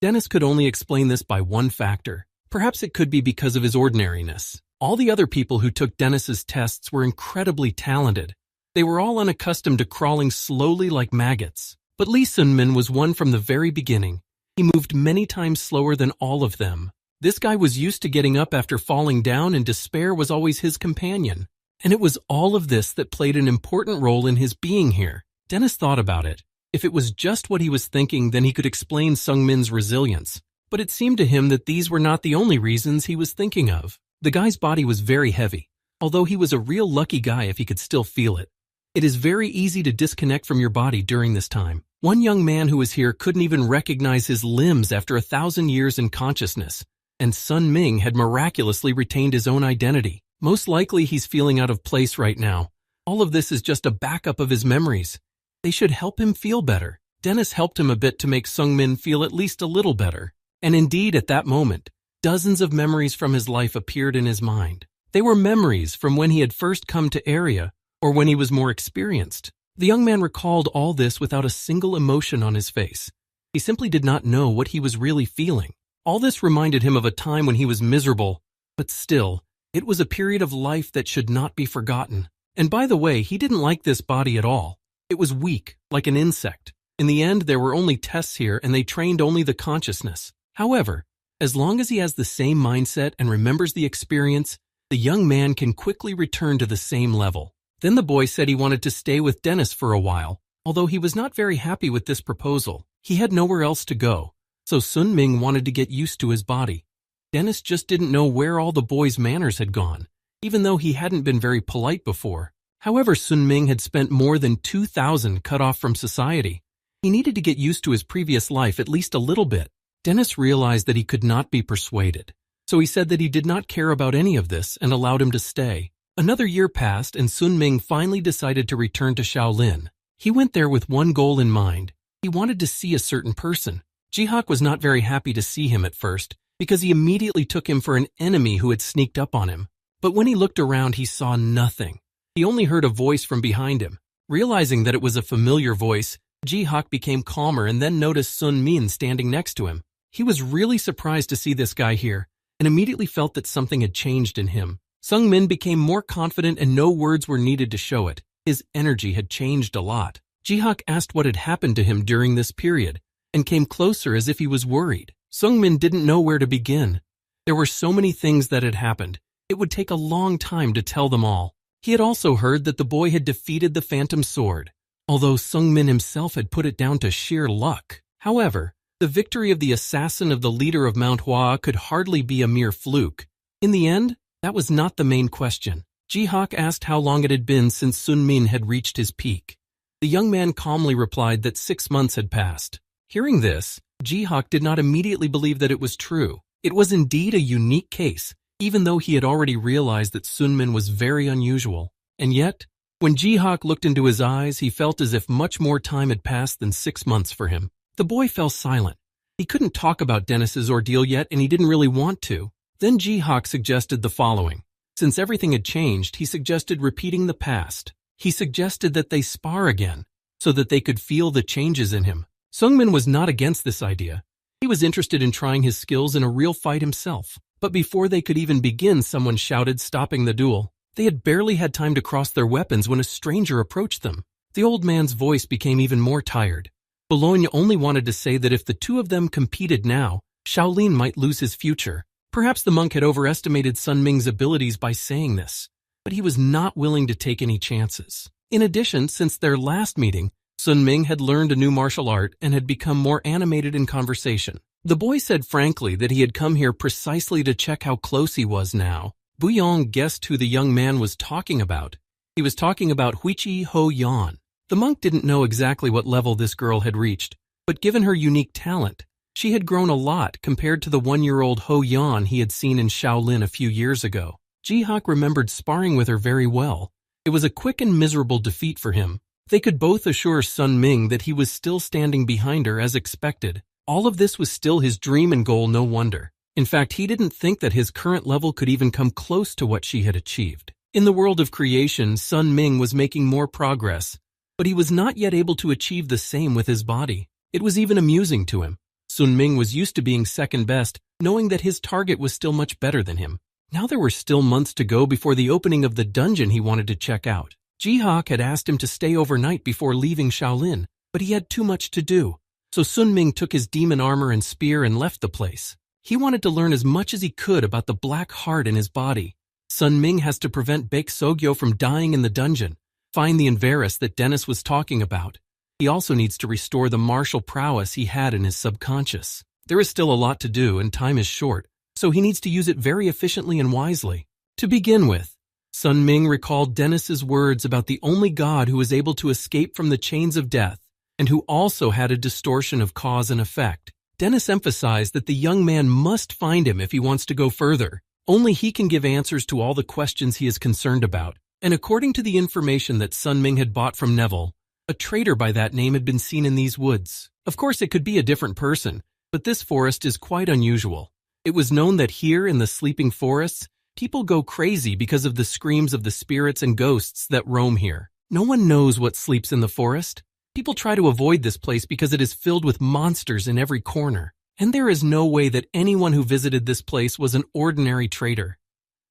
Dennis could only explain this by one factor. Perhaps it could be because of his ordinariness. All the other people who took Dennis's tests were incredibly talented. They were all unaccustomed to crawling slowly like maggots. But Lee Sun-min was one from the very beginning. He moved many times slower than all of them. This guy was used to getting up after falling down, and despair was always his companion. And it was all of this that played an important role in his being here. Dennis thought about it. If it was just what he was thinking, then he could explain Sung-min's resilience. But it seemed to him that these were not the only reasons he was thinking of. The guy's body was very heavy, although he was a real lucky guy if he could still feel it. It is very easy to disconnect from your body during this time. One young man who was here couldn't even recognize his limbs after 1,000 years in consciousness, and Sun Ming had miraculously retained his own identity. Most likely he's feeling out of place right now. All of this is just a backup of his memories. They should help him feel better. Dennis helped him a bit to make Sung-min feel at least a little better. And indeed, at that moment, dozens of memories from his life appeared in his mind. They were memories from when he had first come to area, or when he was more experienced. The young man recalled all this without a single emotion on his face. He simply did not know what he was really feeling. All this reminded him of a time when he was miserable, but still, it was a period of life that should not be forgotten. And by the way, he didn't like this body at all. It was weak, like an insect. In the end, there were only tests here, and they trained only the consciousness. However, as long as he has the same mindset and remembers the experience, the young man can quickly return to the same level. Then the boy said he wanted to stay with Dennis for a while. Although he was not very happy with this proposal, he had nowhere else to go, so Sun Ming wanted to get used to his body. Dennis just didn't know where all the boy's manners had gone, even though he hadn't been very polite before. However, Sun Ming had spent more than 2,000 cut off from society. He needed to get used to his previous life at least a little bit. Dennis realized that he could not be persuaded, so he said that he did not care about any of this and allowed him to stay. Another year passed, and Sun Ming finally decided to return to Shaolin. He went there with one goal in mind. He wanted to see a certain person. Jihak was not very happy to see him at first, because he immediately took him for an enemy who had sneaked up on him. But when he looked around, he saw nothing. He only heard a voice from behind him. Realizing that it was a familiar voice, Jihak became calmer and then noticed Sun Min standing next to him. He was really surprised to see this guy here, and immediately felt that something had changed in him. Sung Min became more confident, and no words were needed to show it. His energy had changed a lot. Jihak asked what had happened to him during this period, and came closer as if he was worried. Sung Min didn't know where to begin. There were so many things that had happened. It would take a long time to tell them all. He had also heard that the boy had defeated the Phantom Sword, although Sung Min himself had put it down to sheer luck. However, the victory of the assassin of the leader of manhwa could hardly be a mere fluke. In the end, that was not the main question. Jihak asked how long it had been since Sun Min had reached his peak. The young man calmly replied that 6 months had passed. Hearing this, Jihak did not immediately believe that it was true. It was indeed a unique case, even though he had already realized that Sun Min was very unusual. And yet, when Jihak looked into his eyes, he felt as if much more time had passed than 6 months for him. The boy fell silent. He couldn't talk about Dennis's ordeal yet, and he didn't really want to. Then Jihak suggested the following. Since everything had changed, he suggested repeating the past. He suggested that they spar again, so that they could feel the changes in him. Sung-min was not against this idea. He was interested in trying his skills in a real fight himself. But before they could even begin, someone shouted, stopping the duel. They had barely had time to cross their weapons when a stranger approached them. The old man's voice became even more tired. Boulogne only wanted to say that if the two of them competed now, Shaolin might lose his future. Perhaps the monk had overestimated Sun Ming's abilities by saying this, but he was not willing to take any chances. In addition, since their last meeting, Sun Ming had learned a new martial art and had become more animated in conversation. The boy said frankly that he had come here precisely to check how close he was now. Bouillon guessed who the young man was talking about. He was talking about Huichi Ho Yan. The monk didn't know exactly what level this girl had reached, but given her unique talent, she had grown a lot compared to the 1-year-old Ho Yan he had seen in Shaolin a few years ago. Jihak remembered sparring with her very well. It was a quick and miserable defeat for him. They could both assure Sun Ming that he was still standing behind her as expected. All of this was still his dream and goal, no wonder. In fact, he didn't think that his current level could even come close to what she had achieved. In the world of creation, Sun Ming was making more progress, but he was not yet able to achieve the same with his body. It was even amusing to him. Sun Ming was used to being second best, knowing that his target was still much better than him. Now there were still months to go before the opening of the dungeon he wanted to check out. Jihawk had asked him to stay overnight before leaving Shaolin, but he had too much to do. So Sun Ming took his demon armor and spear and left the place. He wanted to learn as much as he could about the black heart in his body. Sun Ming has to prevent Baek Sogyo from dying in the dungeon, find the Inveris that Dennis was talking about. He also needs to restore the martial prowess he had in his subconscious. There is still a lot to do and time is short, so he needs to use it very efficiently and wisely. To begin with, Sun Ming recalled Dennis's words about the only god who was able to escape from the chains of death and who also had a distortion of cause and effect. Dennis emphasized that the young man must find him if he wants to go further. Only he can give answers to all the questions he is concerned about. And according to the information that Sun Ming had bought from Neville, a traitor by that name had been seen in these woods. Of course, it could be a different person, but this forest is quite unusual. It was known that here in the sleeping forests, people go crazy because of the screams of the spirits and ghosts that roam here. No one knows what sleeps in the forest. People try to avoid this place because it is filled with monsters in every corner. And there is no way that anyone who visited this place was an ordinary traitor.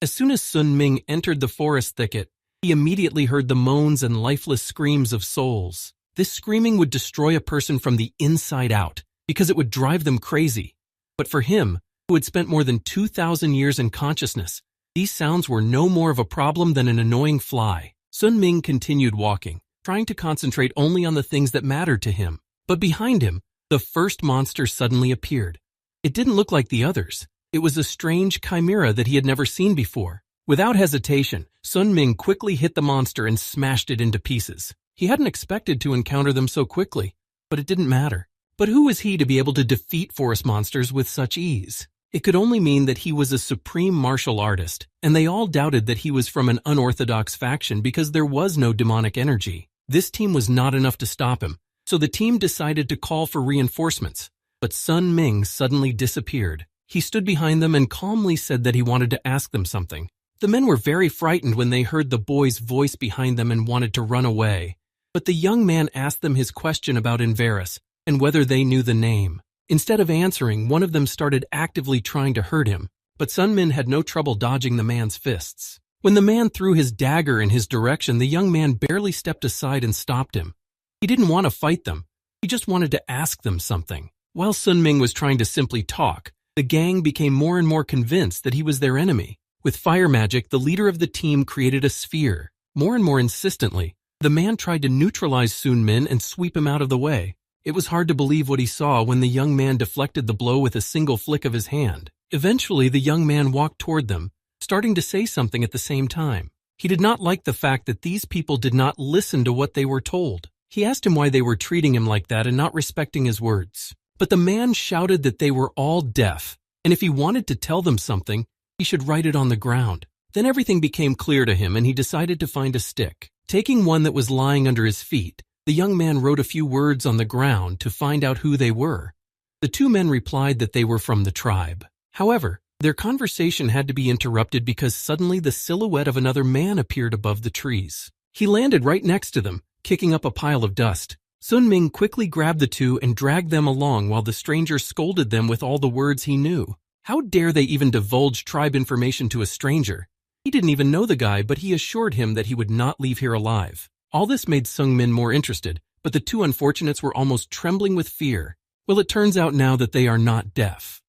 As soon as Sun Ming entered the forest thicket, he immediately heard the moans and lifeless screams of souls. This screaming would destroy a person from the inside out because it would drive them crazy. But for him, who had spent more than 2,000 years in consciousness, these sounds were no more of a problem than an annoying fly. Sun Ming continued walking, trying to concentrate only on the things that mattered to him. But behind him, the first monster suddenly appeared. It didn't look like the others. It was a strange chimera that he had never seen before. Without hesitation, Sun Ming quickly hit the monster and smashed it into pieces. He hadn't expected to encounter them so quickly, but it didn't matter. But who was he to be able to defeat forest monsters with such ease? It could only mean that he was a supreme martial artist, and they all doubted that he was from an unorthodox faction because there was no demonic energy. This team was not enough to stop him, so the team decided to call for reinforcements. But Sun Ming suddenly disappeared. He stood behind them and calmly said that he wanted to ask them something. The men were very frightened when they heard the boy's voice behind them and wanted to run away. But the young man asked them his question about Inveris and whether they knew the name. Instead of answering, one of them started actively trying to hurt him, but Sun Ming had no trouble dodging the man's fists. When the man threw his dagger in his direction, the young man barely stepped aside and stopped him. He didn't want to fight them. He just wanted to ask them something. While Sun Ming was trying to simply talk, the gang became more and more convinced that he was their enemy. With fire magic, the leader of the team created a sphere. More and more insistently, the man tried to neutralize Sun Ming and sweep him out of the way. It was hard to believe what he saw when the young man deflected the blow with a single flick of his hand. Eventually, the young man walked toward them, starting to say something at the same time. He did not like the fact that these people did not listen to what they were told. He asked him why they were treating him like that and not respecting his words. But the man shouted that they were all deaf, and if he wanted to tell them something, he should write it on the ground. Then everything became clear to him and he decided to find a stick. Taking one that was lying under his feet, the young man wrote a few words on the ground to find out who they were. The two men replied that they were from the tribe. However, their conversation had to be interrupted because suddenly the silhouette of another man appeared above the trees. He landed right next to them, kicking up a pile of dust. Sun Ming quickly grabbed the two and dragged them along while the stranger scolded them with all the words he knew. How dare they even divulge tribe information to a stranger? He didn't even know the guy, but he assured him that he would not leave here alive. All this made Sun Ming more interested, but the two unfortunates were almost trembling with fear. Well, it turns out now that they are not deaf.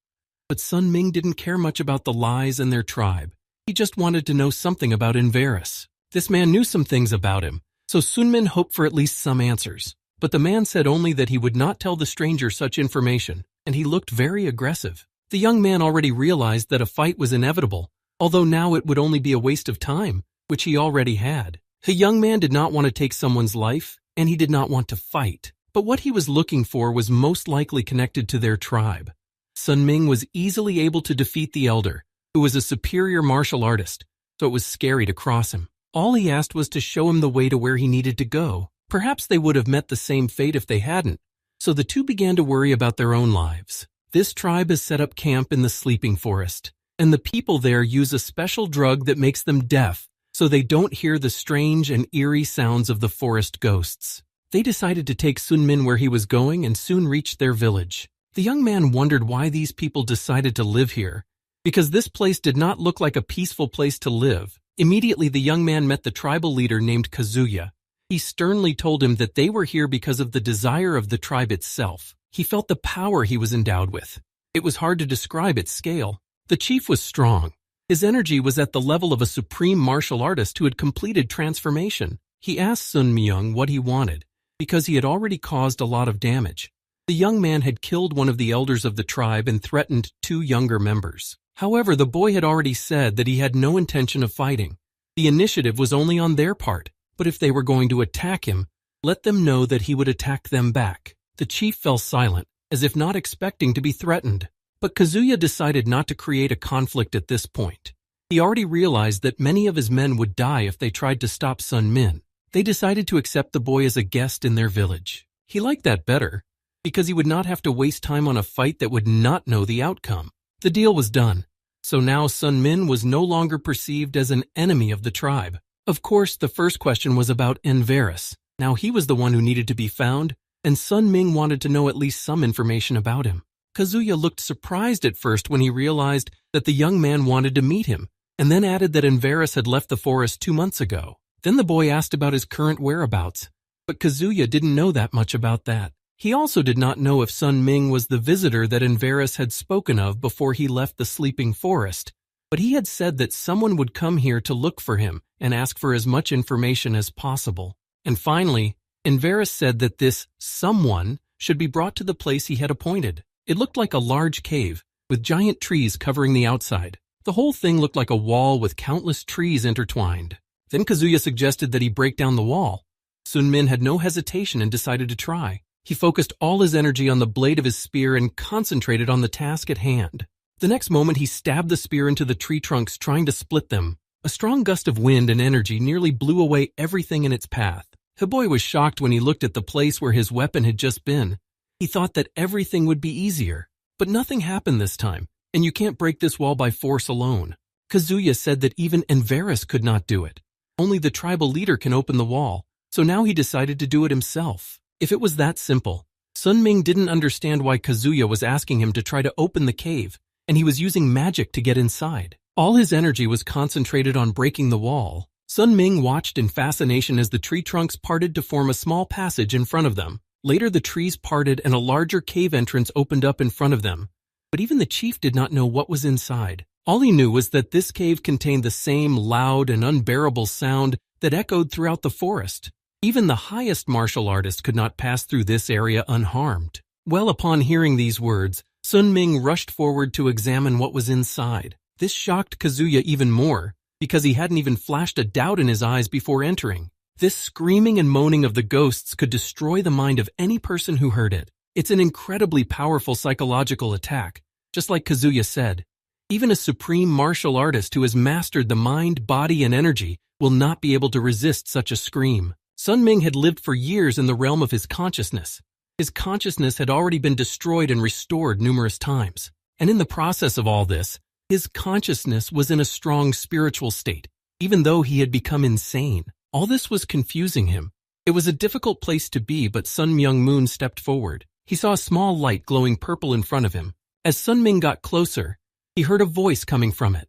But Sun Ming didn't care much about the lies and their tribe. He just wanted to know something about Inveris. This man knew some things about him, so Sun Ming hoped for at least some answers. But the man said only that he would not tell the stranger such information, and he looked very aggressive. The young man already realized that a fight was inevitable, although now it would only be a waste of time, which he already had. The young man did not want to take someone's life, and he did not want to fight. But what he was looking for was most likely connected to their tribe. Sun Ming was easily able to defeat the elder, who was a superior martial artist, so it was scary to cross him. All he asked was to show him the way to where he needed to go. Perhaps they would have met the same fate if they hadn't, so the two began to worry about their own lives. This tribe has set up camp in the sleeping forest, and the people there use a special drug that makes them deaf, so they don't hear the strange and eerie sounds of the forest ghosts. They decided to take Sun Ming where he was going and soon reached their village. The young man wondered why these people decided to live here, because this place did not look like a peaceful place to live. Immediately, the young man met the tribal leader named Kazuya. He sternly told him that they were here because of the desire of the tribe itself. He felt the power he was endowed with. It was hard to describe its scale. The chief was strong. His energy was at the level of a supreme martial artist who had completed transformation. He asked Sun Myung what he wanted, because he had already caused a lot of damage. The young man had killed one of the elders of the tribe and threatened 2 younger members. However, the boy had already said that he had no intention of fighting. The initiative was only on their part, but if they were going to attack him, let them know that he would attack them back. The chief fell silent, as if not expecting to be threatened. But Kazuya decided not to create a conflict at this point. He already realized that many of his men would die if they tried to stop Sun Min. They decided to accept the boy as a guest in their village. He liked that better, because he would not have to waste time on a fight that would not know the outcome. The deal was done, so now Sun Min was no longer perceived as an enemy of the tribe. Of course, the first question was about Enverus. Now he was the one who needed to be found, and Sun Ming wanted to know at least some information about him. Kazuya looked surprised at first when he realized that the young man wanted to meet him, and then added that Enverus had left the forest 2 months ago. Then the boy asked about his current whereabouts, but Kazuya didn't know that much about that. He also did not know if Sun Ming was the visitor that Enverus had spoken of before he left the sleeping forest, but he had said that someone would come here to look for him and ask for as much information as possible. And finally, Enverus said that this someone should be brought to the place he had appointed. It looked like a large cave, with giant trees covering the outside. The whole thing looked like a wall with countless trees intertwined. Then Kazuya suggested that he break down the wall. Sun Min had no hesitation and decided to try. He focused all his energy on the blade of his spear and concentrated on the task at hand. The next moment he stabbed the spear into the tree trunks, trying to split them. A strong gust of wind and energy nearly blew away everything in its path. The boy was shocked when he looked at the place where his weapon had just been. He thought that everything would be easier, but nothing happened this time, and you can't break this wall by force alone. Kazuya said that even Enverus could not do it. Only the tribal leader can open the wall, so now he decided to do it himself. If it was that simple, Sun Ming didn't understand why Kazuya was asking him to try to open the cave, and he was using magic to get inside. All his energy was concentrated on breaking the wall. Sun Ming watched in fascination as the tree trunks parted to form a small passage in front of them. Later, the trees parted and a larger cave entrance opened up in front of them. But even the chief did not know what was inside. All he knew was that this cave contained the same loud and unbearable sound that echoed throughout the forest. Even the highest martial artist could not pass through this area unharmed. Well, upon hearing these words, Sun Ming rushed forward to examine what was inside. This shocked Kazuya even more, because he hadn't even flashed a doubt in his eyes before entering. This screaming and moaning of the ghosts could destroy the mind of any person who heard it. It's an incredibly powerful psychological attack, just like Kazuya said. Even a supreme martial artist who has mastered the mind, body, and energy will not be able to resist such a scream. Sun Ming had lived for years in the realm of his consciousness. His consciousness had already been destroyed and restored numerous times. And in the process of all this, his consciousness was in a strong spiritual state, even though he had become insane. All this was confusing him. It was a difficult place to be, but Sun Myung Moon stepped forward. He saw a small light glowing purple in front of him. As Sun Ming got closer, he heard a voice coming from it.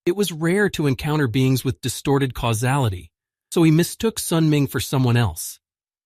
It was rare to encounter beings with distorted causality, so he mistook Sun Ming for someone else.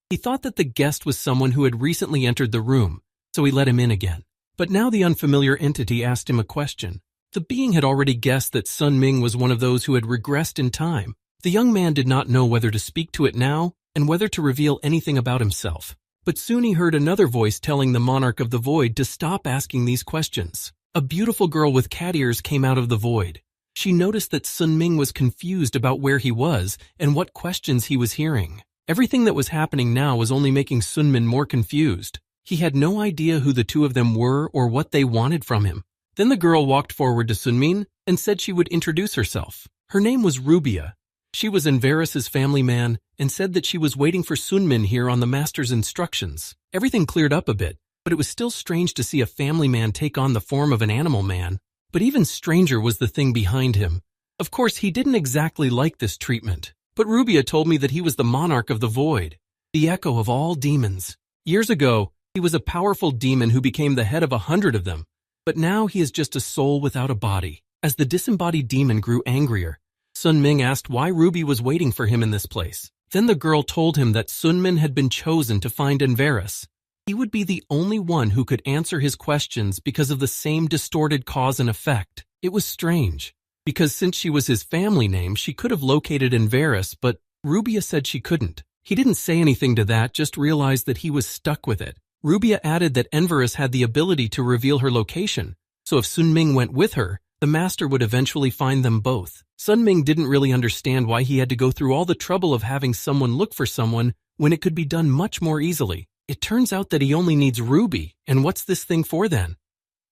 He thought that the guest was someone who had recently entered the room, so he let him in again. But now the unfamiliar entity asked him a question. The being had already guessed that Sun Ming was one of those who had regressed in time. The young man did not know whether to speak to it now and whether to reveal anything about himself. But soon he heard another voice telling the monarch of the void to stop asking these questions. A beautiful girl with cat ears came out of the void. She noticed that Sun Ming was confused about where he was and what questions he was hearing. Everything that was happening now was only making Sun Min more confused. He had no idea who the two of them were or what they wanted from him. Then the girl walked forward to Sun Min and said she would introduce herself. Her name was Rubia. She was Enverus's family man and said that she was waiting for Sun Min here on the master's instructions. Everything cleared up a bit, but it was still strange to see a family man take on the form of an animal man. But even stranger was the thing behind him. Of course, he didn't exactly like this treatment. But Rubia told me that he was the monarch of the void, the echo of all demons. Years ago, He was a powerful demon who became the head of 100 of them, but now he is just a soul without a body. As the disembodied demon grew angrier, Sun Ming asked why Ruby was waiting for him in this place. Then the girl told him that Sun Min had been chosen to find Enverus. He would be the only one who could answer his questions because of the same distorted cause and effect. It was strange, because since she was his family name, she could have located Enverus, but Rubia said she couldn't. He didn't say anything to that, just realized that he was stuck with it. Rubia added that Enverus had the ability to reveal her location, so if Sun Ming went with her, the master would eventually find them both. Sun Ming didn't really understand why he had to go through all the trouble of having someone look for someone when it could be done much more easily. It turns out that he only needs Ruby, and what's this thing for then?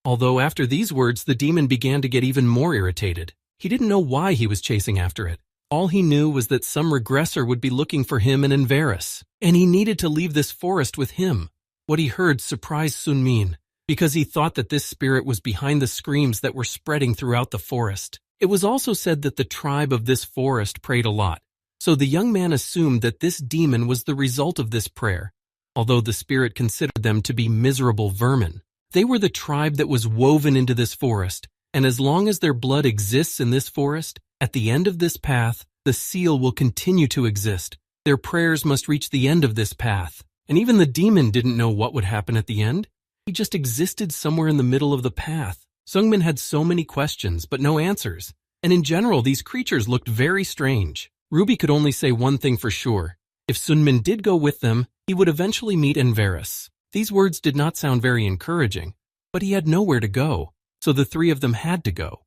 Although after these words, the demon began to get even more irritated. He didn't know why he was chasing after it. All he knew was that some regressor would be looking for him in Enverus, and he needed to leave this forest with him. What he heard surprised Sun Min, because he thought that this spirit was behind the screams that were spreading throughout the forest. It was also said that the tribe of this forest prayed a lot, so the young man assumed that this demon was the result of this prayer, although the spirit considered them to be miserable vermin. They were the tribe that was woven into this forest, and as long as their blood exists in this forest, at the end of this path, the seal will continue to exist. Their prayers must reach the end of this path, and even the demon didn't know what would happen at the end. He just existed somewhere in the middle of the path. Sungmin had so many questions, but no answers, and in general, these creatures looked very strange. Ruby could only say one thing for sure. If Sunmin did go with them, he would eventually meet Enverus. These words did not sound very encouraging, but he had nowhere to go, so the three of them had to go.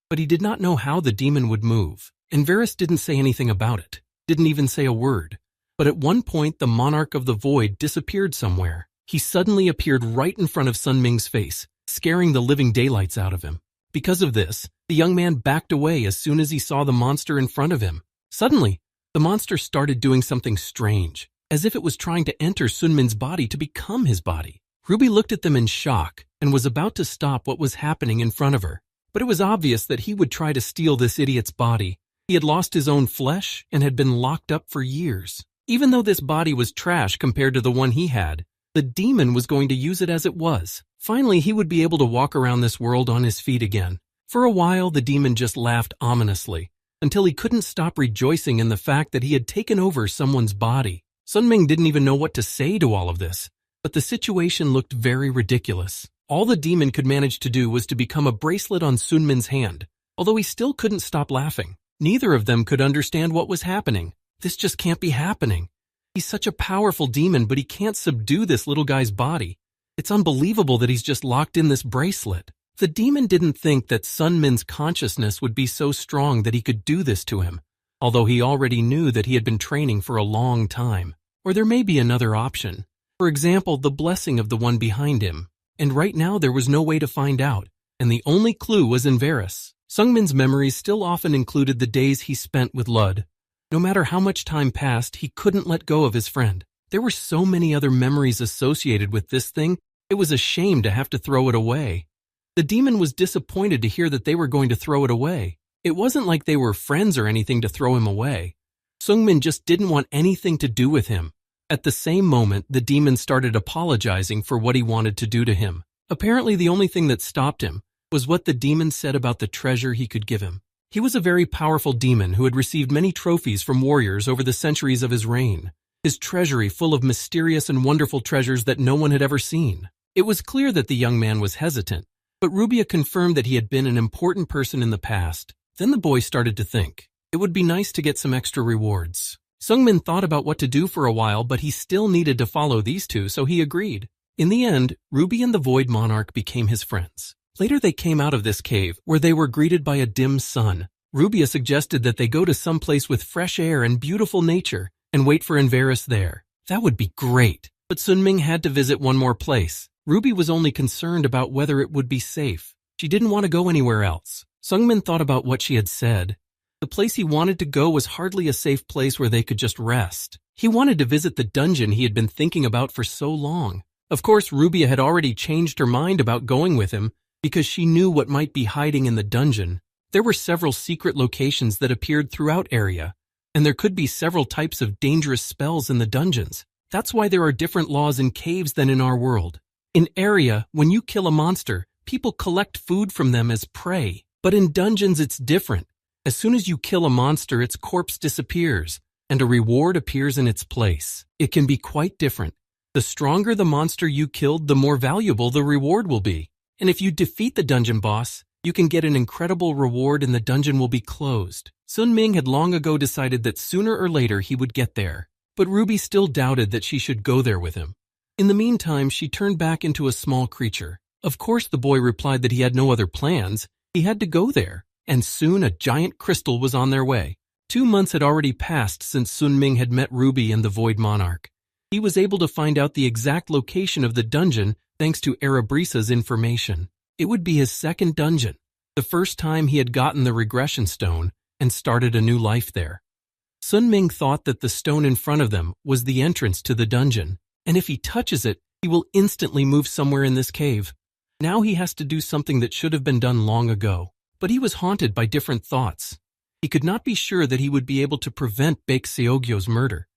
But he did not know how the demon would move. Enverus didn't say anything about it, didn't even say a word. But at one point, the monarch of the void disappeared somewhere. He suddenly appeared right in front of Sun Ming's face, scaring the living daylights out of him. Because of this, the young man backed away as soon as he saw the monster in front of him. Suddenly, the monster started doing something strange, as if it was trying to enter Sun Min's body to become his body. Ruby looked at them in shock and was about to stop what was happening in front of her. But it was obvious that he would try to steal this idiot's body. He had lost his own flesh and had been locked up for years. Even though this body was trash compared to the one he had, the demon was going to use it as it was. Finally, he would be able to walk around this world on his feet again. For a while, the demon just laughed ominously, until he couldn't stop rejoicing in the fact that he had taken over someone's body. Sun Ming didn't even know what to say to all of this, but the situation looked very ridiculous. All the demon could manage to do was to become a bracelet on Sun Min's hand, although he still couldn't stop laughing. Neither of them could understand what was happening. This just can't be happening. He's such a powerful demon, but he can't subdue this little guy's body. It's unbelievable that he's just locked in this bracelet. The demon didn't think that Sun Min's consciousness would be so strong that he could do this to him, although he already knew that he had been training for a long time. Or there may be another option. For example, the blessing of the one behind him. And right now there was no way to find out, and the only clue was Enverus. Sungmin's memories still often included the days he spent with Lud. No matter how much time passed, he couldn't let go of his friend. There were so many other memories associated with this thing, it was a shame to have to throw it away. The demon was disappointed to hear that they were going to throw it away. It wasn't like they were friends or anything to throw him away. Sungmin just didn't want anything to do with him. At the same moment, the demon started apologizing for what he wanted to do to him. Apparently, the only thing that stopped him was what the demon said about the treasure he could give him. He was a very powerful demon who had received many trophies from warriors over the centuries of his reign, his treasury full of mysterious and wonderful treasures that no one had ever seen. It was clear that the young man was hesitant, but Rubia confirmed that he had been an important person in the past. Then the boy started to think, it would be nice to get some extra rewards. Sungmin thought about what to do for a while, but he still needed to follow these two, so he agreed. In the end, Ruby and the Void Monarch became his friends. Later they came out of this cave, where they were greeted by a dim sun. Rubia suggested that they go to some place with fresh air and beautiful nature, and wait for Enverus there. That would be great. But Sunming had to visit one more place. Ruby was only concerned about whether it would be safe. She didn't want to go anywhere else. Sungmin thought about what she had said. The place he wanted to go was hardly a safe place where they could just rest. He wanted to visit the dungeon he had been thinking about for so long. Of course, Rubia had already changed her mind about going with him because she knew what might be hiding in the dungeon. There were several secret locations that appeared throughout area, and there could be several types of dangerous spells in the dungeons. That's why there are different laws in caves than in our world. In area, when you kill a monster, people collect food from them as prey. But in dungeons, it's different. As soon as you kill a monster, its corpse disappears, and a reward appears in its place. It can be quite different. The stronger the monster you killed, the more valuable the reward will be. And if you defeat the dungeon boss, you can get an incredible reward and the dungeon will be closed. Sun Ming had long ago decided that sooner or later he would get there, but Ruby still doubted that she should go there with him. In the meantime, she turned back into a small creature. Of course, the boy replied that he had no other plans. He had to go there, and soon a giant crystal was on their way. 2 months had already passed since Sun Ming had met Ruby and the Void Monarch. He was able to find out the exact location of the dungeon thanks to Arabrisa's information. It would be his second dungeon, the first time he had gotten the regression stone and started a new life there. Sun Ming thought that the stone in front of them was the entrance to the dungeon, and if he touches it, he will instantly move somewhere in this cave. Now he has to do something that should have been done long ago, but he was haunted by different thoughts. He could not be sure that he would be able to prevent Baek Seogyo's murder.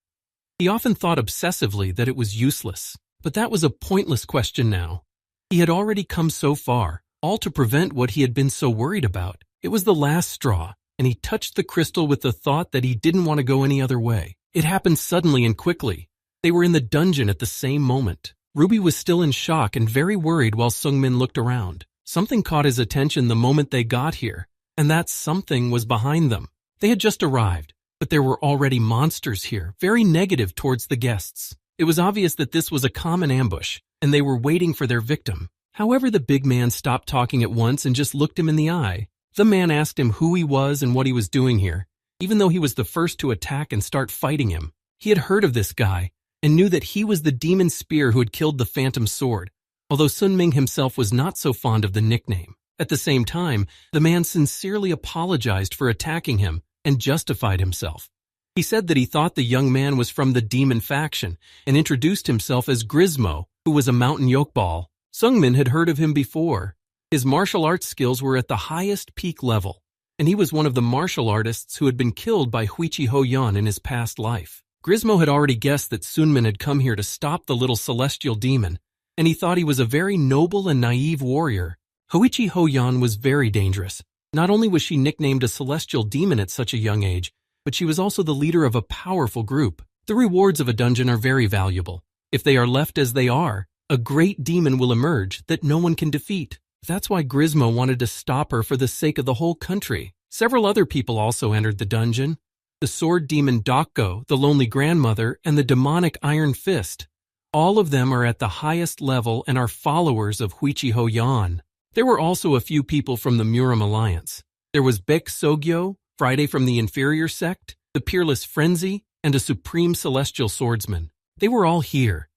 He often thought obsessively that it was useless, but that was a pointless question now. He had already come so far, all to prevent what he had been so worried about. It was the last straw, and he touched the crystal with the thought that he didn't want to go any other way. It happened suddenly and quickly. They were in the dungeon at the same moment. Ruby was still in shock and very worried while Sungmin looked around. Something caught his attention the moment they got here, and that something was behind them. They had just arrived, but there were already monsters here, very negative towards the guests. It was obvious that this was a common ambush, and they were waiting for their victim. However, the big man stopped talking at once and just looked him in the eye. The man asked him who he was and what he was doing here, even though he was the first to attack and start fighting him. He had heard of this guy and knew that he was the demon spear who had killed the phantom sword, although Sun Ming himself was not so fond of the nickname. At the same time, the man sincerely apologized for attacking him and justified himself. He said that he thought the young man was from the demon faction and introduced himself as Grismo, who was a mountain yokeball. Sungmin had heard of him before. His martial arts skills were at the highest peak level, and he was one of the martial artists who had been killed by Huichi Hoyan in his past life. Grismo had already guessed that Sunmin had come here to stop the little celestial demon, and he thought he was a very noble and naive warrior. Huichi Hoyan was very dangerous. Not only was she nicknamed a celestial demon at such a young age, but she was also the leader of a powerful group. The rewards of a dungeon are very valuable. If they are left as they are, a great demon will emerge that no one can defeat. That's why Grismo wanted to stop her for the sake of the whole country. Several other people also entered the dungeon. The sword demon Dokko, the lonely grandmother, and the demonic Iron Fist. All of them are at the highest level and are followers of Huichi Hoyan. There were also a few people from the Muram Alliance. There was Baek Seogyo, Friday from the inferior sect, the Peerless Frenzy, and a supreme celestial swordsman. They were all here.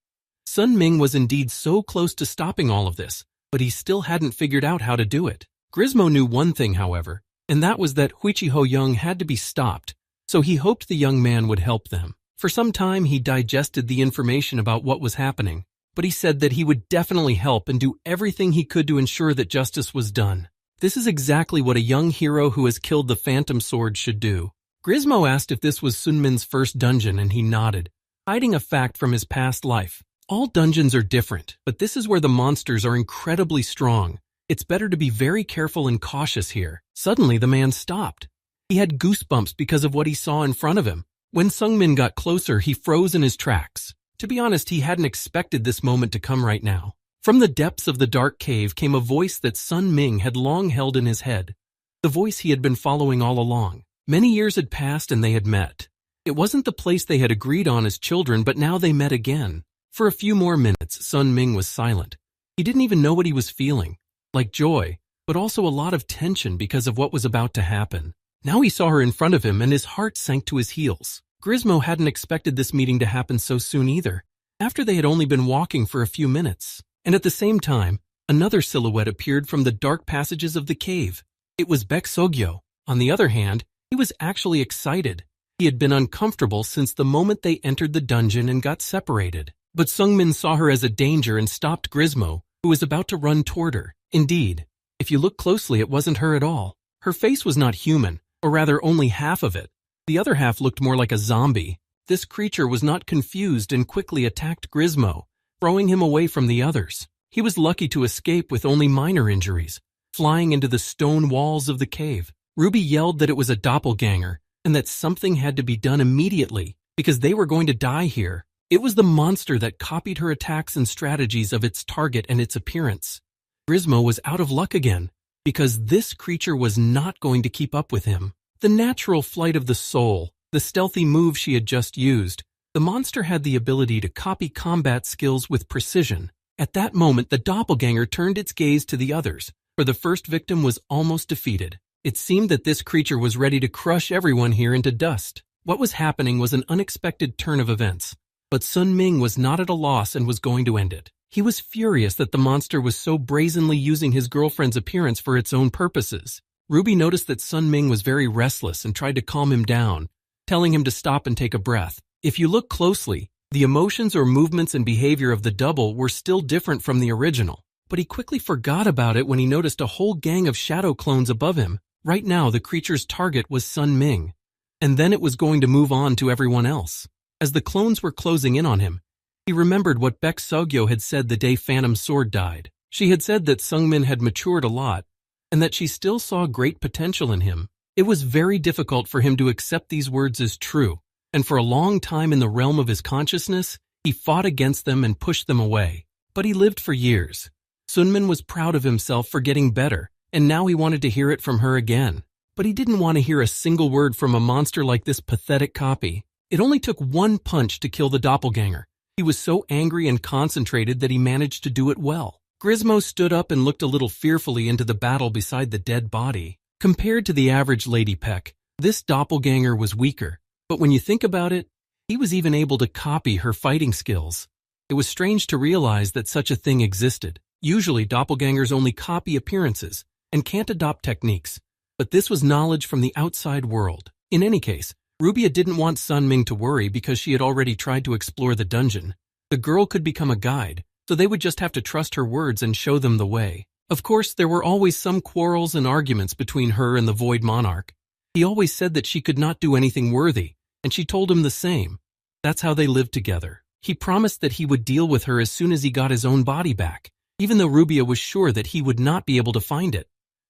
Sun Ming was indeed so close to stopping all of this, but he still hadn't figured out how to do it. Grismo knew one thing, however, and that was that Huichi Hoyan had to be stopped, so he hoped the young man would help them. For some time he digested the information about what was happening, but he said that he would definitely help and do everything he could to ensure that justice was done. This is exactly what a young hero who has killed the Phantom Sword should do. Grismo asked if this was Sunmin's first dungeon, and he nodded, hiding a fact from his past life. All dungeons are different, but this is where the monsters are incredibly strong. It's better to be very careful and cautious here. Suddenly, the man stopped. He had goosebumps because of what he saw in front of him. When Sungmin got closer, he froze in his tracks. To be honest, he hadn't expected this moment to come right now. From the depths of the dark cave came a voice that Sun Ming had long held in his head. The voice he had been following all along. Many years had passed and they had met. It wasn't the place they had agreed on as children, but now they met again. For a few more minutes, Sun Ming was silent. He didn't even know what he was feeling, like joy, but also a lot of tension because of what was about to happen. Now he saw her in front of him and his heart sank to his heels. Grismo hadn't expected this meeting to happen so soon either, after they had only been walking for a few minutes. And at the same time, another silhouette appeared from the dark passages of the cave. It was Baek Seogyo. On the other hand, he was actually excited. He had been uncomfortable since the moment they entered the dungeon and got separated. But Sungmin saw her as a danger and stopped Grismo, who was about to run toward her. Indeed, if you look closely, it wasn't her at all. Her face was not human, or rather only half of it. The other half looked more like a zombie. this creature was not confused and quickly attacked Gizmo, throwing him away from the others. He was lucky to escape with only minor injuries, flying into the stone walls of the cave. Ruby yelled that it was a doppelganger and that something had to be done immediately because they were going to die here. It was the monster that copied her attacks and strategies of its target and its appearance. Gizmo was out of luck again because this creature was not going to keep up with him. The natural flight of the soul, the stealthy move she had just used, the monster had the ability to copy combat skills with precision. At that moment, the doppelganger turned its gaze to the others, for the first victim was almost defeated. It seemed that this creature was ready to crush everyone here into dust. What was happening was an unexpected turn of events, but Sun Ming was not at a loss and was going to end it. He was furious that the monster was so brazenly using his girlfriend's appearance for its own purposes. Ruby noticed that Sun Ming was very restless and tried to calm him down, telling him to stop and take a breath. If you look closely, the emotions or movements and behavior of the double were still different from the original, but he quickly forgot about it when he noticed a whole gang of shadow clones above him. Right now, the creature's target was Sun Ming, and then it was going to move on to everyone else. As the clones were closing in on him, he remembered what Baek Seogyo had said the day Phantom Sword died. She had said that Sungmin had matured a lot, and that she still saw great potential in him. It was very difficult for him to accept these words as true, and for a long time in the realm of his consciousness, he fought against them and pushed them away. But he lived for years. Sunmin was proud of himself for getting better, and now he wanted to hear it from her again. But he didn't want to hear a single word from a monster like this pathetic copy. It only took one punch to kill the doppelganger. He was so angry and concentrated that he managed to do it well. Gizmo stood up and looked a little fearfully into the battle beside the dead body. Compared to the average Lady Peck, this doppelganger was weaker. But when you think about it, he was even able to copy her fighting skills. It was strange to realize that such a thing existed. Usually, doppelgangers only copy appearances and can't adopt techniques, but this was knowledge from the outside world. In any case, Rubia didn't want Sun Ming to worry because she had already tried to explore the dungeon. The girl could become a guide, so they would just have to trust her words and show them the way. Of course, there were always some quarrels and arguments between her and the Void Monarch. He always said that she could not do anything worthy, and she told him the same. That's how they lived together. He promised that he would deal with her as soon as he got his own body back, even though Rubia was sure that he would not be able to find it.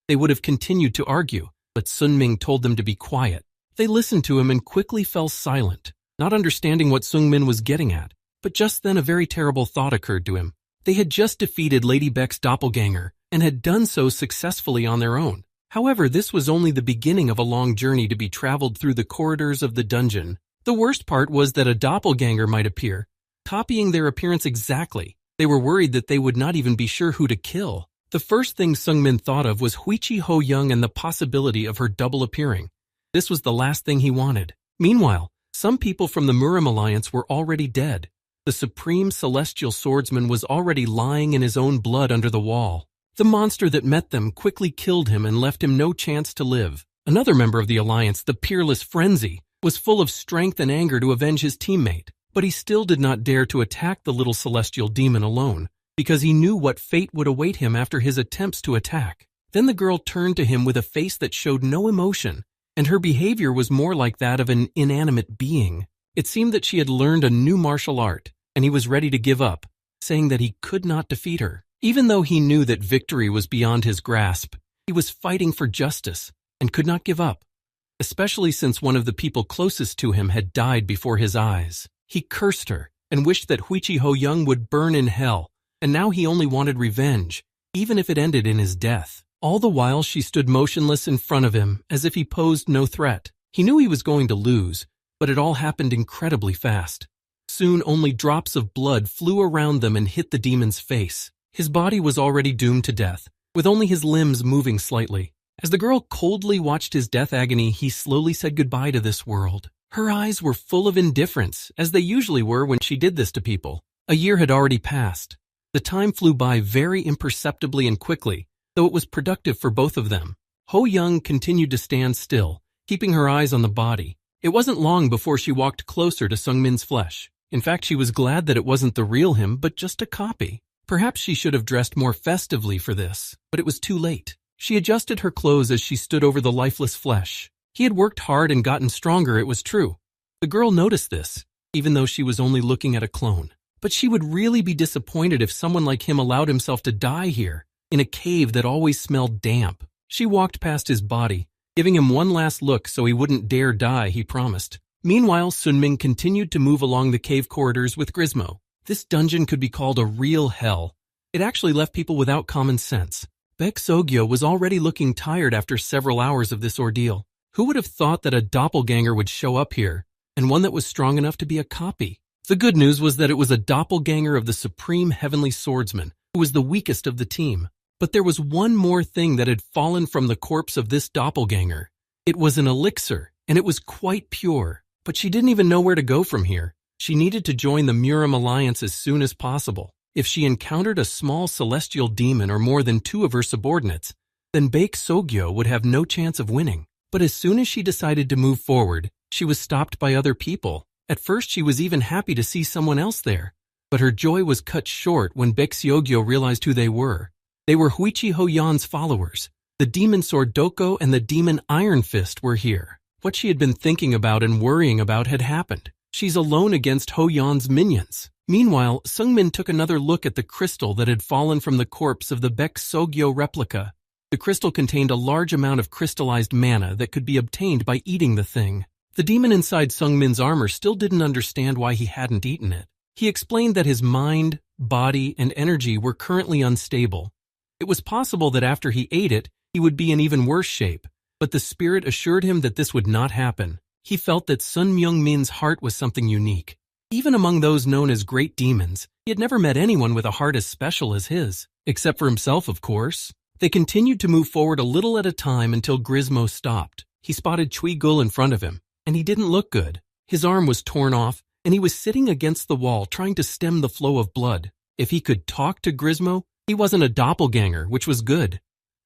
They would have continued to argue, but Sun Ming told them to be quiet. They listened to him and quickly fell silent, not understanding what Sung Min was getting at. But just then a very terrible thought occurred to him. They had just defeated Lady Beck's doppelganger and had done so successfully on their own. However, this was only the beginning of a long journey to be traveled through the corridors of the dungeon. The worst part was that a doppelganger might appear, copying their appearance exactly. They were worried that they would not even be sure who to kill. The first thing Sungmin thought of was Huichi Ho Young and the possibility of her double appearing. This was the last thing he wanted. Meanwhile, some people from the Murim Alliance were already dead. The supreme celestial swordsman was already lying in his own blood under the wall. The monster that met them quickly killed him and left him no chance to live. Another member of the alliance, the peerless Frenzy, was full of strength and anger to avenge his teammate, but he still did not dare to attack the little celestial demon alone, because he knew what fate would await him after his attempts to attack. Then the girl turned to him with a face that showed no emotion, and her behavior was more like that of an inanimate being. It seemed that she had learned a new martial art, and he was ready to give up, saying that he could not defeat her. Even though he knew that victory was beyond his grasp, he was fighting for justice and could not give up, especially since one of the people closest to him had died before his eyes. He cursed her and wished that Huichi Ho Young would burn in hell, and now he only wanted revenge, even if it ended in his death. All the while she stood motionless in front of him, as if he posed no threat. He knew he was going to lose, but it all happened incredibly fast. Soon only drops of blood flew around them and hit the demon's face. His body was already doomed to death, with only his limbs moving slightly. As the girl coldly watched his death agony, he slowly said goodbye to this world. Her eyes were full of indifference, as they usually were when she did this to people. A year had already passed. The time flew by very imperceptibly and quickly, though it was productive for both of them. Ho Young continued to stand still, keeping her eyes on the body. It wasn't long before she walked closer to Sungmin's flesh. In fact, she was glad that it wasn't the real him, but just a copy. Perhaps she should have dressed more festively for this, but it was too late. She adjusted her clothes as she stood over the lifeless flesh. He had worked hard and gotten stronger, it was true. The girl noticed this, even though she was only looking at a clone. But she would really be disappointed if someone like him allowed himself to die here, in a cave that always smelled damp. She walked past his body, giving him one last look so he wouldn't dare die, he promised. Meanwhile, Sunmin continued to move along the cave corridors with Grismo. This dungeon could be called a real hell. It actually left people without common sense. Baek Sogyo was already looking tired after several hours of this ordeal. Who would have thought that a doppelganger would show up here, and one that was strong enough to be a copy? The good news was that it was a doppelganger of the supreme heavenly swordsman, who was the weakest of the team. But there was one more thing that had fallen from the corpse of this doppelganger. It was an elixir, and it was quite pure. But she didn't even know where to go from here. She needed to join the Muram Alliance as soon as possible. If she encountered a small celestial demon or more than 2 of her subordinates, then Baek Sogyo would have no chance of winning. But as soon as she decided to move forward, she was stopped by other people. At first, she was even happy to see someone else there. But her joy was cut short when Baek Sogyo realized who they were. They were Huichi Hoyan's followers. The demon sword Doko and the demon Iron Fist were here. What she had been thinking about and worrying about had happened. She's alone against Hoyan's minions. Meanwhile, Sungmin took another look at the crystal that had fallen from the corpse of the Baek Sogyo replica. The crystal contained a large amount of crystallized mana that could be obtained by eating the thing. The demon inside Sungmin's armor still didn't understand why he hadn't eaten it. He explained that his mind, body, and energy were currently unstable. It was possible that after he ate it, he would be in even worse shape, but the spirit assured him that this would not happen. He felt that Sun Myung-min's heart was something unique. Even among those known as great demons, he had never met anyone with a heart as special as his, except for himself, of course. They continued to move forward a little at a time until Grismo stopped. He spotted Chui Gul in front of him, and he didn't look good. His arm was torn off, and he was sitting against the wall trying to stem the flow of blood. If he could talk to Grismo, he wasn't a doppelganger, which was good.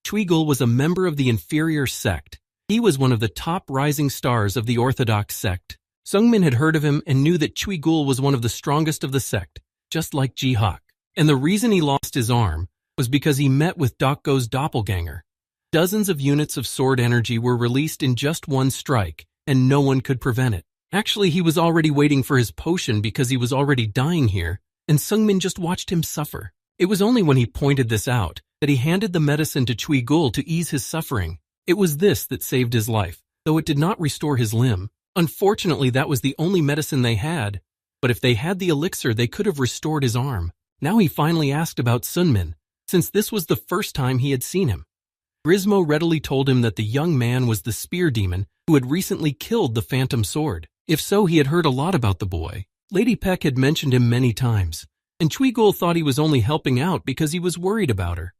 Chui Gul was a member of the inferior sect. He was one of the top rising stars of the Orthodox sect. Sungmin had heard of him and knew that Chui Gul was one of the strongest of the sect, just like Jihak. And the reason he lost his arm was because he met with Dokgo's doppelganger. Dozens of units of sword energy were released in just one strike, and no one could prevent it. Actually, he was already waiting for his potion because he was already dying here, and Sungmin just watched him suffer. It was only when he pointed this out that he handed the medicine to Chui Gul to ease his suffering. It was this that saved his life, though it did not restore his limb. Unfortunately, that was the only medicine they had, but if they had the elixir, they could have restored his arm. Now he finally asked about Sunmin, since this was the first time he had seen him. Grismo readily told him that the young man was the spear demon who had recently killed the phantom sword. If so, he had heard a lot about the boy. Lady Peck had mentioned him many times, and Chui Gul thought he was only helping out because he was worried about her.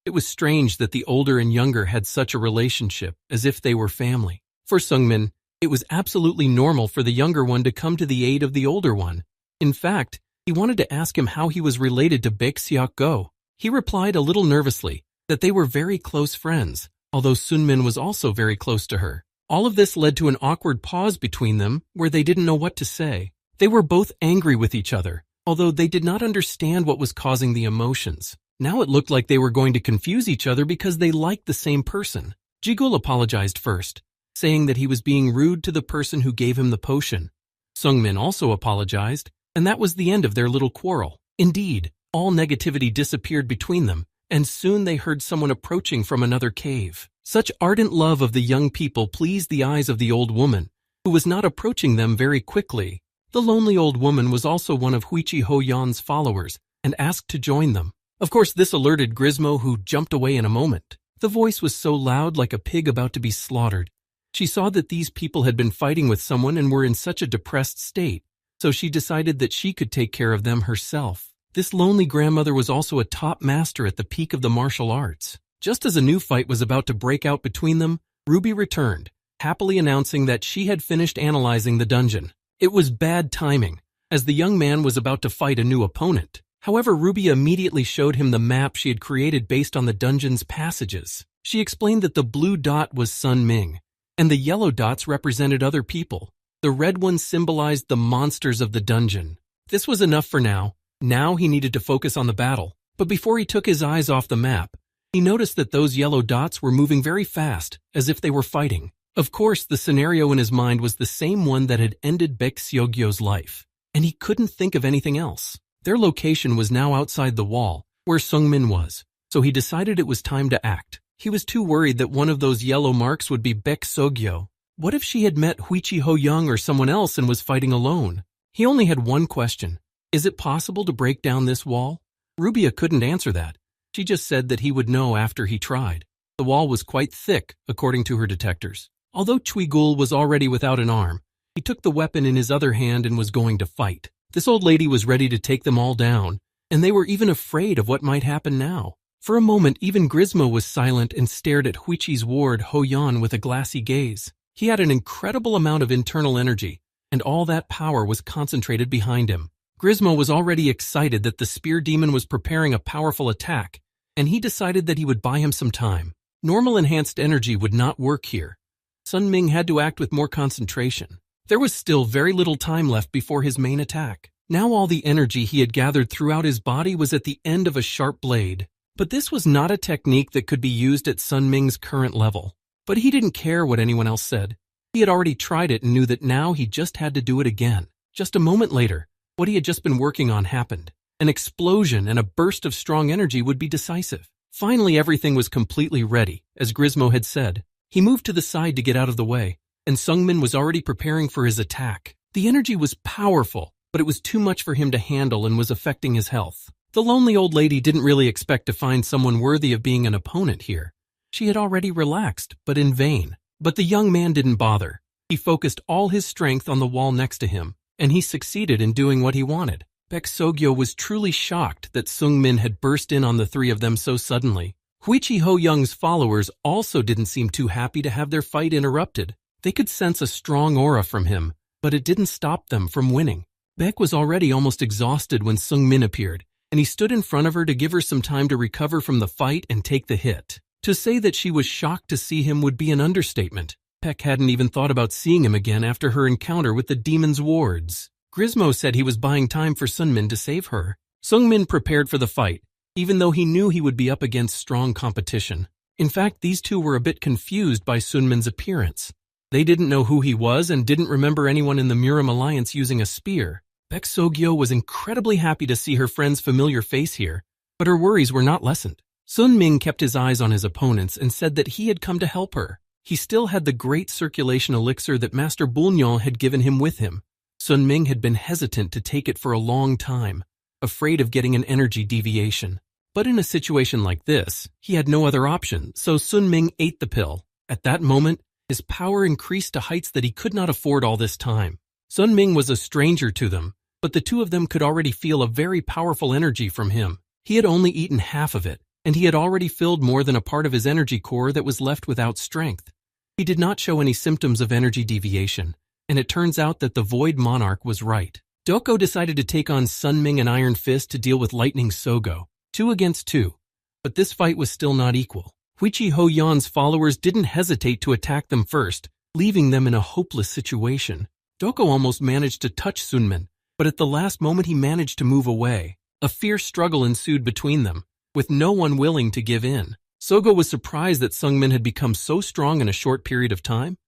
It was strange that the older and younger had such a relationship, as if they were family. For Sungmin, it was absolutely normal for the younger one to come to the aid of the older one. In fact, he wanted to ask him how he was related to Baek Seok-go. He replied a little nervously that they were very close friends, although Sunmin was also very close to her. All of this led to an awkward pause between them where they didn't know what to say. They were both angry with each other, although they did not understand what was causing the emotions. Now it looked like they were going to confuse each other because they liked the same person. Jigul apologized first, saying that he was being rude to the person who gave him the potion. Sungmin also apologized, and that was the end of their little quarrel. Indeed, all negativity disappeared between them, and soon they heard someone approaching from another cave. Such ardent love of the young people pleased the eyes of the old woman, who was not approaching them very quickly. The lonely old woman was also one of Huichi Hoyan's followers and asked to join them. Of course, this alerted Grismo, who jumped away in a moment. The voice was so loud, like a pig about to be slaughtered. She saw that these people had been fighting with someone and were in such a depressed state, so she decided that she could take care of them herself. This lonely grandmother was also a top master at the peak of the martial arts. Just as a new fight was about to break out between them, Ruby returned, happily announcing that she had finished analyzing the dungeon. It was bad timing, as the young man was about to fight a new opponent. However, Ruby immediately showed him the map she had created based on the dungeon's passages. She explained that the blue dot was Sun Ming, and the yellow dots represented other people. The red ones symbolized the monsters of the dungeon. This was enough for now. Now he needed to focus on the battle. But before he took his eyes off the map, he noticed that those yellow dots were moving very fast, as if they were fighting. Of course, the scenario in his mind was the same one that had ended Baek Seogyo's life, and he couldn't think of anything else. Their location was now outside the wall, where Sungmin was, so he decided it was time to act. He was too worried that one of those yellow marks would be Baek Seogyo. What if she had met Huichi Ho-young or someone else and was fighting alone? He only had one question. Is it possible to break down this wall? Rubia couldn't answer that. She just said that he would know after he tried. The wall was quite thick, according to her detectors. Although Chuigul was already without an arm, he took the weapon in his other hand and was going to fight. This old lady was ready to take them all down, and they were even afraid of what might happen now. For a moment, even Grismo was silent and stared at Huichi's ward Ho-yan with a glassy gaze. He had an incredible amount of internal energy, and all that power was concentrated behind him. Grismo was already excited that the spear demon was preparing a powerful attack, and he decided that he would buy him some time. Normal enhanced energy would not work here. Sun Ming had to act with more concentration. There was still very little time left before his main attack. Now all the energy he had gathered throughout his body was at the end of a sharp blade. But this was not a technique that could be used at Sun Ming's current level. But he didn't care what anyone else said. He had already tried it and knew that now he just had to do it again. Just a moment later, what he had just been working on happened. An explosion and a burst of strong energy would be decisive. Finally, everything was completely ready, as Grismo had said. He moved to the side to get out of the way, and Sungmin was already preparing for his attack. The energy was powerful, but it was too much for him to handle and was affecting his health. The lonely old lady didn't really expect to find someone worthy of being an opponent here. She had already relaxed, but in vain. But the young man didn't bother. He focused all his strength on the wall next to him, and he succeeded in doing what he wanted. Baek Seogyo was truly shocked that Sungmin had burst in on the three of them so suddenly. Huichi Ho-young's followers also didn't seem too happy to have their fight interrupted. They could sense a strong aura from him, but it didn't stop them from winning. Baek was already almost exhausted when Sungmin appeared, and he stood in front of her to give her some time to recover from the fight and take the hit. To say that she was shocked to see him would be an understatement. Baek hadn't even thought about seeing him again after her encounter with the demon's wards. Grismo said he was buying time for Sunmin to save her. Sungmin prepared for the fight, even though he knew he would be up against strong competition. In fact, these two were a bit confused by Sunmin's appearance. They didn't know who he was and didn't remember anyone in the Murim Alliance using a spear. Baek Seogyo was incredibly happy to see her friend's familiar face here, but her worries were not lessened. Sun Ming kept his eyes on his opponents and said that he had come to help her. He still had the great circulation elixir that Master Boulnion had given him with him. Sun Ming had been hesitant to take it for a long time, afraid of getting an energy deviation. But in a situation like this, he had no other option, so Sun Ming ate the pill. At that moment, his power increased to heights that he could not afford all this time. Sun Ming was a stranger to them, but the two of them could already feel a very powerful energy from him. He had only eaten half of it, and he had already filled more than a part of his energy core that was left without strength. He did not show any symptoms of energy deviation, and it turns out that the Void Monarch was right. Doko decided to take on Sun Ming and Iron Fist to deal with Lightning Sogo, 2 against 2, but this fight was still not equal. Huichi Ho-yan's followers didn't hesitate to attack them first, leaving them in a hopeless situation. Doko almost managed to touch Sunmin, but at the last moment he managed to move away. A fierce struggle ensued between them, with no one willing to give in. Sogo was surprised that Sungmin had become so strong in a short period of time.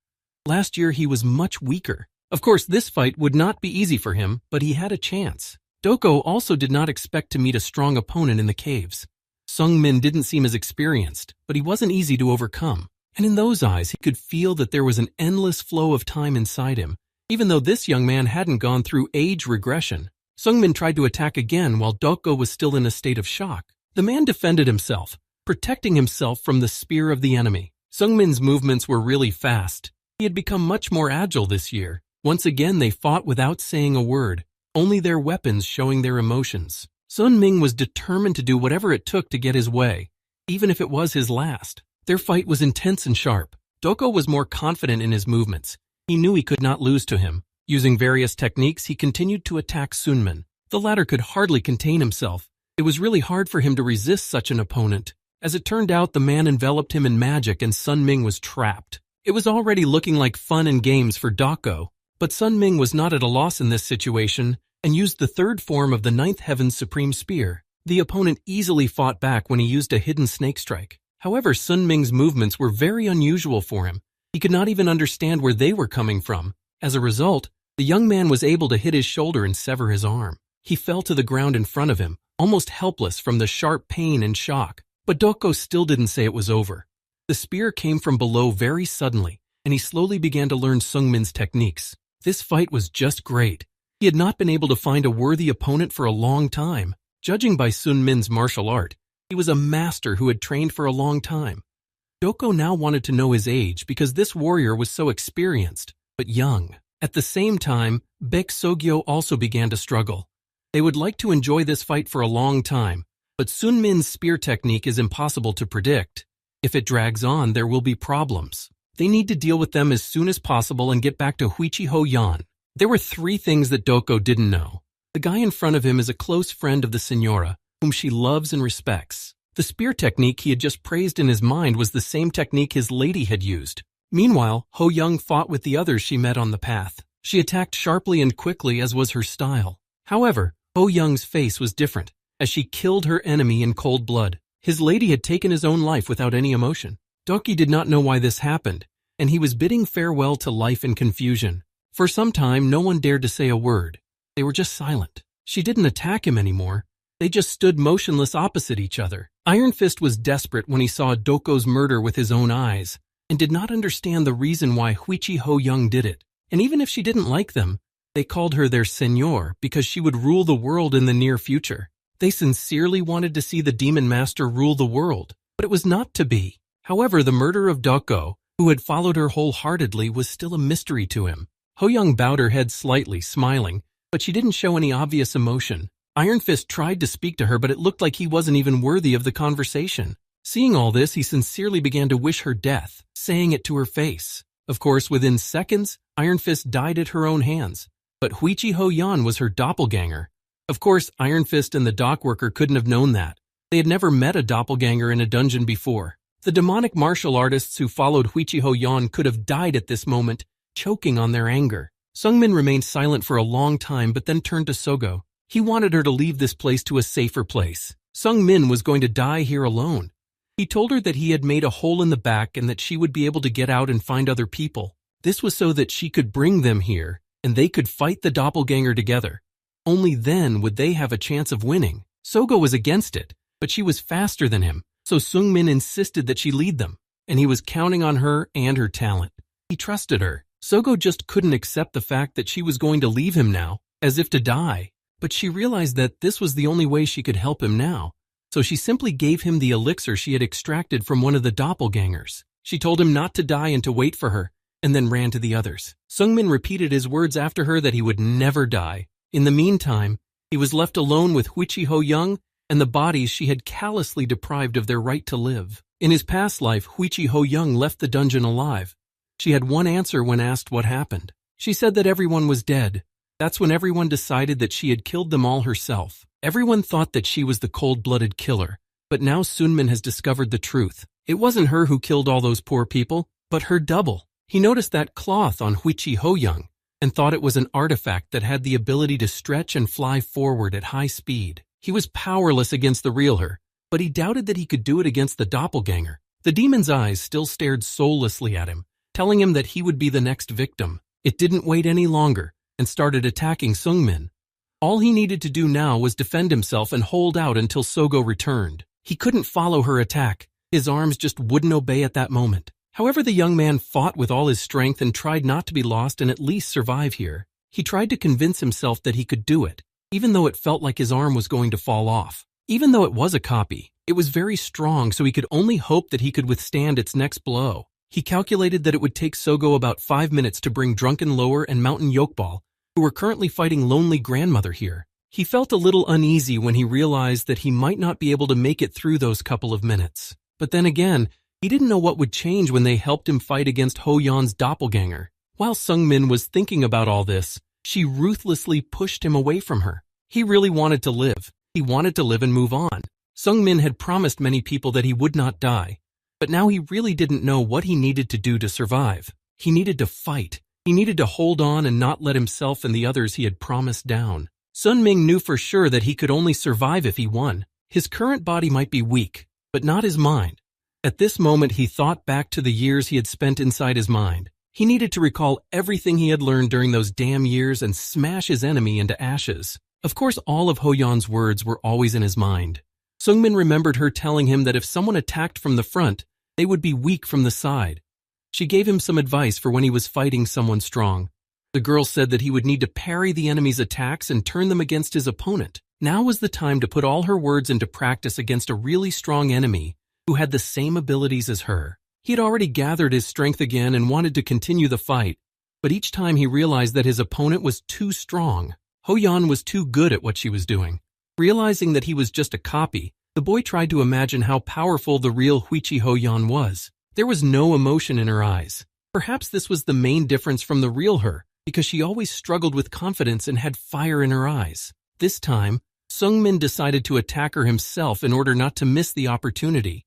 Last year he was much weaker. Of course, this fight would not be easy for him, but he had a chance. Doko also did not expect to meet a strong opponent in the caves. Sungmin didn't seem as experienced, but he wasn't easy to overcome. And in those eyes, he could feel that there was an endless flow of time inside him, even though this young man hadn't gone through age regression. Sungmin tried to attack again while Doko was still in a state of shock. The man defended himself, protecting himself from the spear of the enemy. Sungmin's movements were really fast. He had become much more agile this year. Once again, they fought without saying a word, only their weapons showing their emotions. Sun Ming was determined to do whatever it took to get his way, even if it was his last. Their fight was intense and sharp. Doko was more confident in his movements. He knew he could not lose to him. Using various techniques, he continued to attack Sunmin. The latter could hardly contain himself. It was really hard for him to resist such an opponent. As it turned out, the man enveloped him in magic and Sun Ming was trapped. It was already looking like fun and games for Doko, but Sun Ming was not at a loss in this situation and used the third form of the Ninth Heaven's Supreme Spear. The opponent easily fought back when he used a hidden snake strike. However, Sun Ming's movements were very unusual for him. He could not even understand where they were coming from. As a result, the young man was able to hit his shoulder and sever his arm. He fell to the ground in front of him, almost helpless from the sharp pain and shock. But Doko still didn't say it was over. The spear came from below very suddenly, and he slowly began to learn Sungmin's techniques. This fight was just great. He had not been able to find a worthy opponent for a long time. Judging by Sungmin's martial art, he was a master who had trained for a long time. Doko now wanted to know his age because this warrior was so experienced, but young. At the same time, Baek Sogyo also began to struggle. They would like to enjoy this fight for a long time, but Sungmin's spear technique is impossible to predict. If it drags on, there will be problems. They need to deal with them as soon as possible and get back to Huichi Yan. There were 3 things that Doko didn't know. The guy in front of him is a close friend of the Senora, whom she loves and respects. The spear technique he had just praised in his mind was the same technique his lady had used. Meanwhile, Ho Young fought with the others she met on the path. She attacked sharply and quickly as was her style. However, Ho Young's face was different, as she killed her enemy in cold blood. His lady had taken his own life without any emotion. Doki did not know why this happened, and he was bidding farewell to life in confusion. For some time, no one dared to say a word. They were just silent. She didn't attack him anymore. They just stood motionless opposite each other. Iron Fist was desperate when he saw Doko's murder with his own eyes, and did not understand the reason why Huichi Ho Young did it. And even if she didn't like them, they called her their senor because she would rule the world in the near future. They sincerely wanted to see the Demon Master rule the world, but it was not to be. However, the murder of Doko, who had followed her wholeheartedly, was still a mystery to him. Ho Young bowed her head slightly, smiling, but she didn't show any obvious emotion. Iron Fist tried to speak to her, but it looked like he wasn't even worthy of the conversation. Seeing all this, he sincerely began to wish her death, saying it to her face. Of course, within seconds, Iron Fist died at her own hands, but Huichi Ho Yan was her doppelganger. Of course, Iron Fist and the dockworker couldn't have known that. They had never met a doppelganger in a dungeon before. The demonic martial artists who followed Huichi Ho Yan could have died at this moment, choking on their anger. Sungmin remained silent for a long time but then turned to Sogo. He wanted her to leave this place to a safer place. Sungmin was going to die here alone. He told her that he had made a hole in the back and that she would be able to get out and find other people. This was so that she could bring them here and they could fight the doppelganger together. Only then would they have a chance of winning. Sogo was against it, but she was faster than him, so Sungmin insisted that she lead them, and he was counting on her and her talent. He trusted her. Sogo just couldn't accept the fact that she was going to leave him now, as if to die. But she realized that this was the only way she could help him now, so she simply gave him the elixir she had extracted from one of the doppelgangers. She told him not to die and to wait for her, and then ran to the others. Sungmin repeated his words after her that he would never die. In the meantime, he was left alone with Huichi Ho Young and the bodies she had callously deprived of their right to live. In his past life, Huichi Ho Young left the dungeon alive. She had one answer when asked what happened. She said that everyone was dead. That's when everyone decided that she had killed them all herself. Everyone thought that she was the cold-blooded killer, but now Sunmin has discovered the truth. It wasn't her who killed all those poor people, but her double. He noticed that cloth on Huichi Ho Young and thought it was an artifact that had the ability to stretch and fly forward at high speed. He was powerless against the real her, but he doubted that he could do it against the doppelganger. The demon's eyes still stared soullessly at him, telling him that he would be the next victim. It didn't wait any longer and started attacking Sungmin. All he needed to do now was defend himself and hold out until Sogo returned. He couldn't follow her attack. His arms just wouldn't obey at that moment. However, the young man fought with all his strength and tried not to be lost and at least survive here. He tried to convince himself that he could do it, even though it felt like his arm was going to fall off. Even though it was a copy, it was very strong, so he could only hope that he could withstand its next blow. He calculated that it would take Sogo about 5 minutes to bring Drunken Lower and Mountain Yokeball, who were currently fighting Lonely Grandmother here. He felt a little uneasy when he realized that he might not be able to make it through those couple of minutes. But then again, he didn't know what would change when they helped him fight against Ho Yan's doppelganger. While Sungmin was thinking about all this, she ruthlessly pushed him away from her. He really wanted to live. He wanted to live and move on. Sungmin had promised many people that he would not die, but now he really didn't know what he needed to do to survive. He needed to fight. He needed to hold on and not let himself and the others he had promised down. Sun Ming knew for sure that he could only survive if he won. His current body might be weak, but not his mind. At this moment, he thought back to the years he had spent inside his mind. He needed to recall everything he had learned during those damn years and smash his enemy into ashes. Of course, all of Ho-yeon's words were always in his mind. Sungmin remembered her telling him that if someone attacked from the front, they would be weak from the side. She gave him some advice for when he was fighting someone strong. The girl said that he would need to parry the enemy's attacks and turn them against his opponent. Now was the time to put all her words into practice against a really strong enemy who had the same abilities as her. He had already gathered his strength again and wanted to continue the fight, but each time he realized that his opponent was too strong. Ho-yeon was too good at what she was doing. Realizing that he was just a copy, the boy tried to imagine how powerful the real Huichi Ho-yeon was. There was no emotion in her eyes. Perhaps this was the main difference from the real her, because she always struggled with confidence and had fire in her eyes. This time, Sungmin decided to attack her himself in order not to miss the opportunity.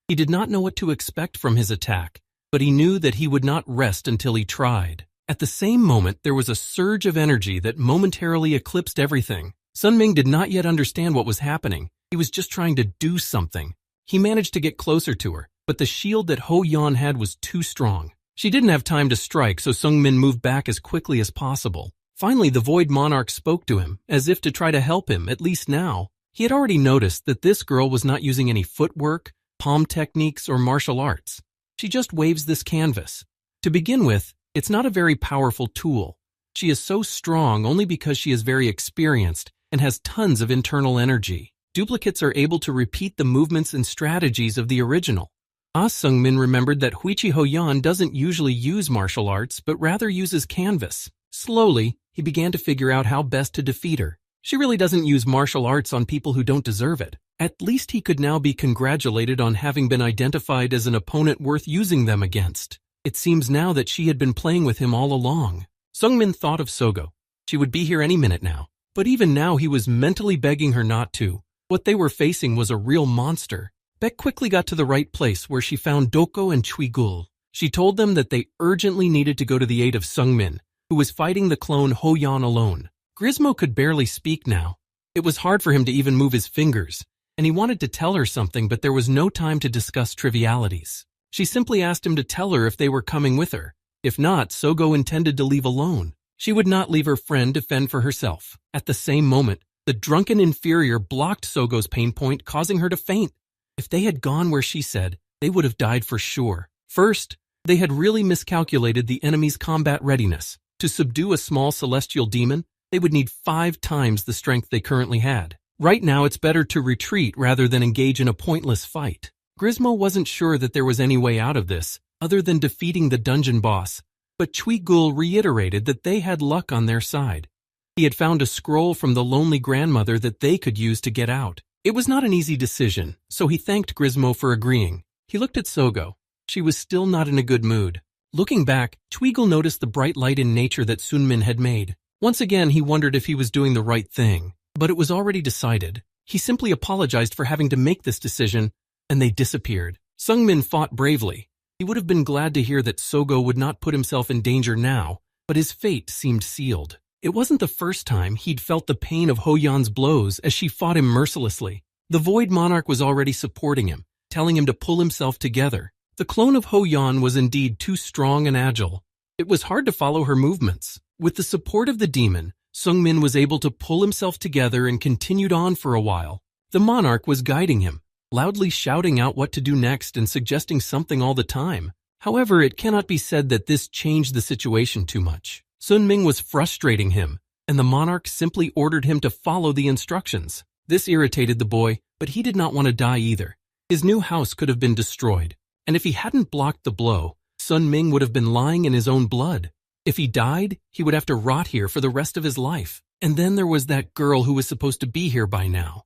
He did not know what to expect from his attack, but he knew that he would not rest until he tried. At the same moment, there was a surge of energy that momentarily eclipsed everything. Sunming did not yet understand what was happening. He was just trying to do something. He managed to get closer to her, but the shield that Ho-yeon had was too strong. She didn't have time to strike, so Sungmin moved back as quickly as possible. Finally, the Void Monarch spoke to him, as if to try to help him, at least now. He had already noticed that this girl was not using any footwork, palm techniques, or martial arts. She just waves this canvas. To begin with, it's not a very powerful tool. She is so strong only because she is very experienced and has tons of internal energy. Duplicates are able to repeat the movements and strategies of the original. Sungmin remembered that Huichi Ho-yeon doesn't usually use martial arts, but rather uses canvas. Slowly, he began to figure out how best to defeat her. She really doesn't use martial arts on people who don't deserve it. At least he could now be congratulated on having been identified as an opponent worth using them against. It seems now that she had been playing with him all along. Sungmin thought of Sogo. She would be here any minute now. But even now he was mentally begging her not to. What they were facing was a real monster. Beck quickly got to the right place where she found Doko and Chwigul. She told them that they urgently needed to go to the aid of Sungmin, who was fighting the clone Ho-yeon alone. Grismo could barely speak now. It was hard for him to even move his fingers, and he wanted to tell her something, but there was no time to discuss trivialities. She simply asked him to tell her if they were coming with her. If not, Sogo intended to leave alone. She would not leave her friend to fend for herself. At the same moment, the drunken inferior blocked Sogo's pain point, causing her to faint. If they had gone where she said, they would have died for sure. First, they had really miscalculated the enemy's combat readiness. To subdue a small celestial demon, they would need 5 times the strength they currently had. Right now, it's better to retreat rather than engage in a pointless fight. Grismo wasn't sure that there was any way out of this, other than defeating the dungeon boss, but Chwigul reiterated that they had luck on their side. He had found a scroll from the lonely grandmother that they could use to get out. It was not an easy decision, so he thanked Grismo for agreeing. He looked at Sogo. She was still not in a good mood. Looking back, Chwigul noticed the bright light in nature that Sunmin had made. Once again, he wondered if he was doing the right thing, but it was already decided. He simply apologized for having to make this decision, and they disappeared. Sungmin fought bravely. He would have been glad to hear that Sogo would not put himself in danger now, but his fate seemed sealed. It wasn't the first time he'd felt the pain of Ho-yeon's blows as she fought him mercilessly. The Void Monarch was already supporting him, telling him to pull himself together. The clone of Ho-yeon was indeed too strong and agile. It was hard to follow her movements. With the support of the demon, Sungmin was able to pull himself together and continued on for a while. The monarch was guiding him, loudly shouting out what to do next and suggesting something all the time. However, it cannot be said that this changed the situation too much. Sunming was frustrating him, and the monarch simply ordered him to follow the instructions. This irritated the boy, but he did not want to die either. His new house could have been destroyed, and if he hadn't blocked the blow, Sunming would have been lying in his own blood. If he died, he would have to rot here for the rest of his life. And then there was that girl who was supposed to be here by now.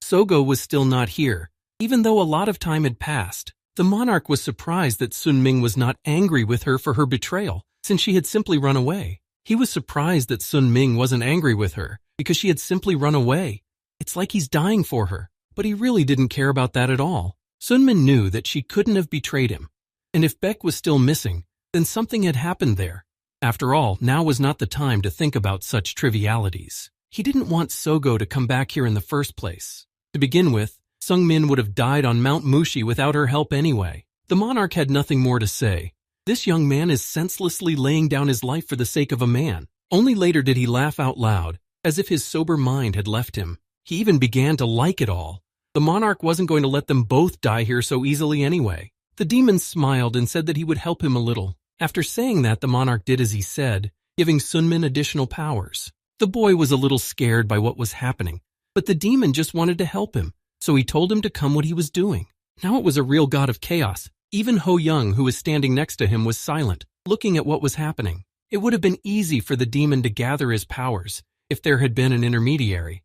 Sogo was still not here, even though a lot of time had passed. The monarch was surprised that Sunming was not angry with her for her betrayal, since she had simply run away. He was surprised that Sunming wasn't angry with her, because she had simply run away. It's like he's dying for her, but he really didn't care about that at all. Sunmin knew that she couldn't have betrayed him, and if Beck was still missing, then something had happened there. After all, now was not the time to think about such trivialities. He didn't want Sogo to come back here in the first place. To begin with, Sung Min would have died on Mount Mushi without her help anyway. The monarch had nothing more to say. This young man is senselessly laying down his life for the sake of a man. Only later did he laugh out loud, as if his sober mind had left him. He even began to like it all. The monarch wasn't going to let them both die here so easily anyway. The demon smiled and said that he would help him a little. After saying that, the monarch did as he said, giving Sun Min additional powers. The boy was a little scared by what was happening, but the demon just wanted to help him, so he told him to come what he was doing. Now it was a real god of chaos. Even Ho Young, who was standing next to him, was silent, looking at what was happening. It would have been easy for the demon to gather his powers if there had been an intermediary,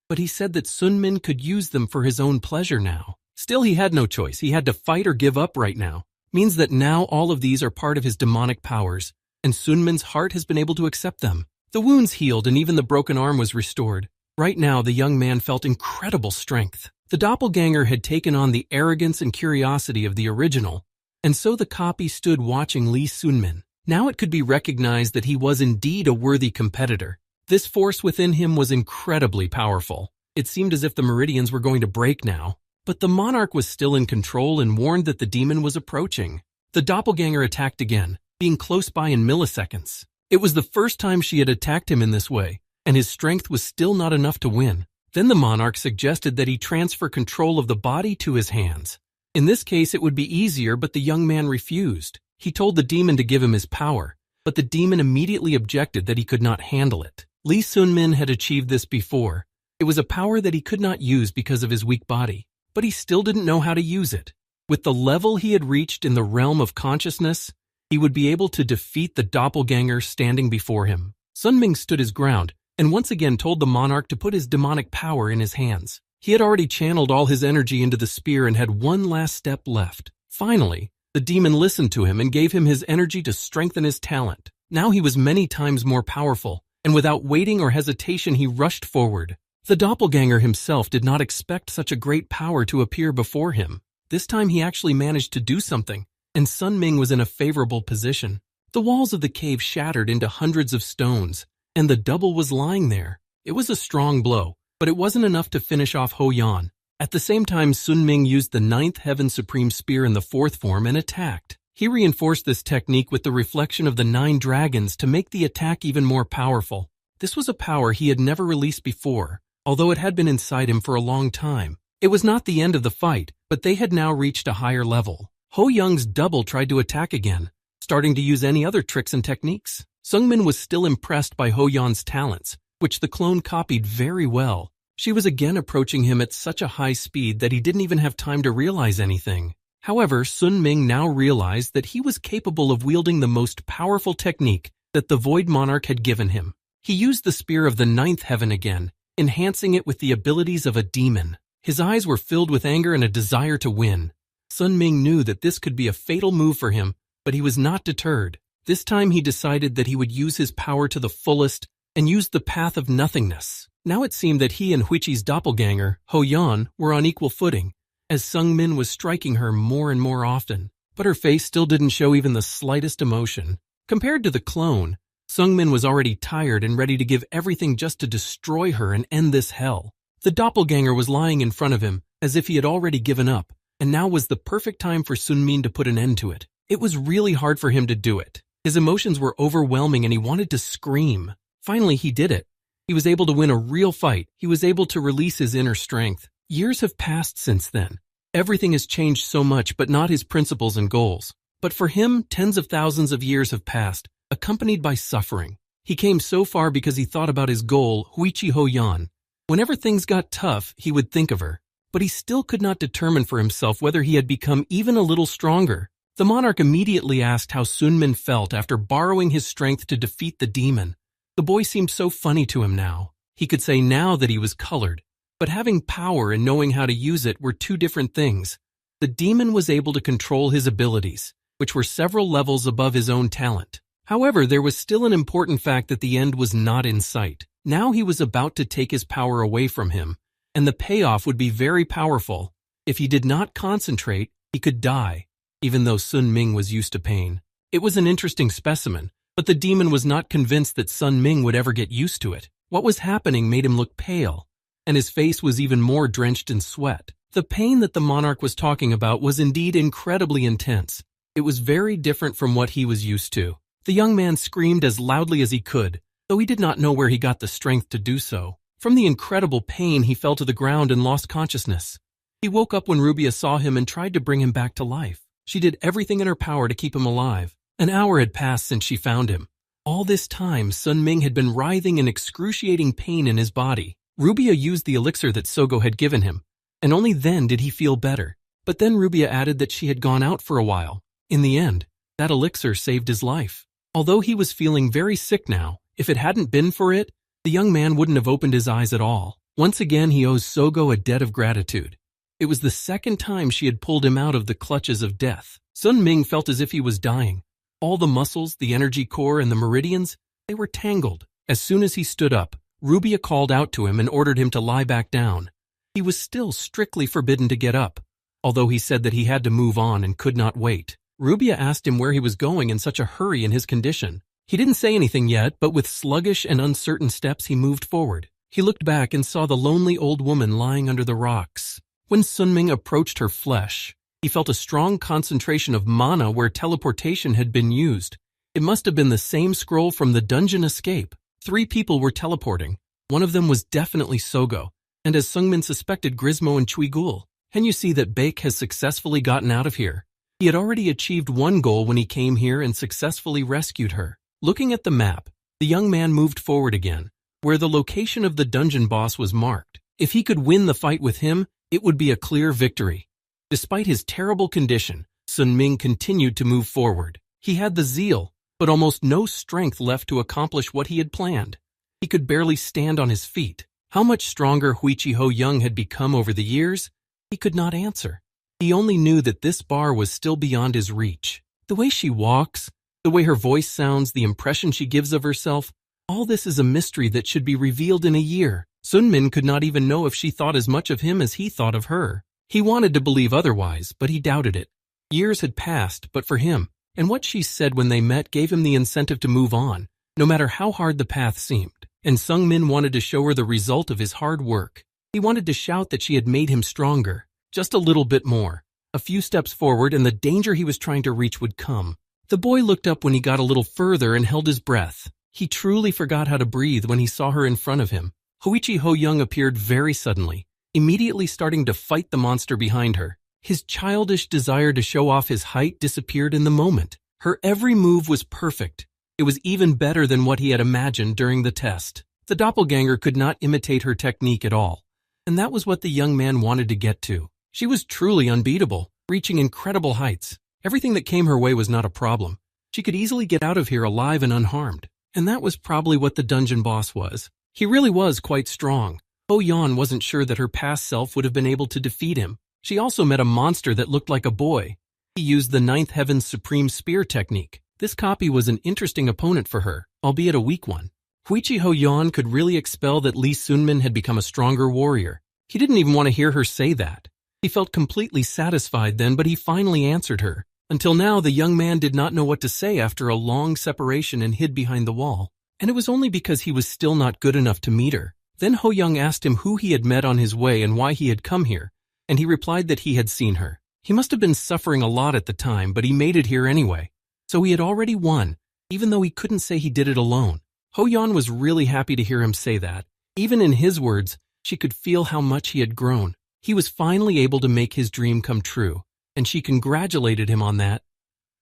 but he said that Sun Min could use them for his own pleasure now. Still, he had no choice. He had to fight or give up right now. Means that now all of these are part of his demonic powers, and Sun Min's heart has been able to accept them. The wounds healed and even the broken arm was restored. Right now, the young man felt incredible strength. The doppelganger had taken on the arrogance and curiosity of the original, and so the copy stood watching Lee Sun-min. Now it could be recognized that he was indeed a worthy competitor. This force within him was incredibly powerful. It seemed as if the meridians were going to break now, but the monarch was still in control and warned that the demon was approaching. The doppelganger attacked again, being close by in milliseconds. It was the first time she had attacked him in this way, and his strength was still not enough to win. Then the monarch suggested that he transfer control of the body to his hands. In this case, it would be easier, but the young man refused. He told the demon to give him his power, but the demon immediately objected that he could not handle it. Lee Sun-min had achieved this before. It was a power that he could not use because of his weak body, but he still didn't know how to use it. With the level he had reached in the realm of consciousness, he would be able to defeat the doppelganger standing before him. Sun Ming stood his ground and once again told the monarch to put his demonic power in his hands. He had already channeled all his energy into the spear and had one last step left. Finally, the demon listened to him and gave him his energy to strengthen his talent. Now he was many times more powerful, and without waiting or hesitation he rushed forward. The doppelganger himself did not expect such a great power to appear before him. This time he actually managed to do something, and Sun Ming was in a favorable position. The walls of the cave shattered into hundreds of stones, and the double was lying there. It was a strong blow, but it wasn't enough to finish off Ho Yan. At the same time, Sun Ming used the 9th Heaven Supreme Spear in the 4th form and attacked. He reinforced this technique with the reflection of the 9 dragons to make the attack even more powerful. This was a power he had never released before, although it had been inside him for a long time. It was not the end of the fight, but they had now reached a higher level. Ho Young's double tried to attack again, starting to use any other tricks and techniques. Sung Min was still impressed by Ho Yan's talents, which the clone copied very well. She was again approaching him at such a high speed that he didn't even have time to realize anything. However, Sun Ming now realized that he was capable of wielding the most powerful technique that the Void Monarch had given him. He used the Spear of the 9th Heaven again, enhancing it with the abilities of a demon. His eyes were filled with anger and a desire to win. Sun Ming knew that this could be a fatal move for him, but he was not deterred. This time he decided that he would use his power to the fullest and use the path of nothingness. Now it seemed that he and Huichi's doppelganger, Ho Yan, were on equal footing, as Sung Min was striking her more and more often, but her face still didn't show even the slightest emotion. Compared to the clone, Sung Min was already tired and ready to give everything just to destroy her and end this hell. The doppelganger was lying in front of him, as if he had already given up, and now was the perfect time for Sun Min to put an end to it. It was really hard for him to do it. His emotions were overwhelming and he wanted to scream. Finally, he did it. He was able to win a real fight. He was able to release his inner strength. Years have passed since then. Everything has changed so much, but not his principles and goals. But for him, tens of thousands of years have passed, accompanied by suffering. He came so far because he thought about his goal, Huichi Ho Yan. Whenever things got tough, he would think of her. But he still could not determine for himself whether he had become even a little stronger. The monarch immediately asked how Sun Min felt after borrowing his strength to defeat the demon. The boy seemed so funny to him now. He could say now that he was colored, but having power and knowing how to use it were two different things. The demon was able to control his abilities, which were several levels above his own talent. However, there was still an important fact that the end was not in sight. Now he was about to take his power away from him, and the payoff would be very powerful. If he did not concentrate, he could die, even though Sun Ming was used to pain. It was an interesting specimen, but the demon was not convinced that Sun Ming would ever get used to it. What was happening made him look pale, and his face was even more drenched in sweat. The pain that the monarch was talking about was indeed incredibly intense. It was very different from what he was used to. The young man screamed as loudly as he could, though he did not know where he got the strength to do so. From the incredible pain, he fell to the ground and lost consciousness. He woke up when Rubia saw him and tried to bring him back to life. She did everything in her power to keep him alive. An hour had passed since she found him. All this time, Sun Ming had been writhing in excruciating pain in his body. Rubia used the elixir that Sogo had given him, and only then did he feel better. But then Rubia added that she had gone out for a while. In the end, that elixir saved his life. Although he was feeling very sick now, if it hadn't been for it, the young man wouldn't have opened his eyes at all. Once again, he owes Sogo a debt of gratitude. It was the second time she had pulled him out of the clutches of death. Sun Ming felt as if he was dying. All the muscles, the energy core, and the meridians, they were tangled. As soon as he stood up, Rubia called out to him and ordered him to lie back down. He was still strictly forbidden to get up, although he said that he had to move on and could not wait. Rubia asked him where he was going in such a hurry in his condition. He didn't say anything yet, but with sluggish and uncertain steps he moved forward. He looked back and saw the lonely old woman lying under the rocks. When Sun Ming approached her flesh, he felt a strong concentration of mana where teleportation had been used. It must have been the same scroll from the dungeon escape. 3 people were teleporting. One of them was definitely Sogo, and as Sun Min suspected, Grismo and Chuigul. Can you see that Baek has successfully gotten out of here? He had already achieved one goal when he came here and successfully rescued her. Looking at the map, the young man moved forward again, where the location of the dungeon boss was marked. If he could win the fight with him, it would be a clear victory. Despite his terrible condition, Sun Ming continued to move forward. He had the zeal, but almost no strength left to accomplish what he had planned. He could barely stand on his feet. How much stronger Huichi Ho Young had become over the years, he could not answer. He only knew that this bar was still beyond his reach. The way she walks, the way her voice sounds, the impression she gives of herself, all this is a mystery that should be revealed in a year. Sun Min could not even know if she thought as much of him as he thought of her. He wanted to believe otherwise, but he doubted it. Years had passed, but for him, and what she said when they met gave him the incentive to move on, no matter how hard the path seemed. And Sung Min wanted to show her the result of his hard work. He wanted to shout that she had made him stronger, just a little bit more. A few steps forward and the danger he was trying to reach would come. The boy looked up when he got a little further and held his breath. He truly forgot how to breathe when he saw her in front of him. Huichi Ho Young appeared very suddenly, immediately starting to fight the monster behind her. His childish desire to show off his height disappeared in the moment. Her every move was perfect. It was even better than what he had imagined during the test. The doppelganger could not imitate her technique at all, and that was what the young man wanted to get to. She was truly unbeatable, reaching incredible heights. Everything that came her way was not a problem. She could easily get out of here alive and unharmed, and that was probably what the dungeon boss was. He really was quite strong. Ho Yan wasn't sure that her past self would have been able to defeat him. She also met a monster that looked like a boy. He used the Ninth Heaven's Supreme Spear technique. This copy was an interesting opponent for her, albeit a weak one. Huichi Ho Yan could really expel that Li Sunmin had become a stronger warrior. He didn't even want to hear her say that. He felt completely satisfied then, but he finally answered her. Until now, the young man did not know what to say after a long separation and hid behind the wall. And it was only because he was still not good enough to meet her. Then Ho Young asked him who he had met on his way and why he had come here, and he replied that he had seen her. He must have been suffering a lot at the time, but he made it here anyway. So he had already won, even though he couldn't say he did it alone. Ho Yan was really happy to hear him say that. Even in his words, she could feel how much he had grown. He was finally able to make his dream come true, and she congratulated him on that.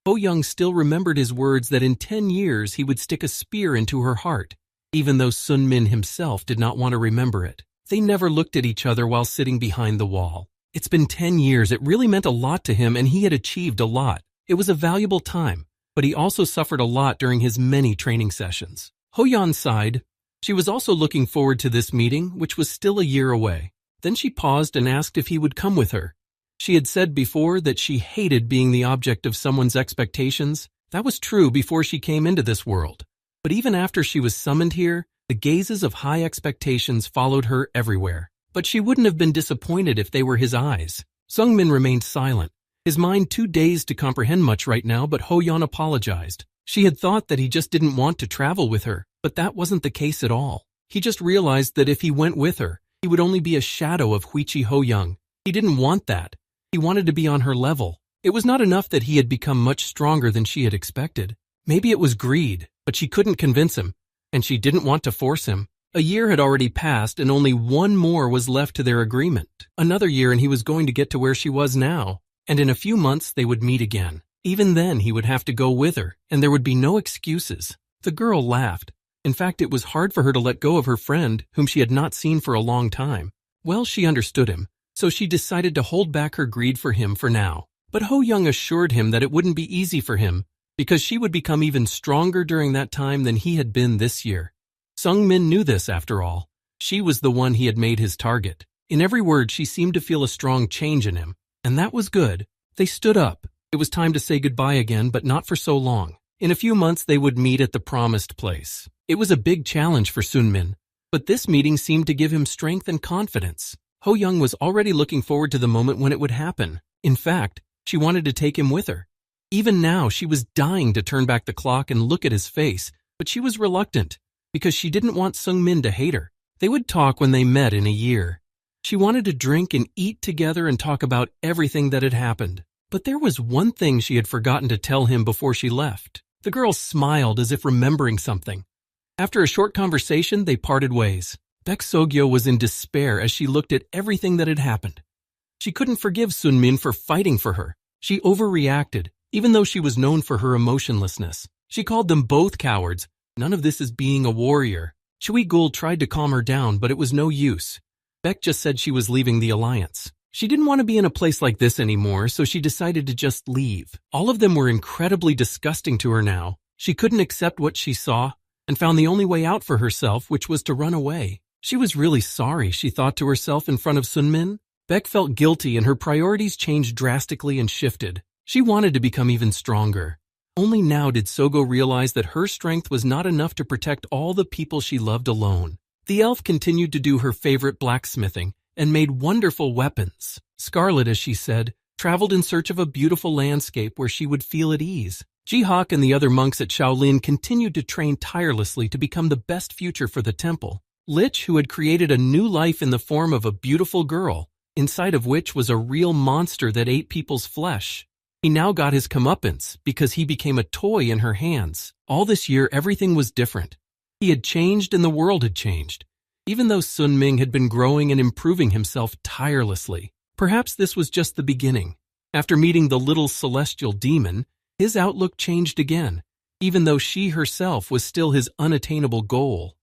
Ho Young still remembered his words that in 10 years he would stick a spear into her heart, even though Sun Min himself did not want to remember it. They never looked at each other while sitting behind the wall. It's been 10 years. It really meant a lot to him, and he had achieved a lot. It was a valuable time, but he also suffered a lot during his many training sessions. Ho Yan sighed. She was also looking forward to this meeting, which was still a year away. Then she paused and asked if he would come with her. She had said before that she hated being the object of someone's expectations. That was true before she came into this world. But even after she was summoned here, the gazes of high expectations followed her everywhere. But she wouldn't have been disappointed if they were his eyes. Sung Min remained silent, his mind too dazed to comprehend much right now, but Ho Yan apologized. She had thought that he just didn't want to travel with her, but that wasn't the case at all. He just realized that if he went with her, he would only be a shadow of Huichi Ho Young. He didn't want that. He wanted to be on her level. It was not enough that he had become much stronger than she had expected. Maybe it was greed, but she couldn't convince him, and she didn't want to force him. A year had already passed and only one more was left to their agreement. Another year and he was going to get to where she was now, and in a few months they would meet again. Even then he would have to go with her, and there would be no excuses. The girl laughed. In fact, it was hard for her to let go of her friend, whom she had not seen for a long time. Well, she understood him, so she decided to hold back her greed for him for now. But Ho Young assured him that it wouldn't be easy for him, because she would become even stronger during that time than he had been this year. Sung Min knew this after all. She was the one he had made his target. In every word, she seemed to feel a strong change in him, and that was good. They stood up. It was time to say goodbye again, but not for so long. In a few months, they would meet at the promised place. It was a big challenge for Sun Min, but this meeting seemed to give him strength and confidence. Ho Young was already looking forward to the moment when it would happen. In fact, she wanted to take him with her. Even now, she was dying to turn back the clock and look at his face, but she was reluctant, because she didn't want Sung Min to hate her. They would talk when they met in a year. She wanted to drink and eat together and talk about everything that had happened. But there was one thing she had forgotten to tell him before she left. The girl smiled as if remembering something. After a short conversation, they parted ways. Baek Sogyo was in despair as she looked at everything that had happened. She couldn't forgive Sun Min for fighting for her. She overreacted, even though she was known for her emotionlessness. She called them both cowards. None of this is being a warrior. Chui Gul tried to calm her down, but it was no use. Baek just said she was leaving the alliance. She didn't want to be in a place like this anymore, so she decided to just leave. All of them were incredibly disgusting to her now. She couldn't accept what she saw and found the only way out for herself, which was to run away. She was really sorry, she thought to herself in front of Sun Min. Baek felt guilty and her priorities changed drastically and shifted. She wanted to become even stronger. Only now did Sogo realize that her strength was not enough to protect all the people she loved alone. The elf continued to do her favorite blacksmithing and made wonderful weapons. Scarlet, as she said, traveled in search of a beautiful landscape where she would feel at ease. Jihak and the other monks at Shaolin continued to train tirelessly to become the best future for the temple. Lich, who had created a new life in the form of a beautiful girl, inside of which was a real monster that ate people's flesh. He now got his comeuppance because he became a toy in her hands. All this year, everything was different. He had changed and the world had changed, even though Sun Ming had been growing and improving himself tirelessly. Perhaps this was just the beginning. After meeting the little celestial demon, his outlook changed again, even though she herself was still his unattainable goal.